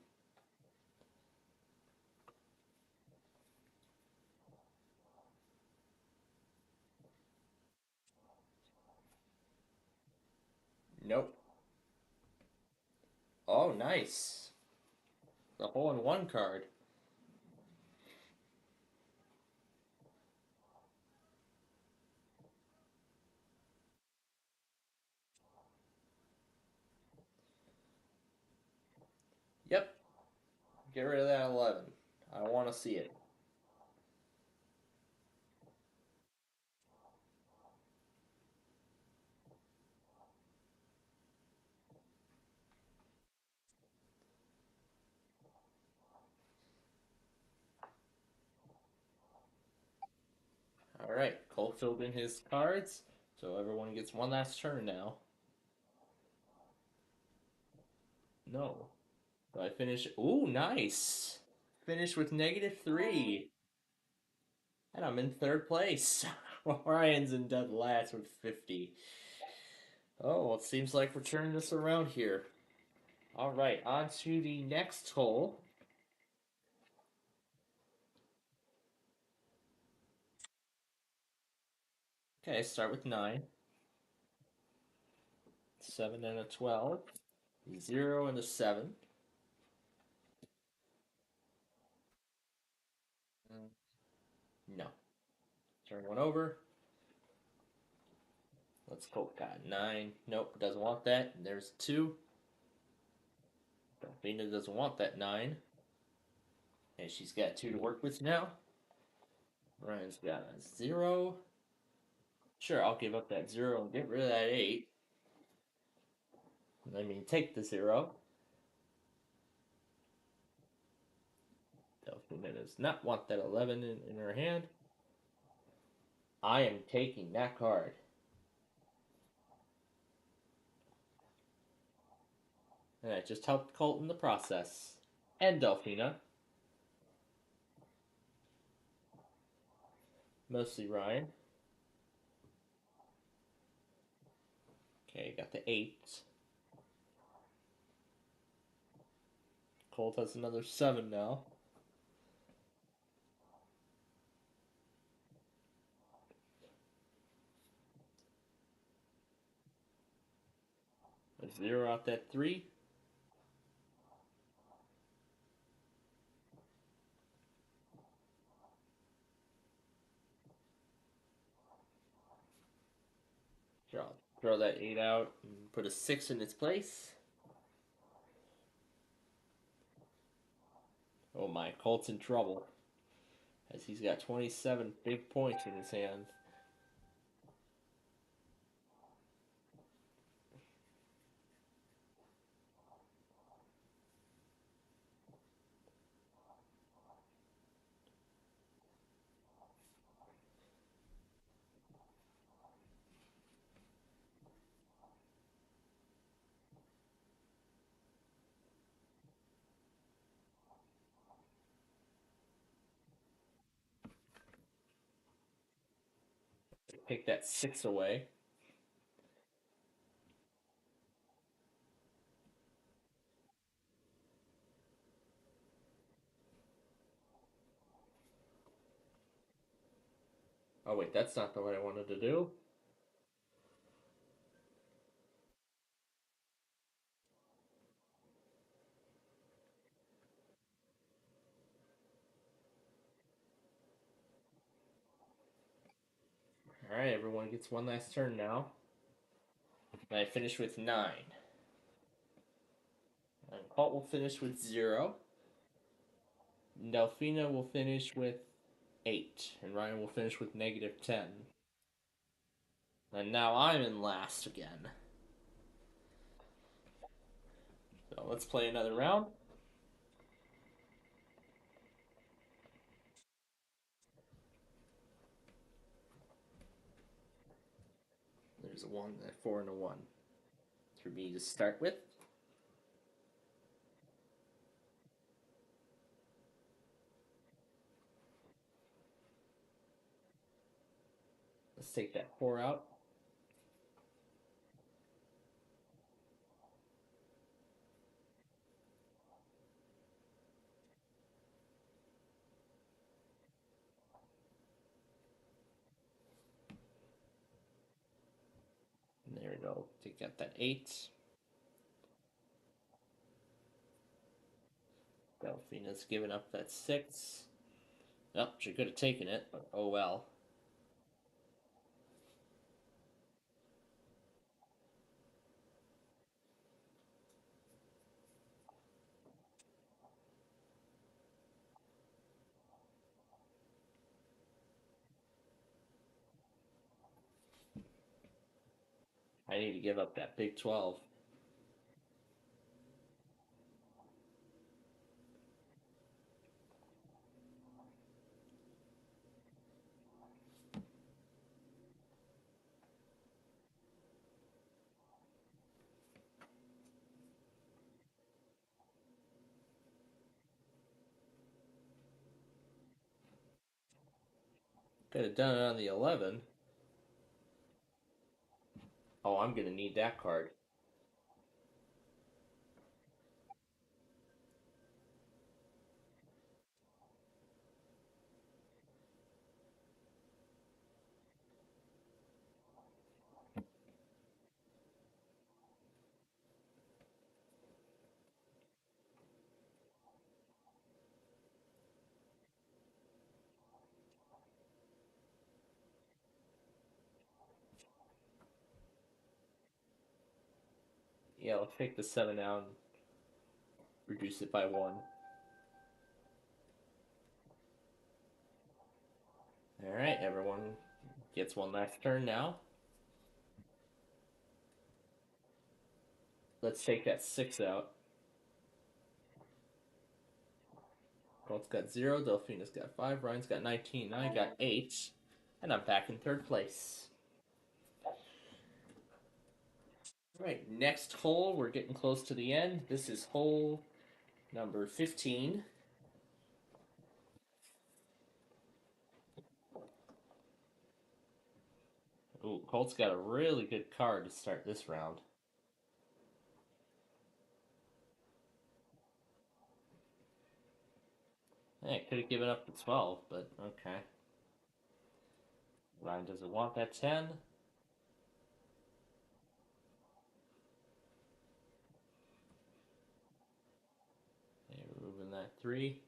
Nope. Oh, nice. The hole-in-one card. Yep. Get rid of that 11. I want to see it. Alright, Cole filled in his cards, so everyone gets one last turn now. No. Do I finish? Ooh, nice! Finish with -3. And I'm in third place. Ryan's in dead last with 50. Oh, well, it seems like we're turning this around here. Alright, on to the next hole. Okay, start with 9. 7 and a 12. 0 and a 7. No. Turn one over. Let's go. Got 9. Nope, doesn't want that. And there's 2. Delphina doesn't want that 9. And she's got 2 to work with now. Ryan's got a 0. Sure, I'll give up that 0 and get rid of that 8. I mean, take the 0. Delphina does not want that 11 in her hand. I am taking that card. And I just helped Colt in the process. And Delphina. Mostly Ryan. Okay, got the 8. Colt has another 7 now. A 0 out that 3. Sure, I'll throw that 8 out and put a 6 in its place. Oh my, Colt's in trouble. As he's got 27 big points in his hand. Take that 6 away. Oh wait, that's not the what I wanted to do. Alright, everyone gets one last turn now. And I finish with 9. And Colt will finish with 0. Delphina will finish with 8. And Ryan will finish with negative 10. And now I'm in last again. So let's play another round. There's a 1, a 4, and a 1. For me to start with. Let's take that 4 out. And there we go. Take out that 8. Delphina's given up that 6. Oh, she could have taken it, but oh well. I need to give up that big 12. Could have done it on the 11. Oh, I'm going to need that card. Yeah, let's take the 7 out and reduce it by 1. Alright, everyone gets one last turn now. Let's take that 6 out. Colt's got 0, Delphina's got 5, Ryan's got 19, I got 8, and I'm back in 3rd place. Alright, next hole, we're getting close to the end. This is hole number 15. Ooh, Colt's got a really good card to start this round. Hey, could have given up the 12, but okay. Ryan doesn't want that 10. Okay, removing that 3.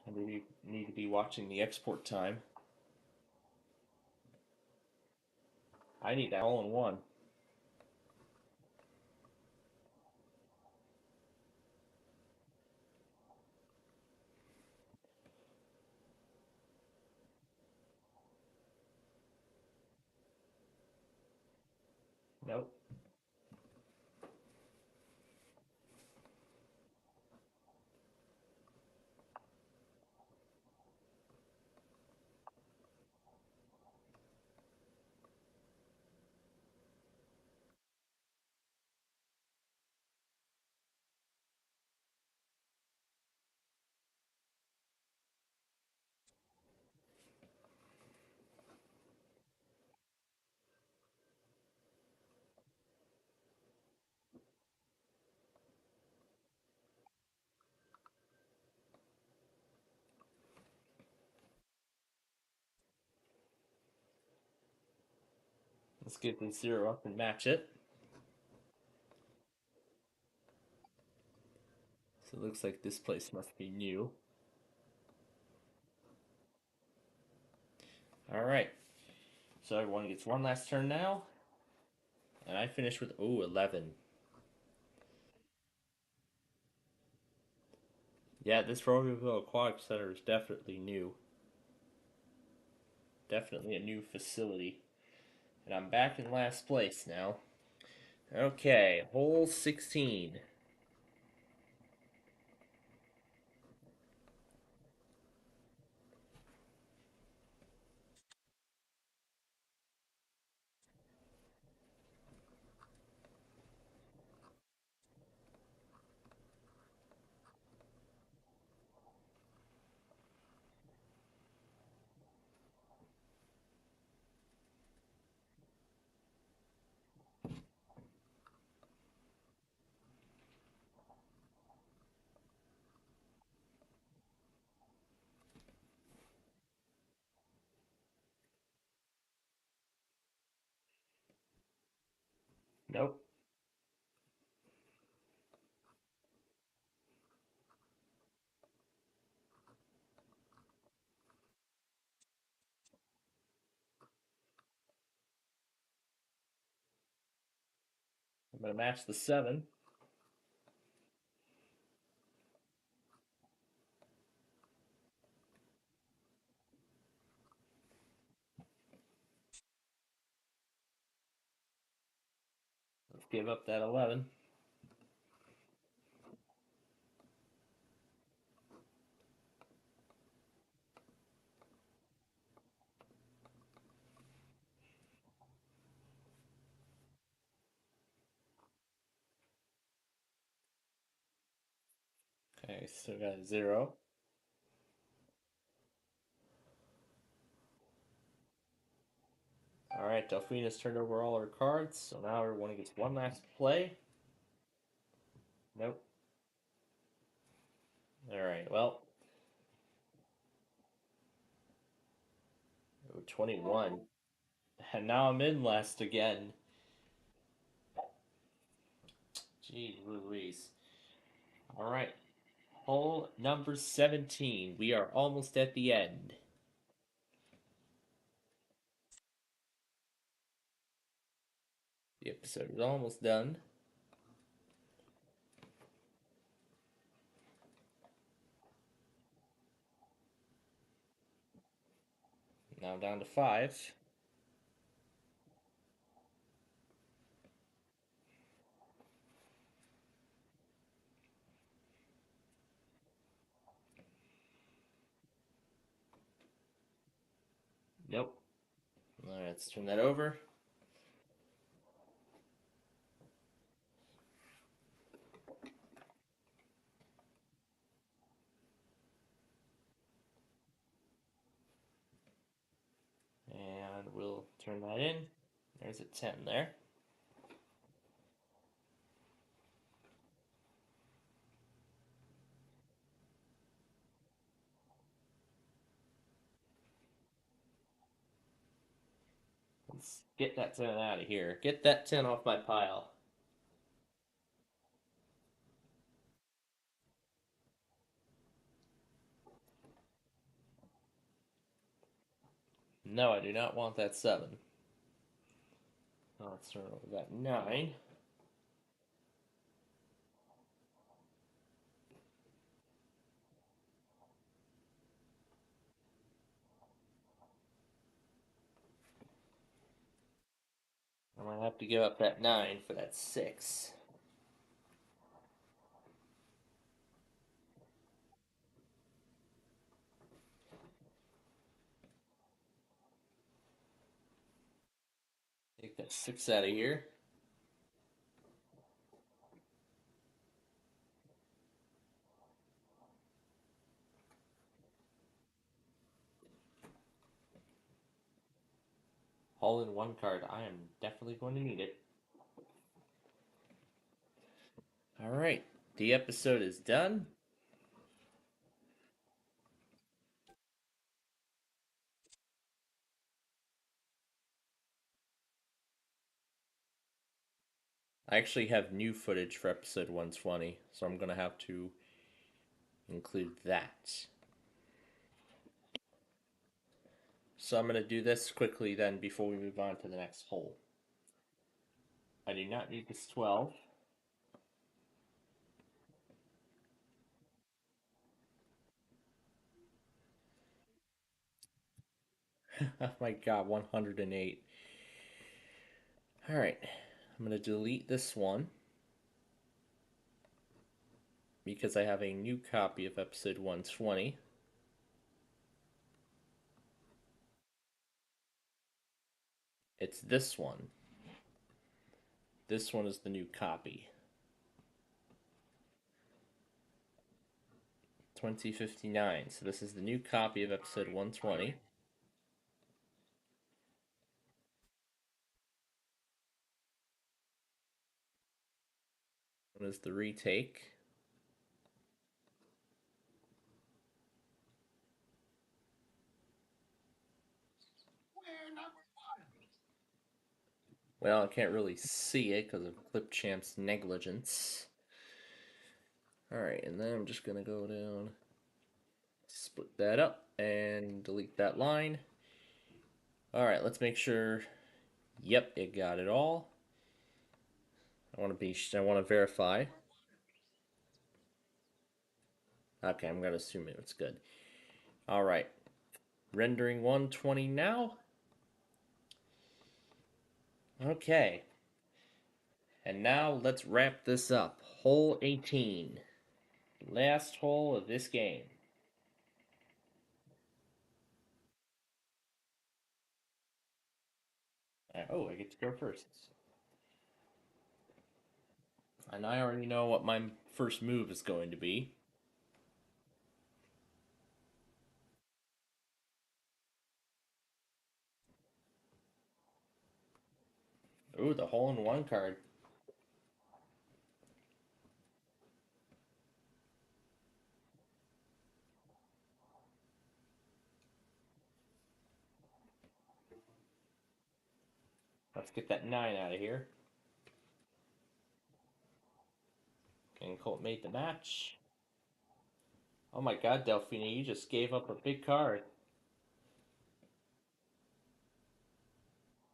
I need to be watching the export time. I need that all in one. Nope. Let's get the 0 up and match it. So it looks like this place must be new. Alright. So everyone gets one last turn now. And I finish with, 11. Yeah, this Romeoville Aquatic Center is definitely new. Definitely a new facility. And I'm back in last place now. Okay, hole 16. Nope. I'm going to match the 7. Let's give up that 11. Okay, so we got a 0. Alright, Delphina's turned over all her cards, so now everyone gets one last play. Nope. Alright, well. 21. And now I'm in last again. Jeez Louise. Alright. Hole number 17. We are almost at the end. The episode is almost done. Now down to 5. Nope. Alright, let's turn that over. And we'll turn that in. There's a 10 there. Let's get that 10 out of here. Get that 10 off my pile. No, I do not want that 7. Let's turn over that 9. I'm going to have to give up that 9 for that 6. Take that 6 out of here. All in one card. I am definitely going to need it. Alright, the episode is done. I actually have new footage for episode 120, so I'm going to have to include that. So I'm going to do this quickly then before we move on to the next hole. I do not need this 12. Oh my god, 108. Alright, I'm going to delete this one because I have a new copy of episode 120. It's this one. This one is the new copy. 2059. So this is the new copy of episode 120. One is the retake. Well, I can't really see it because of Clipchamp's negligence. Alright, and then I'm just going to go down, split that up, and delete that line. Alright, let's make sure. Yep, it got it all. I want to verify. Okay, I'm going to assume it's good. Alright, rendering 120 now. Okay. And now let's wrap this up. Hole 18. Last hole of this game. Oh, I get to go first. And I already know what my first move is going to be. Ooh, the hole-in-one card. Let's get that 9 out of here. And Colt made the match. Oh my god, Delphine, you just gave up a big card.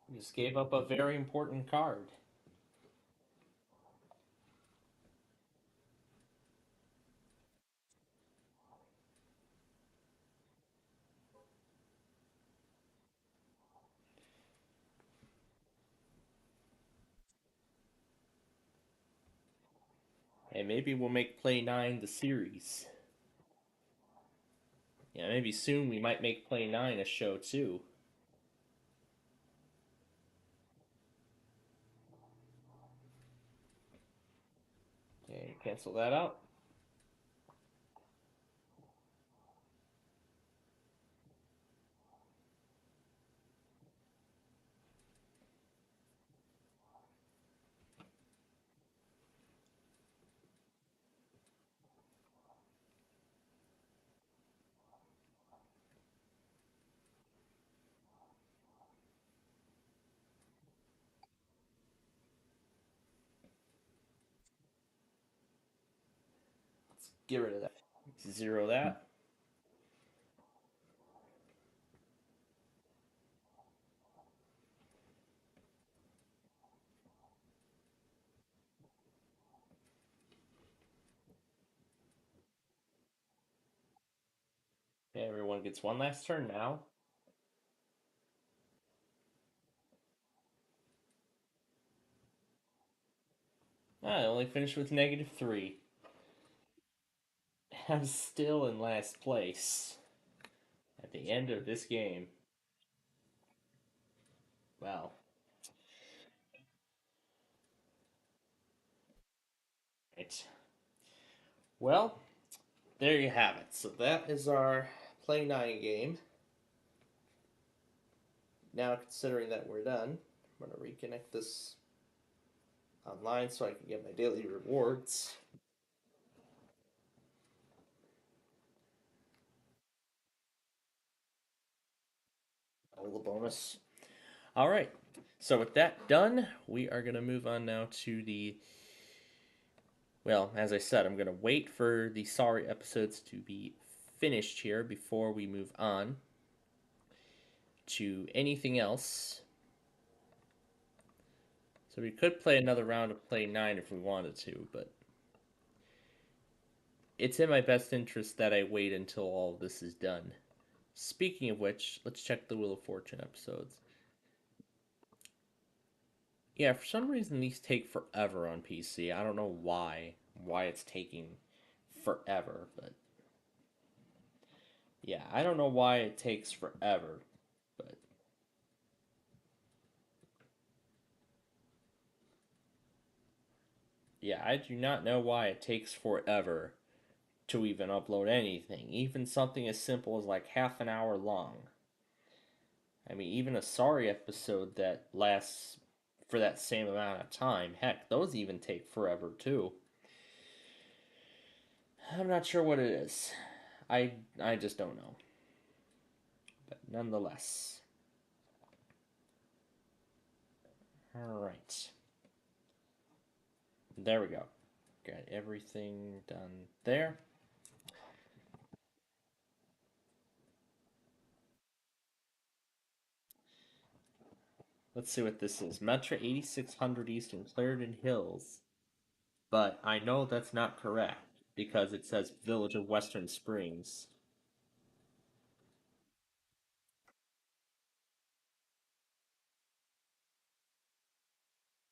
You just gave up a very important card. And maybe we'll make Play 9 the series. Yeah, maybe soon we might make Play 9 a show too. Okay, cancel that out. Let's get rid of that. Zero that. Okay, everyone gets one last turn now. I only finished with -3. I'm still in last place at the end of this game. Wow. Right. Well, there you have it. So that is our Play 9 game. Now, considering that we're done, I'm going to reconnect this online so I can get my daily rewards. All the bonus. All right. So with that done, we are going to move on now to the. Well, as I said, I'm going to wait for the sorry episodes to be finished here before we move on to anything else. So we could play another round of Play 9 if we wanted to, but it's in my best interest that I wait until all of this is done. Speaking of which, let's check the Wheel of Fortune episodes. Yeah, for some reason these take forever on PC. I don't know why it's taking forever, but yeah, I don't know why it takes forever, but yeah, I do not know why it takes forever to even upload anything, even something as simple as like half an hour long. I mean, even a sorry episode that lasts for that same amount of time, heck, those even take forever too. I'm not sure what it is. I just don't know. But nonetheless. All right. There we go. Got everything done there. Let's see what this is. Metro 8600 East in Clarendon Hills. But I know that's not correct because it says Village of Western Springs.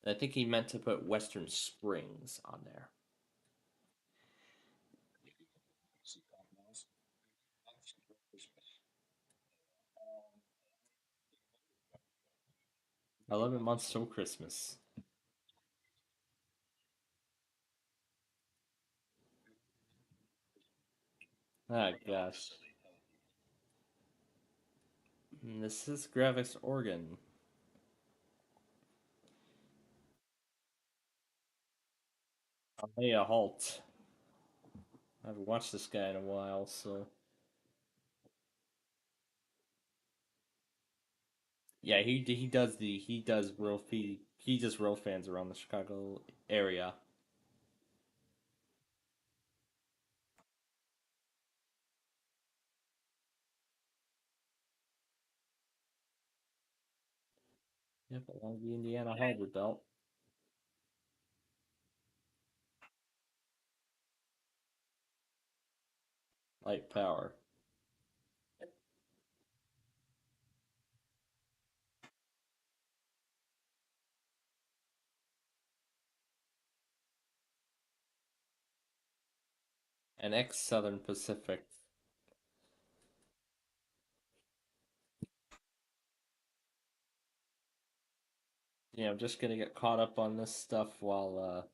I think he meant to put Western Springs on there. I 11 months till Christmas. Ah, gosh. This is Gravis, Oregon. Hey, a halt. I haven't watched this guy in a while, so yeah, he does real fans around the Chicago area. Yep, along the Indiana Harbor Belt, light power, and ex Southern Pacific. Yeah, I'm just gonna get caught up on this stuff while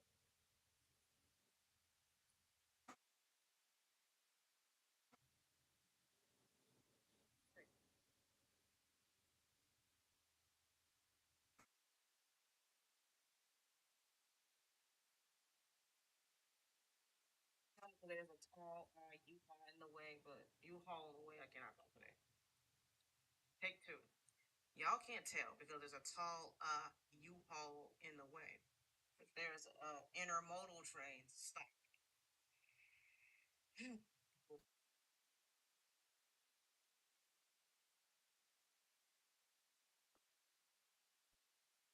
There's a tall U-Haul in the way, but U-Haul in the way, I cannot go today. Take two. Y'all can't tell because there's a tall U-Haul in the way. If there's intermodal trains, stop.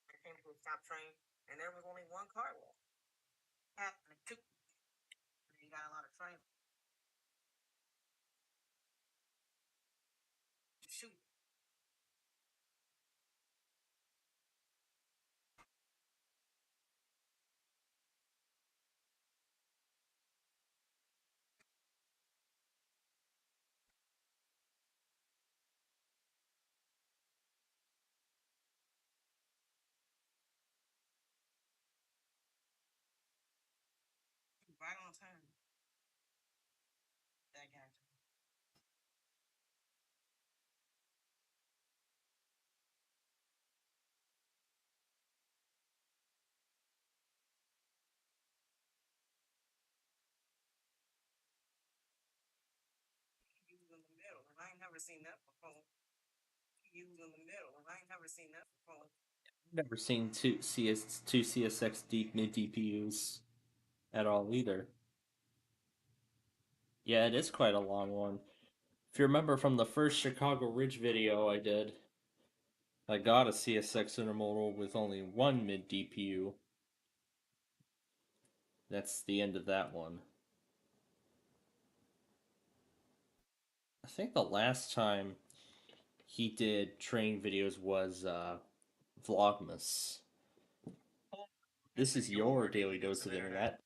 I came to a stop train and there was only one car left. Happened two. You got a lot of trains. Shoot. Right on time. That guy. He was in the middle, and I ain't never seen that before. He was in the middle, and I ain't never seen that before. never seen two CSX deep mid DPUs at all either. Yeah, it is quite a long one. If you remember from the first Chicago Ridge video I did, I got a CSX intermodal with only one mid DPU. That's the end of that one. I think the last time he did train videos was Vlogmas. This is your daily dose of internet.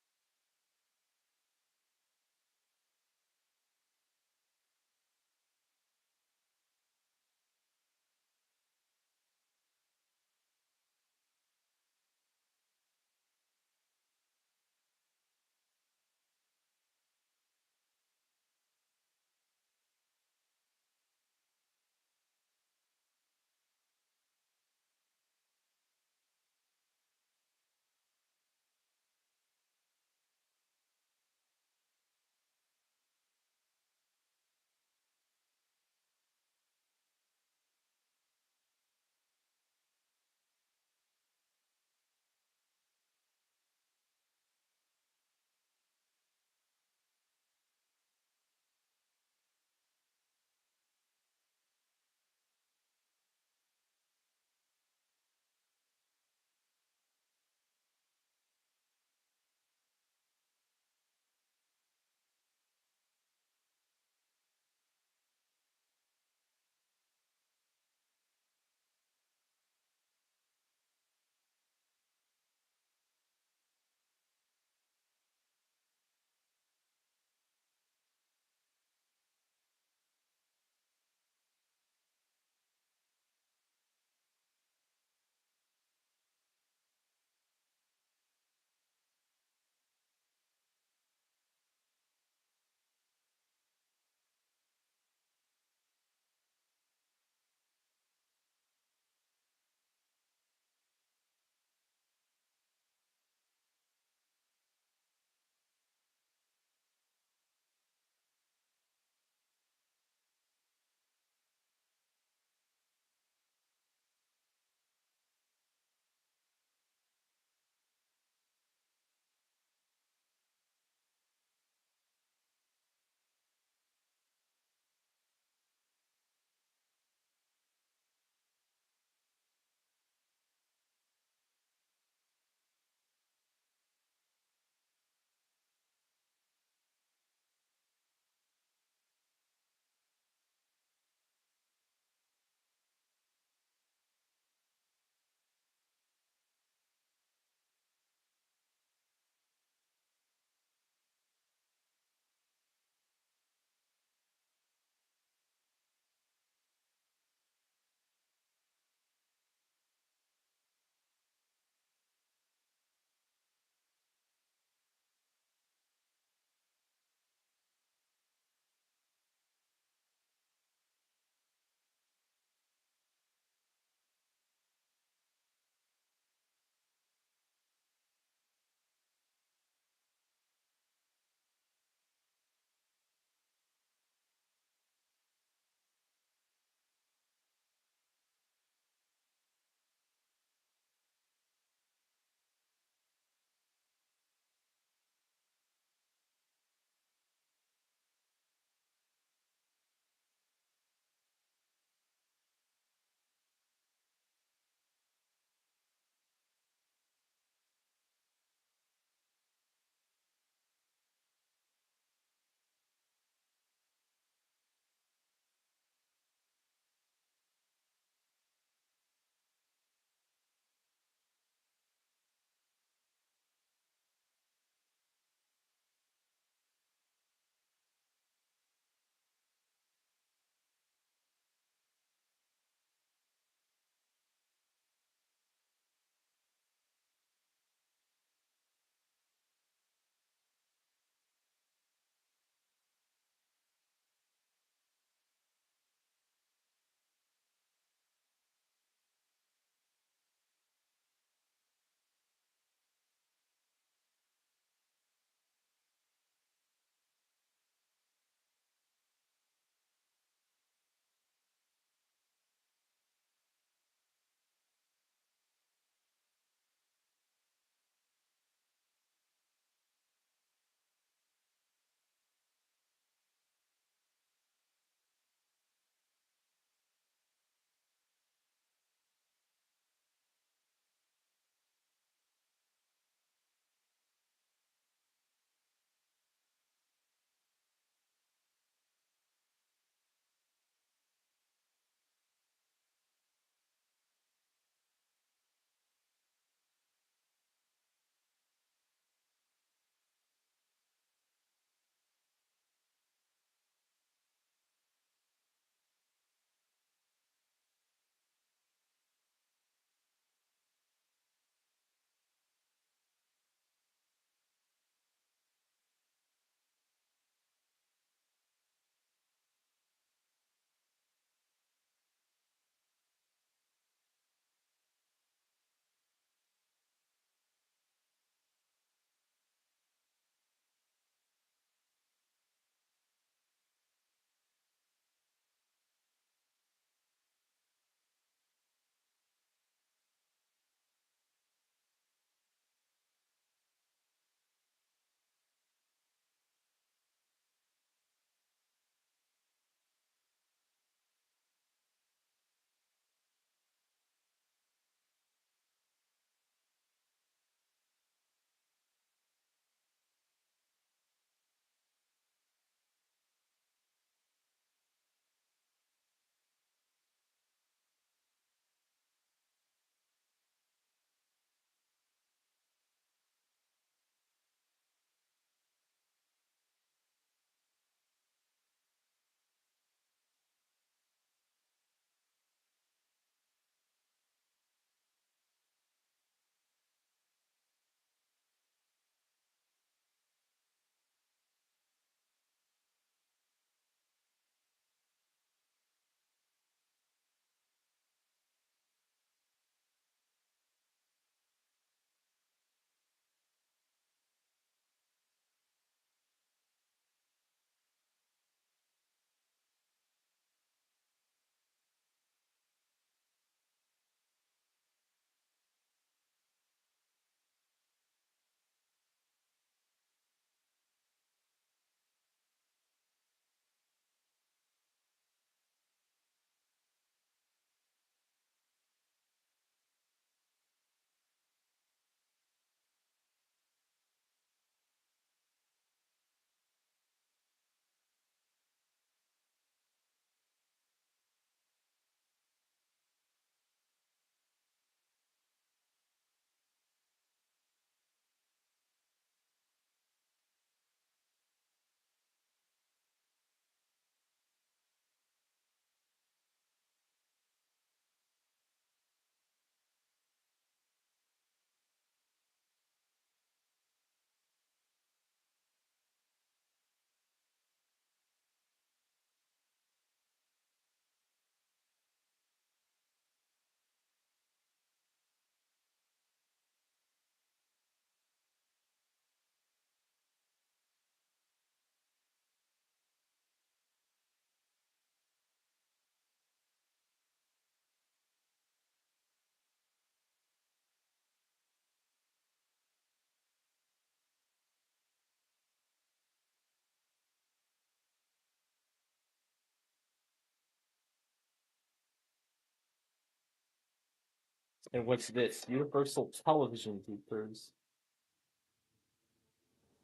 And what's this? Universal Television Features.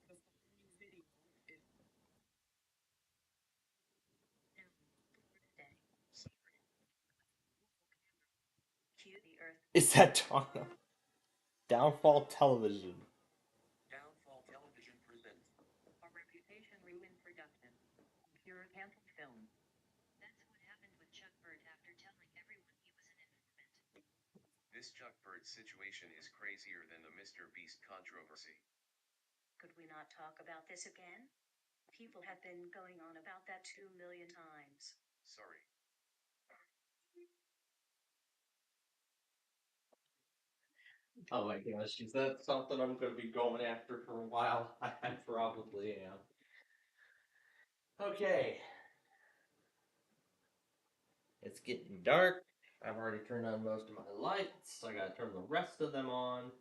The following video is Cue the Earth. Is that Donna? Downfall Television. Downfall Television presents A reputation ruined production. Pure canceled film. That's what happened with Chuck Bird after telling everyone he was an informant. This Chuck Bird situation is crazier than the Mr. Beast controversy. Could we not talk about this again? People have been going on about that 2 million times. Sorry. Oh my gosh, is that something I'm going to be going after for a while? I probably am. Okay. It's getting dark. I've already turned on most of my lights. I gotta turn the rest of them on.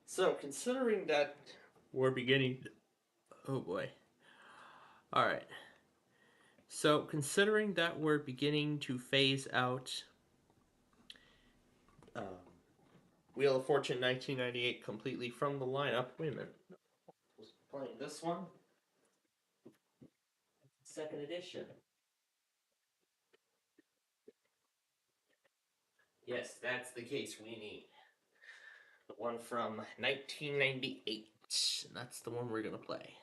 So, considering that we're beginning. Oh boy. Alright. So, considering that we're beginning to phase out Wheel of Fortune 1998 completely from the lineup. Wait a minute. Was playing this one? Second edition. Yes, that's the case we need. The one from 1998. That's the one we're gonna play.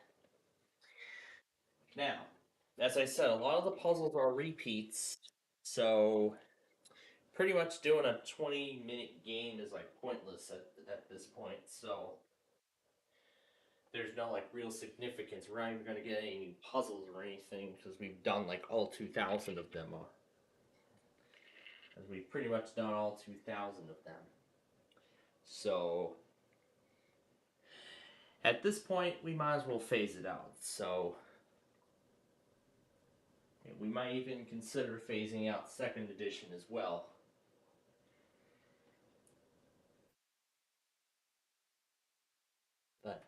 Now, as I said, a lot of the puzzles are repeats, so pretty much doing a 20-minute game is like pointless at this point, so there's no like real significance. We're not even gonna get any new puzzles or anything because we've done like all 2,000 of them. As we've pretty much done all 2,000 of them. So at this point, we might as well phase it out. So we might even consider phasing out second edition as well. But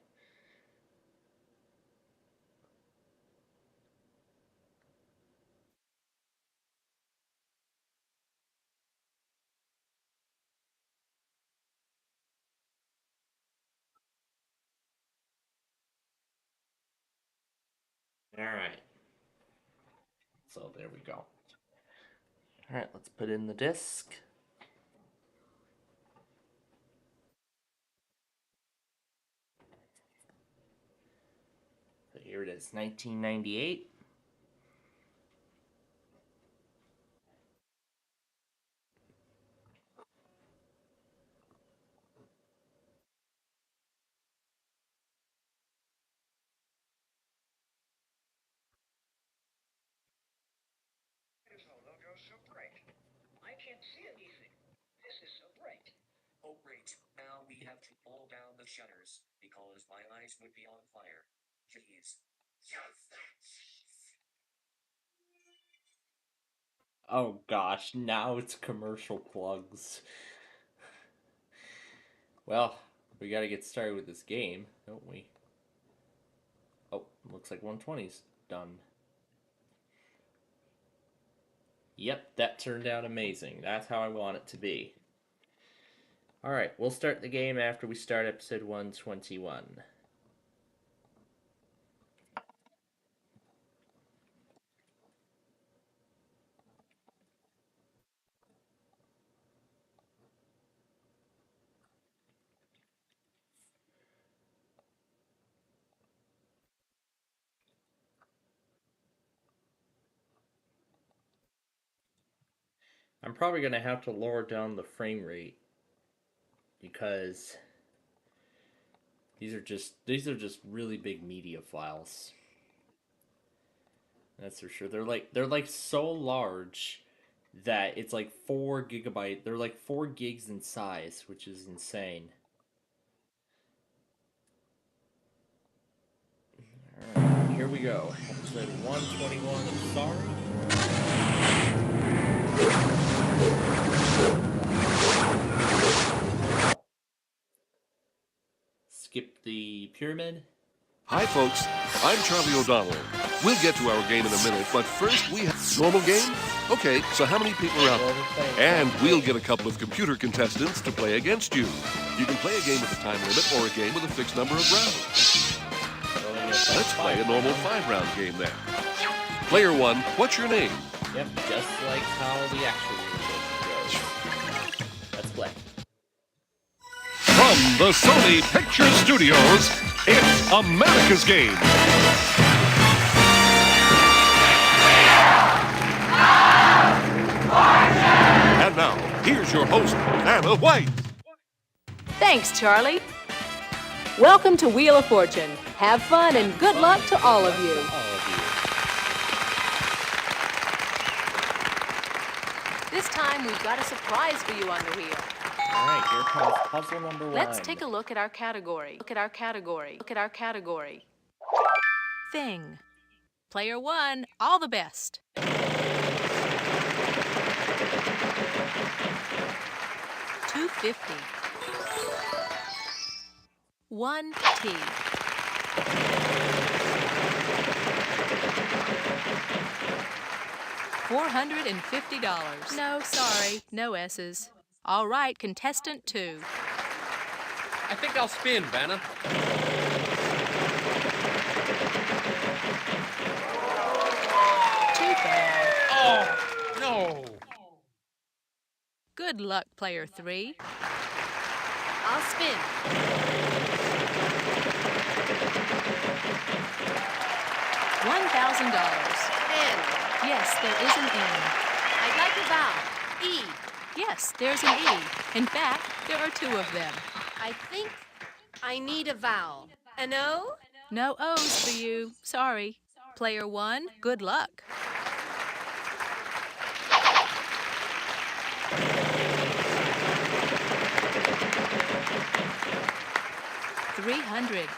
all right. So there we go. All right, let's put in the disc. So here it is, 1998. This whole logo's so bright. I can't see anything. This is so bright. Oh great, now we have to pull down the shutters because my eyes would be on fire. Jeez. Just that cheese. Oh gosh, now it's commercial plugs. Well, we gotta get started with this game, don't we? Oh, looks like 120's done. Yep, that turned out amazing. That's how I want it to be. Alright, we'll start the game after we start episode 121. I'm probably gonna have to lower down the frame rate because these are just really big media files. That's for sure. They're like so large that it's like 4 GB. They're like 4 gigs in size, which is insane. Alright, here we go. Episode 121 of Sorry. Skip the pyramid. Hi, folks. I'm Charlie O'Donnell. We'll get to our game in a minute, but first we have... Normal game? Okay, so how many people are out there? And we'll get a couple of computer contestants to play against you. You can play a game with a time limit or a game with a fixed number of rounds. Let's play a normal 5-round game then. Player 1, what's your name? Yep, just like how the actual game goes. Let's play. From the Sony Pictures Studios, it's America's Game. And now, here's your host, Anna White. Thanks, Charlie. Welcome to Wheel of Fortune. Have fun and good luck to all of you. This time we've got a surprise for you on the wheel. All right, here comes puzzle number 1. Let's take a look at our category. Look at our category. Thing. Player 1, all the best. $2.50. 1 T. $450. No, sorry, no S's. All right, contestant 2. I think I'll spin, Vanna. Too bad. Oh, no. Good luck, player 3. I'll spin. $1,000. N. Yes, there is an N. I'd like a vowel. E. Yes, there's an E. In fact, there are 2 of them. I think I need a vowel. An O? No O's for you. Sorry. Player 1, good luck. $300.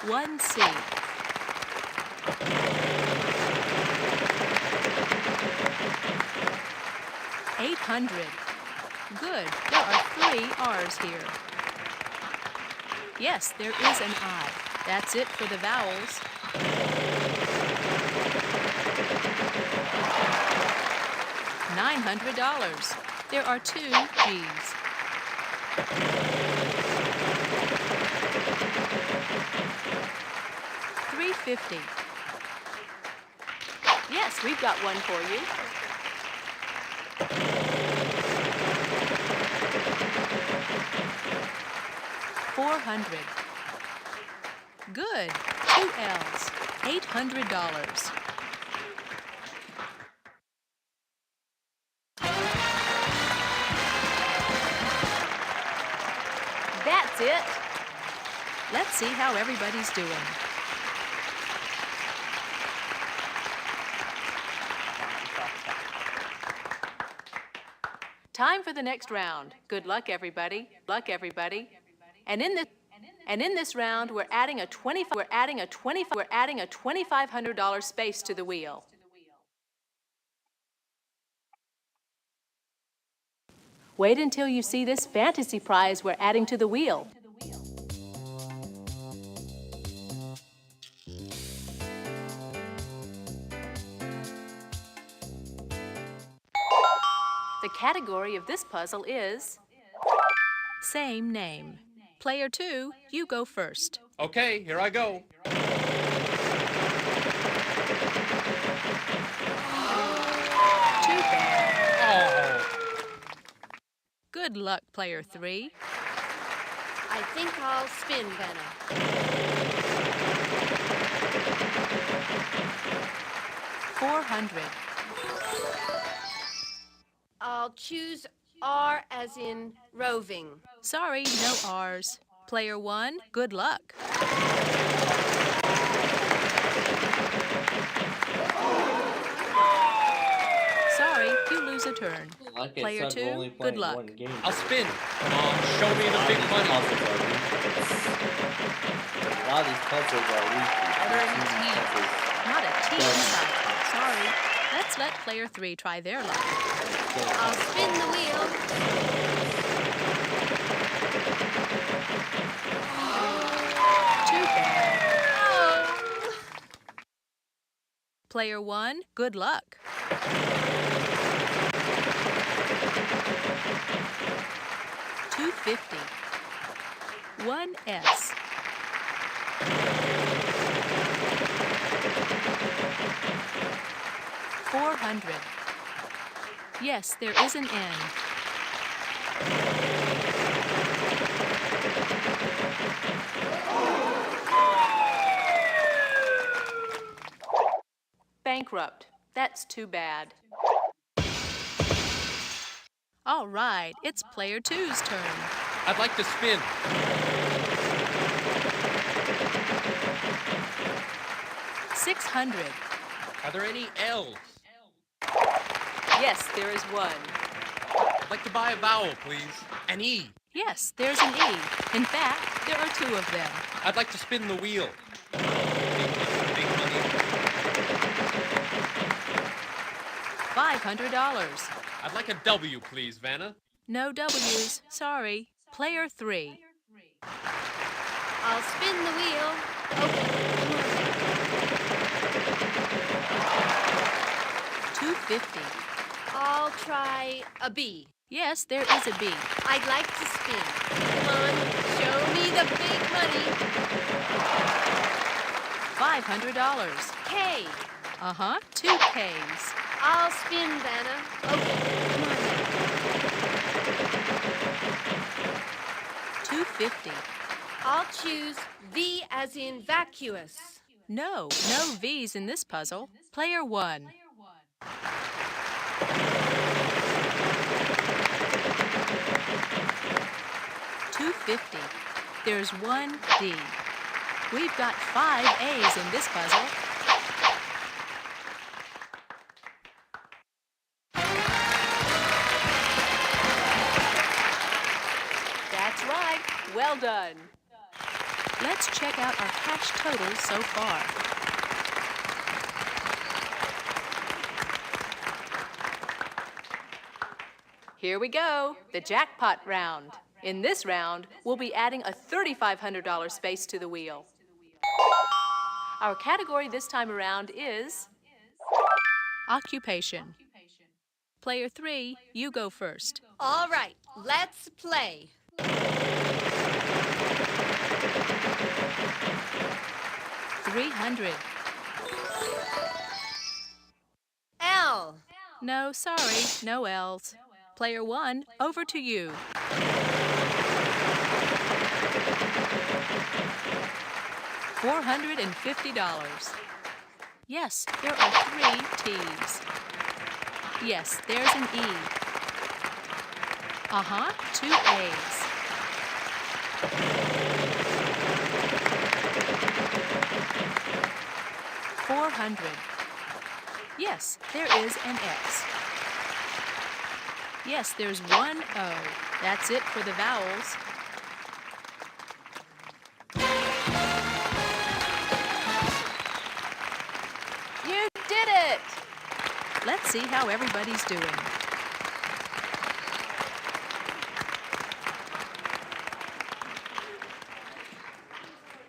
1 C. $800. Good. There are 3 R's here. Yes, there is an I. That's it for the vowels. $900. There are 2 G's. $350. Yes, we've got one for you. $400. Good. 2 L's. $800. That's it. Let's see how everybody's doing. Time for the next round. Good luck, everybody. And in this round, we're adding a $2,500 space to the wheel. Wait until you see this fantasy prize we're adding to the wheel. The category of this puzzle is same name. Player 2, you go first. Okay, here I go. Too bad. Oh. Good luck, player 3. I think I'll spin, Vanna. $400. I'll choose R as in roving. Sorry, no R's. Player 1, good luck. Sorry, you lose a turn. Like I Player said, we're 2, only good playing luck. one game. I'll spin. Come on, show me the big money. A lot of these puzzles are weak. Not a T inside. Sorry. Let's let player 3 try their luck. I'll spin the wheel. Too bad. Oh. Player 1, good luck. $250. 1S. $400. Yes, there is an N. Bankrupt. That's too bad. All right, it's player 2's turn. I'd like to spin. $600. Are there any L's? Yes, there is one. I'd like to buy a vowel, please. An E. Yes, there's an E. In fact, there are 2 of them. I'd like to spin the wheel. Big money. $500. I'd like a W, please, Vanna. No W's. Sorry. Player 3. I'll spin the wheel. Okay, come on now. $250. I'll try a B. Yes, there is a B. I'd like to spin. Come on, show me the big money. $500. K. 2 Ks. I'll spin, Vanna. Okay, come on now. $250. I'll choose V as in vacuous. No V's in this puzzle. Player 1. $250. There's 1 D. We've got 5 A's in this puzzle. That's right. Well done. Let's check out our cash totals so far. Here we go, the jackpot round. In this round, we'll be adding a $3,500 space to the wheel. Our category this time around is occupation. Player 3, you go first. All right, let's play. $300. L. No, sorry, no L's. Player 1, over to you. $450. Yes, there are 3 T's. Yes, there's an E. 2 A's. $400. Yes, there is an X. Yes, there's 1 O. That's it for the vowels. You did it! Let's see how everybody's doing.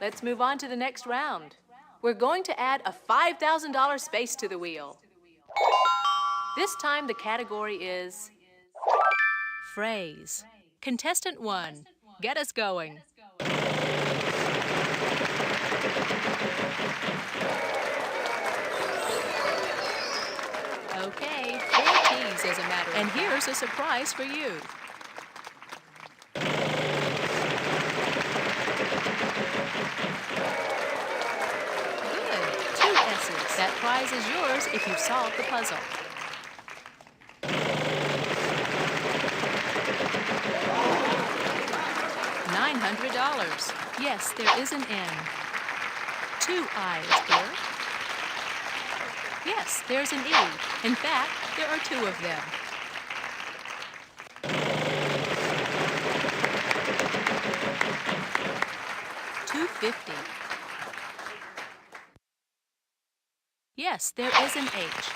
Let's move on to the next round. We're going to add a $5,000 space to the wheel. This time the category is phrase. Contestant 1, get us going. Okay, 4 T's as a matter of fact. And here's a surprise for you. Good, 2 S's. That prize is yours if you solve the puzzle. $900. Yes, there is an N. 2 I's here. Yes, there's an E. In fact, there are 2 of them. $250. Yes, there is an H.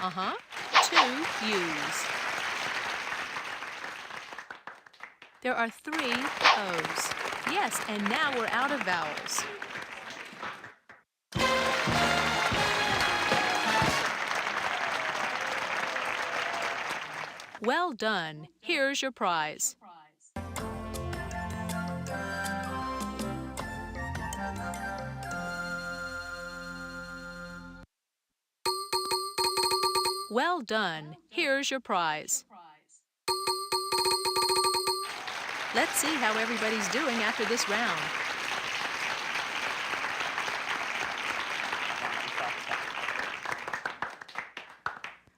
Uh-huh. 2 U's. There are 3 O's. Yes, and now we're out of vowels. Well done. Here's your prize. Well done. Here's your prize. Let's see how everybody's doing after this round.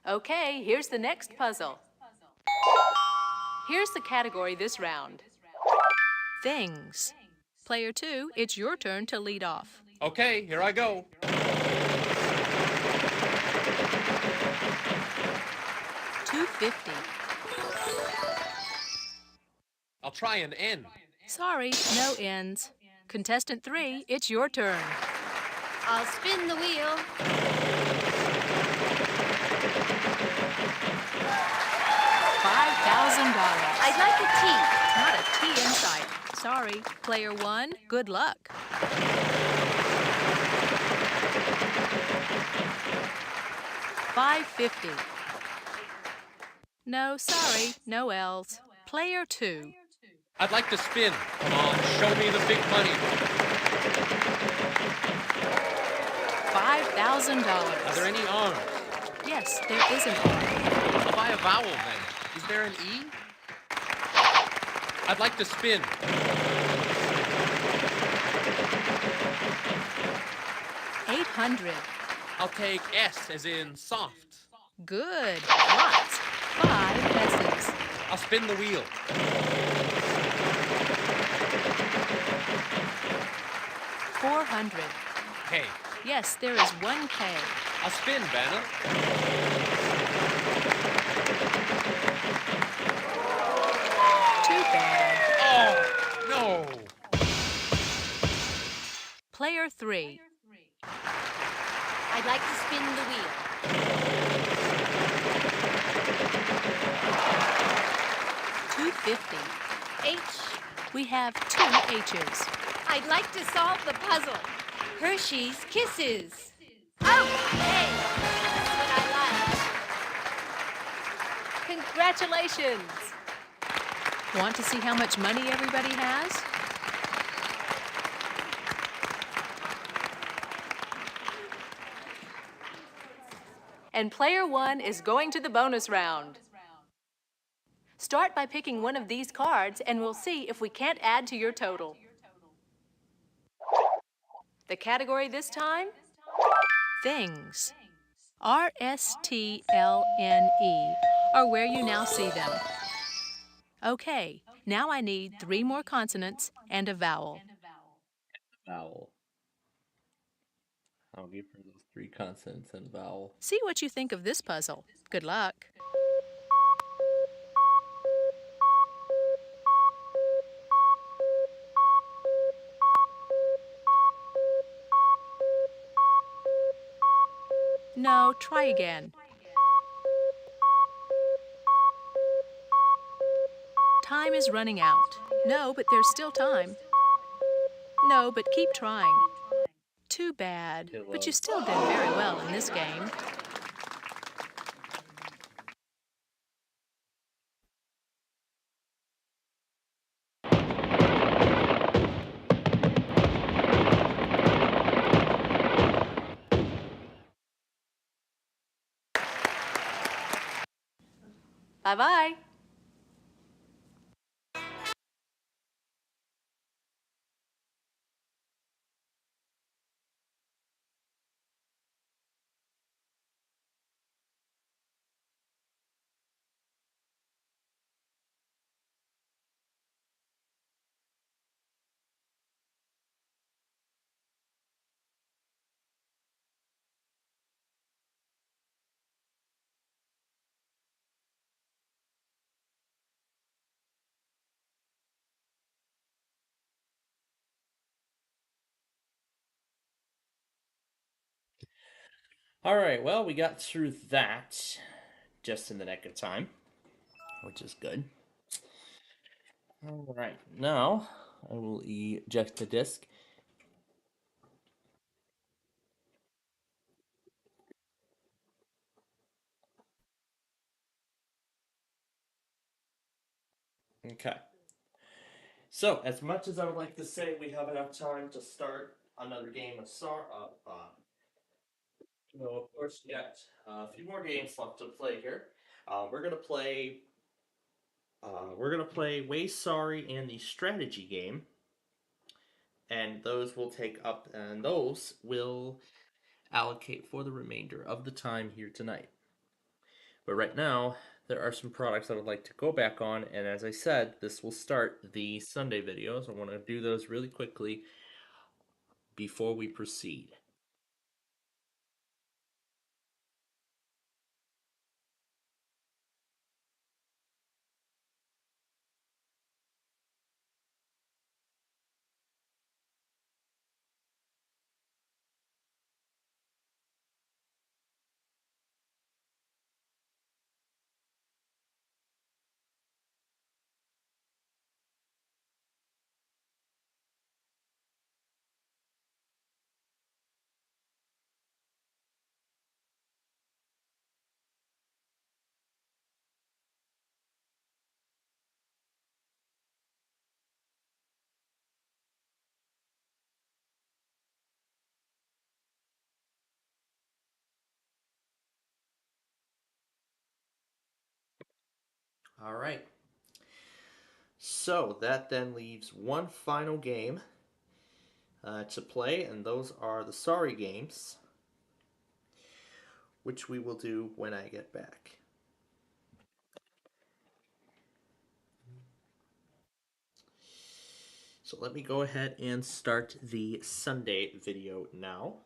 Okay, here's the next puzzle. Here's the category this round. Things. Player 2, it's your turn to lead off. Okay, here I go. $2.50. I'll try an N. Sorry, no ends. Contestant 3, it's your turn. I'll spin the wheel. $5,000. I'd like a T. Not a T in sight. Sorry. Player 1, good luck. $5.50. No, sorry, no L's. Player 2. I'd like to spin. Come on, show me the big money. $5,000. Are there any R's? Yes, there is an R. I'll buy a vowel then. Is there an E? I'd like to spin. $800. I'll take S as in soft. Good. Lots. 5 S's. I'll spin the wheel. $400. K. Yes, there is 1 K. I'll spin, Vanna. Too bad. Oh, no. Player 3. I'd like to spin the wheel. $2.50. H. We have 2 H's. I'd like to solve the puzzle. Hershey's Kisses. Oh, hey, that's what I like. Congratulations! Want to see how much money everybody has? And player 1 is going to the bonus round. Start by picking one of these cards and we'll see if we can't add to your total. The category this time? Things. R-S-T-L-N-E are where you now see them. Okay, now I need 3 more consonants and a vowel. Vowel. I'll give her those 3 consonants and vowel. See what you think of this puzzle. Good luck. No, try again. Time is running out. No, but there's still time. No, but keep trying. Too bad, but you still did very well in this game. Bye-bye. Alright, well, we got through that just in the nick of time, which is good. Alright, now I will eject the disc. Okay. So, as much as I would like to say we have enough time to start another game of of course, we got a few more games left to play here. We're gonna play. We're gonna play Way Sorry and the strategy game, and those will take up, and those will allocate for the remainder of the time here tonight. But right now, there are some products I would like to go back on, and as I said, this will start the Sunday videos. I want to do those really quickly before we proceed. All right. So that then leaves one final game to play, and those are the Sorry games, which we will do when I get back. So let me go ahead and start the Sunday video now.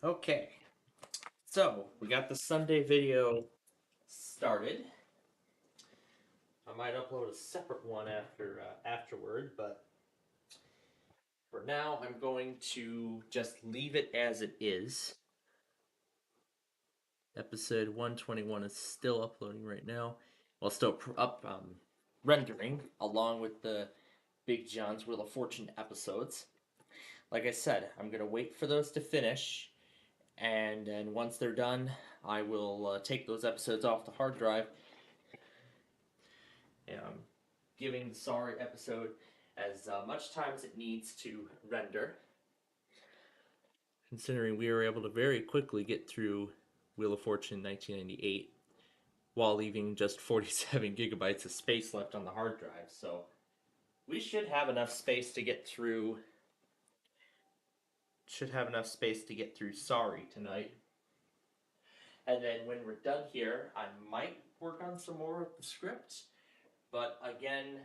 Okay, so we got the Sunday video started. I might upload a separate one afterward, but for now I'm going to just leave it as it is. Episode 121 is still uploading right now. Well, still rendering, along with the Big John's Wheel of Fortune episodes. Like I said, I'm going to wait for those to finish, and then once they're done, I will take those episodes off the hard drive. And I'm giving the Sorry episode as much time as it needs to render. Considering we were able to very quickly get through Wheel of Fortune 1998 while leaving just 47 gigabytes of space left on the hard drive. So we should have enough space to get through. Sorry tonight. And then when we're done here, I might work on some more of the script. But again,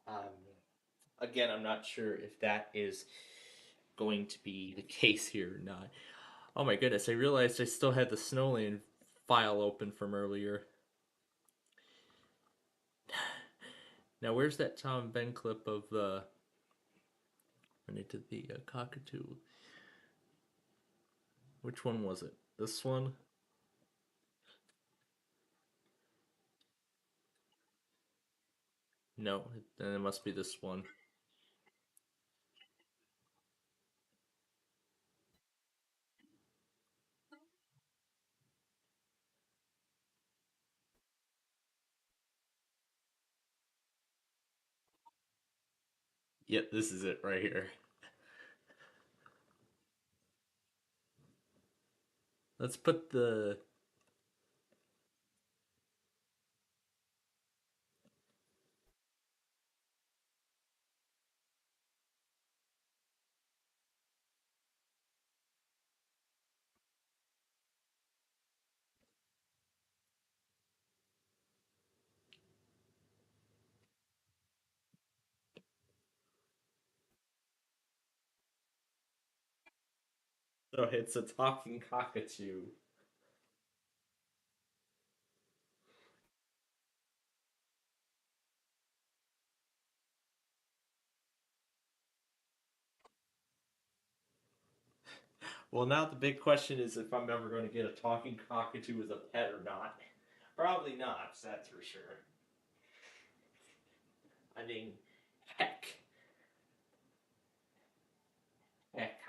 I'm not sure if that is going to be the case here or not. Oh my goodness, I realized I still had the Snowland file open from earlier. Now, where's that Tom and Ben clip of when they did the cockatoo? Which one was it? This one? No, then it must be this one. Yep, this is it right here. Let's put the... So it's a talking cockatoo. Well, now the big question is if I'm ever going to get a talking cockatoo as a pet or not. Probably not, that's for sure. I mean, heck.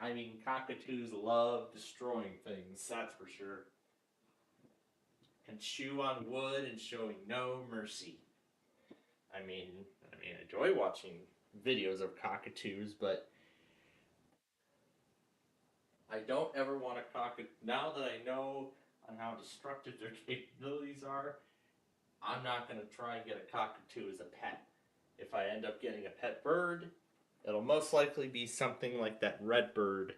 I mean, cockatoos love destroying things, that's for sure. And chew on wood and showing no mercy. I mean, I enjoy watching videos of cockatoos, but I don't ever want a cockatoo. Now that I know on how destructive their capabilities are, I'm not going to try and get a cockatoo as a pet. If I end up getting a pet bird, it'll most likely be something like that red bird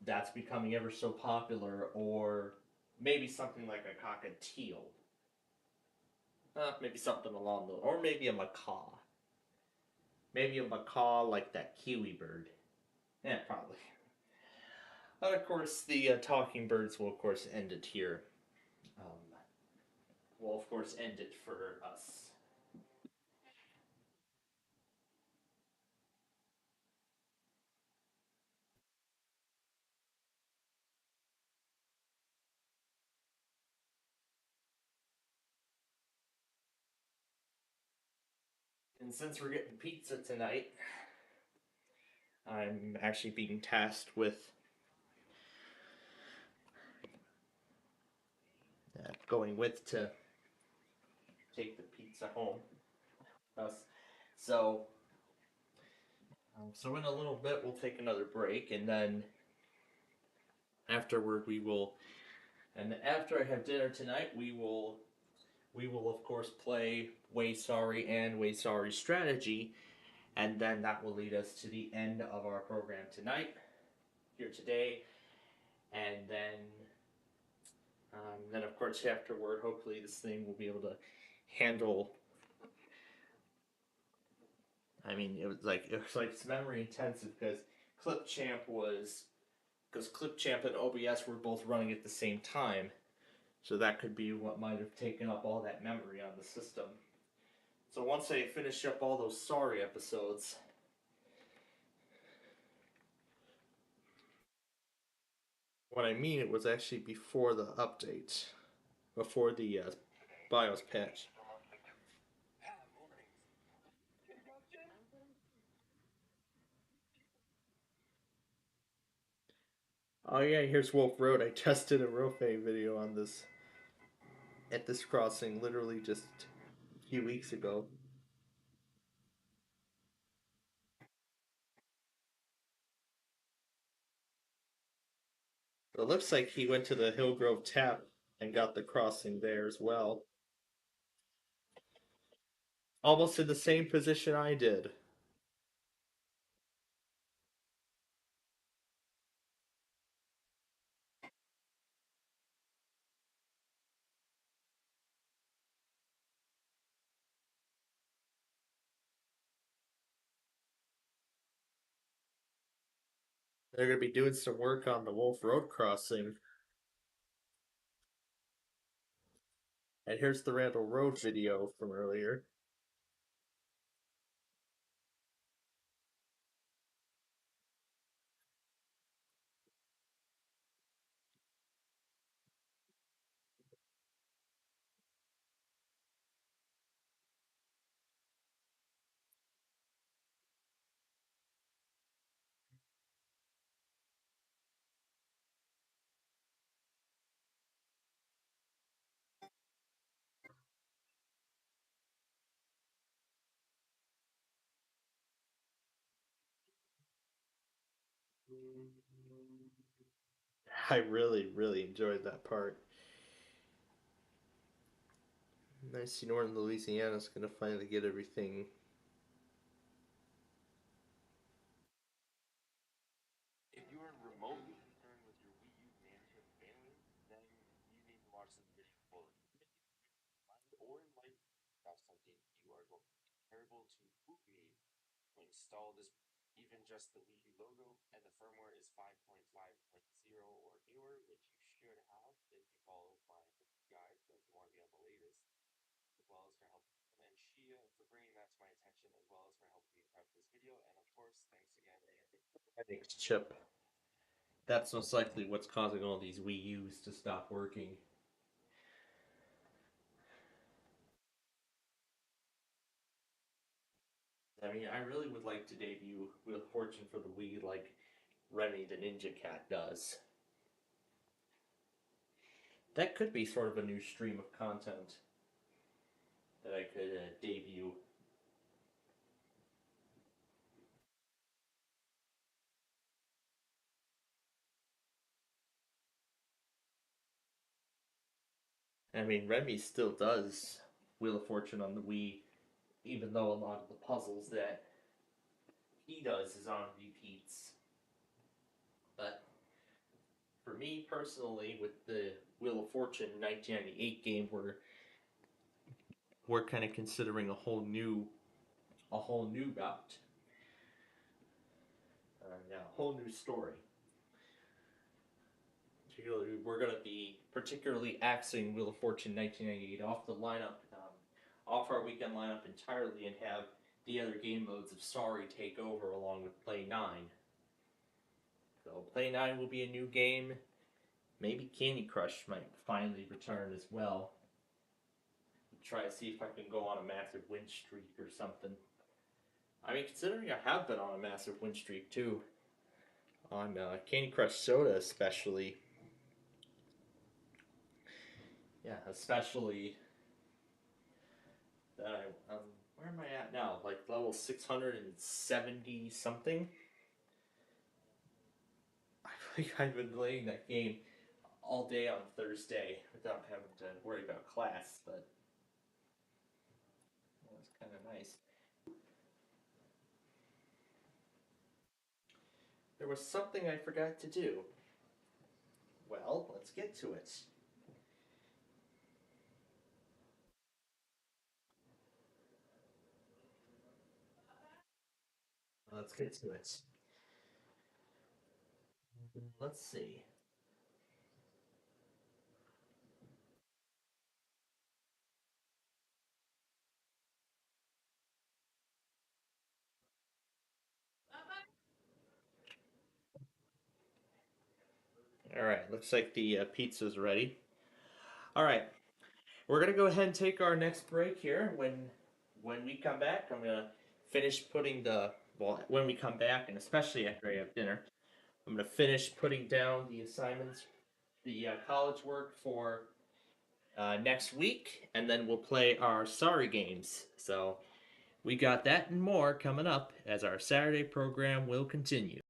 that's becoming ever so popular, or maybe something like a cockatiel. Maybe something along those, or maybe a macaw. Maybe a macaw like that kiwi bird. Yeah, probably. But of course, the talking birds will, of course, end it here. Will, of course, end it for us. And since we're getting pizza tonight, I'm actually being tasked with going with to take the pizza home. So, so in a little bit we'll take another break, and then afterward after I have dinner tonight, we will of course play Way Sorry and Way Sorry Strategy, and then that will lead us to the end of our program tonight, here today, and then of course afterward, hopefully this thing will be able to handle. I mean, it was like it's memory intensive because Clipchamp and OBS were both running at the same time, so that could be what might have taken up all that memory on the system. So once I finish up all those sorry episodes, what I mean, it was actually before the update, before the BIOS patch. Oh yeah, here's Wolf Road. I tested a Rofe video on this at this crossing literally just a few weeks ago. It looks like he went to the Hillgrove Tap and got the crossing there as well. Almost in the same position I did. They're going to be doing some work on the Wolf Road crossing. And here's the Randall Road video from earlier. I really enjoyed that part. Nice, see, Northern Louisiana's going to finally get everything. If you are remotely concerned with your Wii U management bandwidth, then you need to watch this video fully. Or it might have something you are going terrible to need to install this. Even just the Wii U logo and the firmware is 5.5.0 or newer, which you should have if you follow my guide, so if you want to be on the latest, as well as for helping and Shia for bringing that to my attention, as well as for helping me prep this video, and of course, thanks again. Thanks, Chip. That's most likely what's causing all these Wii U's to stop working. I mean, I really would like to debut Wheel of Fortune for the Wii like Remy the Ninja Cat does. That could be sort of a new stream of content that I could debut. I mean, Remy still does Wheel of Fortune on the Wii, even though a lot of the puzzles that he does is on repeats. But for me personally, with the Wheel of Fortune 1998 game, we're kind of considering a whole new route, yeah, a whole new story. We're going to be particularly axing Wheel of Fortune 1998 off the lineup, off our weekend lineup entirely, and have the other game modes of Sorry take over along with Play 9. So Play 9 will be a new game. Maybe Candy Crush might finally return as well. Try to see if I can go on a massive win streak or something. I mean, considering I have been on a massive win streak too, on Candy Crush Soda especially. Yeah, especially that where am I at now? Like level 670 something? I think I've been playing that game all day on Thursday without having to worry about class, but it was kind of nice. There was something I forgot to do. Well, let's get to it. Let's get to it. Let's see. All right, looks like the pizza's ready. All right, we're gonna go ahead and take our next break here. When we come back, I'm gonna finish putting when we come back, and especially after I have dinner, I'm gonna finish putting down the assignments, the college work for next week, and then we'll play our Sorry games. So we got that and more coming up as our Saturday program will continue.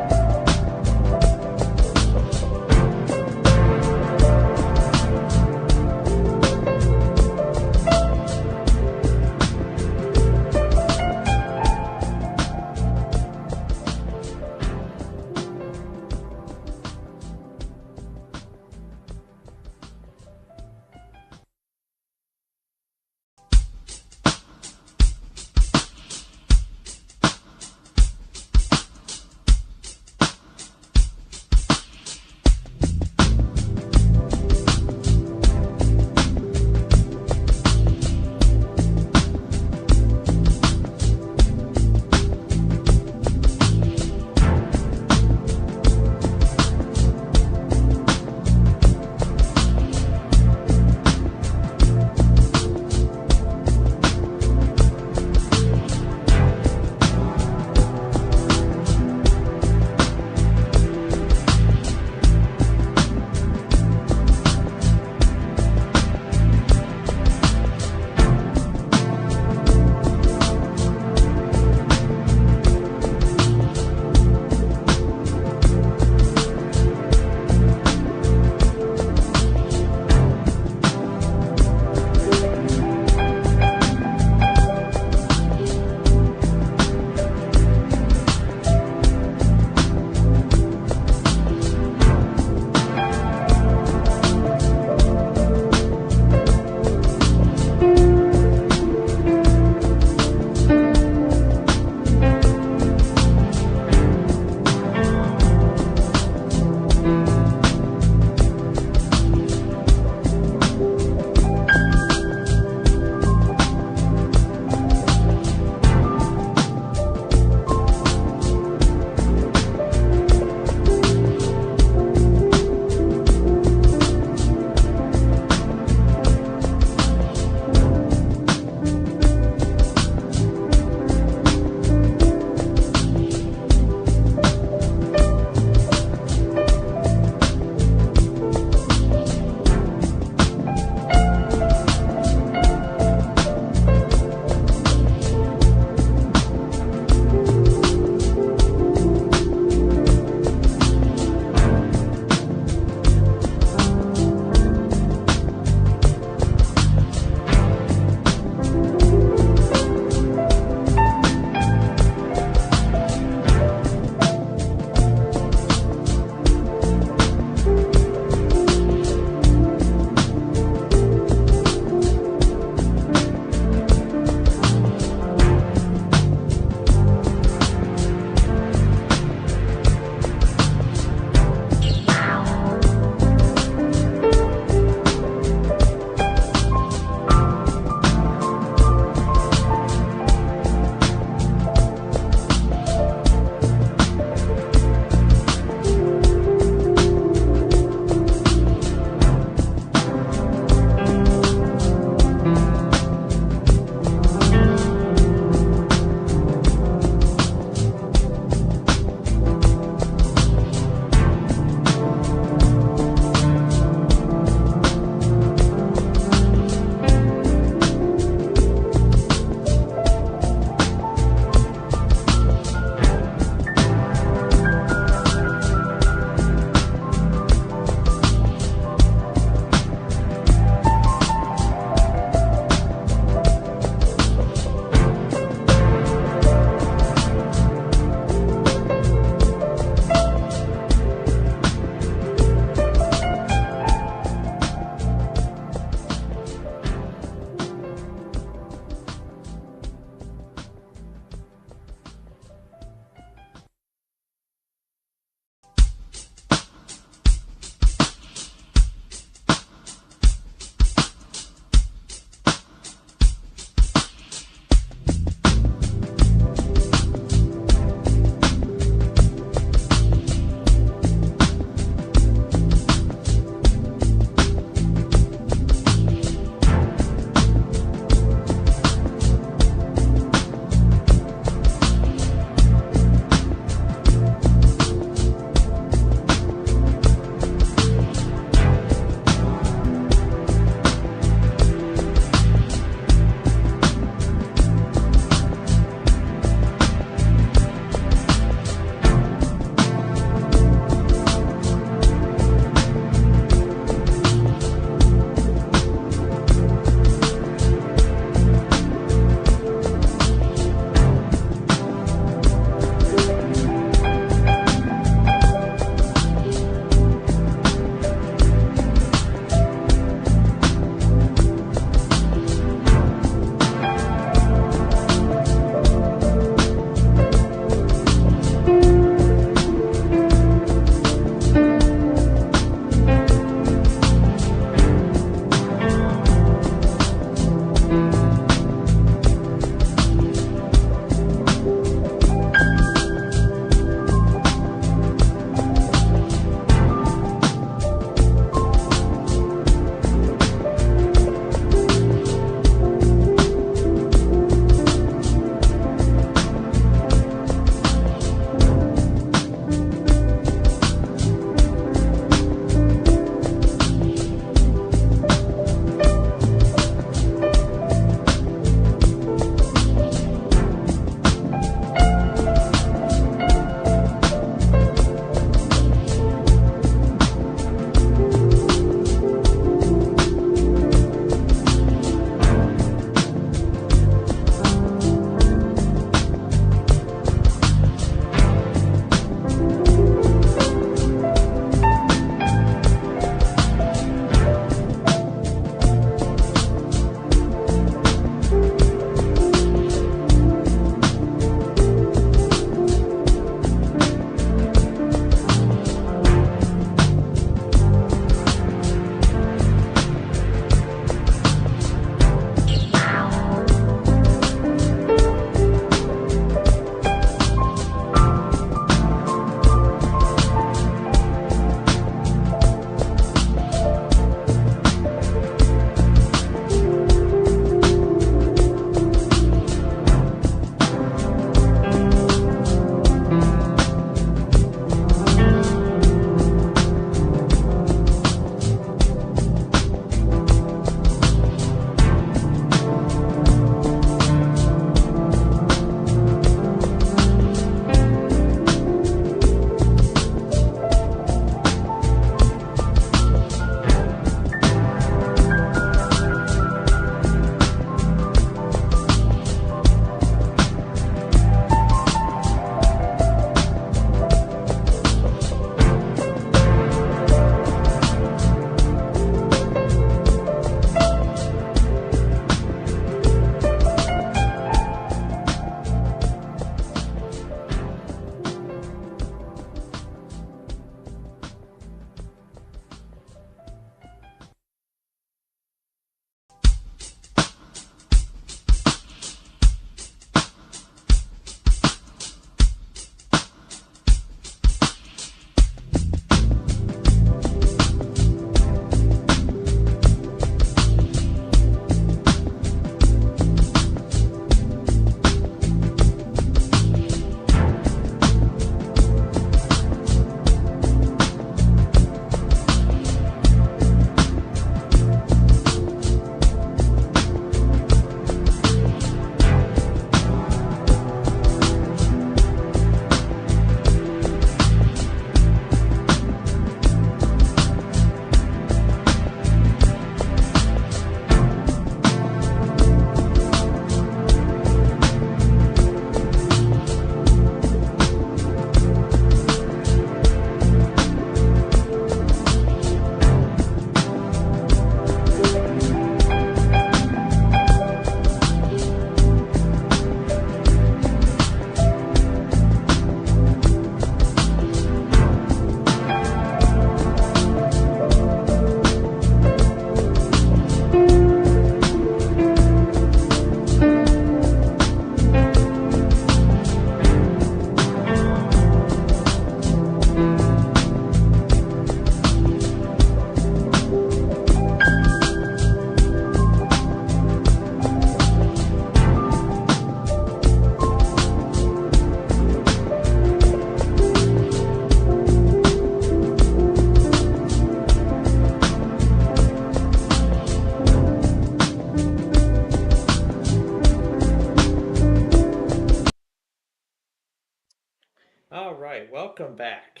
All right, welcome back.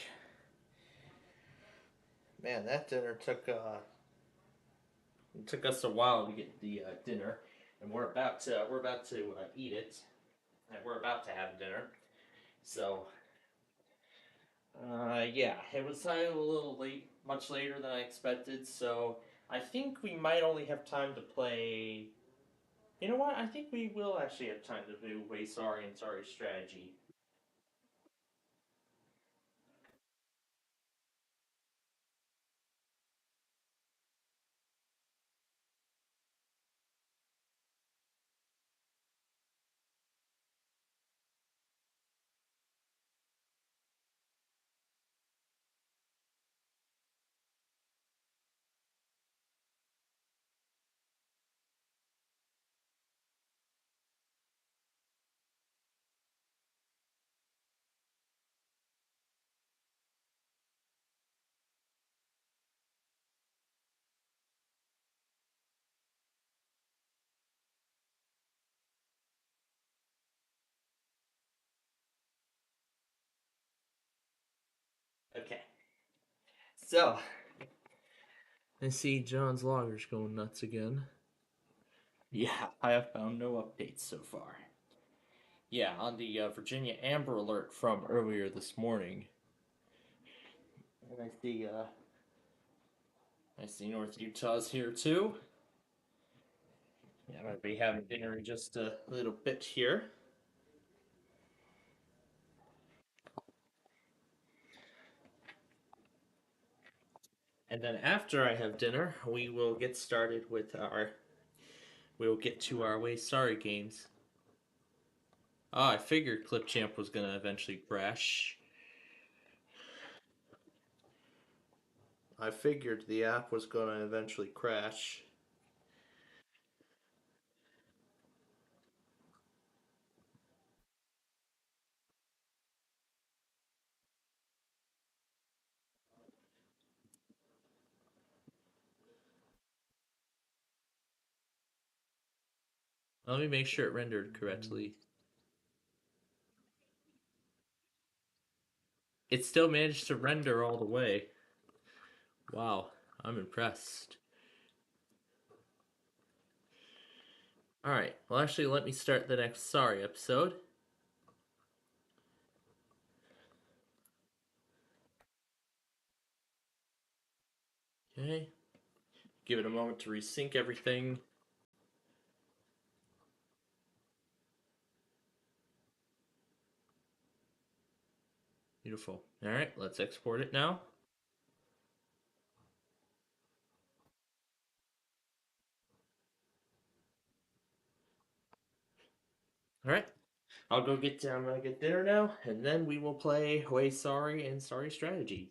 Man, that dinner took us a while to get the dinner, and we're about to eat it, and we're about to have dinner. So, yeah, it was a little late, much later than I expected. So I think we might only have time to play. You know what? I think we will actually have time to do Way Sorry and Sorry Strategy. Okay. So, I see John's logger's going nuts again. Yeah, I have found no updates so far. Yeah, on the Virginia Amber Alert from earlier this morning, and I see North Utah's here too. Yeah, I'm gonna be having dinner in just a little bit here. And then after I have dinner, we will get to our Way Sorry games. Ah, I figured Clipchamp was gonna eventually crash. I figured the app was gonna eventually crash. Let me make sure it rendered correctly. It still managed to render all the way. Wow, I'm impressed. Alright, well, actually, let me start the next Sorry episode. Okay. Give it a moment to resync everything. Beautiful. Alright, let's export it now. Alright. I'm gonna get dinner now, and then we will play Way Sorry and Sorry Strategy.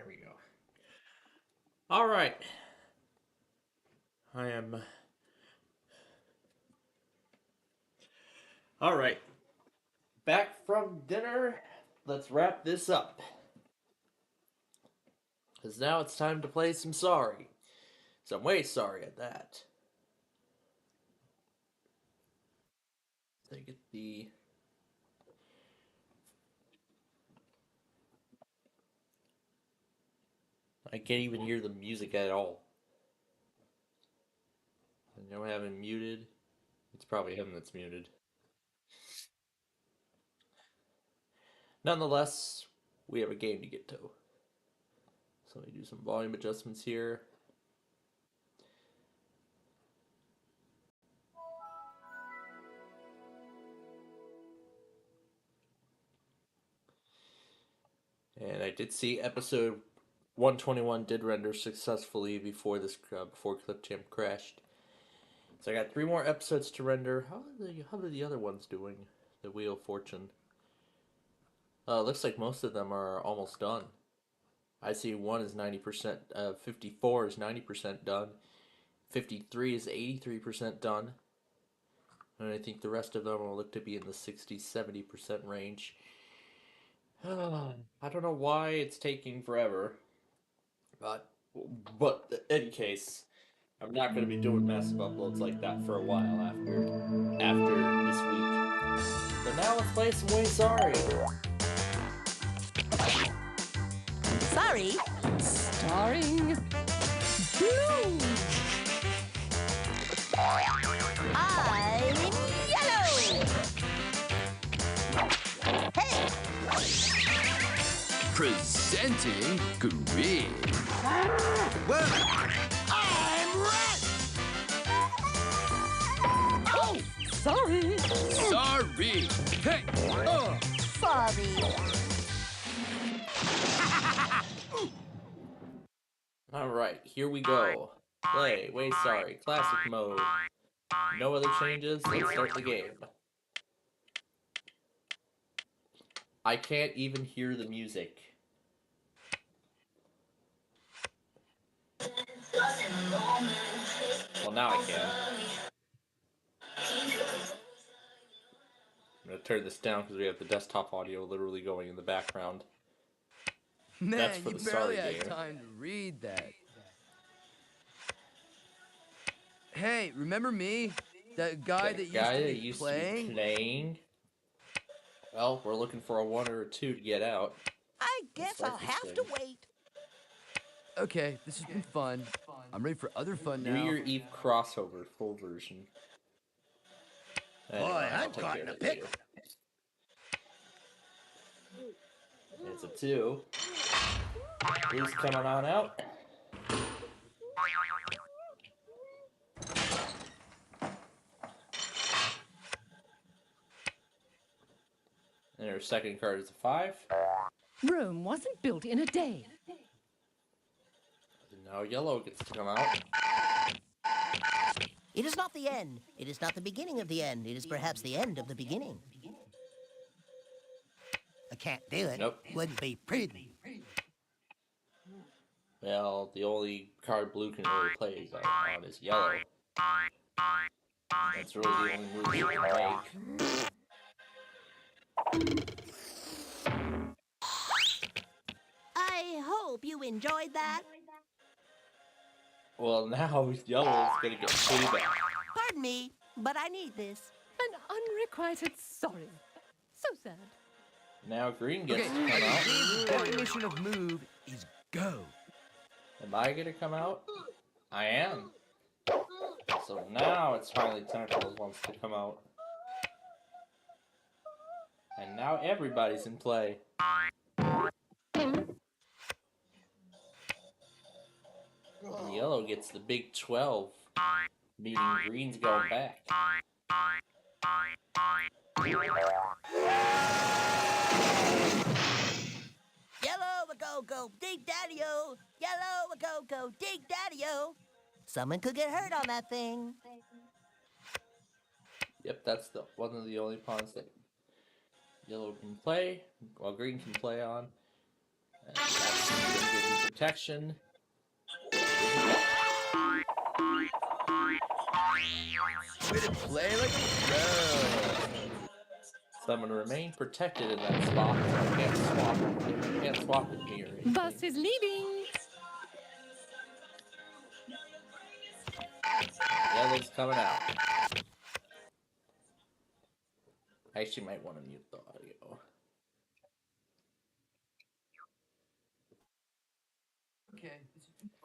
we go. All right. I am. All right. Back from dinner. Let's wrap this up. Because now it's time to play some Sorry. So I'm way sorry at that. So I get the. I can't even hear the music at all. I know I have him muted. It's probably him that's muted. Nonetheless, we have a game to get to. So let me do some volume adjustments here. And I did see episode 121 did render successfully before before Clipchamp crashed. So I got 3 more episodes to render. How are the other ones doing? The Wheel of Fortune. Looks like most of them are almost done. I see one is 90%, 54 is 90% done, 53 is 83% done, and I think the rest of them will look to be in the 60-70% range. I don't know why it's taking forever, but in any case, I'm not going to be doing massive uploads like that for a while after this week. So now let's play some Way Sorry. Sorry. Starring Blue. I'm Yellow. Hey. Presenting Green. Well, I'm Red. Oh, sorry. Sorry. Hey. Sorry. Alright, here we go. Play, Way Sorry, Classic Mode. No other changes, let's start the game. I can't even hear the music. Well, now I can. I'm gonna turn this down because we have the desktop audio literally going in the background. Man, that's for you the barely Sorry had game. time to read that. Hey, remember me? That guy that used to be playing? Well, we're looking for a 1 or a 2 to get out. I guess I'll have to wait. Okay, this has been fun. I'm ready for other fun New now. Year Eve crossover, full version. Anyway, Boy, I'll I'm take caught care in a of it later. pickle. It's a 2. Blue's coming on out. And her second card is a 5. Rome wasn't built in a day. Now Yellow gets to come out. It is not the end. It is not the beginning of the end. It is perhaps the end of the beginning. I can't do it. Nope. Wouldn't be pretty. Well, the only card Blue can really play on is Yellow. That's really the only move she can make. I hope you enjoyed that. Well, now Yellow's gonna get payback. Pardon me, but I need this. An unrequited sorry. So sad. Now Green gets to come The out. definition of move is go. Am I gonna come out? I am. So now it's finally Tentacles wants to come out. And now everybody's in play. And Yellow gets the big 12, meaning Green's going back. Yellow a go dig daddy-o. Yellow a go dig daddy-o. Someone could get hurt on that thing. Yep, that's one of the only pawns that Yellow can play, while Green can play on. And that's give you protection. Way to play like a pro. So I'm gonna remain protected in that spot. I can't swap with me or anything. Bus is leaving. Yellow's coming out. I actually might want to mute the audio. Okay.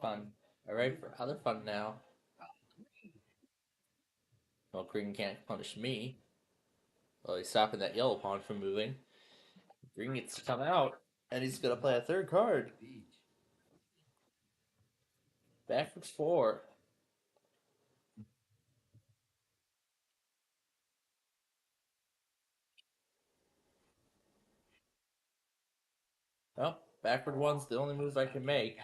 Fun. Alright, for other fun now. Well, green can't punish me. Well, he's stopping that yellow pawn from moving. Green gets to come out, and he's gonna play a third card. Backwards 4. Well, backward 1's the only move I can make.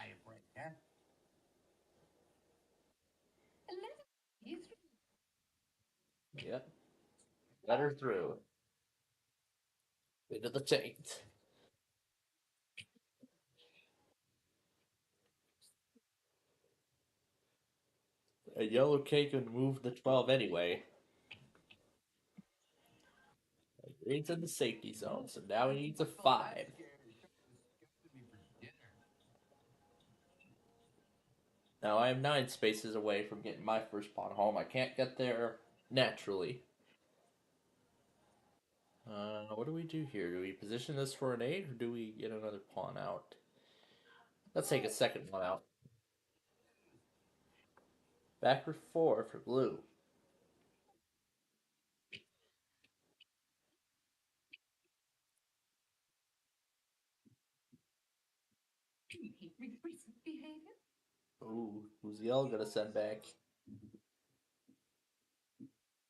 Yep. Let her through. Into the taint. A yellow cake can move the 12 anyway. Green's in the safety zone, so now he needs a 5. Now I am 9 spaces away from getting my first pawn home. I can't get there naturally. What do we do here? Do we position this for an 8, or do we get another pawn out? Let's take a second one out. Backward 4 for blue. Ooh, who's yellow gonna send back?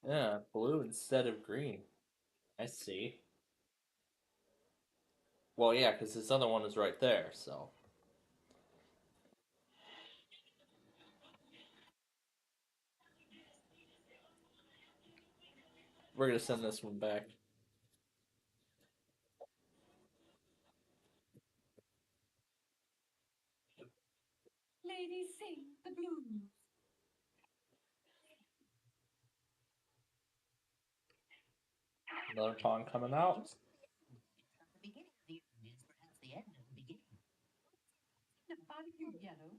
Yeah, blue instead of green. I see. Well, yeah, because this other one is right there, so. We're gonna send this one back. Ladies sing the blues. Another pawn coming out. The beginning of the end is perhaps the end of the beginning. Now, about you, yellow.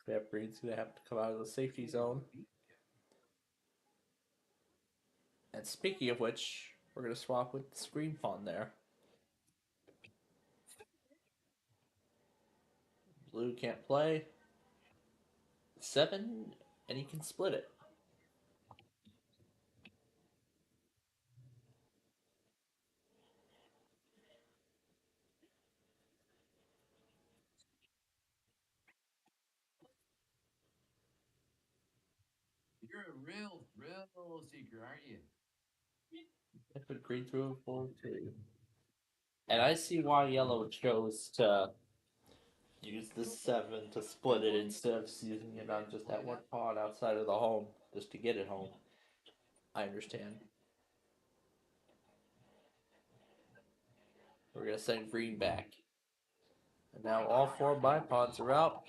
Yep, green's gonna have to come out of the safety zone. And speaking of which, we're gonna swap with the screen pawn there. Blue can't play. 7, and he can split it. You're a real thrill seeker, aren't you? I put green through 4-2. And I see why yellow chose to use the 7 to split it instead of using it on just that one pawn outside of the home, just to get it home. I understand. We're gonna send green back. And now all 4 of my pawns are out.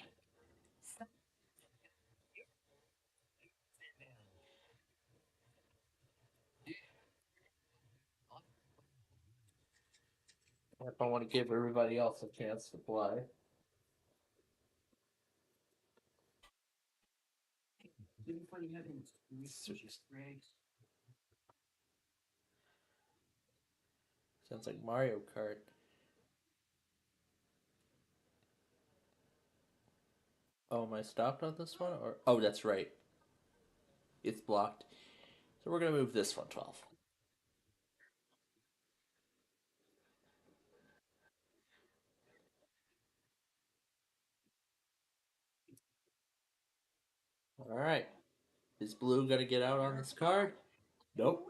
If I want to give everybody else a chance to play. Sounds like Mario Kart. Oh, am I stopped on this one? Or oh, that's right. It's blocked. So we're gonna move this one 12. Alright. Is blue gonna get out on this card? Nope.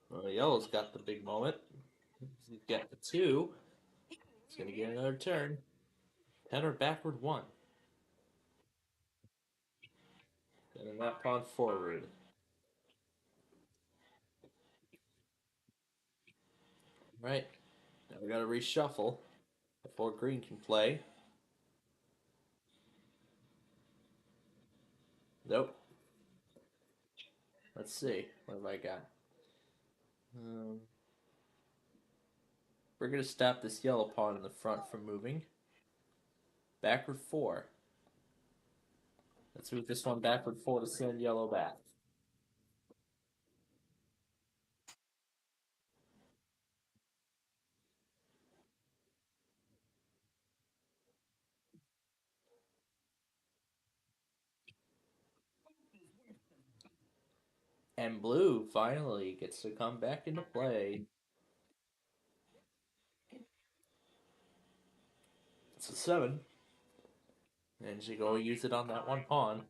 Well, yellow's got the big moment. He's got the 2. He's gonna get another turn. 10 or backward 1. And then that pawn forward. Right. Now we gotta reshuffle before green can play. Nope. Let's see. What have I got? We're gonna stop this yellow pawn in the front from moving. Backward 4. Let's move this one backward 4 to send yellow back. And blue finally gets to come back into play. It's a 7. And she go use it on that one pawn.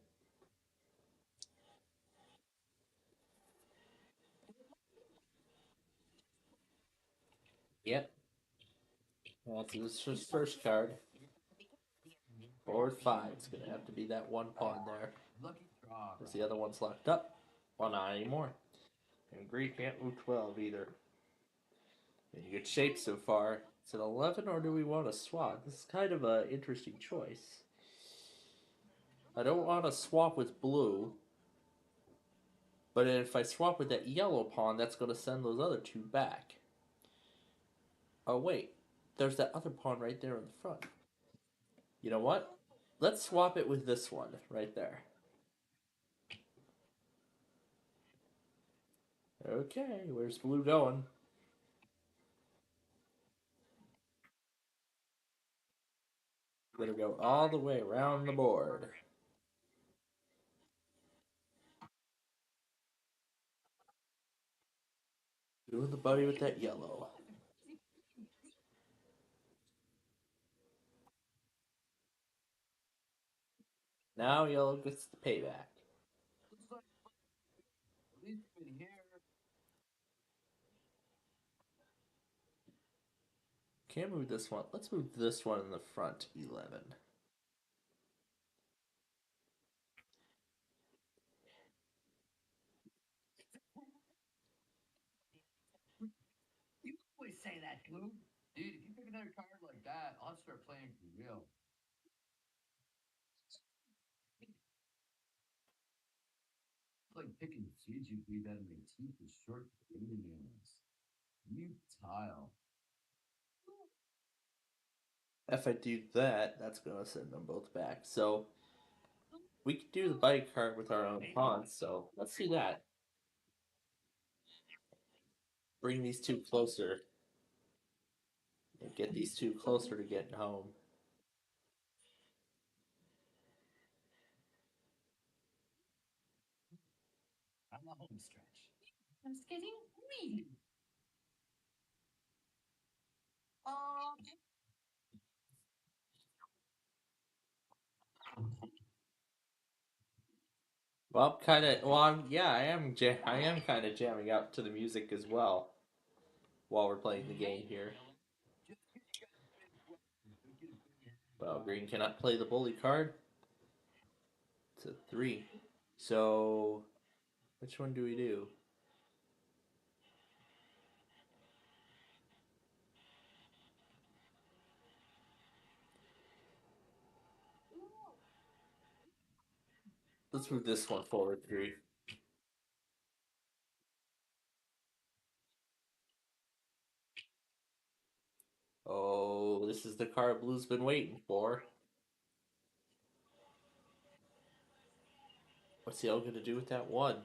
Yep. That's his first card. Forward 5. It's gonna have to be that one pawn there. Because the other one's locked up. Well, not anymore. And green can't move 12 either. In good shape so far. It's an 11, or do we want to swap? This is kind of an interesting choice. I don't want to swap with blue. But if I swap with that yellow pawn, that's going to send those other two back. Oh, wait. There's that other pawn right there in the front. You know what? Let's swap it with this one right there. Okay, where's blue going? Gonna go all the way around the board. Doing the buddy with that yellow. Now yellow gets the payback. Can't move this one. Let's move this one in the front 11. You always say that, Blue. Dude, if you pick another card like that, I'll start playing for real. It's like picking CGP out of my teeth with short fingernails. You tile. If I do that, that's gonna send them both back. So we could do the buddy card with our own pawns, so let's do that. Bring these two closer. And get these two closer to getting home. I'm the home stretch. I'm just getting green. Well, kind of. Well, yeah, I am kind of jamming out to the music as well while we're playing the game here. Well, green cannot play the bully card. It's a 3. So, which one do we do? Let's move this one forward 3. Oh, this is the card blue's been waiting for. What's the L gonna do with that one?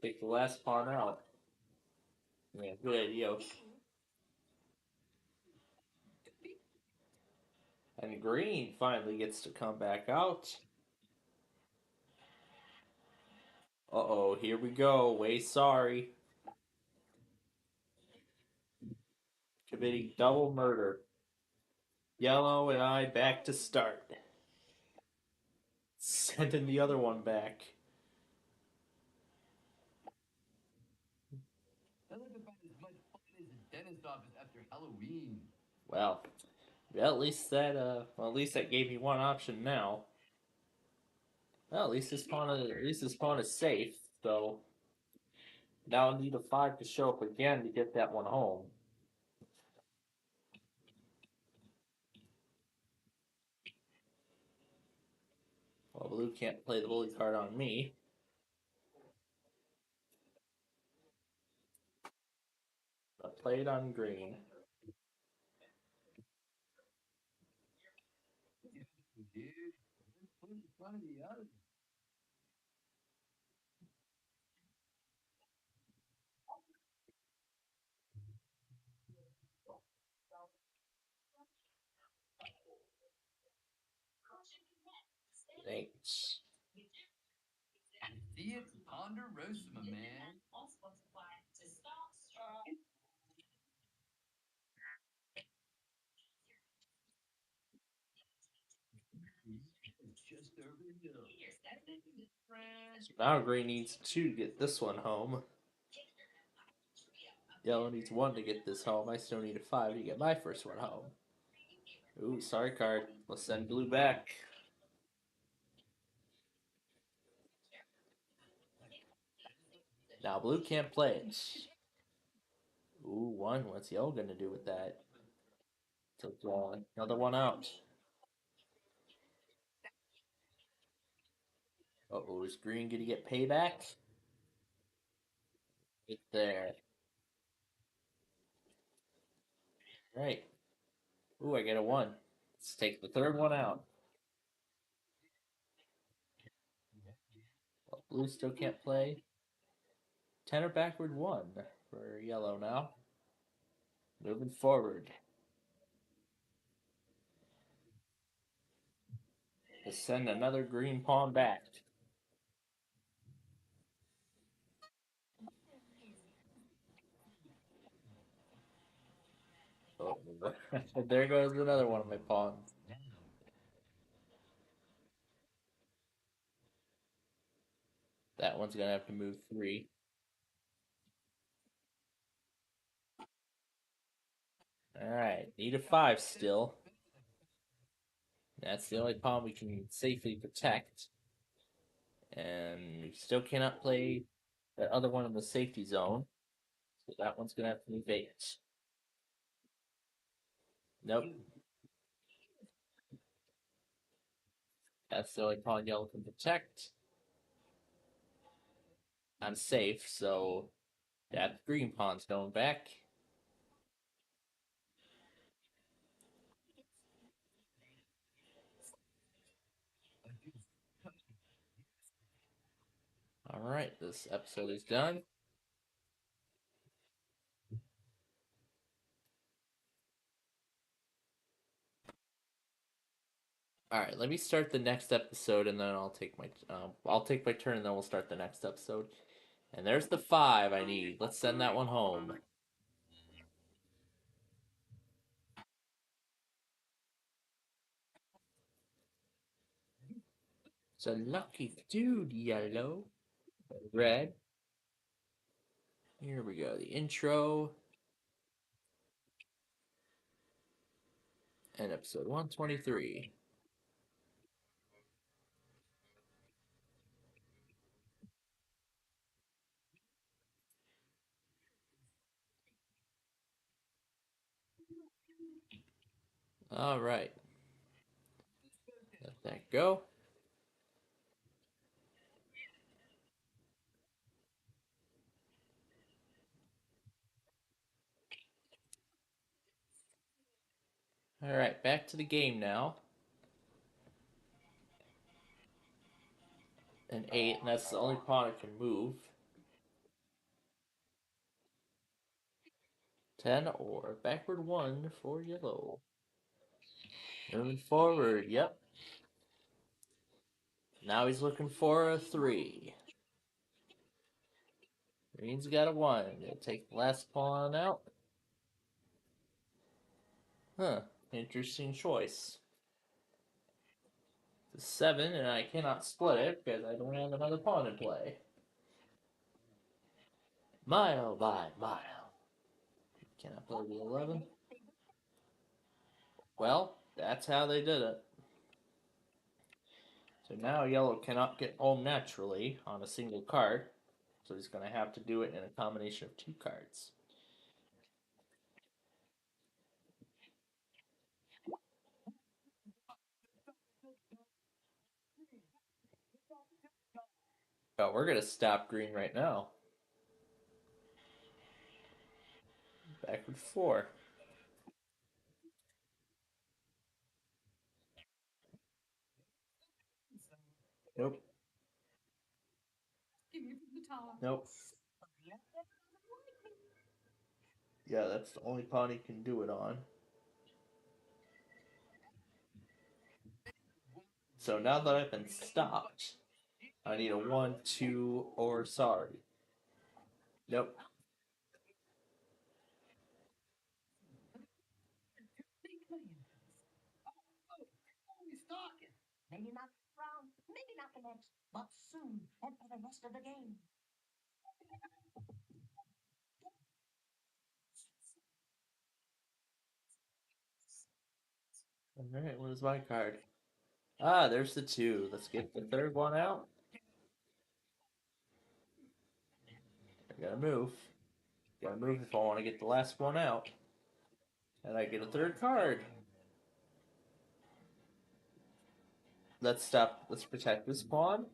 Take the last pawn out. Yeah, good idea. And green finally gets to come back out. Uh-oh, here we go. Way sorry. Committing double murder. Yellow and I back to start. Sending the other one back. That looked about as much fun as a dentist office after Halloween. Well, at least that gave me one option now. Well, at least this pawn is safe, so Now I need a 5 to show up again to get that one home. Well, blue can't play the bully card on me. But play it on green. Thanks. See it? Ponderosa, my man. Just over the hill. So now green needs 2 to get this one home. Yellow needs 1 to get this home. I still need a 5 to get my first one home. Ooh, sorry card. Let's send blue back. Now blue can't play it. Ooh, 1. What's yellow gonna do with that? So draw another one out. Uh-oh, is green gonna get payback? Right there. Right. Ooh, I get a 1. Let's take the third one out. Well, blue still can't play. 10 or backward 1 for yellow now. Moving forward. Let's send another green pawn back. Oh, there goes another one of my pawns. That one's gonna have to move 3. Alright, need a 5 still. That's the only pawn we can safely protect. And we still cannot play that other one in the safety zone. So that one's gonna have to move 8. Nope. That's the only pawn yellow can protect. I'm safe, so that green pawn's going back. Alright, this episode is done. Alright, let me start the next episode and then I'll take my turn and then we'll start the next episode. And there's the 5 I need. Let's send that one home. It's a lucky dude, yellow. Red. Here we go. The intro. And episode 123. Alright. Let that go. Alright, back to the game now. An 8, and that's the only pawn I can move. 10 or backward 1 for yellow. Moving forward, yep. Now he's looking for a 3. Green's got a 1. Gonna take the last pawn out. Huh, interesting choice. It's a 7, and I cannot split it because I don't have another pawn in play. Mile by mile. Can I play the 11? Well, that's how they did it. So now yellow cannot get home naturally on a single card. So he's going to have to do it in a combination of 2 cards. Oh, we're going to stop green right now. Backward 4. Nope. Nope. Yeah, that's the only pawn he can do it on. So now that I've been stopped, I need a 1, 2, or sorry. Nope. Maybe not this round, maybe not the next, but soon, and for the rest of the game. Alright, what is my card? Ah, there's the 2. Let's get the third one out. I gotta move. Gotta move if I want to get the last one out. And I get a third card. Let's protect this pawn.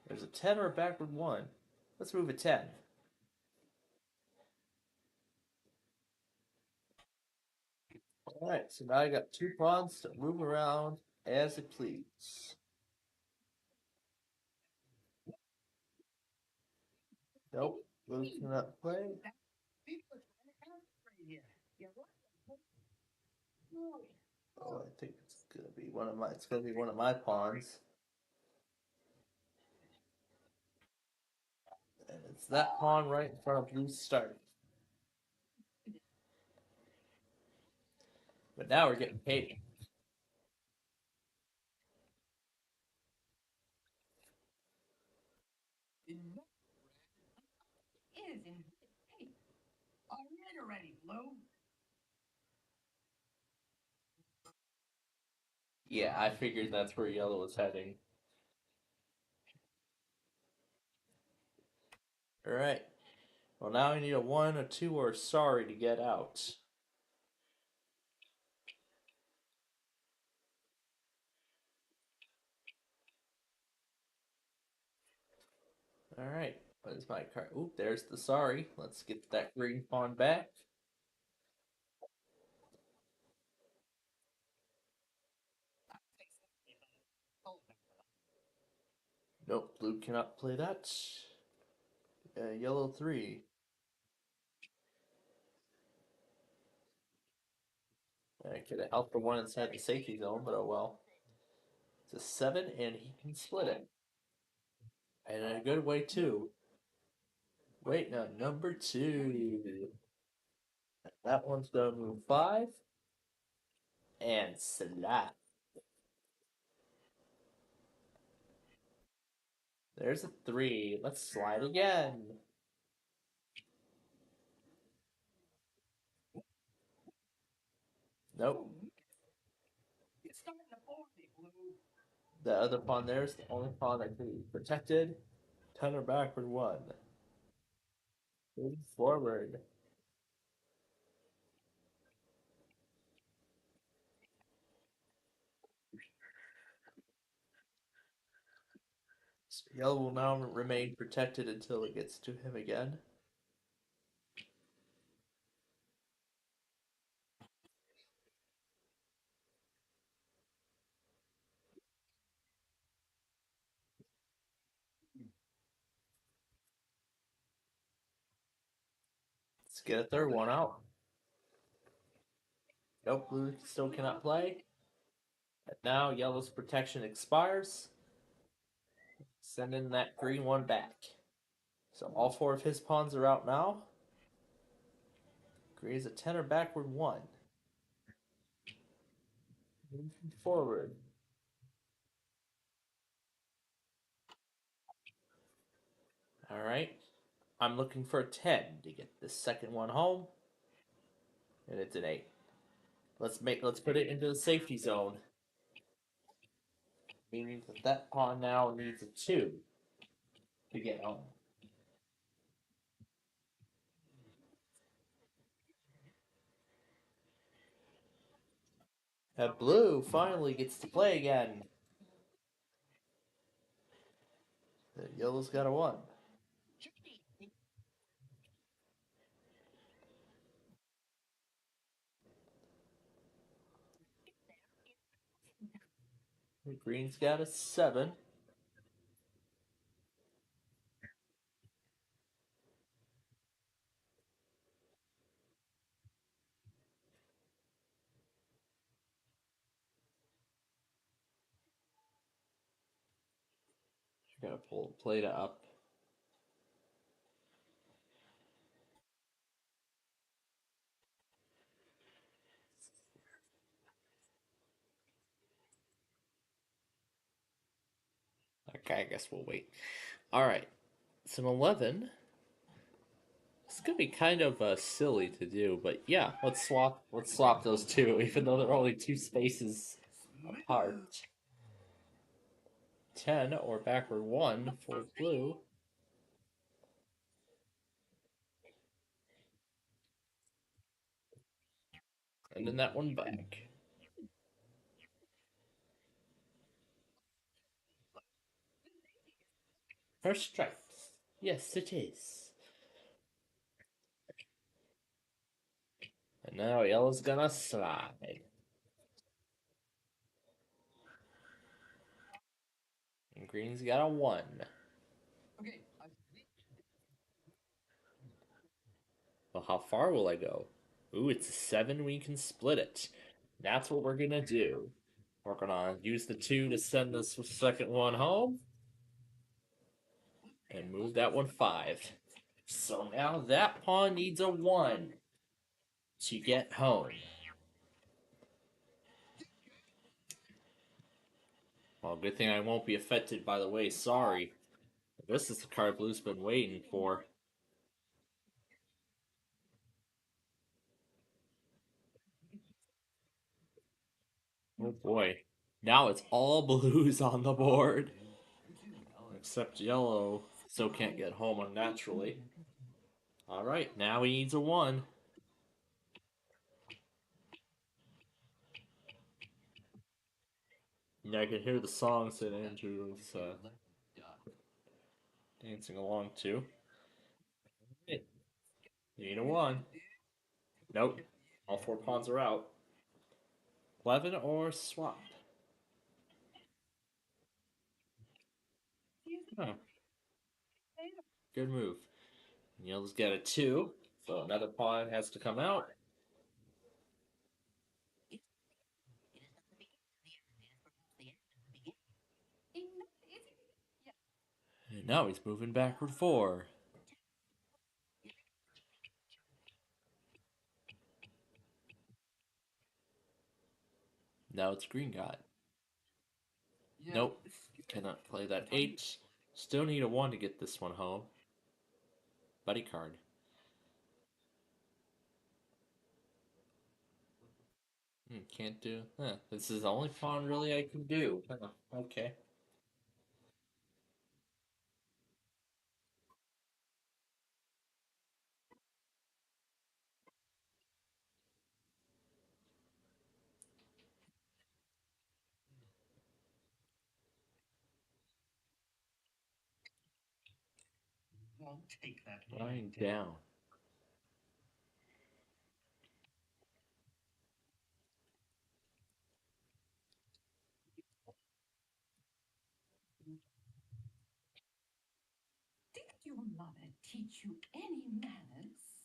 There's a 10 or a backward 1. Let's move a 10. Alright, so now I got 2 pawns to move around as it please. Nope, Blue cannot play. Oh, I think it's gonna be one of my pawns. And it's that pawn right in front of Blue's start. But now we're getting paid. Yeah, I figured that's where yellow was heading. Alright. Well, now I need a 1, a 2, or a sorry to get out. Alright, what is my card? Oop, there's the sorry. Let's get that green pawn back. Nope, blue cannot play that. Yellow 3. I could have helped the one inside the safety zone, but oh well. It's a 7, and he can split it. And in a good way, too. Wait, no, number 2. That one's gonna move 5. And slap. There's a 3. Let's slide again. Nope. The other pawn there is the only pawn that can be protected. 10 or backward 1. Move forward. So yellow will now remain protected until it gets to him again. Let's get a third one out. Nope, blue still cannot play. And now yellow's protection expires. Sending that green one back. So all 4 of his pawns are out now. Green's a 10 or backward 1. Moving forward. Alright. I'm looking for a 10 to get the second one home. And it's an 8. Let's put it into the safety zone. Meaning that pawn now needs a 2 to get home. And blue finally gets to play again. Yellow's got a 1. Green's got a 7. You're gonna pull the plate up. Okay, I guess we'll wait. Alright. It's an 11. It's gonna be kind of silly to do, but yeah, let's swap those two, even though they're only 2 spaces apart. 10 or backward 1 for blue. And then that one back. First strike. Yes, it is. And now yellow's gonna slide. And green's got a 1. Well, how far will I go? Ooh, it's a 7. We can split it. That's what we're gonna do. We're gonna use the 2 to send this second one home. And move that one 5. So now that pawn needs a 1 to get home. Well, good thing I won't be affected by the way, sorry. This is the card blue's been waiting for. Oh boy. Now it's all blues on the board. Except yellow still can't get home unnaturally. Alright, now he needs a 1. Yeah, I can hear the songs that Andrew's dancing along to. Hey, you need a 1. Nope. All 4 pawns are out. 11 or swap. Oh. Good move. Yellow's got a 2, so another pawn has to come out. And now he's moving backward 4. Now it's green got. Nope. Cannot play that 8. Still need a 1 to get this one home. Buddy card. Can't do. This is the only pawn really I can do. Okay. Won't take that Lying down. Did your mother teach you any manners?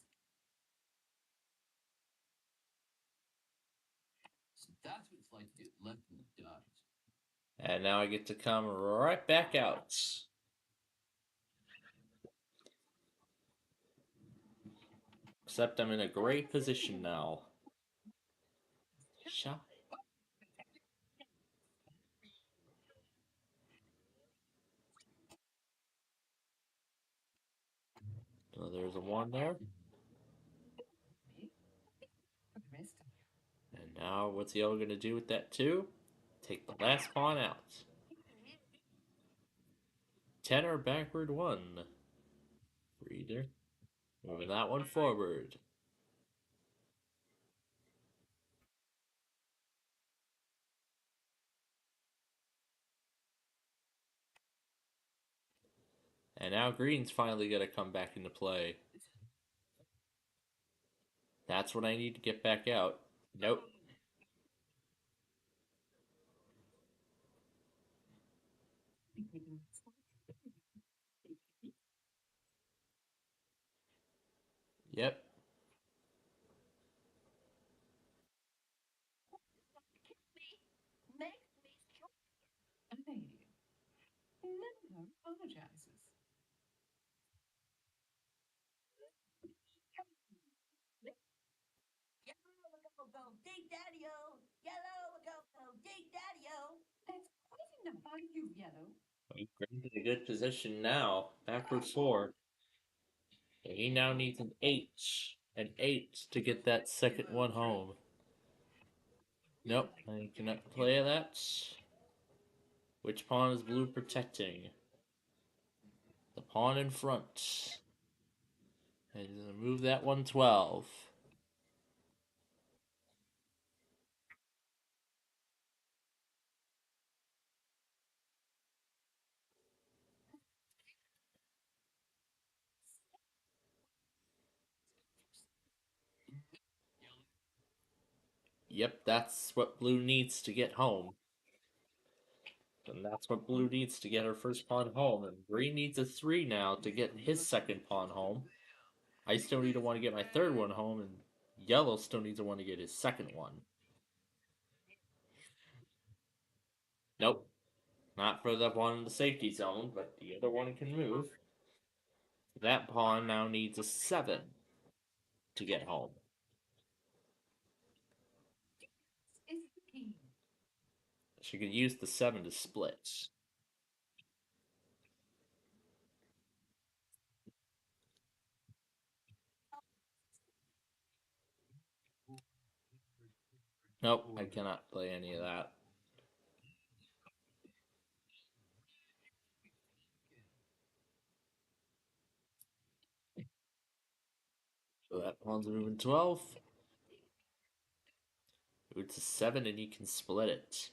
So that's what it's like to get left in the dust. And now I get to come right back out. Except I'm in a great position now. Shot. So there's a 1 there. And now what's yellow going to do with that 2? Take the last pawn out. 10 or backward 1. For either. Moving that one forward. And now green's finally gonna come back into play. That's what I need to get back out. Nope. Yep. Never apologizes. Yellow, go, go, dig daddy-o. Yellow, go, go, dig daddy-o. That's quite enough out of you, Yellow. Green's in a good position now. Backward 4. He now needs an 8. An 8 to get that second one home. Nope, I cannot play that. Which pawn is blue protecting? The pawn in front. And he's gonna move that 112. Yep, that's what blue needs to get home. And that's what blue needs to get her first pawn home. And green needs a 3 now to get his second pawn home. I still need to want to get my third one home, and yellow still needs to want to get his second one. Nope. Not for the one in the safety zone, but the other one can move. That pawn now needs a 7 to get home. Is the key. She can use the 7 to split. Nope, I cannot play any of that. So that pawn's moving 12. It's a 7 and he can split it.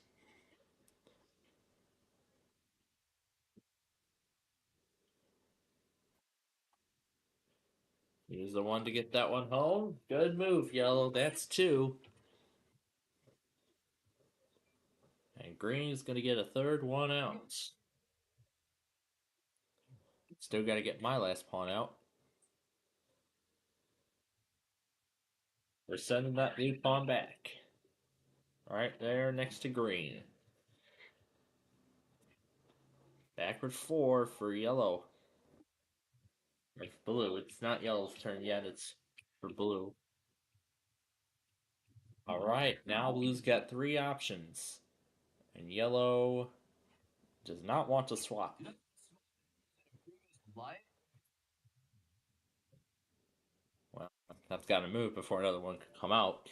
Here's the one to get that one home. Good move, yellow. That's 2. And green's going to get a third one out. Still got to get my last pawn out. We're sending that blue pawn back. Right there next to green. Backward 4 for yellow. Or blue. It's not yellow's turn yet. It's for blue. Alright, now blue's got 3 options. And yellow does not want to swap. Well, that's got to move before another one can come out.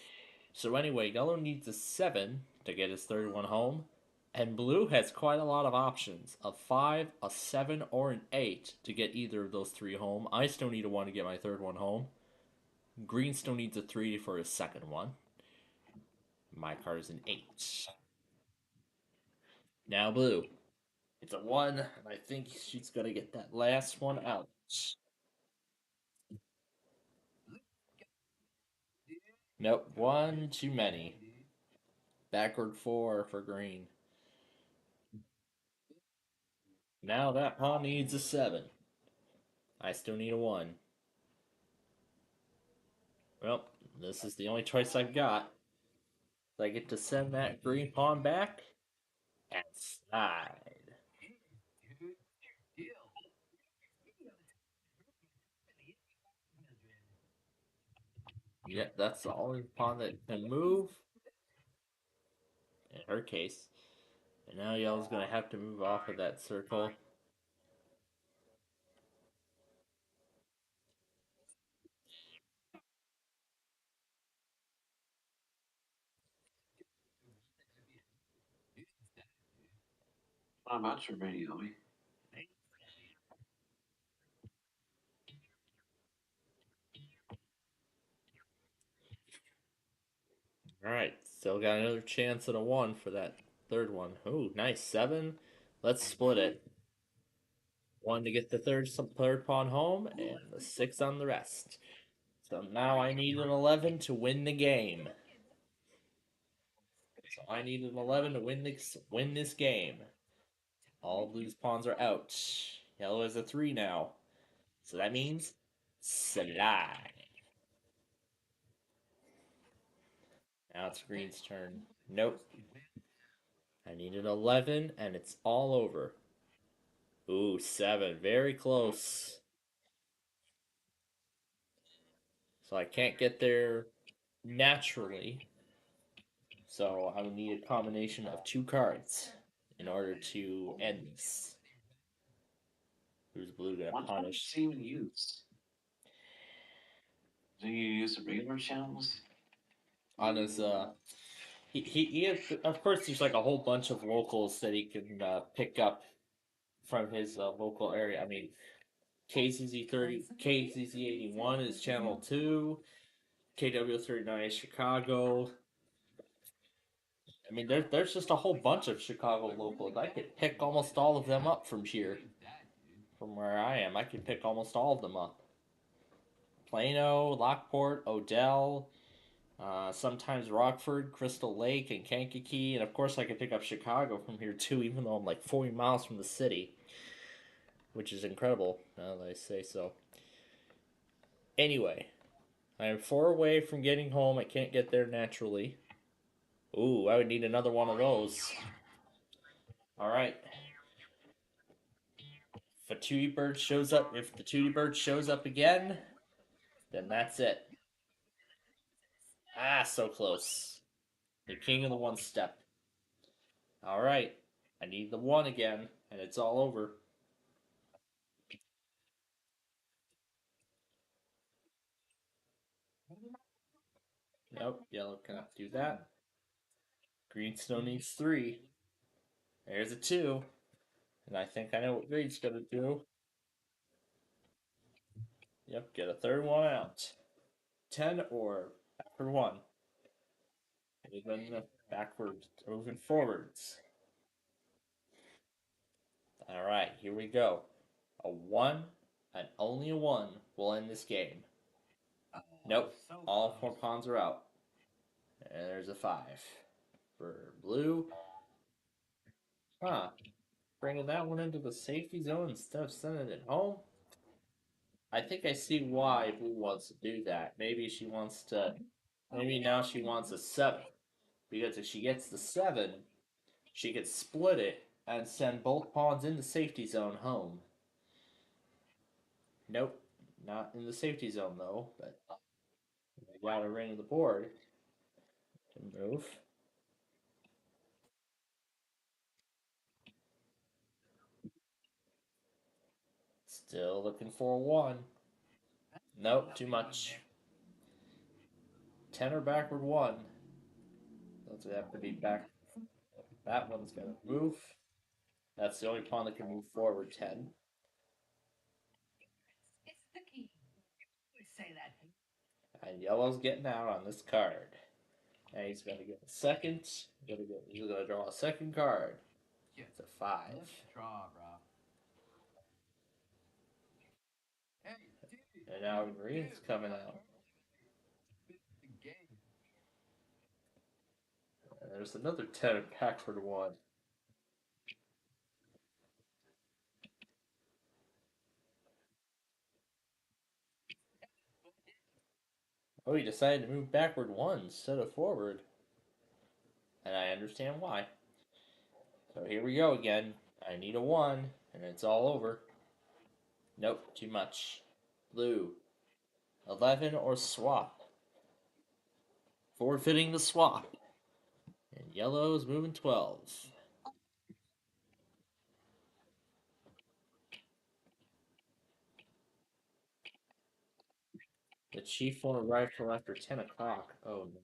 So anyway, yellow needs a 7 to get his third one home. And blue has quite a lot of options. A 5, a 7, or an 8 to get either of those 3 home. I still need a 1 to get my third one home. Green still needs a 3 for his second one. My card is an 8. Now blue. It's a 1, and I think she's going to get that last one out. Nope, 1 too many. Backward 4 for green. Now that pawn needs a 7. I still need a 1. Well, this is the only choice I've got. I get to send that green pawn back and slide. Yep, that's the only pawn that can move. In her case. And now yellow's gonna have to move off of that circle. Not much for me, Obi. Alright, still got another chance at a 1 for that third one. Ooh, nice. 7. Let's split it. 1 to get the third pawn home, and the 6 on the rest. So now I need an 11 to win the game. So I need an 11 to win this game. All blue's pawns are out. Yellow is a 3 now. So that means slide. Now it's green's turn. Nope. I need an 11, and it's all over. Ooh, 7. Very close. So I can't get there naturally. So I would need a combination of 2 cards in order to end this. Who's blue gonna punish? Do you use the regular channels? On his he of course there's like a whole bunch of locals that he can pick up from his local area. I mean, KZZ81 is channel 2, KW39 is Chicago. I mean, there's just a whole bunch of Chicago locals. I could pick almost all of them up from here. From where I am, I could pick almost all of them up. Plano, Lockport, Odell, sometimes Rockford, Crystal Lake, and Kankakee. And of course, I could pick up Chicago from here too, even though I'm like 40 miles from the city. Which is incredible, now that I say so. Anyway, I am 4 away from getting home. I can't get there naturally. Ooh, I would need another one of those. Alright. If the Tootie Bird shows up again, then that's it. Ah, so close. The king of the 1 step. Alright. I need the 1 again, and it's all over. Nope, yellow cannot do that. Green still needs 3. There's a 2. And I think I know what green's gonna do. Yep, get a third one out. 10 or backward 1. Moving backwards, moving forwards. Alright, here we go. A 1 and only a 1 will end this game. Nope, all 4 pawns are out. And there's a 5 for blue. Huh. Bringing that one into the safety zone instead of sending it home? I think I see why blue wants to do that. Maybe she wants to. Maybe now she wants a 7. Because if she gets the 7, she could split it and send both pawns in the safety zone home. Nope. Not in the safety zone though, but I got a ring of the board to move. Still looking for a 1. Nope, too much. 10 or backward 1. Those would have to be back. That one's gonna move. That's the only pawn that can move forward 10. And yellow's getting out on this card. And he's gonna get a second. He's gonna draw a second card. It's a 5. And now green's coming out. And there's another 10 backward 1. Oh, he decided to move backward 1 instead of forward. And I understand why. So here we go again. I need a 1, and it's all over. Nope, too much. Blue. 11 or swap. Forfeiting the swap. And yellow is moving 12. The chief won't arrive till after 10 o'clock. Oh no.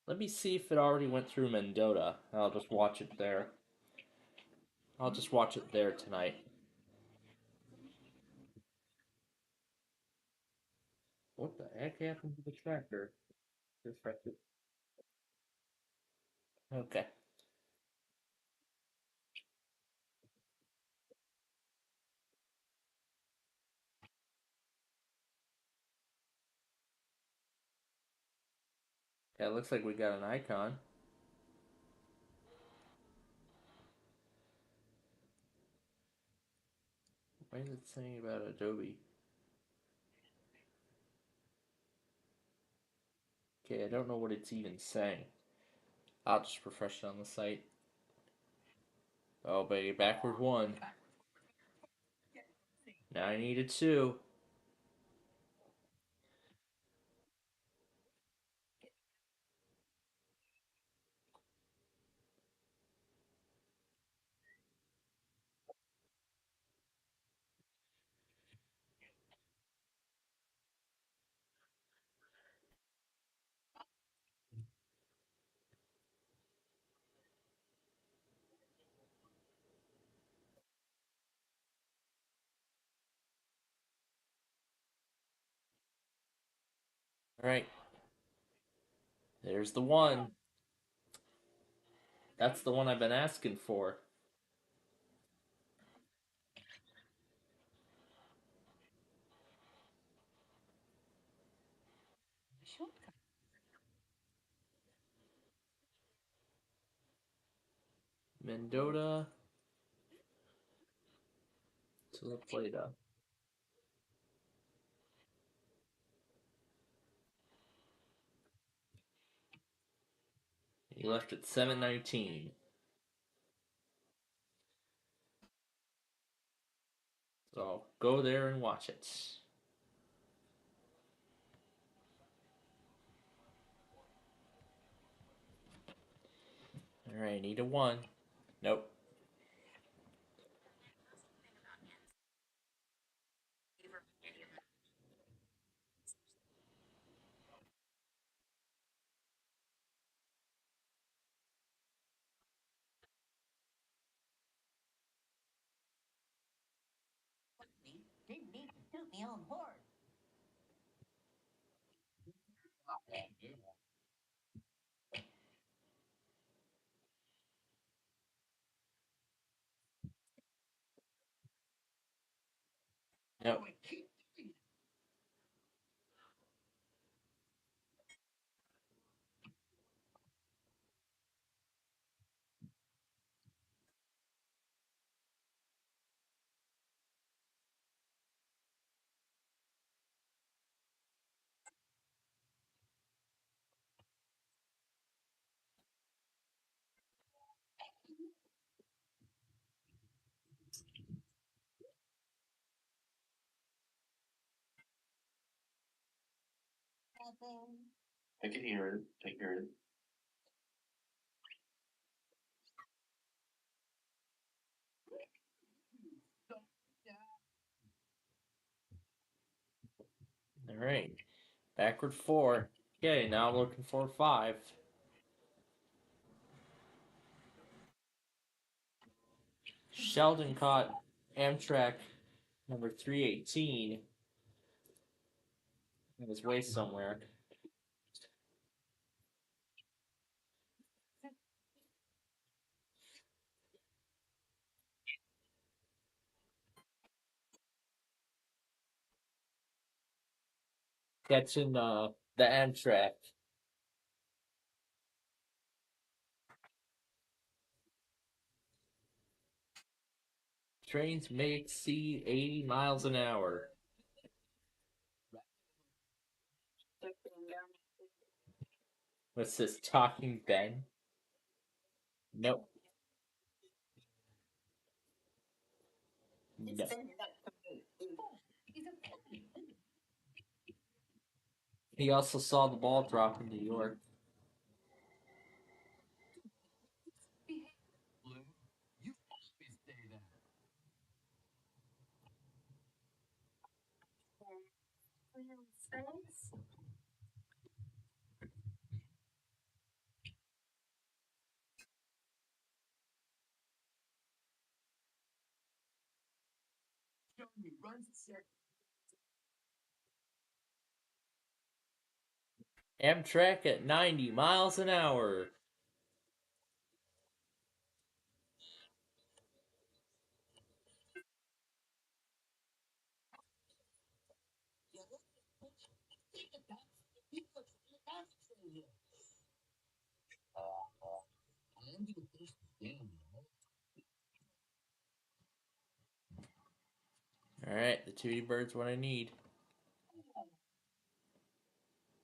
Let me see if it already went through Mendota. I'll just watch it there. I'll just watch it there tonight. What the heck happened to the tractor? Refresh it. Okay. Yeah, it looks like we got an icon. Why is it saying about Adobe? Okay, I don't know what it's even saying. I'll just refresh it on the site. Oh, baby, backward 1. Now I need a 2. Alright. There's the 1. That's the one I've been asking for. Mendota to La Plata. He left at 7:19. So go there and watch it. Alright, need a 1. Nope. Didn't need to toot me on horn. Nope. I can hear it. I hear it. Alright. Backward 4. Okay, now I'm looking for 5. Sheldon caught Amtrak number 318 in his way somewhere. Catching the Amtrak. Trains may exceed 80 miles an hour. What's this, Talking Ben? Nope. No. He also saw the ball drop in New York. You always say that. Show me runs set. Amtrak at 90 miles an hour. Alright, the Tweety Bird's what I need.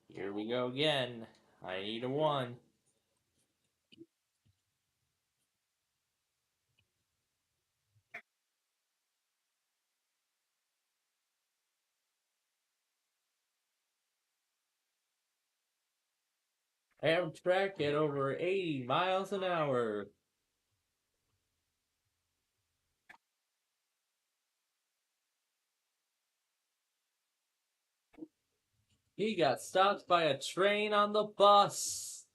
Here we go again. I need a 1. Amtrak at over 80 miles an hour. He got stopped by a train on the bus.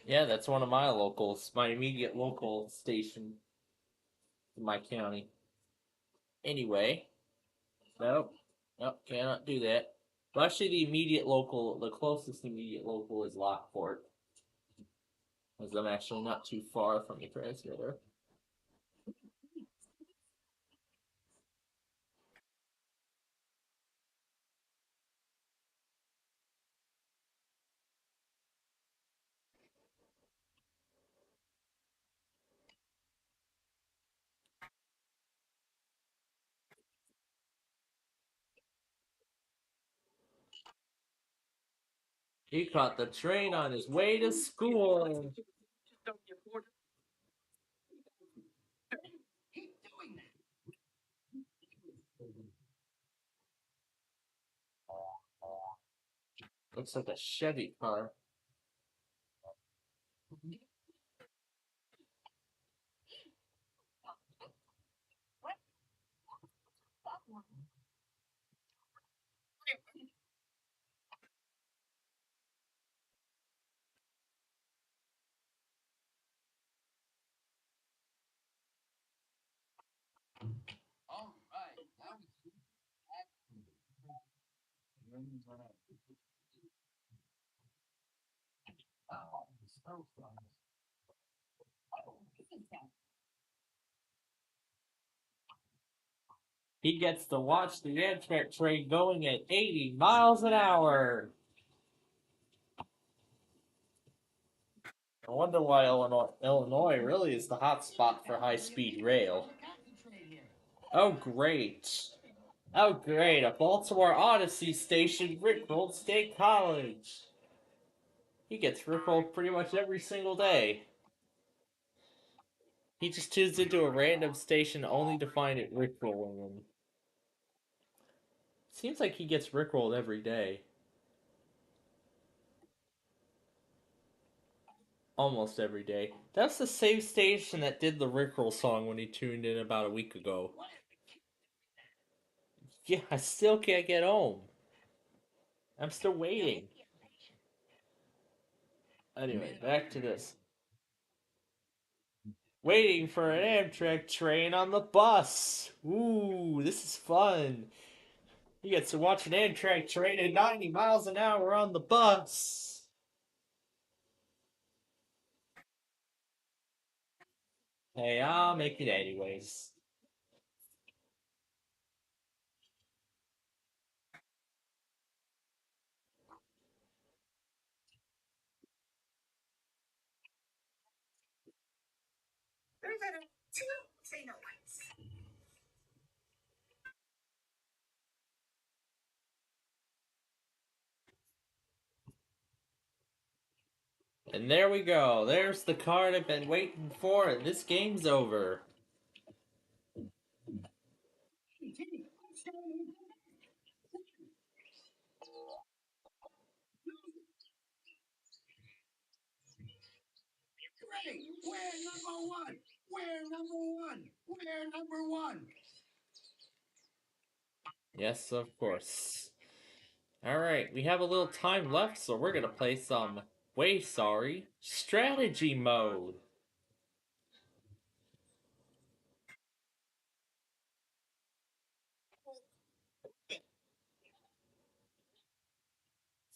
Yeah, that's one of my locals, my immediate local station in my county. Anyway, nope, cannot do that. Well, actually, the closest immediate local is Lockport, as I'm actually not too far from the transmitter. He caught the train on his way to school. Looks like a Chevy car. He gets to watch the Amtrak train going at 80 miles an hour. I wonder why Illinois really is the hot spot for high-speed rail. Oh, great. Oh, great. A Baltimore Odyssey station rickrolled State College. He gets rickrolled pretty much every single day. He just tunes into a random station only to find it rickrolling him. Seems like he gets rickrolled every day. Almost every day. That's the same station that did the rickroll song when he tuned in about a week ago. Yeah, I still can't get home. I'm still waiting. Anyway, back to this. Waiting for an Amtrak train on the bus. Ooh, this is fun. He gets to watch an Amtrak train at 90 miles an hour on the bus. Hey, I'll make it anyways. And there we go. There's the card I've been waiting for, and this game's over. We're number one. We're number one. We're number one. Yes, of course. Alright, we have a little time left, so we're gonna play some Way Sorry strategy mode.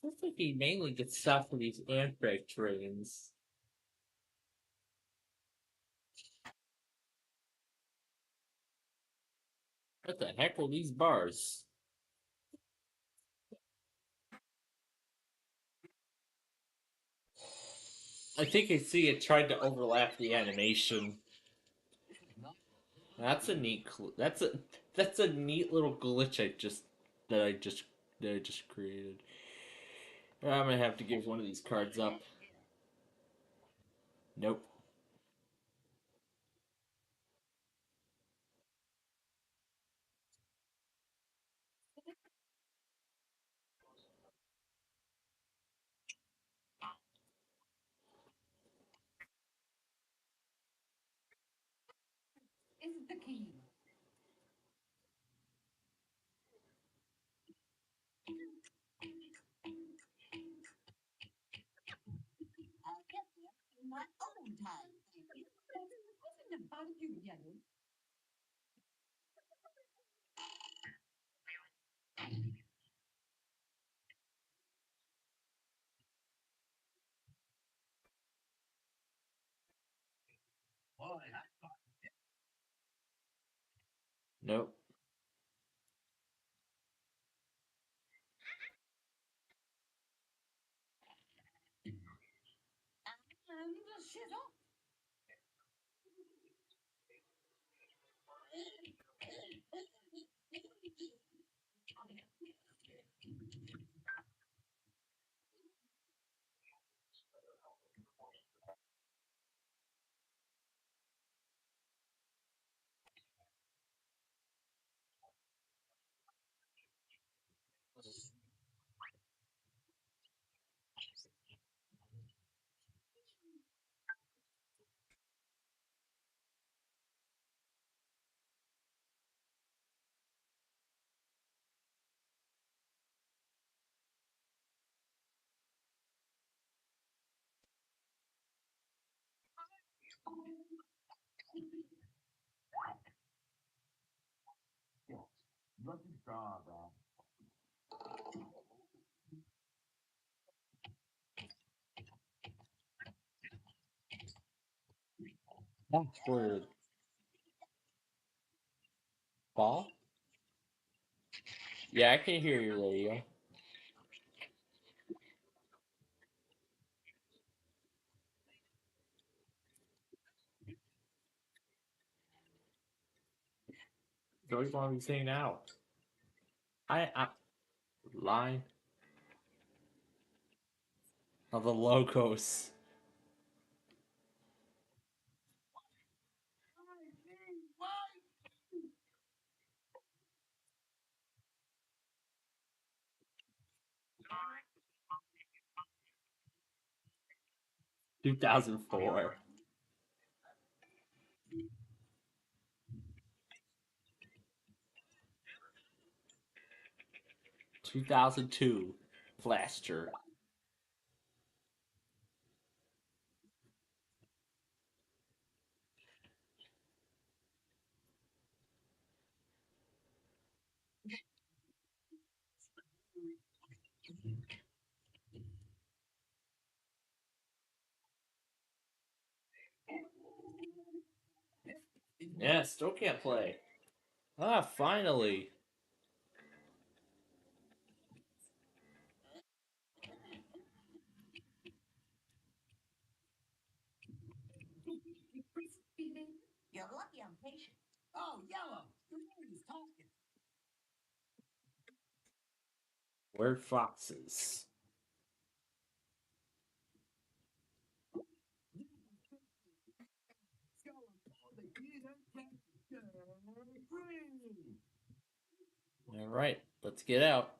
Looks like he mainly gets stuff for these Amtrak trains. What the heck are these bars? I think I see it tried to overlap the animation. That's a neat. That's a neat little glitch that I just created. I'm gonna have to give one of these cards up. Nope. Is the key. I'll get there in my own time. It wasn't about you, Yellow. Nope. And shut up. Word. Ball? Yeah, I can hear your radio. So what do you want me to say now? I line of the logos. – 2004. 2002. Flaster. Yeah, still can't play. Ah, finally. You're lucky I'm patient. Oh, Yellow, your name is talking. We're foxes. Alright, let's get out.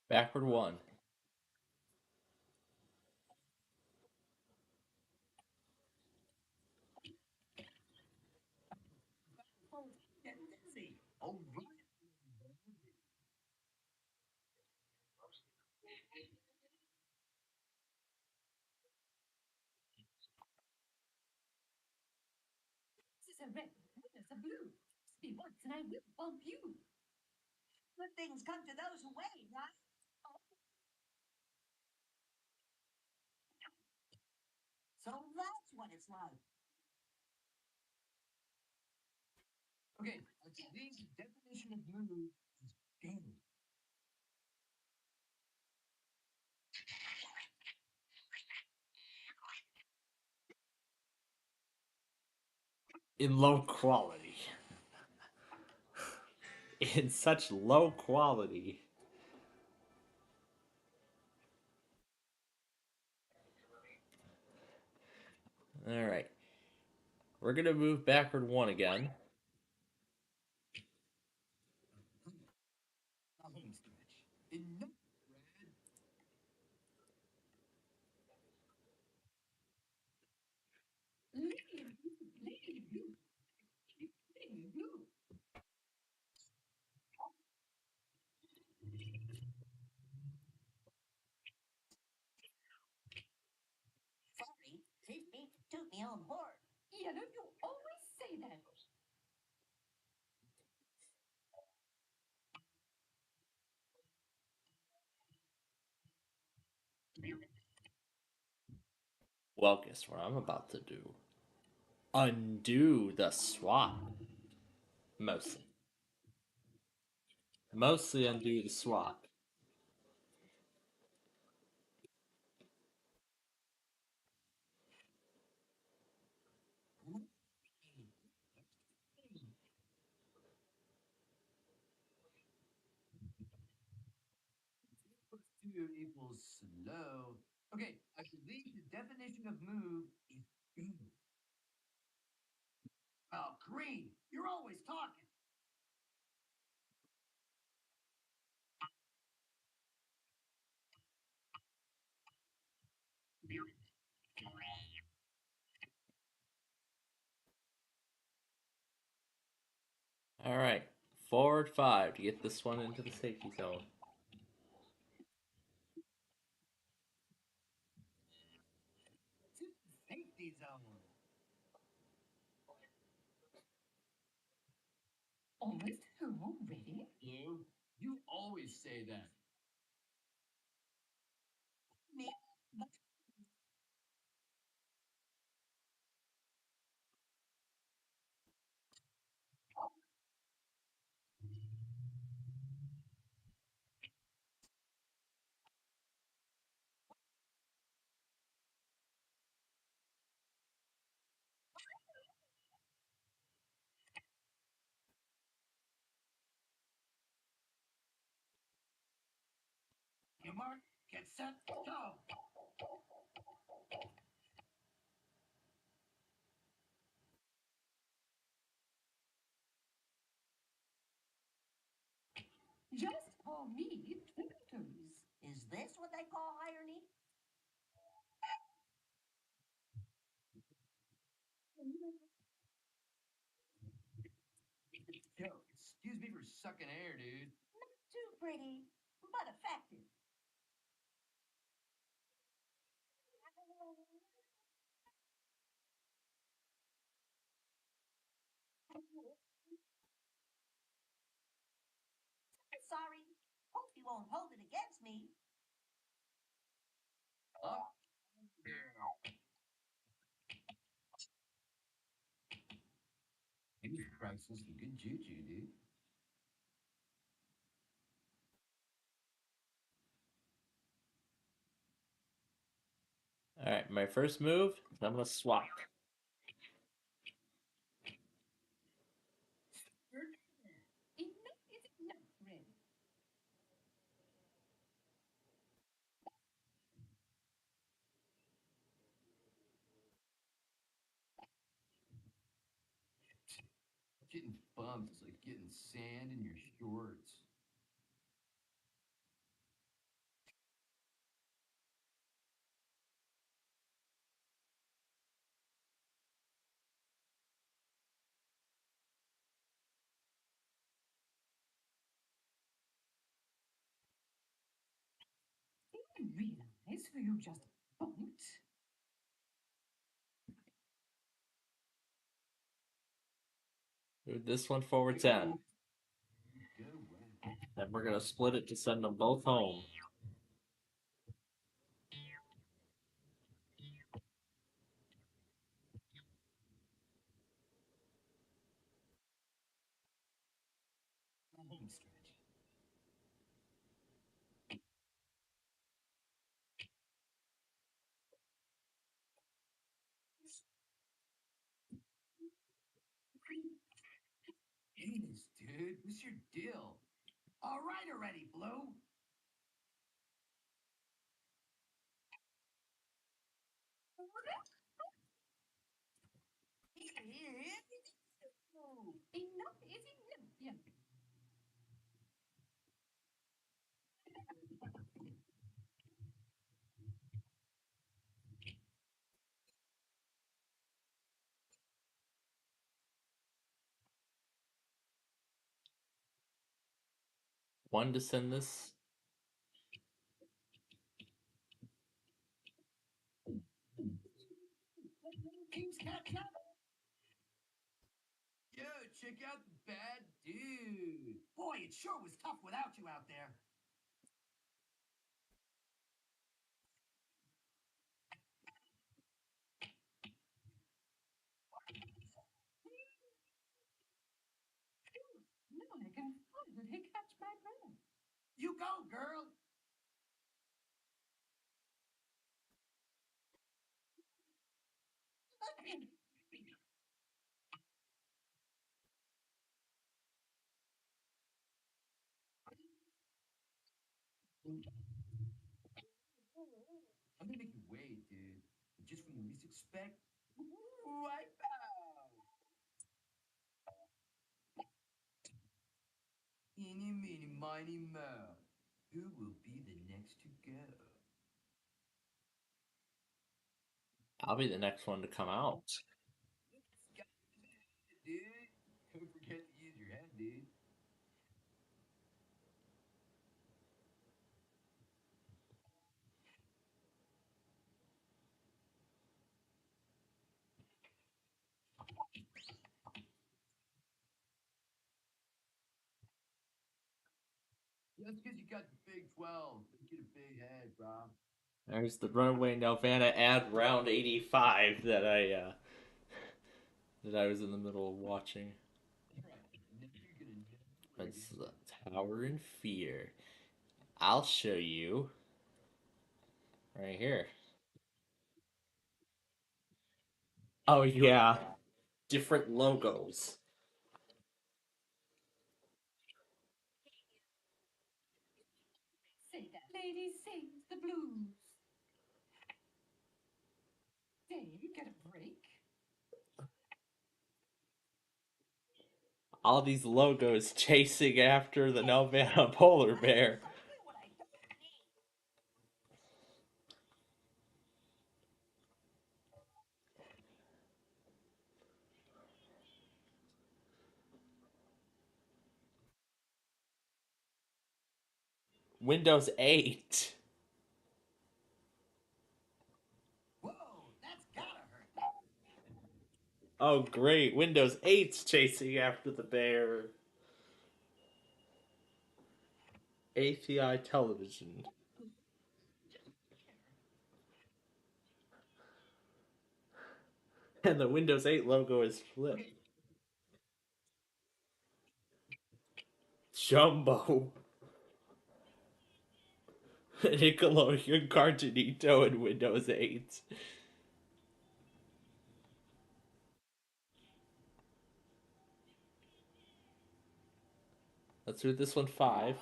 Backward 1. This is a red, there's a blue. Be once and I will bump you. Good things come to those who wait, right? So that's what it's like. Okay, I believe the definition of move is go. In low quality. In such low quality. Alright. We're gonna move backward 1 again. A home stretch. Enough, Brad. Lady blue, lady blue, lady blue. Sorry, 3 feet took me on board. Yellow, you always say that. Well, guess what I'm about to do? Undo the swap. Mostly. Mostly undo the swap. Plus 2 equals slow. Okay, I believe the definition of move is go. Oh, green, you're always talking. Alright. Forward 5 to get this one into the safety zone. Safety zone. Almost home already? Blue, you always say that. Me, but Your mark, get set, go. Just for me, twinkles. is this what they call irony? Yo, excuse me for sucking air, dude. Not too pretty, but effective. Sorry. Hope you won't hold it against me. Up. Maybe practicing some good juju, dude. Alright, my first move, I'm gonna swap. Enough is enough, Red. Getting bumped is like getting sand in your shorts. Didn't realize who you just bumped. Move this one forward 10. Then we're going to split it to send them both home. Home stretch. Jeez, dude, what's your deal? All right already, Blue. Enough is enough. Yeah. One to send this. King's catch up. Yo, check out the bad dude. Boy, it sure was tough without you out there. No, I can finally catch my breath. You go, girl. I'm gonna make you wait, dude. And just when you least expect, wipe out. Eeny, meeny, miny, moe. Who will be the next to go? I'll be the next one to come out. Dude, don't forget to use your head, dude. That's because you got the big 12. You get a big head, bro. There's the Runaway Nelvana ad round 85 that I was in the middle of watching. It's Tower in Fear. I'll show you right here. Oh yeah, different logos. Say that lady sings the blues. Dave, get a break. All these logos chasing after the Nelvana polar bear. Windows 8. Whoa, that's gotta hurt. Oh great, Windows 8's chasing after the bear. ATI television. And the Windows 8 logo is flipped. Jumbo. Nickelodeon Cartoonito and Windows 8. Let's do this one 5.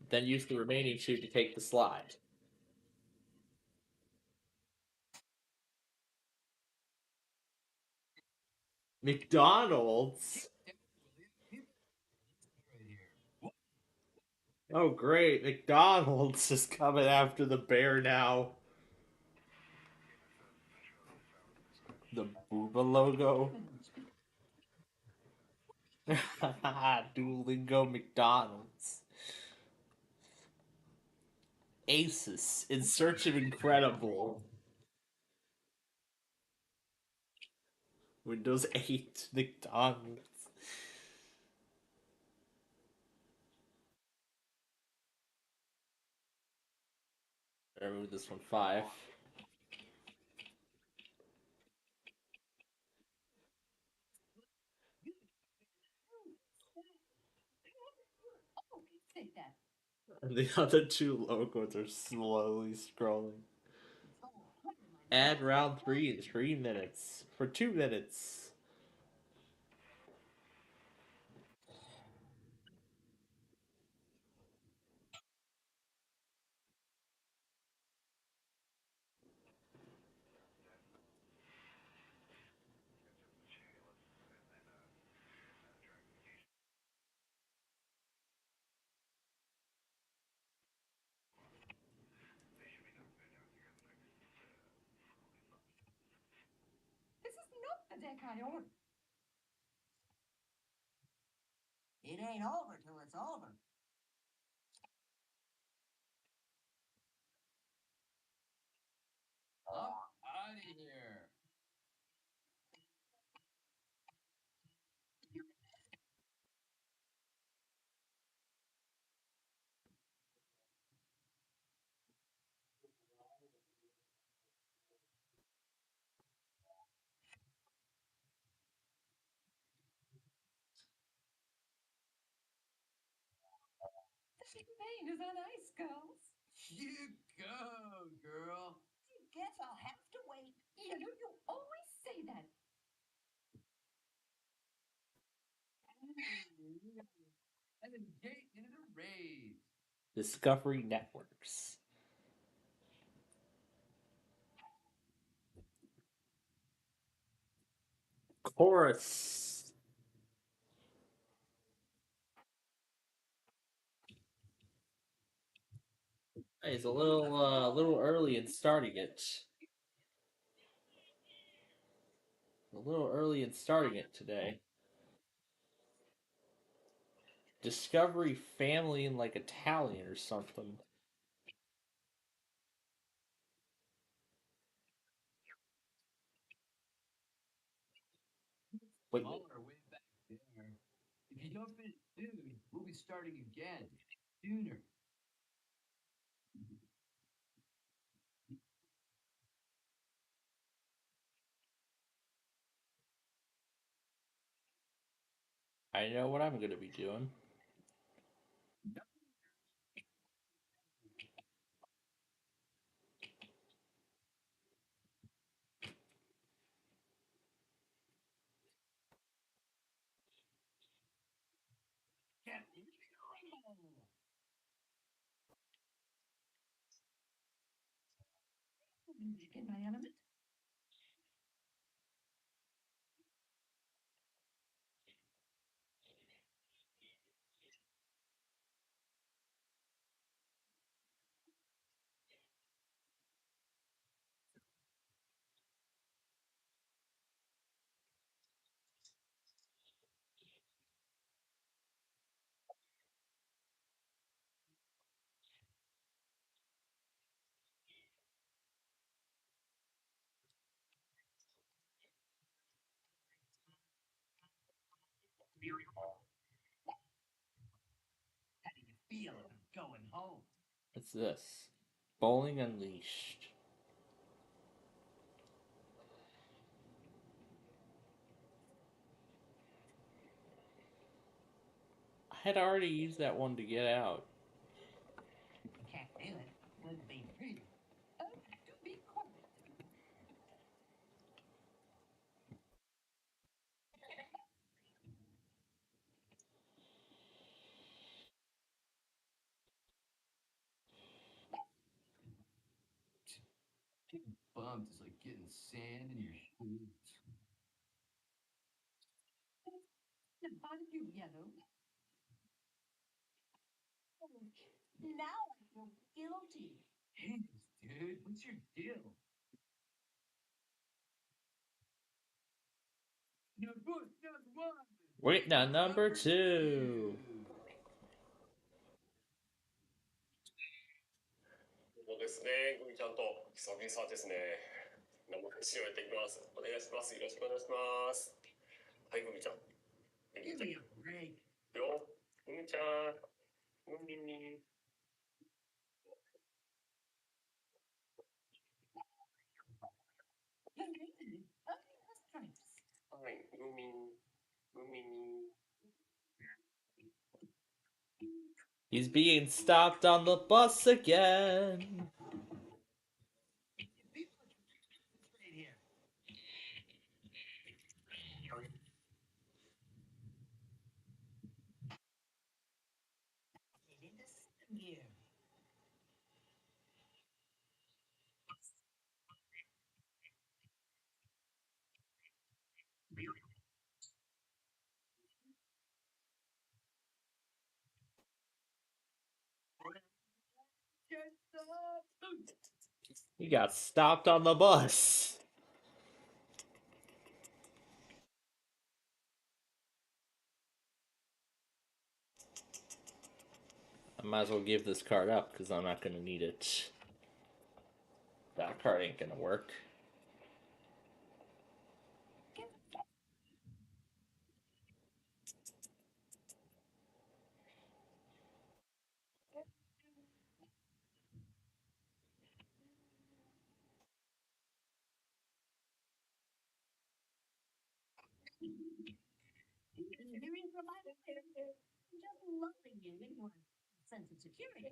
Then use the remaining 2 to take the slide. McDonald's? Oh, great. McDonald's is coming after the bear now. The Booba logo. Duolingo McDonald's. Asus, in search of incredible. Windows 8 McDonald's. I move this one 5. Say that. And the other two logos are slowly scrolling. Add round 3 in 3 minutes. For 2 minutes. This is not the deck I ordered. It ain't over till it's over. I'm out of here. The champagne is on ice, girls. You go, girl. I guess I'll have to wait. You know, you always say that. And then gate into the raid. Discovery Networks. Chorus. Hey, it's a little early in starting it. A little early in starting it today. Discovery Family in like Italian or something. Wait. On our way back there. If you don't finish soon, we'll be starting again. Sooner. I know what I'm gonna be doing. In my element. How do you feel about going home? What's this? Bowling Unleashed. I had already used that one to get out. Can't do it. Would be rude. Oh, do be quiet. Getting bumped is like getting sand in your shoes. Aren't you yellow? Now I feel guilty. Hey, dude, what's your deal? Wait, now number 2. そうですね、グミちゃんと久々ですね。生配信をやっていきます。お願いします。よろしくお願いします。はい、グミちゃん。Give me a break. よ、グミちゃん。グミ。Young lady, only the stripes. はい、グミ。グミ。 He's being stopped on the bus again. Right here. Get into second gear. He got stopped on the bus. I might as well give this card up because I'm not going to need it. That card ain't going to work. Hearing from my just loving you in your sense of security.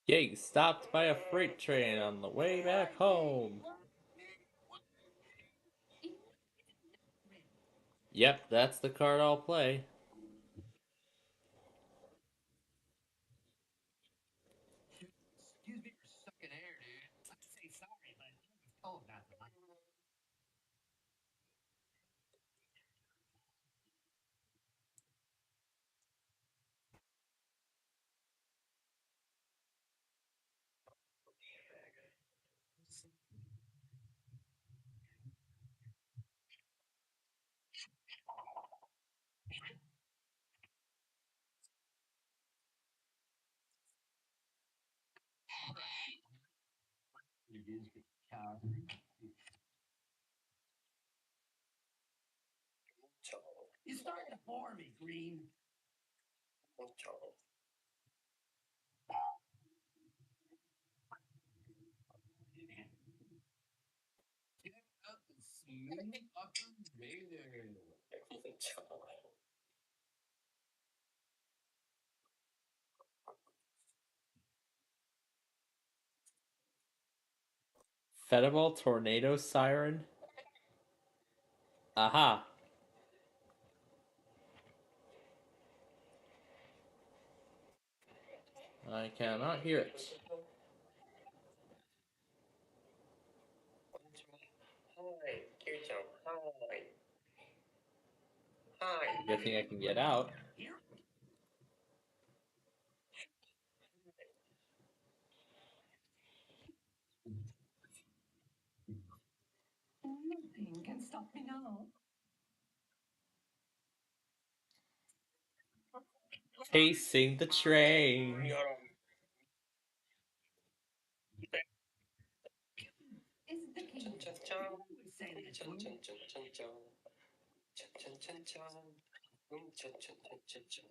Getting stopped by a freight train on the way back home. Yep, that's the card I'll play. Excuse me for sucking air, dude. I'd say sorry, but I was told not to. You just get coward. You started to bore me, Green. Get up and smooth upper Vader. Fedival Tornado Siren. Aha. I cannot hear it. Hi, キュウちゃん。Hi. Hi. Good thing I can get out. Nothing can stop me now. Chasing the train. Is the king. Chan chan chan. Always say that Chan word. chan chan chan chan. Chan chan chan chan. Chan chan chan chan chan.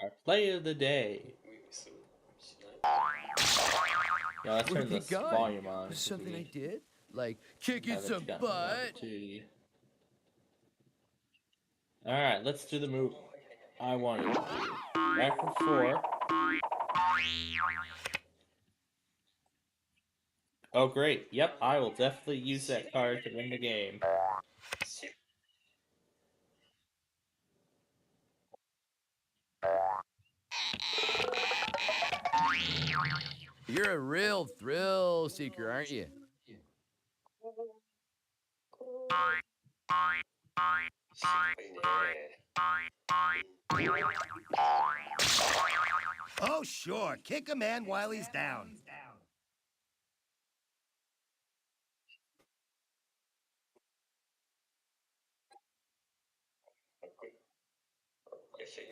Our play of the day. Yeah, let's turn Where'd he this go? volume on. Was 'Cause something I we did? Like kicking haven't some gotten the butt? opportunity. Alright, let's do the move I wanted to do. Back from 4. Oh, great. Yep, I will definitely use that card to win the game. You're a real thrill seeker, aren't you? Oh, sure. Kick a man while he's down.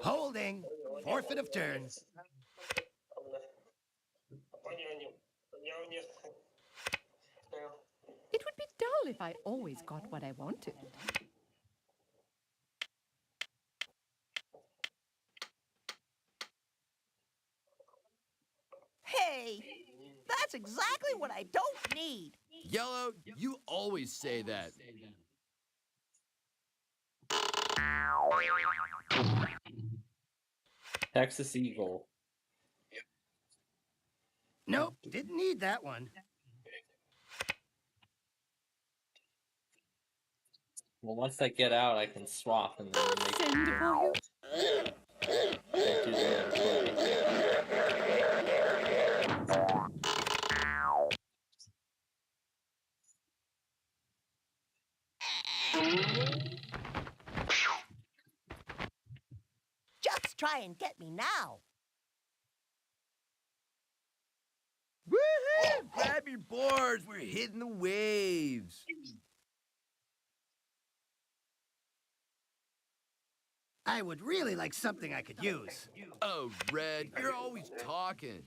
Holding. Forfeit of turn. It would be dull if I always got what I wanted. Hey, that's exactly what I don't need. Yellow, you always say that. Texas Eagle. Nope, didn't need that one. Well, once I get out, I can swap and then make Send for you. and do the other play. Just try and get me now. Woohoo! Grab your boards. We're hitting the waves. I would really like something I could use. Oh, Red, you're always talking.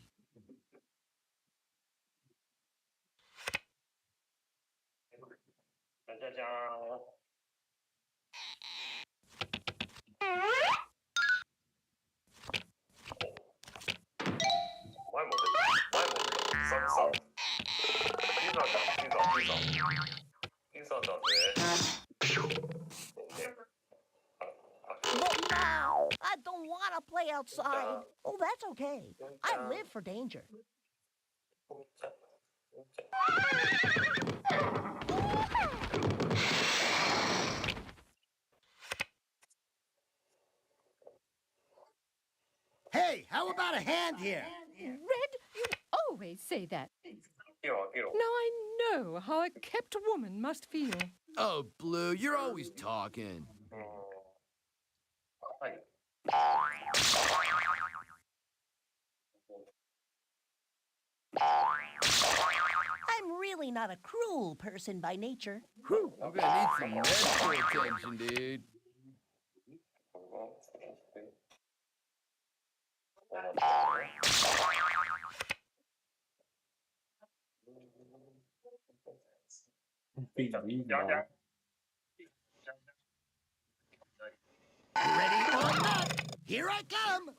But no, I don't want to play outside. Oh, that's okay. I live for danger. Hey, how about a hand here? Red, you always say that. Now I know how a kept woman must feel. Oh, Blue, you're always talking. I'm really not a cruel person by nature. Whew, I'm gonna need some medical attention, dude. Ready or not, here I come.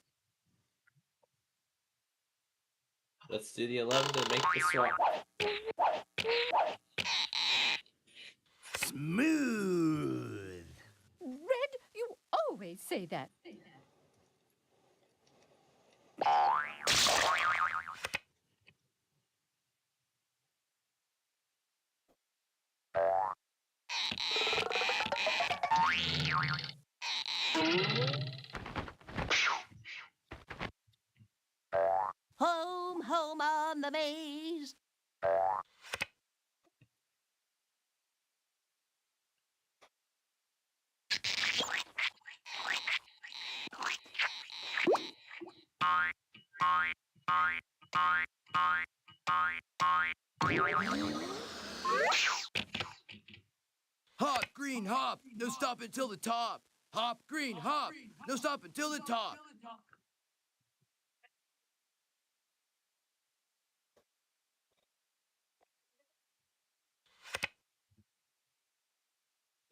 Let's do the 11 to make the swap. Smooth. Red, you always say that. Home, home on the maze. Hop, green, hop. No stop until the top. Hop, green, hop. No stop until the top.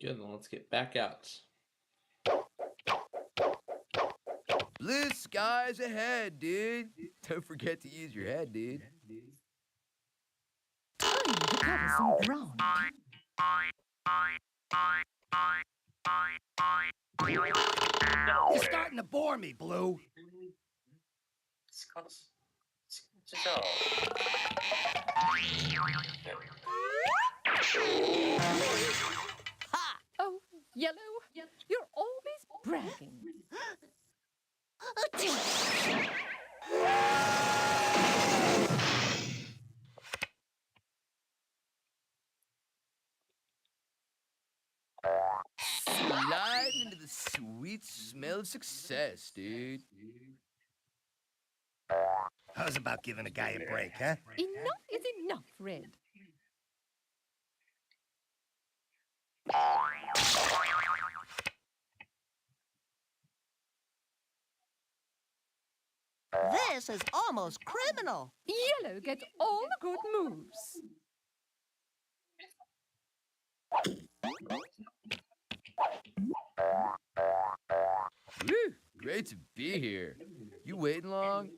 Good, then let's get back out. Blue skies ahead, dude. Don't forget to use your head, dude. Time to cover some ground. You're starting to bore me, Blue. Oh, Yellow, you're always bragging. Sliding into the sweet smell of success, dude. How's about giving a guy a break, huh? Enough is enough, Red. This is almost criminal. Yellow gets all the good moves. Woo! Great to be here. You waiting long?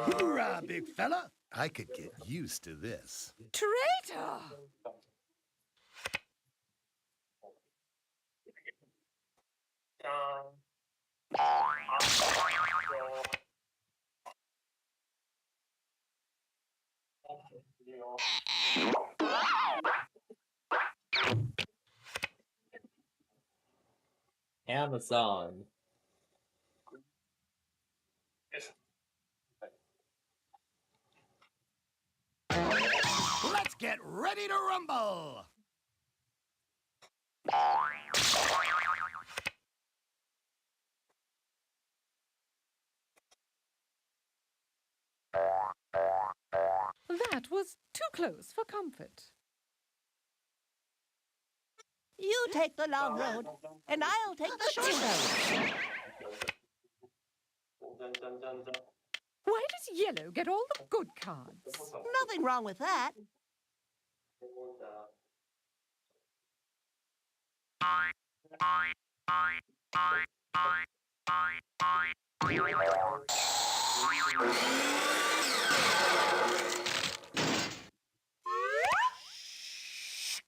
Hoorah, big fella! I could get used to this. Traitor! Amazon. Let's get ready to rumble! That was too close for comfort. You take the long road, and I'll take the short road. Why does Yellow get all the good cards? Nothing wrong with that.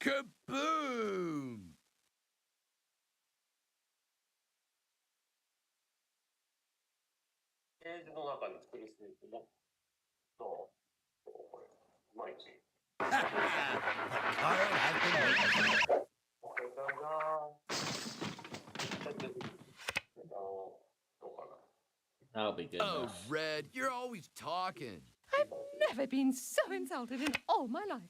Kaboom! That'll be good Oh, enough. Red, you're always talking. I've never been so insulted in all my life.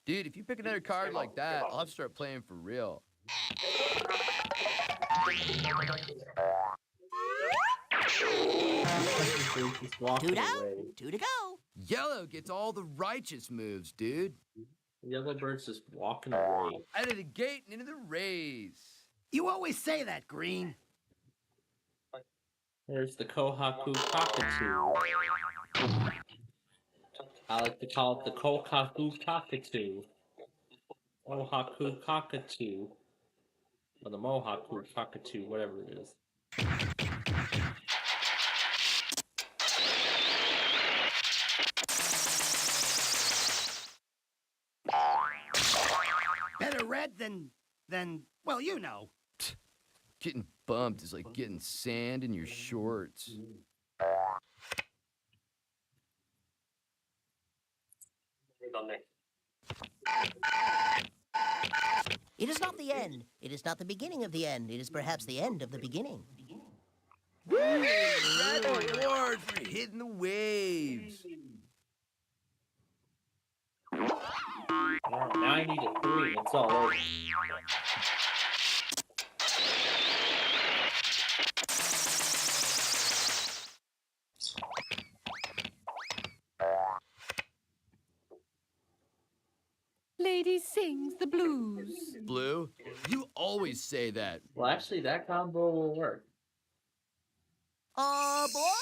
Dude, if you pick another card like that, I'll have to start playing for real. Two down, two to go. Yellow gets all the righteous moves, dude. Yellowbird's just walking away. Out of the gate and into the race. You always say that, Green. There's the Kohaku Cockatoo. I like to call it the Kohaku Cockatoo. Kohaku Cockatoo. Or the Mohaku Cockatoo, whatever it is. Better red than, well, you know. Getting bumped is like getting sand in your shorts. It is not the end. It is not the beginning of the end. It is perhaps the end of the beginning. Red award for hitting the waves. 90-3. It's all over. Lady sings the blues. Blue, you always say that. Well, actually, that combo will work. Aboard!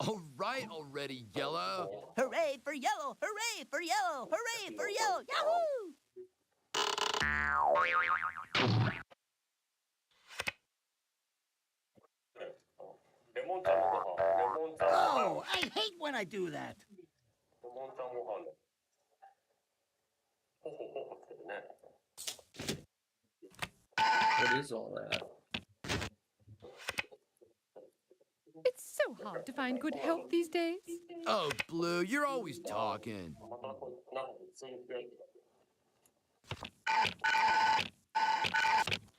All right already, Yellow. Hooray for yellow! Hooray for yellow! Hooray for yellow! Yahoo! Oh, I hate when I do that. モンタンご飯だ。ほほほほってね。What is all that? It's so hard to find good help these days. Oh, Blue, you're always talking.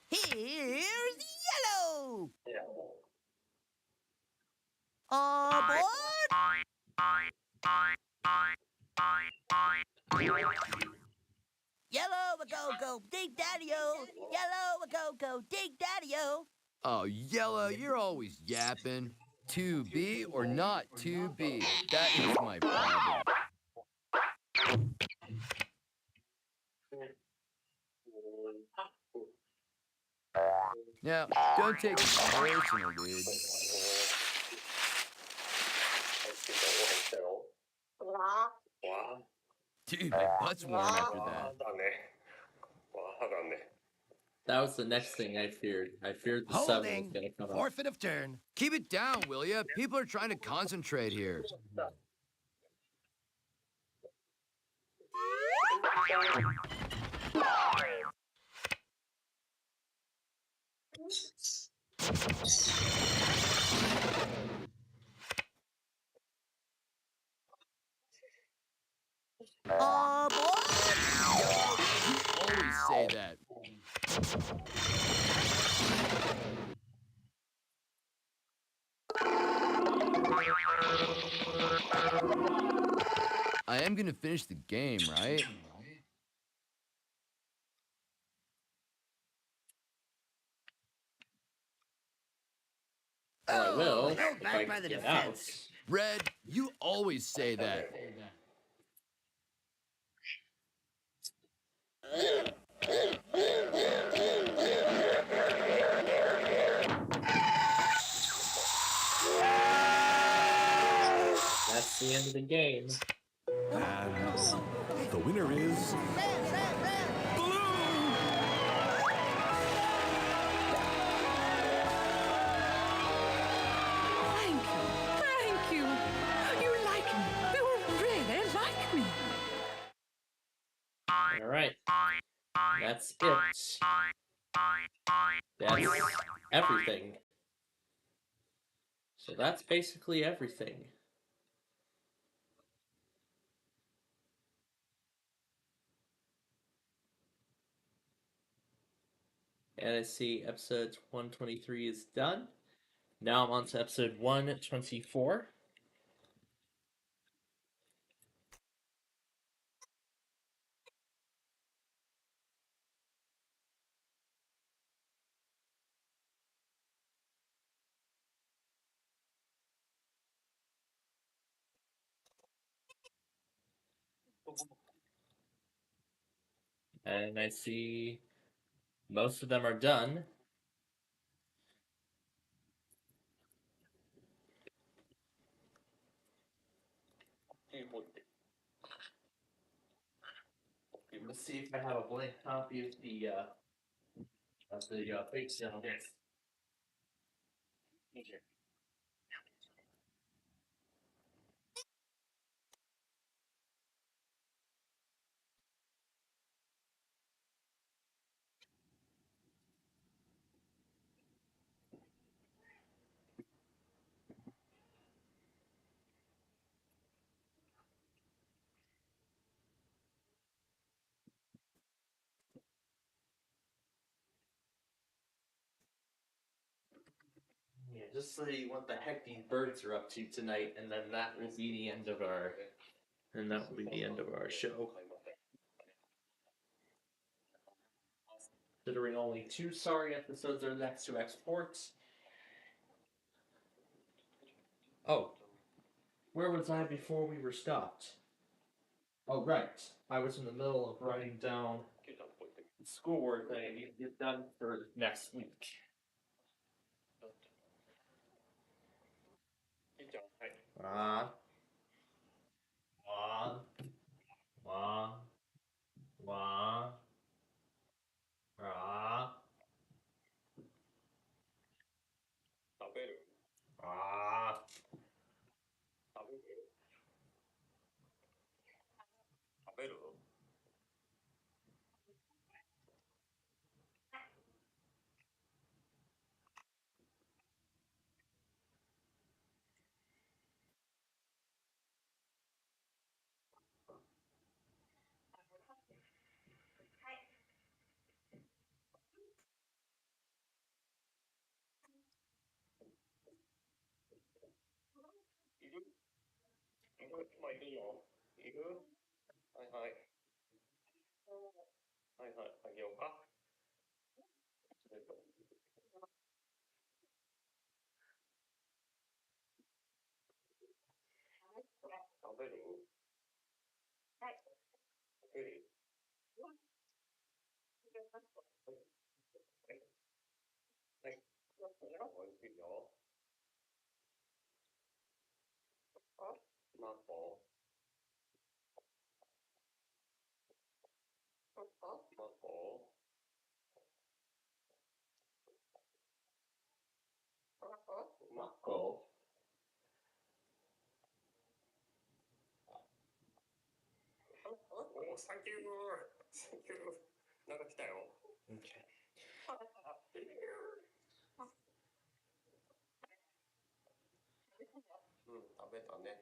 Here's Yellow! Aboard! Yellow, a go, dig daddy-o! Yellow, a go, dig daddy-o! Oh, Yellow, you're always yapping. To be or not to be? That is my problem. Now, don't take it personal, dude. Dude, my butt's warm after that. That was the next thing I feared. I feared the sun was Holding. gonna come up. Forfeit of turn. Keep it down, will ya? People are trying to concentrate here. Aboard! You always say that. I am gonna finish the game, right? Well, I will if held back I by can the get defense. Red, you always say that. That's the end of the game. And the winner is Thank you. Thank you. You like me. You really like me. All right. That's it. That's everything. So that's basically everything. And I see episode 123 is done. Now I'm on to episode 124. And I see most of them are done. Let's see if I have a blank copy of the fake sound. Yeah, just see what the heck these birds are up to tonight, and then that will be the end of our. And that will be the end of our show. Considering only 2 sorry episodes are next to export. Oh, where was I before we were stopped? Oh, right. I was in the middle of writing down the schoolwork that I need to get done for next week. Wah, wah, wah, wah, rah, ah. 今いるよ。いる？はいはい。はいはい。あげようか。食べる？食べる？はい。おいしいよ。マコ。マコ。マコ。おー、サンキュー。サンキュー。なんか来たよ。Okay. うん、食べたね。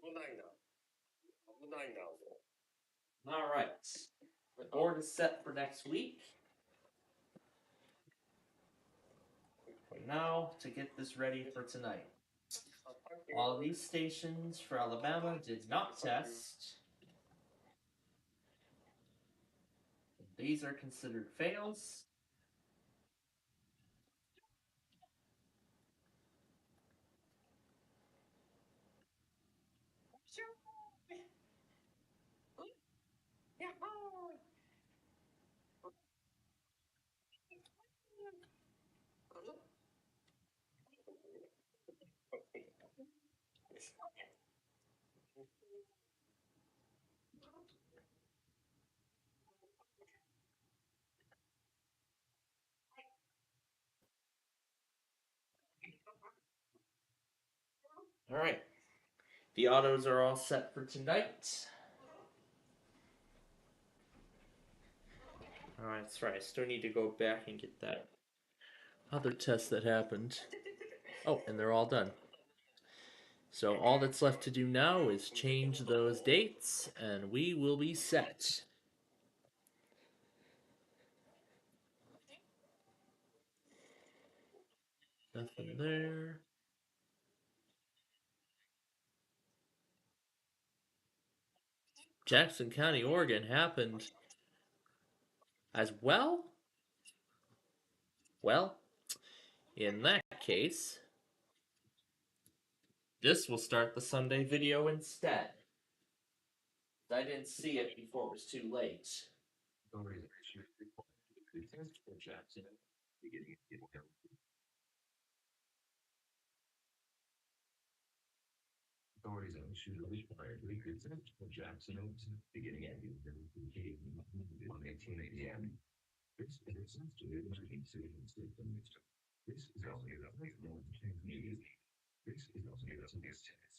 危ないな。危ないな。All right. The board is set for next week. Now to get this ready for tonight. While these stations for Alabama did not test, these are considered fails. All right. The autos are all set for tonight. All right, that's right. I still need to go back and get that other test that happened. Oh, and they're all done. So all that's left to do now is change those dates, and we will be set. Nothing there. Jackson County, Oregon happened as well? Well, in that case, this will start the Sunday video instead. I didn't see it before it was too late. Authorities have issued a required legal consent for Jackson Oaks beginning at 1:18 a.m. This is a sensitive decision system. This is only the first one to change news. This is only the news test.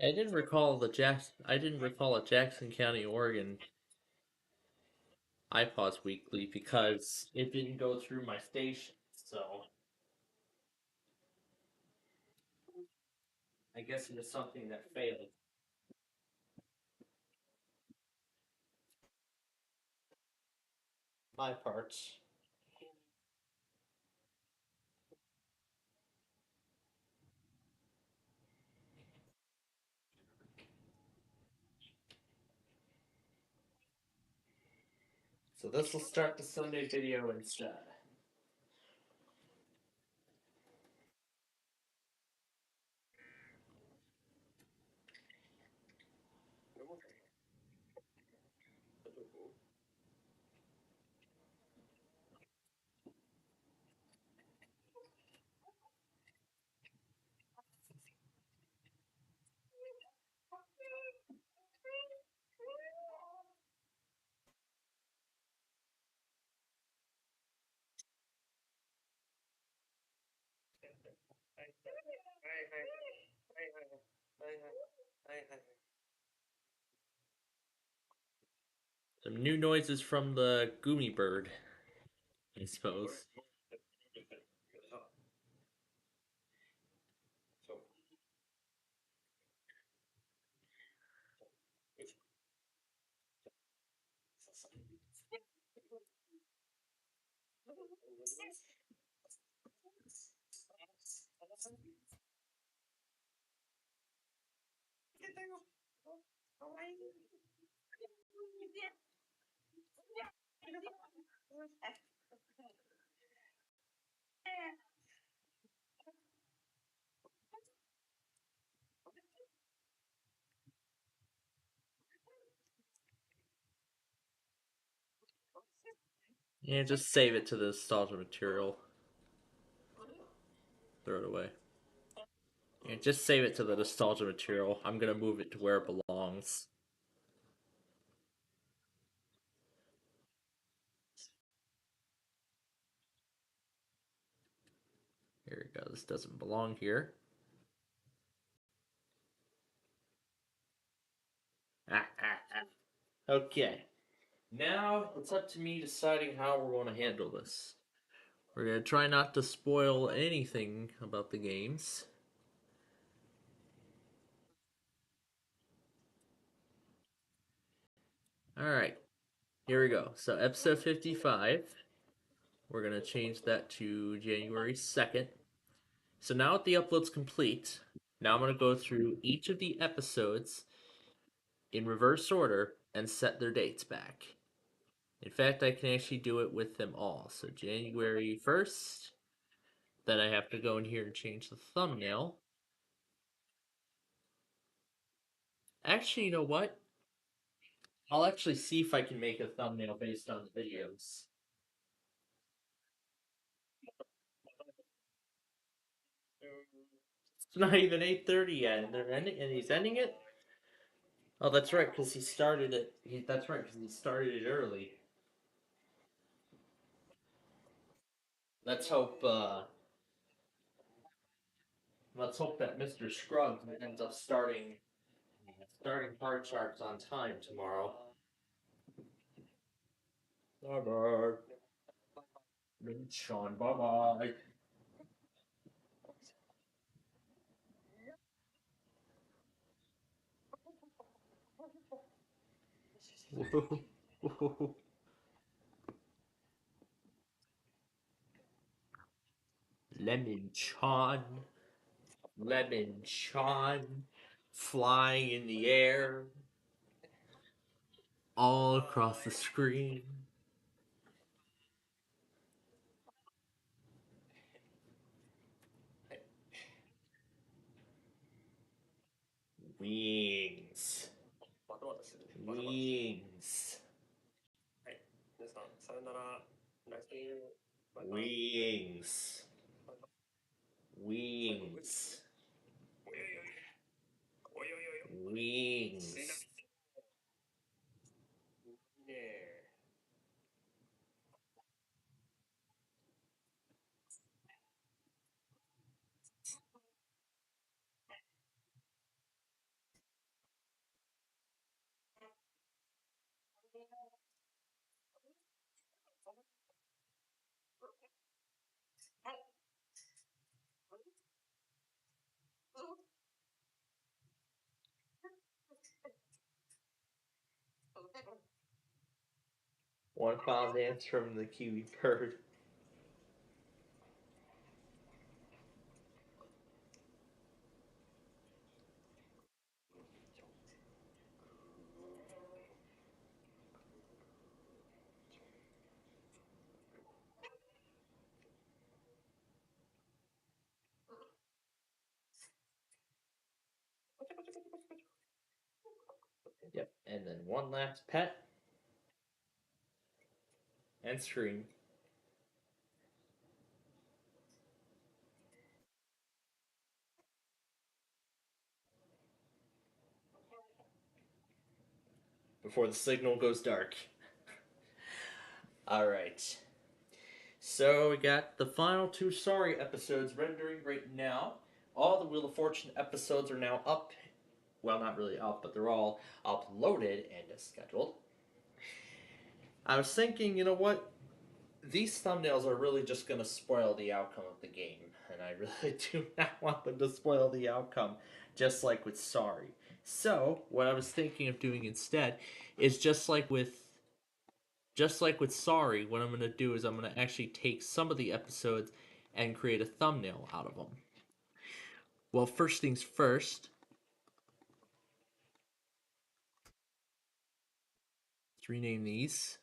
I didn't recall a Jackson County, Oregon iPods Weekly because it didn't go through my station. So I guess it was something that failed. My part. So this will start the Sunday video instead. Some new noises from the Goomy Bird, I suppose. Yeah, just save it to the nostalgia material. Throw it away. Yeah, just save it to the nostalgia material. I'm gonna move it to where it belongs. Here we go. This doesn't belong here. Okay. Now it's up to me deciding how we're going to handle this. We're going to try not to spoil anything about the games. Alright, here we go. So, episode 55, we're going to change that to January 2nd. So, now that the upload's complete, now I'm going to go through each of the episodes in reverse order and set their dates back. In fact, I can actually do it with them all. So, January 1st, then I have to go in here and change the thumbnail. Actually, you know what? I'll actually see if I can make a thumbnail based on the videos. It's not even 8:30 yet, and they're ending, and he's ending it. Oh, that's right, because he started it. That's right, because he started it early. Let's hope. Let's hope that Mr. Scruggs ends up starting hard charts on time tomorrow. Bye bye. Sean, bye bye. Lemon Sean. Lemon Sean. Flying in the air. All across the screen. Wings. Wings. Wings. Wings. Wings. One final dance from the Kiwi bird. Yep, and then one last pet and screen. Before the signal goes dark. Alright. So we got the final 2 Sorry episodes rendering right now. All the Wheel of Fortune episodes are now up. Well, not really up, but they're all uploaded and scheduled. I was thinking, you know what? These thumbnails are really just going to spoil the outcome of the game. And I really do not want them to spoil the outcome, just like with Sorry. So, what I was thinking of doing instead is just like with Sorry, what I'm going to do is I'm going to actually take some of the episodes and create a thumbnail out of them. Well, first things first, let's rename these.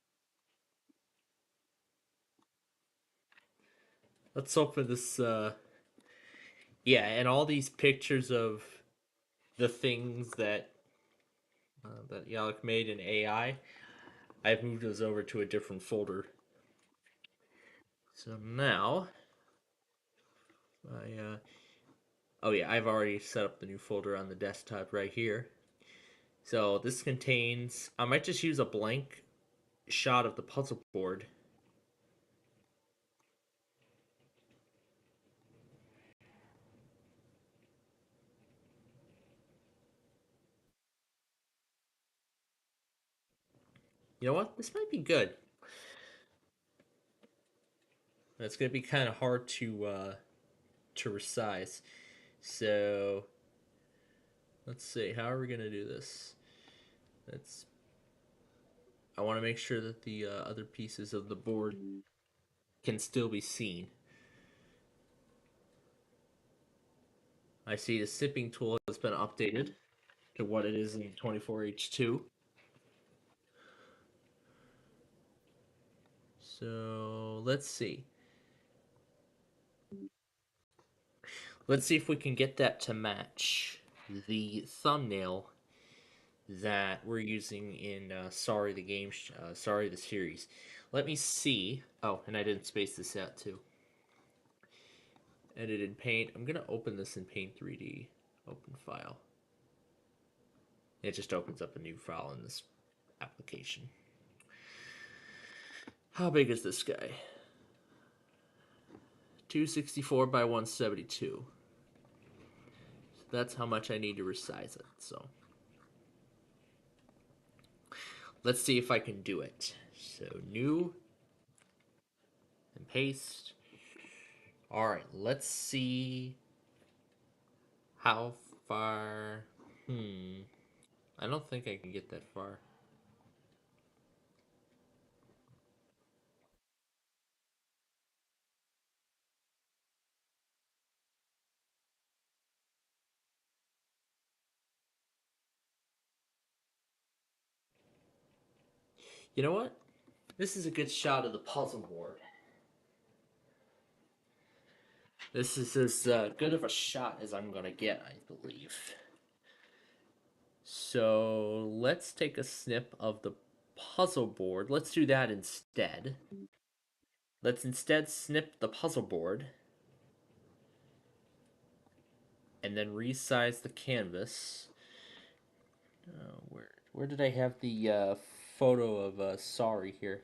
Let's open this, yeah, and all these pictures of the things that that Yalek made in AI, I've moved those over to a different folder. So now, oh yeah, I've already set up the new folder on the desktop right here. So this contains, I might just use a blank shot of the puzzle board. You know what? This might be good. It's gonna be kind of hard to resize. So let's see. How are we gonna do this? I want to make sure that the other pieces of the board can still be seen. I see the sipping tool has been updated to what it is in 24H2. So let's see. Let's see if we can get that to match the thumbnail that we're using in Sorry the game, Sorry the series. Let me see. Oh, and I didn't space this out too. Edit in Paint. I'm gonna open this in Paint 3D. Open file. It just opens up a new file in this application. How big is this guy? 264 by 172. So that's how much I need to resize it. So let's see if I can do it. So new and paste. All right, let's see how far. I don't think I can get that far. You know what? This is a good shot of the puzzle board. This is as good of a shot as I'm gonna get, I believe. So let's take a snip of the puzzle board. Let's do that instead. Let's instead snip the puzzle board and then resize the canvas. Where did I have the photo of Sorry here?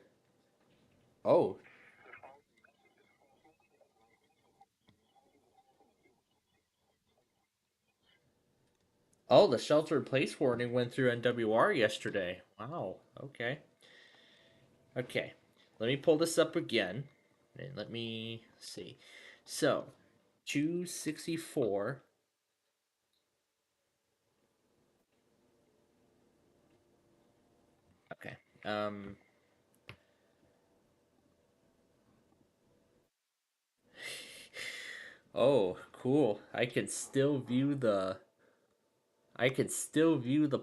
Oh. Oh, the shelter in place warning went through NWR yesterday. Wow. Okay. Okay. Let me pull this up again. And let me see. So, 264. Okay. Oh, cool. I can still view the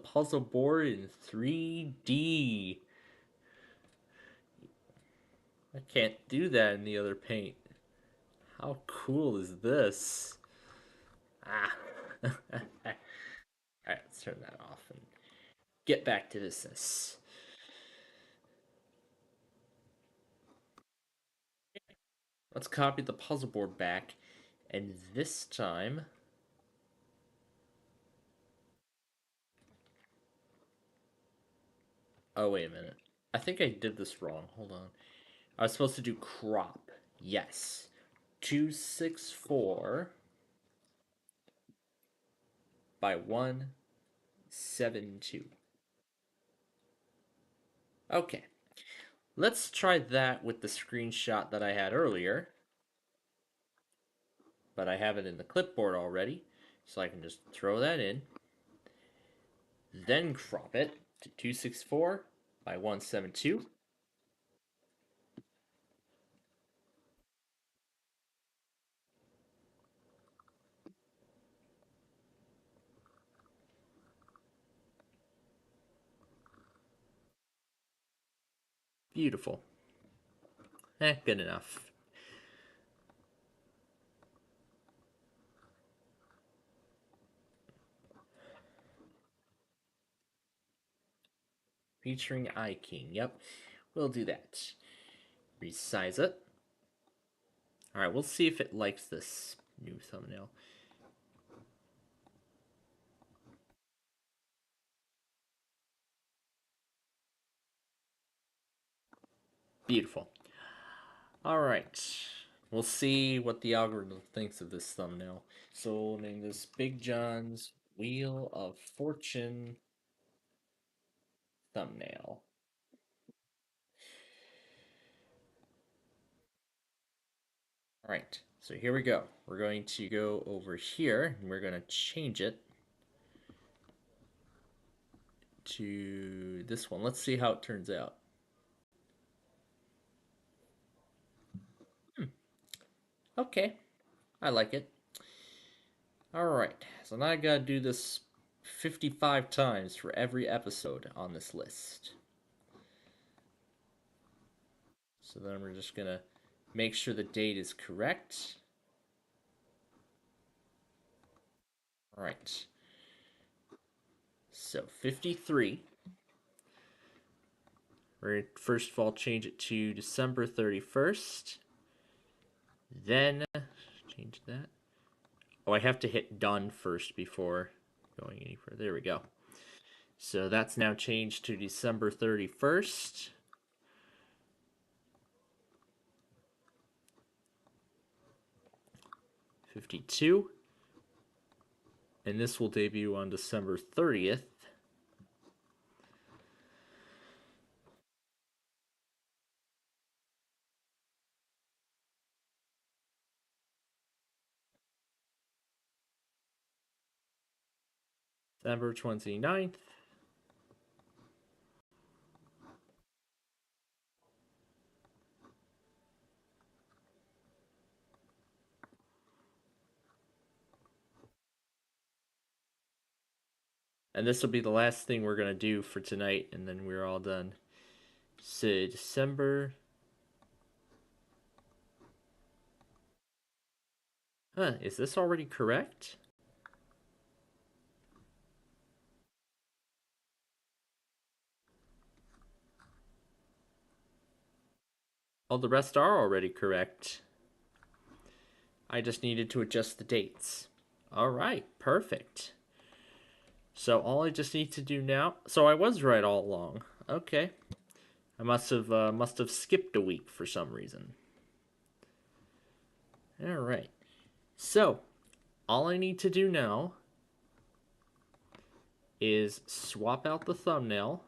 puzzle board in 3D. I can't do that in the other paint. How cool is this? Ah. Alright, let's turn that off. get back to business. Let's copy the puzzle board back, and this time... Oh, wait a minute. I think I did this wrong. Hold on. I was supposed to do crop. Yes. 264 by 172. Okay. Let's try that with the screenshot that I had earlier. But I have it in the clipboard already, so I can just throw that in. Then crop it to 264 by 172. Beautiful. Good enough. Featuring iKing. Yep, we'll do that. Resize it. Alright, we'll see if it likes this new thumbnail. Beautiful. Alright. We'll see what the algorithm thinks of this thumbnail. So we'll name this Big John's Wheel of Fortune thumbnail. Alright, so here we go. We're going to go over here and we're going to change it to this one. Let's see how it turns out. Okay, I like it. Alright, so now I gotta do this 55 times for every episode on this list. So then we're just gonna make sure the date is correct. Alright. So 53. We're first of all change it to December 31st. Then change that. Oh, I have to hit done first before going any further. There we go. So that's now changed to December 31st. '52. And this will debut on December 30th. December 29th. And this will be the last thing we're going to do for tonight, and then we're all done. So, December... Huh, is this already correct? All the rest are already correct. I just needed to adjust the dates. Alright, perfect. So all I just need to do now... So I was right all along. Okay. I must have skipped a week for some reason. Alright. So, all I need to do now is swap out the thumbnail.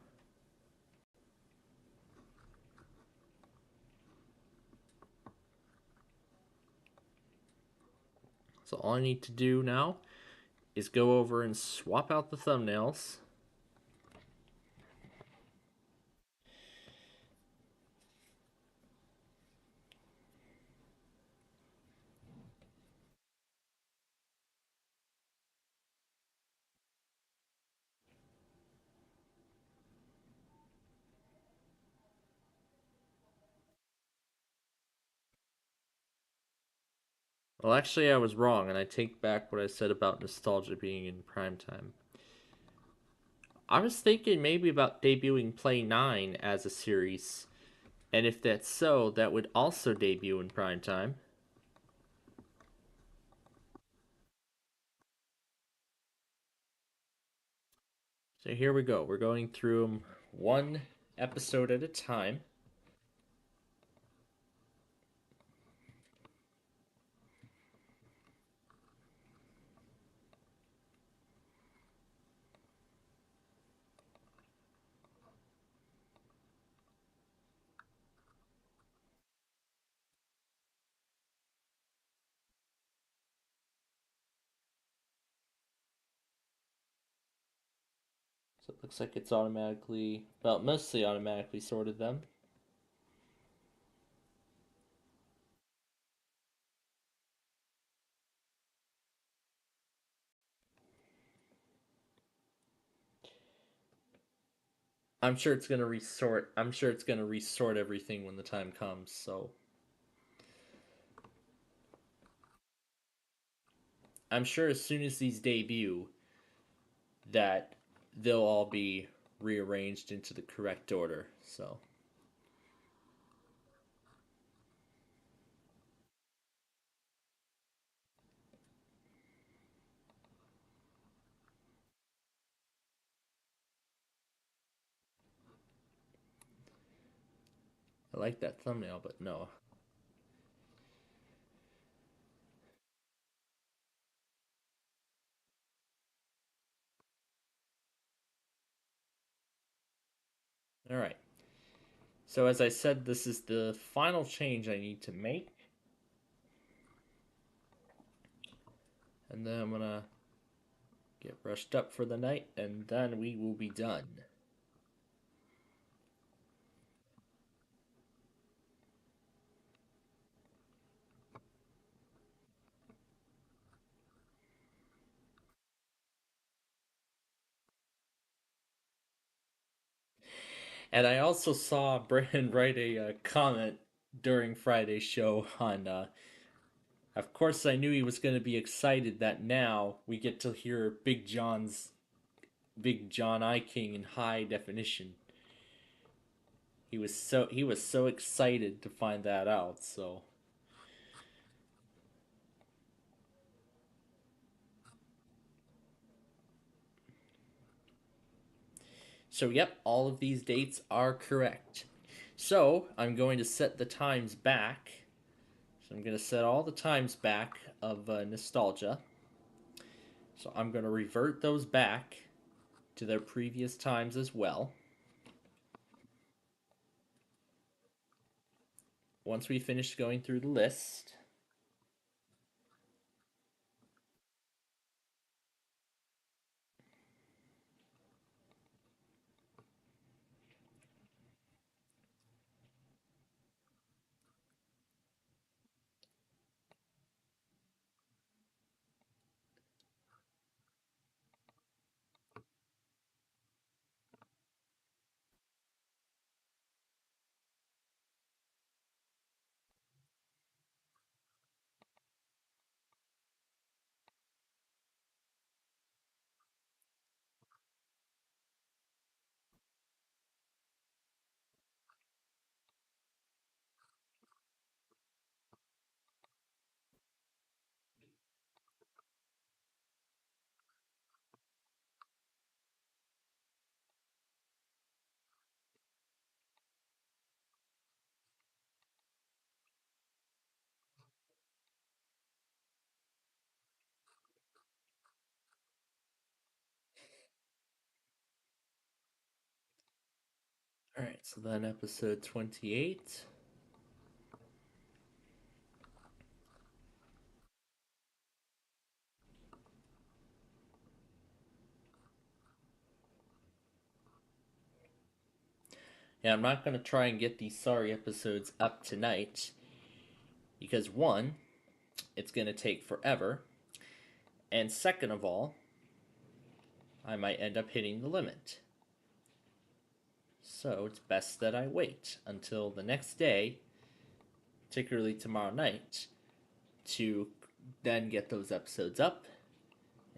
So all I need to do now is go over and swap out the thumbnails. Well, actually, I was wrong, and I take back what I said about nostalgia being in prime time. I was thinking maybe about debuting Play 9 as a series. And if that's so, that would also debut in prime time. So here we go. We're going through them one episode at a time. So it looks like it's automatically, well, mostly automatically sorted them. I'm sure it's gonna resort. I'm sure it's gonna resort everything when the time comes. So I'm sure as soon as these debut, that they'll all be rearranged into the correct order. So I like that thumbnail, but no. All right. So as I said, this is the final change I need to make. And then I'm gonna get brushed up for the night, and then we will be done. And I also saw Brandon write a comment during Friday's show on. Of course, I knew he was going to be excited that now we get to hear Big John I King in high definition. He was so excited to find that out. So yep, all of these dates are correct. So I'm going to set the times back. So I'm going to set all the times back of nostalgia. So I'm going to revert those back to their previous times as well. Once we finish going through the list. Alright, so then episode 28. Yeah, I'm not going to try and get these sorry episodes up tonight. Because one, it's going to take forever. And second of all, I might end up hitting the limit. So it's best that I wait until the next day, particularly tomorrow night, to then get those episodes up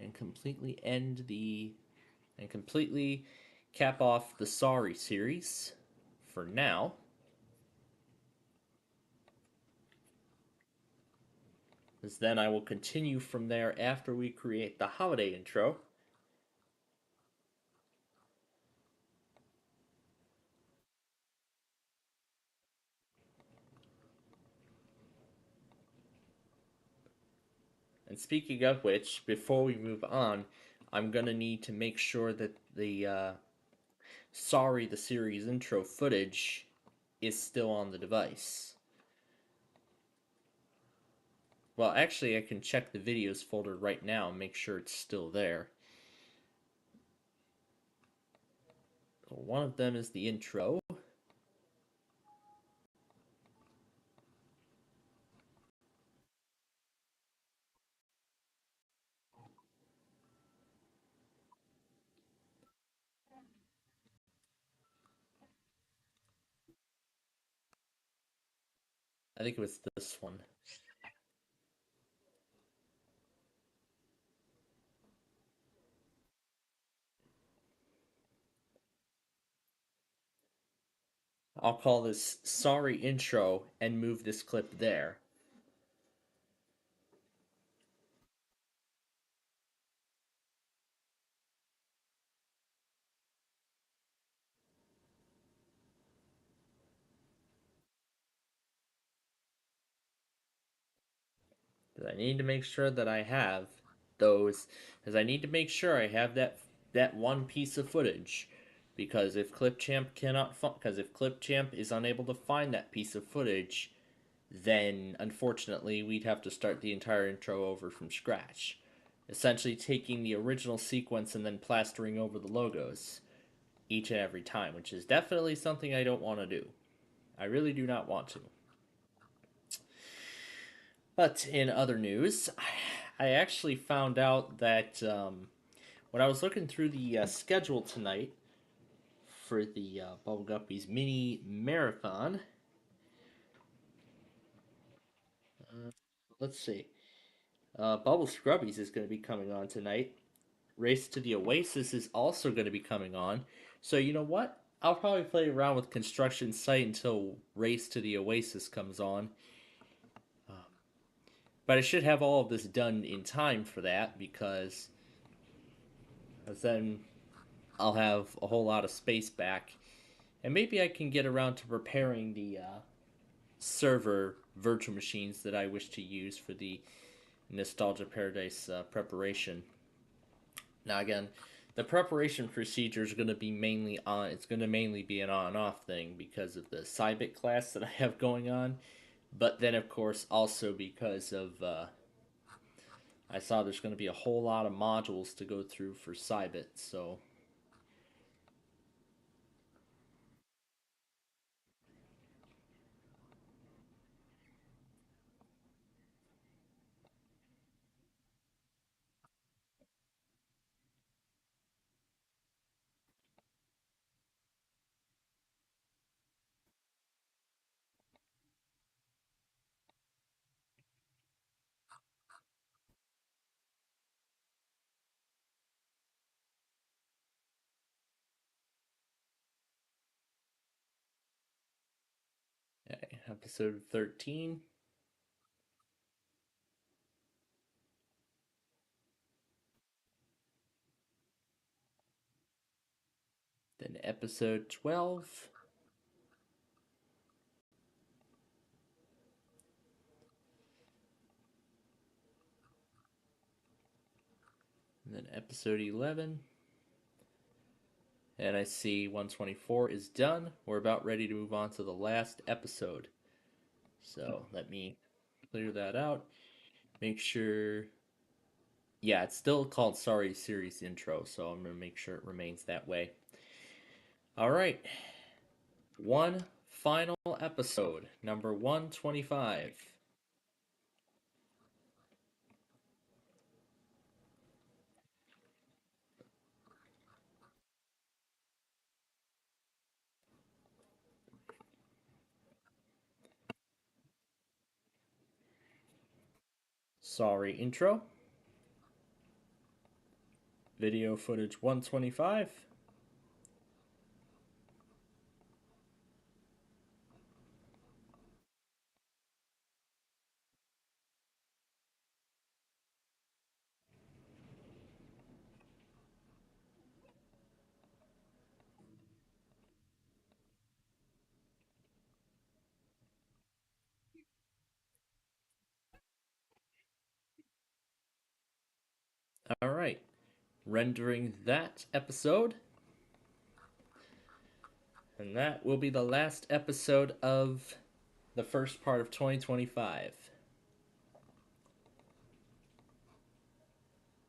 and completely cap off the Sorry series for now. Because then I will continue from there after we create the holiday intro. And speaking of which, before we move on, I'm going to need to make sure that the Sorry the series intro footage is still on the device. Well, actually, I can check the videos folder right now and make sure it's still there. One of them is the intro. I think it was this one. I'll call this Sorry intro and move this clip there. Because I need to make sure that I have those. Because I need to make sure I have that one piece of footage. Because if Clipchamp if Clipchamp is unable to find that piece of footage, then unfortunately we'd have to start the entire intro over from scratch. Essentially taking the original sequence and then plastering over the logos each and every time, which is definitely something I don't want to do. I really do not want to. But in other news, I actually found out that when I was looking through the schedule tonight for the Bubble Guppies mini marathon, let's see. Bubble Scrubbies is going to be coming on tonight. Race to the Oasis is also going to be coming on. So you know what? I'll probably play around with Construction Site until Race to the Oasis comes on. But I should have all of this done in time for that because then I'll have a whole lot of space back. And maybe I can get around to preparing the server virtual machines that I wish to use for the Nostalgia Paradise preparation. Now again, the preparation procedure is going to be mainly on. It's going to mainly be an on-off thing because of the Cybit class that I have going on, but then of course also because of I saw there's going to be a whole lot of modules to go through for Cybit, so. Okay, episode 13. Then episode 12. And then episode 11. And I see 124 is done. We're about ready to move on to the last episode. So let me clear that out. Make sure. Yeah, it's still called Sorry Series Intro, so I'm going to make sure it remains that way. Alright. One final episode, number 125. Sorry intro. Video footage 125. rendering that episode. And that will be the last episode of the first part of 2025.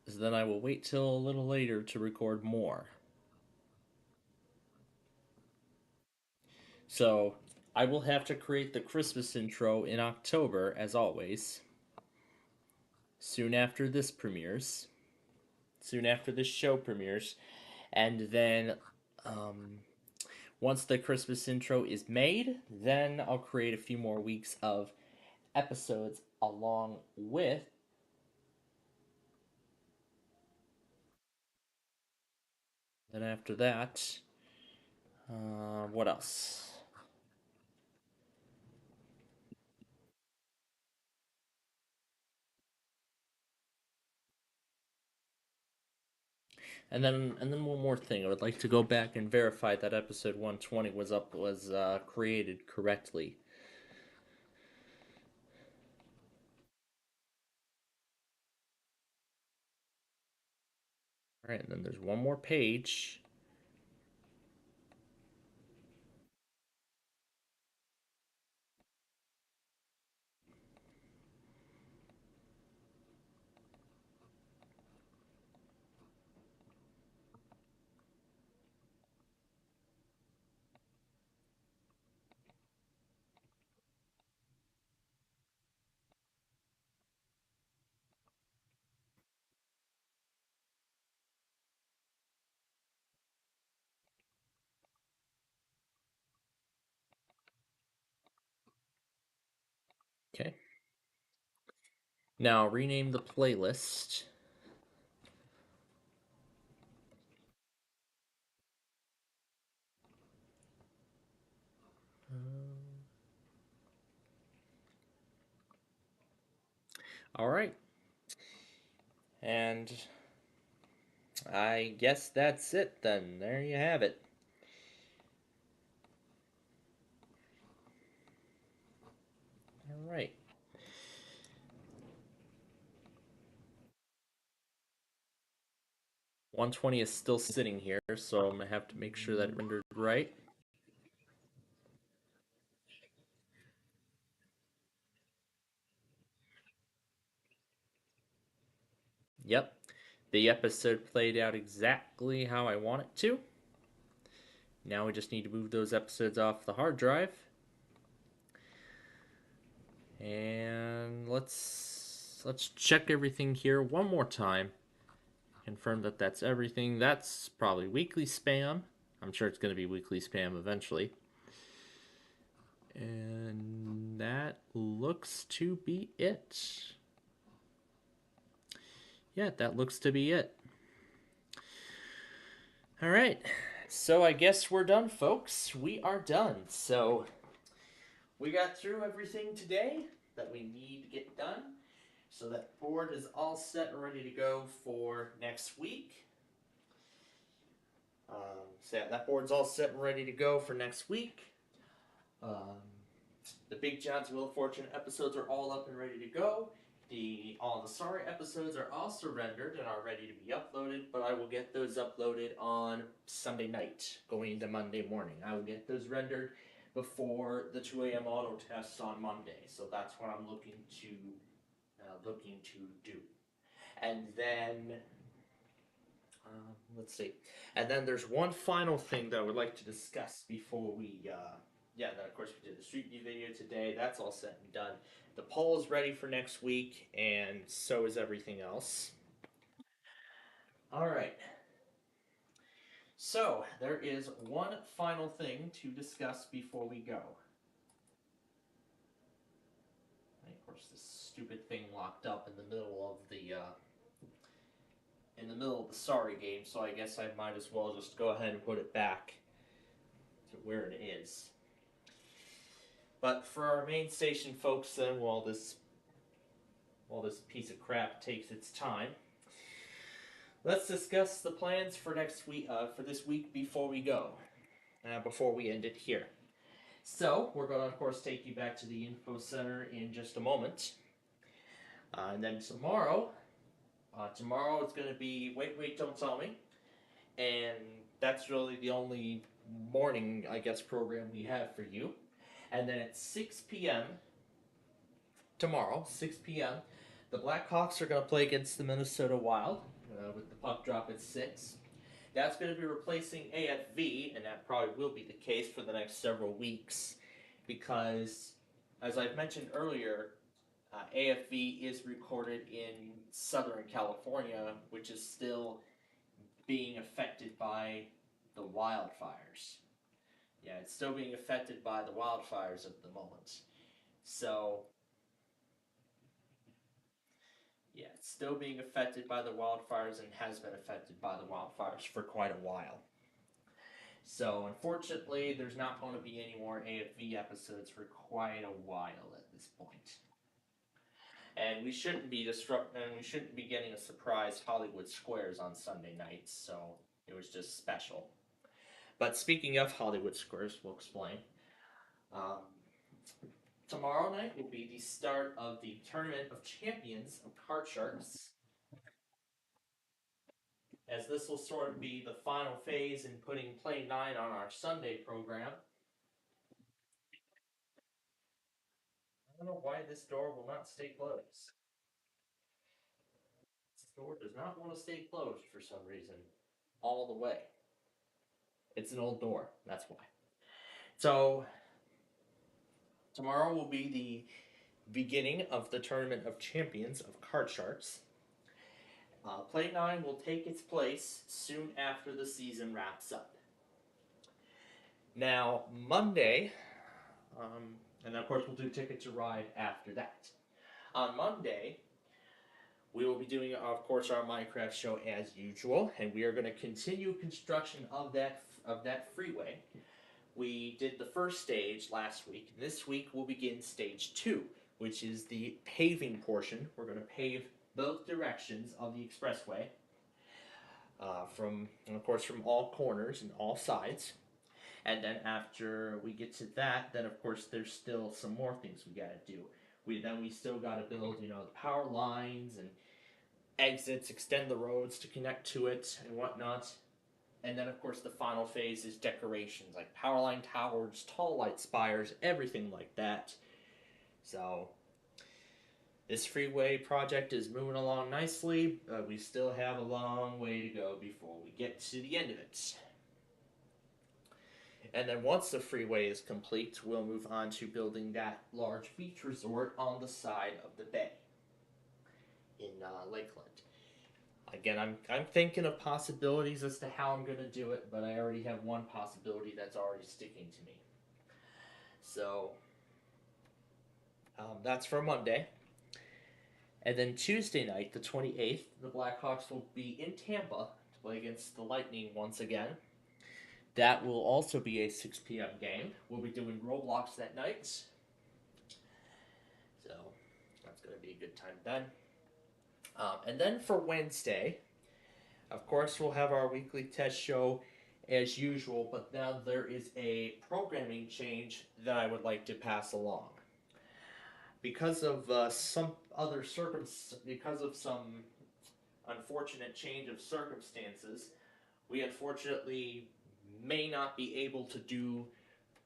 So then I will wait till a little later to record more. So I will have to create the Christmas intro in October, as always. Soon after this premieres. Soon after this show premieres. And then once the Christmas intro is made, then I'll create a few more weeks of episodes along with then after that, what else? And then one more thing, I would like to go back and verify that episode 120 was created correctly. All right, and then there's one more page. Okay. Now rename the playlist. All right. And I guess that's it then. There you have it. All right. $120 is still sitting here, so I'm gonna have to make sure that it rendered right. Yep. The episode played out exactly how I want it to. Now we just need to move those episodes off the hard drive. And let's check everything here one more time. Confirm that that's everything. That's probably weekly spam. I'm sure it's going to be weekly spam eventually. And that looks to be it. Yeah, that looks to be it. All right. So I guess we're done, folks. We are done. So we got through everything today that we need to get done. So that board is all set and ready to go for next week. So yeah, that board's all set and ready to go for next week. The Big John's Wheel of Fortune episodes are all up and ready to go. All the Sorry episodes are also rendered and are ready to be uploaded, but I will get those uploaded on Sunday night, going into Monday morning. I will get those rendered before the 2 a.m. auto tests on Monday, so that's what I'm looking to do. And then let's see. And then there's one final thing that I would like to discuss before we then of course we did the Street View video today. That's all set and done. The poll is ready for next week, and so is everything else. All right. So there is one final thing to discuss before we go. And of course, this stupid thing locked up in the middle of the Sorry game, so I guess I might as well just go ahead and put it back to where it is. But for our main station folks, then, while this piece of crap takes its time, let's discuss the plans for next week, for this week before we go, before we end it here. So we're going to, of course, take you back to the info center in just a moment, and then tomorrow Tomorrow it's going to be Wait, Wait, Don't Tell Me. And that's really the only morning, I guess, program we have for you. And then at 6 p.m. tomorrow, 6 p.m., the Blackhawks are going to play against the Minnesota Wild with the puck drop at 6. That's going to be replacing AFV, and that probably will be the case for the next several weeks because, as I've mentioned earlier, AFV is recorded in Southern California, which is still being affected by the wildfires. Yeah, it's still being affected by the wildfires at the moment. So, yeah, it's still being affected by the wildfires and has been affected by the wildfires for quite a while. So, unfortunately, there's not going to be any more AFV episodes for quite a while at this point. And we shouldn't be getting a surprise Hollywood Squares on Sunday nights, so it was just special. But speaking of Hollywood Squares, we'll explain. Tomorrow night will be the start of the Tournament of Champions of Card Sharks, as this will sort of be the final phase in putting Play 9 on our Sunday program. I don't know why this door will not stay closed. This door does not want to stay closed for some reason, all the way. It's an old door, that's why. So, tomorrow will be the beginning of the Tournament of Champions of Card Sharks. Play 9 will take its place soon after the season wraps up. Now, Monday, and of course we'll do Ticket to Ride after that. On Monday, we will be doing, of course, our Minecraft show as usual, and we are going to continue construction of that freeway. We did the first stage last week. This week we'll begin stage 2, which is the paving portion. We're going to pave both directions of the expressway, from all corners and all sides. And then after we get to that, then of course there's still some more things we gotta do. We still gotta build, the power lines and exits, extend the roads to connect to it and whatnot. And then of course the final phase is decorations, like power line towers, tall light spires, everything like that. So this freeway project is moving along nicely, but we still have a long way to go before we get to the end of it. And then once the freeway is complete, we'll move on to building that large beach resort on the side of the bay in Lakeland. Again, I'm thinking of possibilities as to how I'm going to do it, but I already have one possibility that's already sticking to me. So, that's for Monday. And then Tuesday night, the 28th, the Blackhawks will be in Tampa to play against the Lightning once again. That will also be a 6 p.m. game. We'll be doing Roblox that night. So, that's going to be a good time then. And then for Wednesday, of course, we'll have our weekly test show as usual, but now there is a programming change that I would like to pass along. Because of some unfortunate change of circumstances, we unfortunately may not be able to do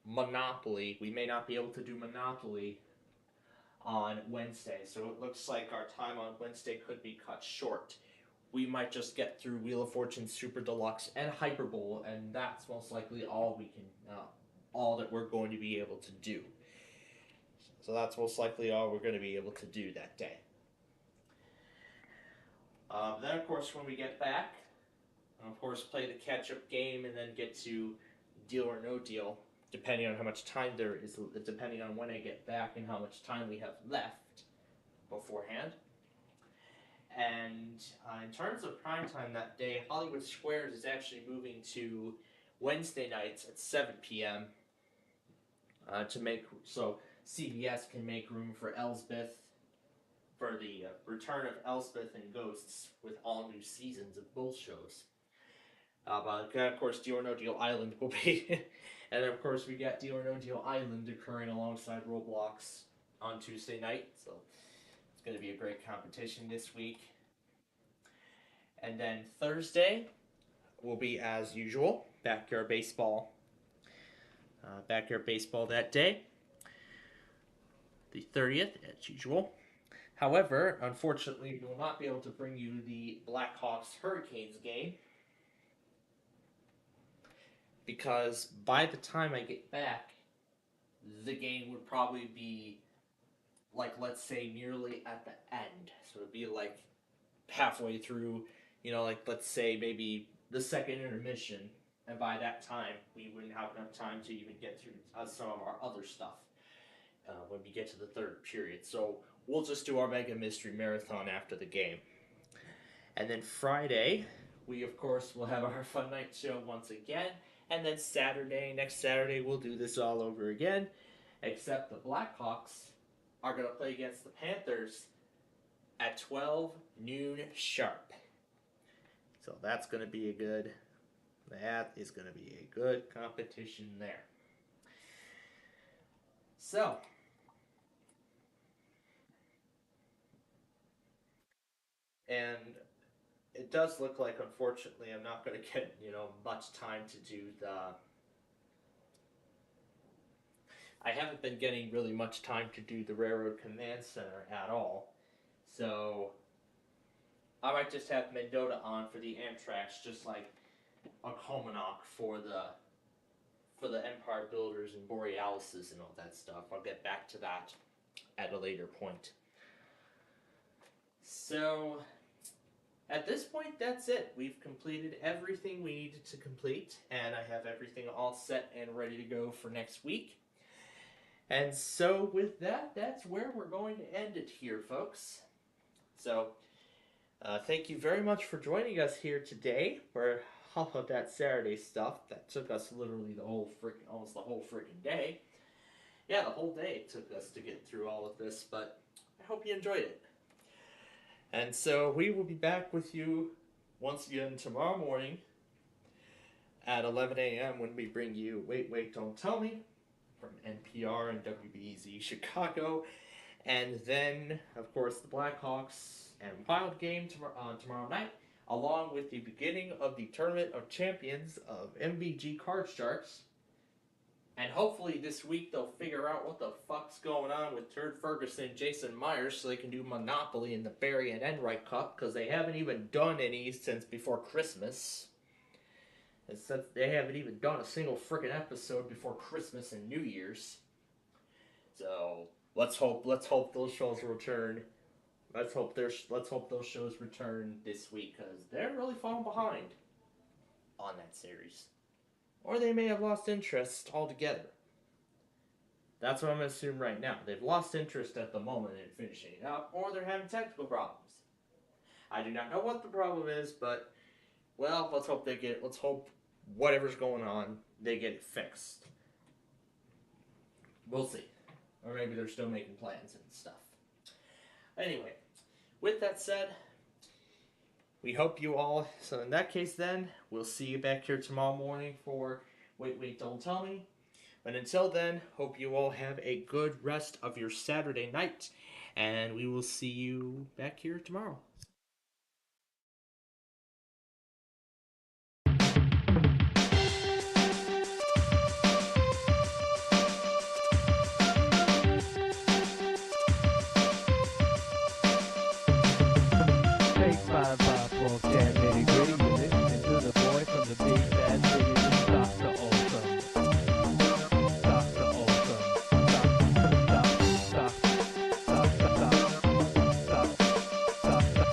Monopoly. We may not be able to do Monopoly on Wednesday, so it looks like our time on Wednesday could be cut short. We might just get through Wheel of Fortune Super Deluxe and Hyperbowl, and that's most likely all that we're going to be able to do. So that's most likely all we're going to be able to do that day. Then, of course, when we get back, of course, play the catch-up game and then get to Deal or No Deal, depending on how much time there is, depending on when I get back and how much time we have left beforehand. And in terms of prime time that day, Hollywood Squares is actually moving to Wednesday nights at 7 p.m. So CBS can make room for Elsbeth, for the return of Elsbeth and Ghosts with all new seasons of both shows. But of course, Deal or No Deal Island will be, and of course we got Deal or No Deal Island occurring alongside Roblox on Tuesday night, so it's going to be a great competition this week. And then Thursday will be as usual, backyard baseball. Backyard baseball that day, the 30th, as usual. However, unfortunately, we will not be able to bring you the Blackhawks Hurricanes game because by the time I get back, the game would probably be, like, let's say, nearly at the end. So it would be like halfway through, like, let's say maybe the second intermission, and by that time, we wouldn't have enough time to even get through some of our other stuff when we get to the third period. So we'll just do our Mega Mystery Marathon after the game. And then Friday, we, of course, will have our Fun Night show once again. And then next Saturday, we'll do this all over again, except the Blackhawks are going to play against the Panthers at 12 noon sharp. So that's going to be a good competition there. So, and it does look like, unfortunately, I'm not going to get, much time to do I haven't been getting really much time to do the Railroad Command Center at all. So I might just have Mendota on for the Amtraks, just like a Comanach for the Empire Builders and Borealises and all that stuff. I'll get back to that at a later point. So at this point, that's it. We've completed everything we needed to complete, and I have everything all set and ready to go for next week. And so with that, that's where we're going to end it here, folks. So thank you very much for joining us here today for all of that Saturday stuff. That took us literally almost the whole freaking day. Yeah, the whole day it took us to get through all of this, but I hope you enjoyed it. And so we will be back with you once again tomorrow morning at 11 a.m. when we bring you Wait, Don't Tell Me from NPR and WBEZ Chicago. And then, of course, the Blackhawks and Wild game tomorrow night, along with the beginning of the Tournament of Champions of MBG Card Sharks. And hopefully this week they'll figure out what the fuck's going on with Turd Ferguson and Jason Myers so they can do Monopoly in the Barry and Enright Cup, because they haven't even done any since before Christmas. And since they haven't even done a single frickin' episode before Christmas and New Year's. So let's hope those shows return. Let's hope those shows return this week, because they're really falling behind on that series. Or they may have lost interest altogether. That's what I'm going to assume right now. They've lost interest at the moment in finishing it up, or they're having technical problems. I do not know what the problem is, but, well, let's hope whatever's going on, they get it fixed. We'll see. Or maybe they're still making plans and stuff. Anyway, with that said, we hope you all, so in that case then, we'll see you back here tomorrow morning for Wait, Don't Tell Me. But until then, hope you all have a good rest of your Saturday night, and we will see you back here tomorrow. Take 5 pop for 10 nitty gritty. You're listening to the boy from the big bad city. This is Dr. Awesome. Dr. Awesome. Dr.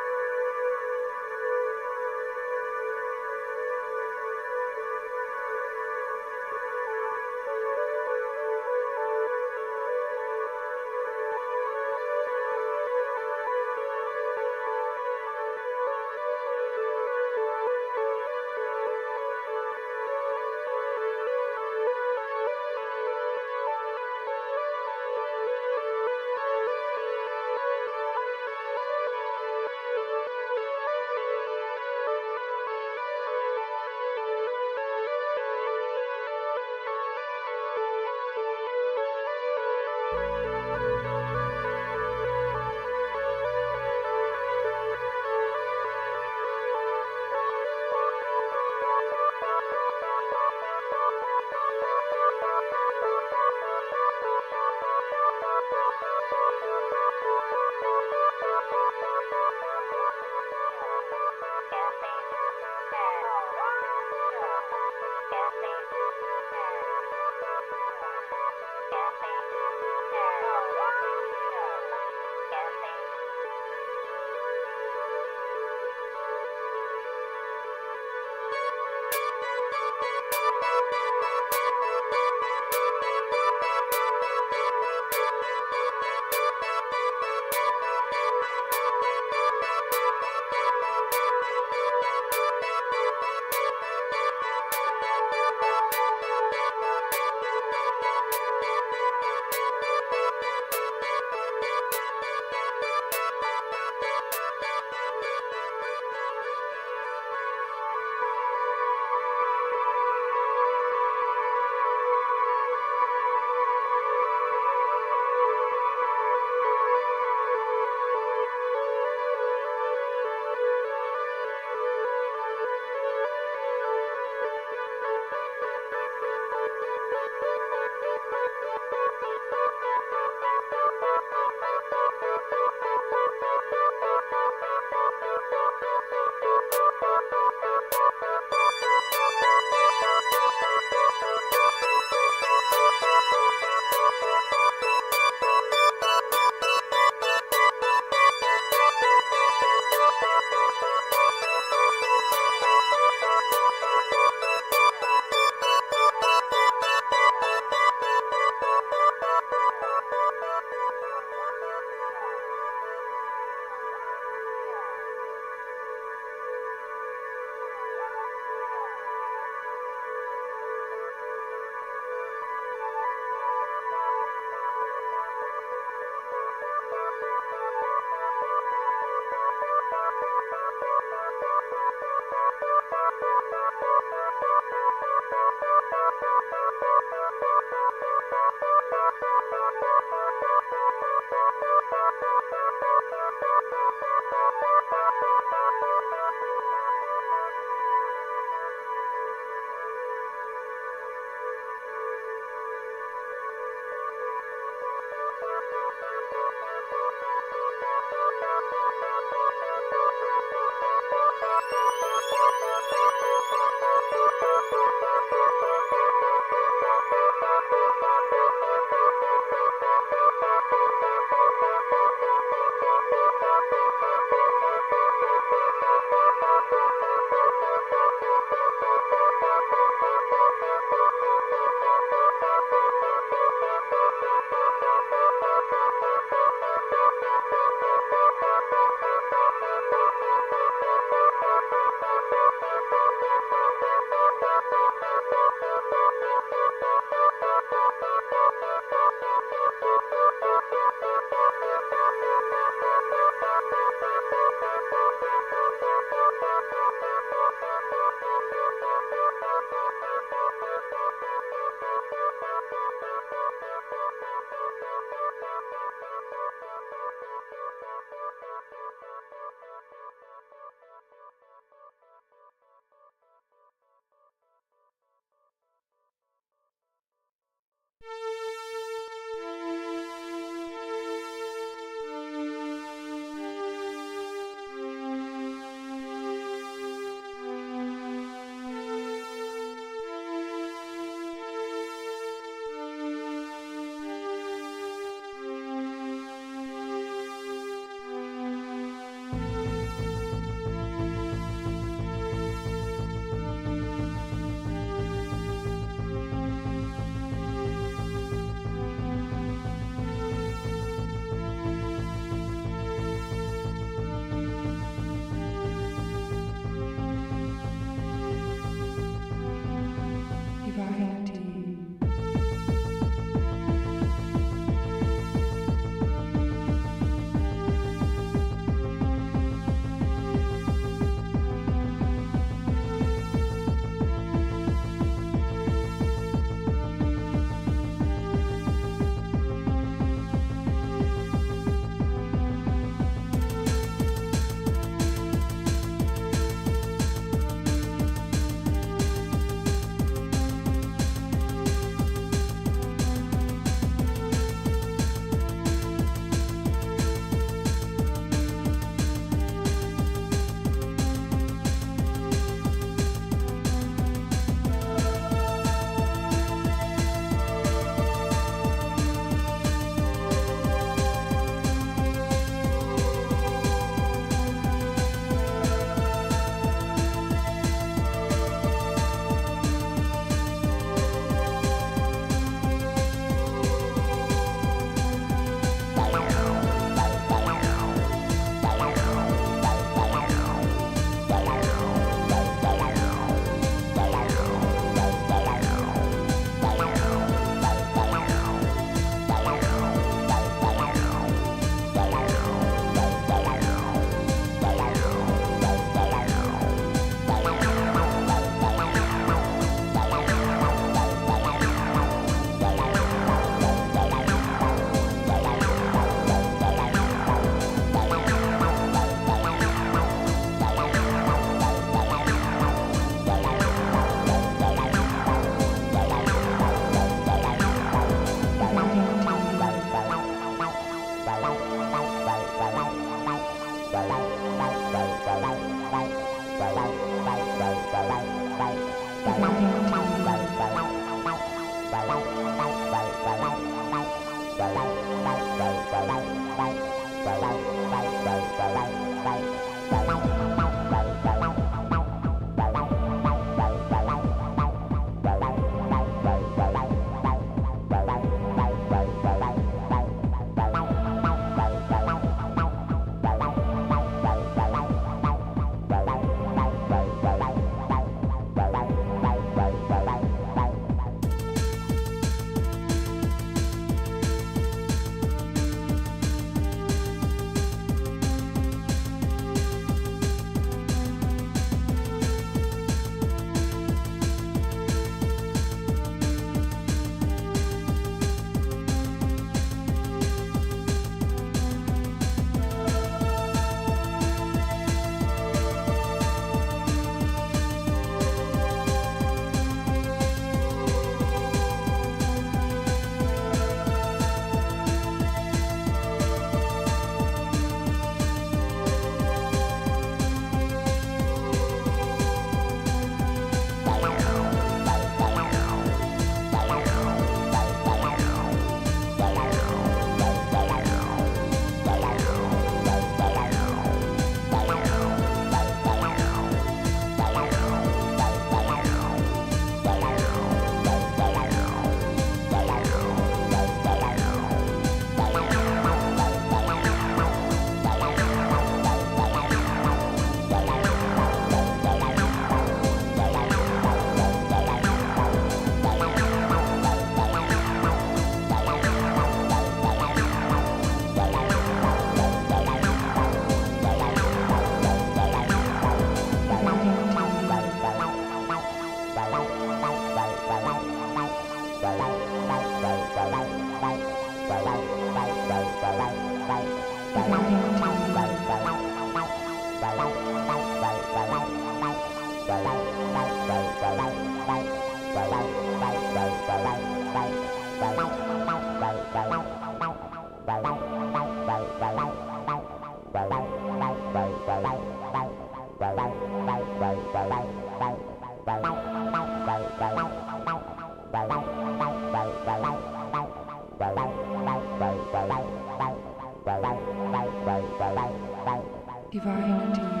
Divine TV.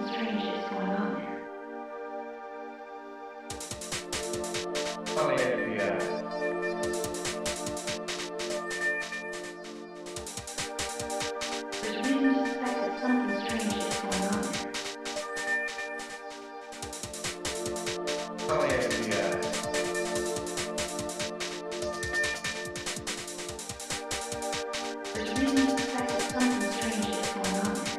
strange is going on there. There's reason to suspect that something strange is going on there. There's reason to suspect that something strange is going on there.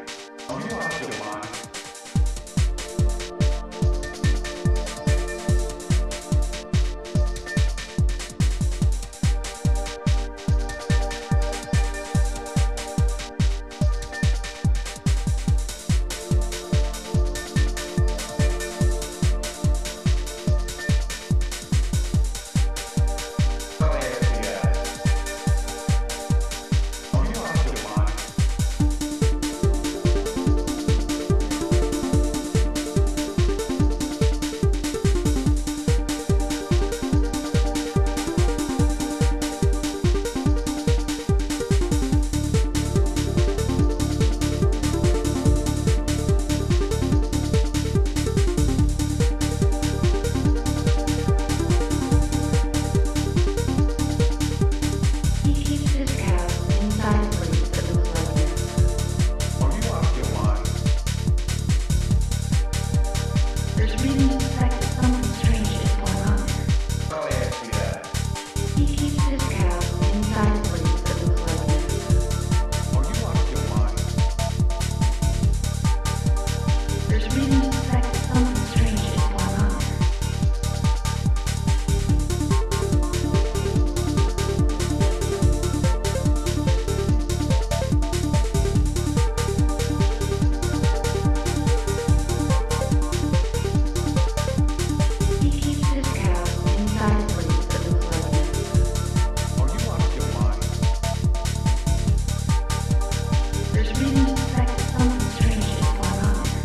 He keeps his cows inside a place that looks like this. There's reason to suspect that something strange is going on there. He keeps his cows inside a place that looks like this. There's reason to suspect that something strange is going on there. He keeps his cows inside a place that looks like this. There's reason to suspect that something strange is going on there.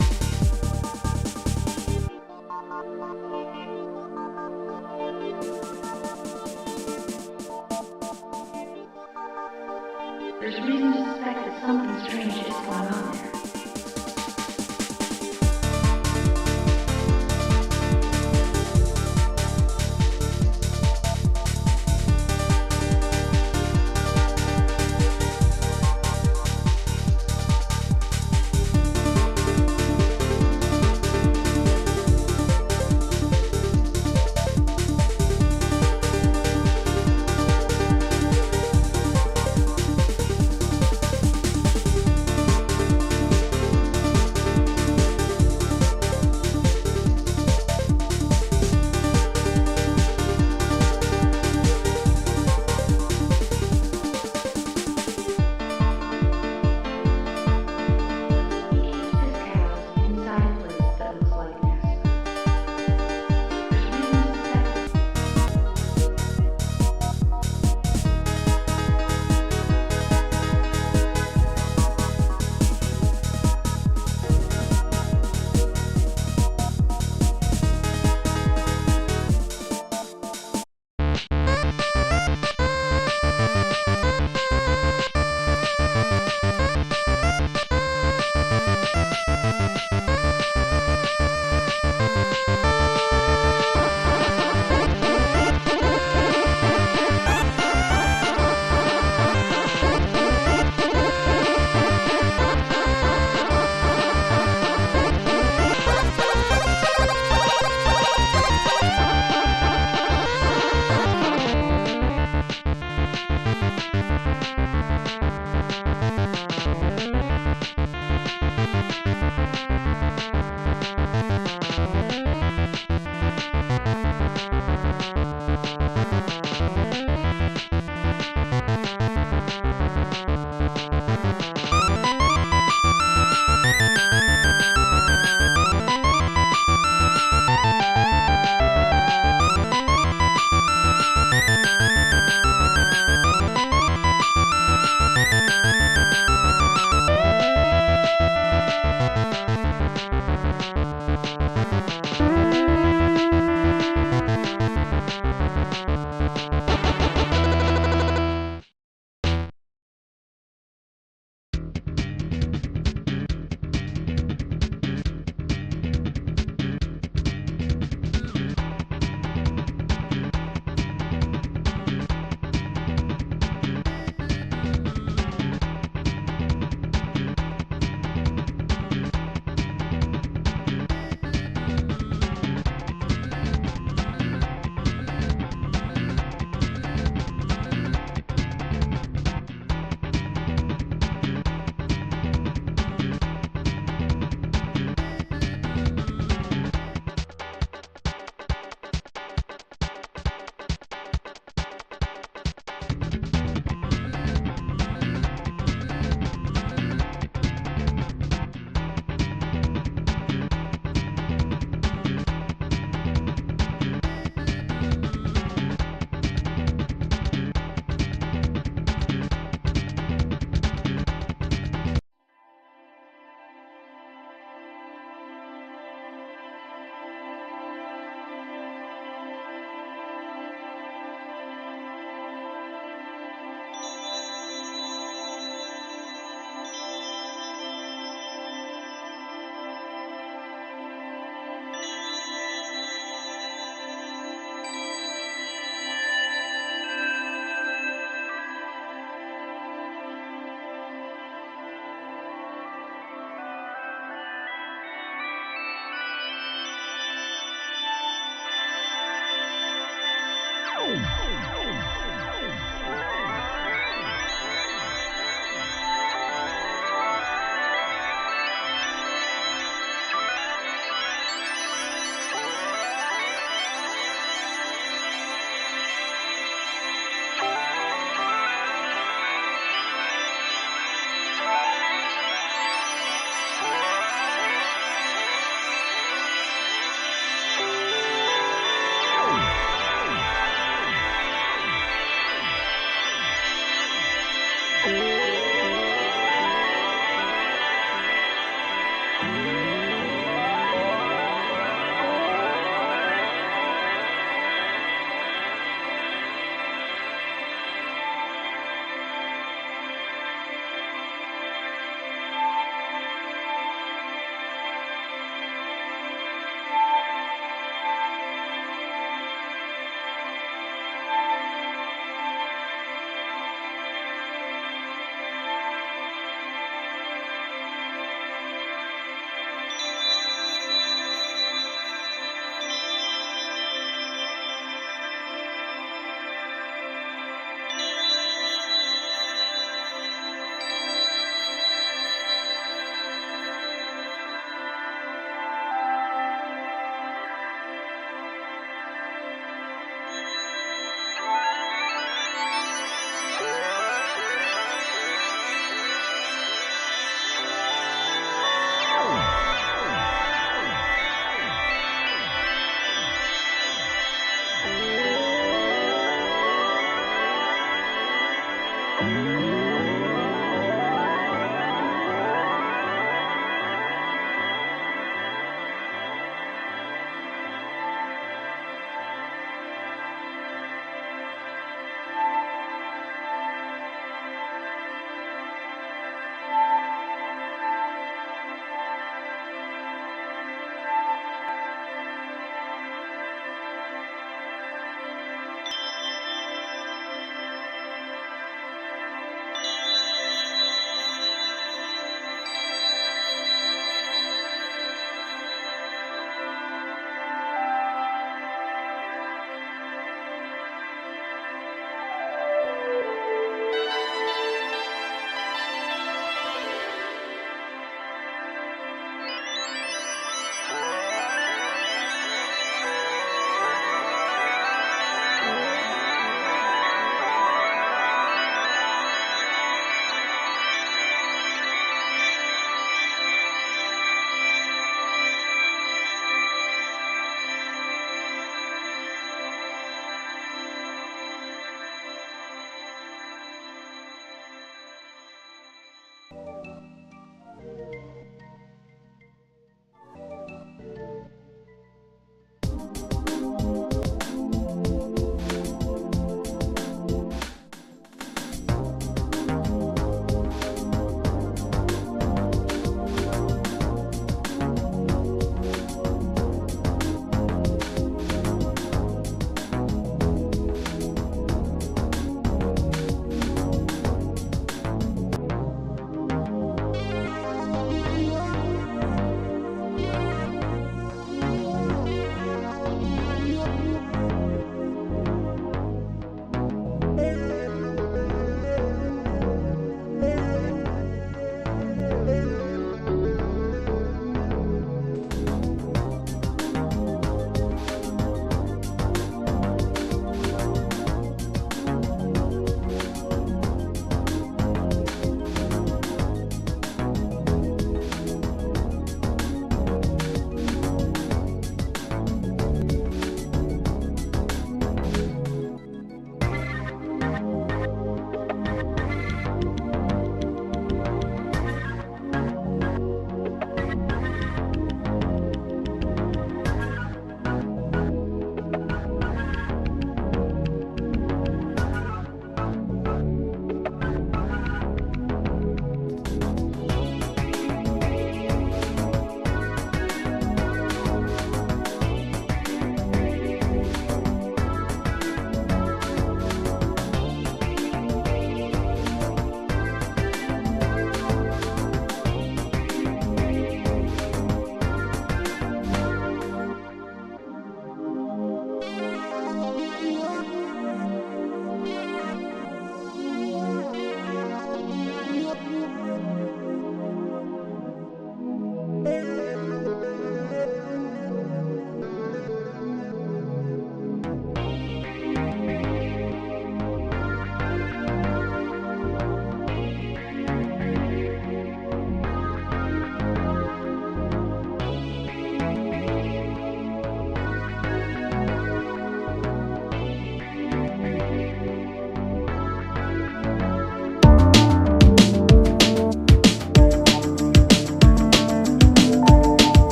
There's reason to suspect that something strange is going on there.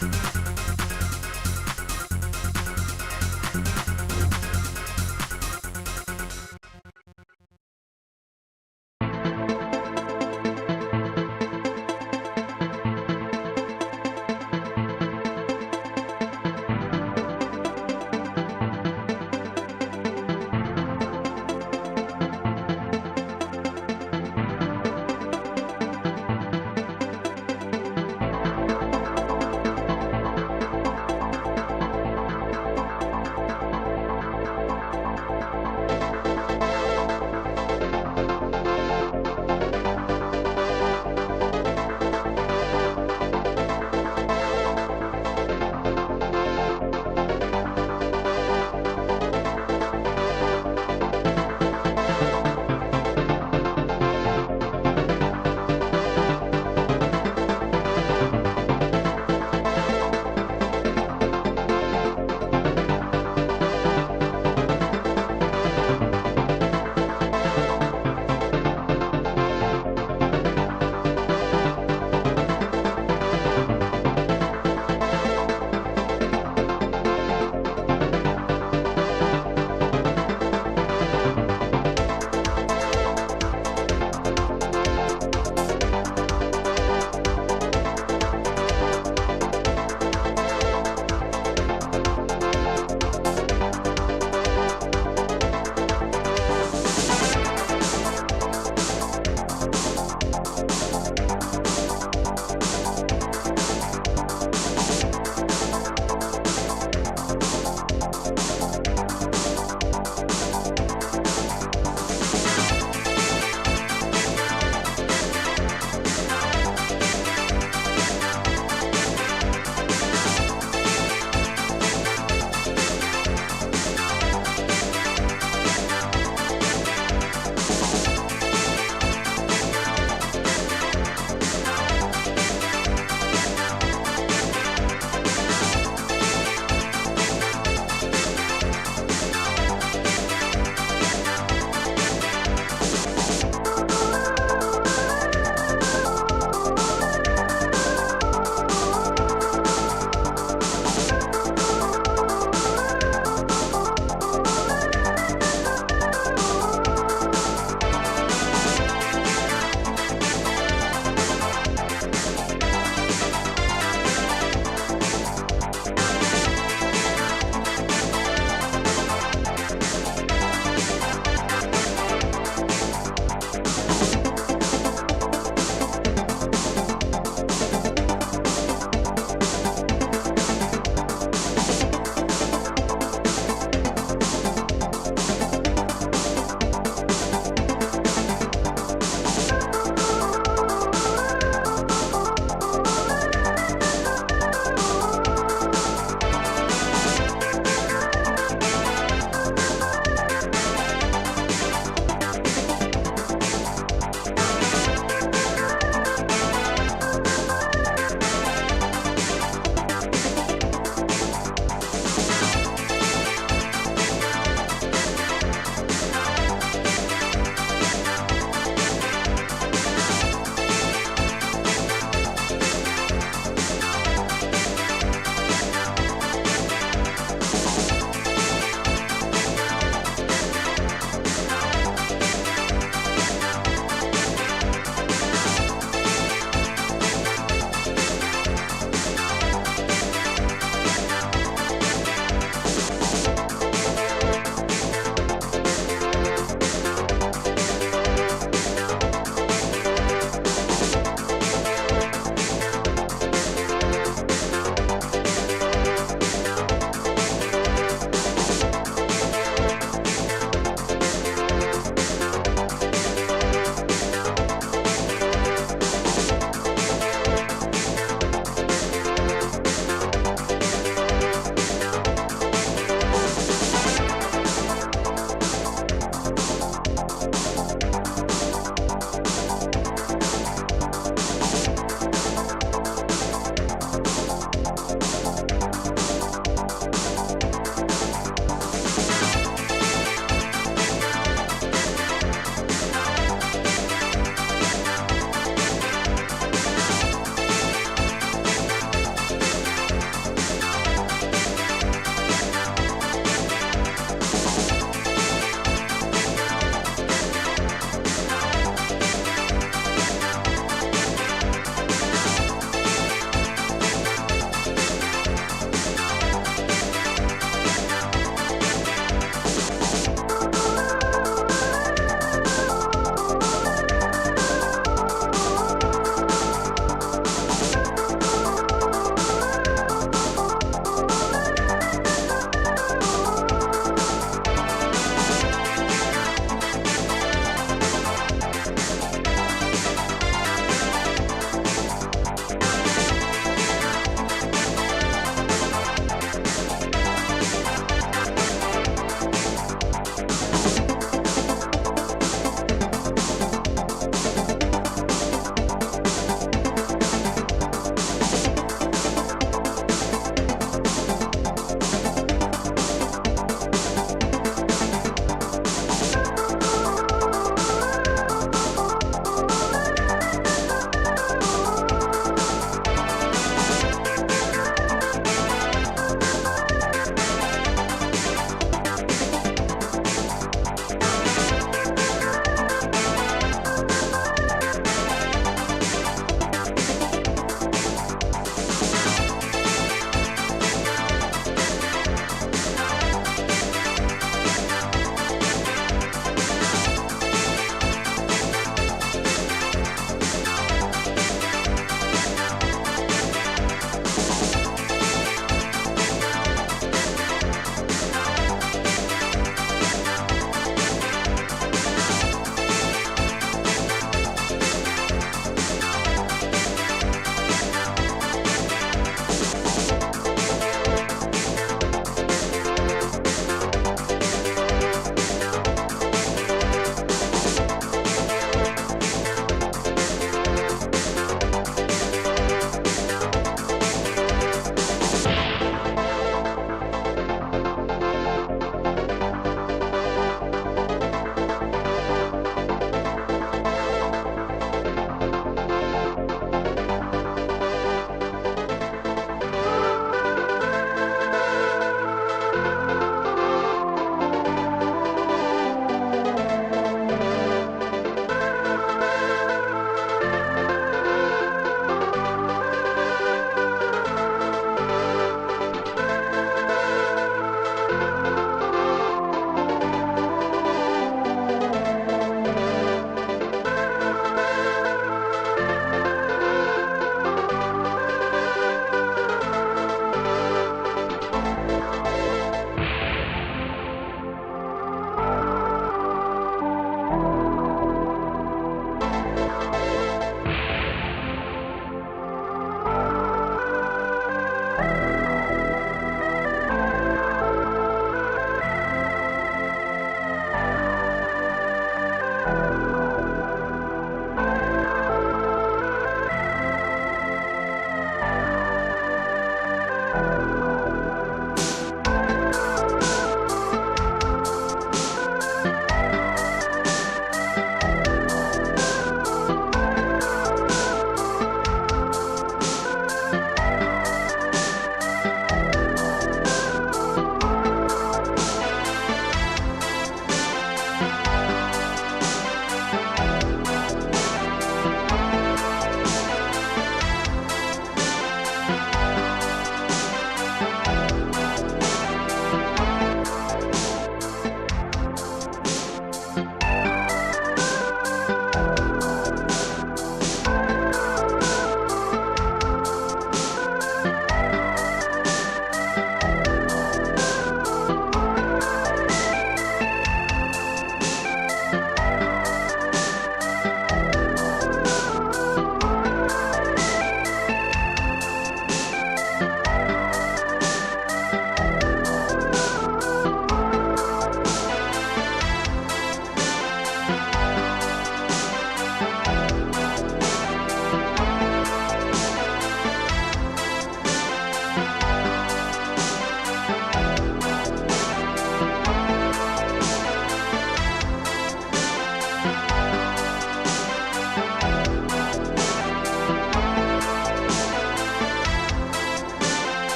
Thank you.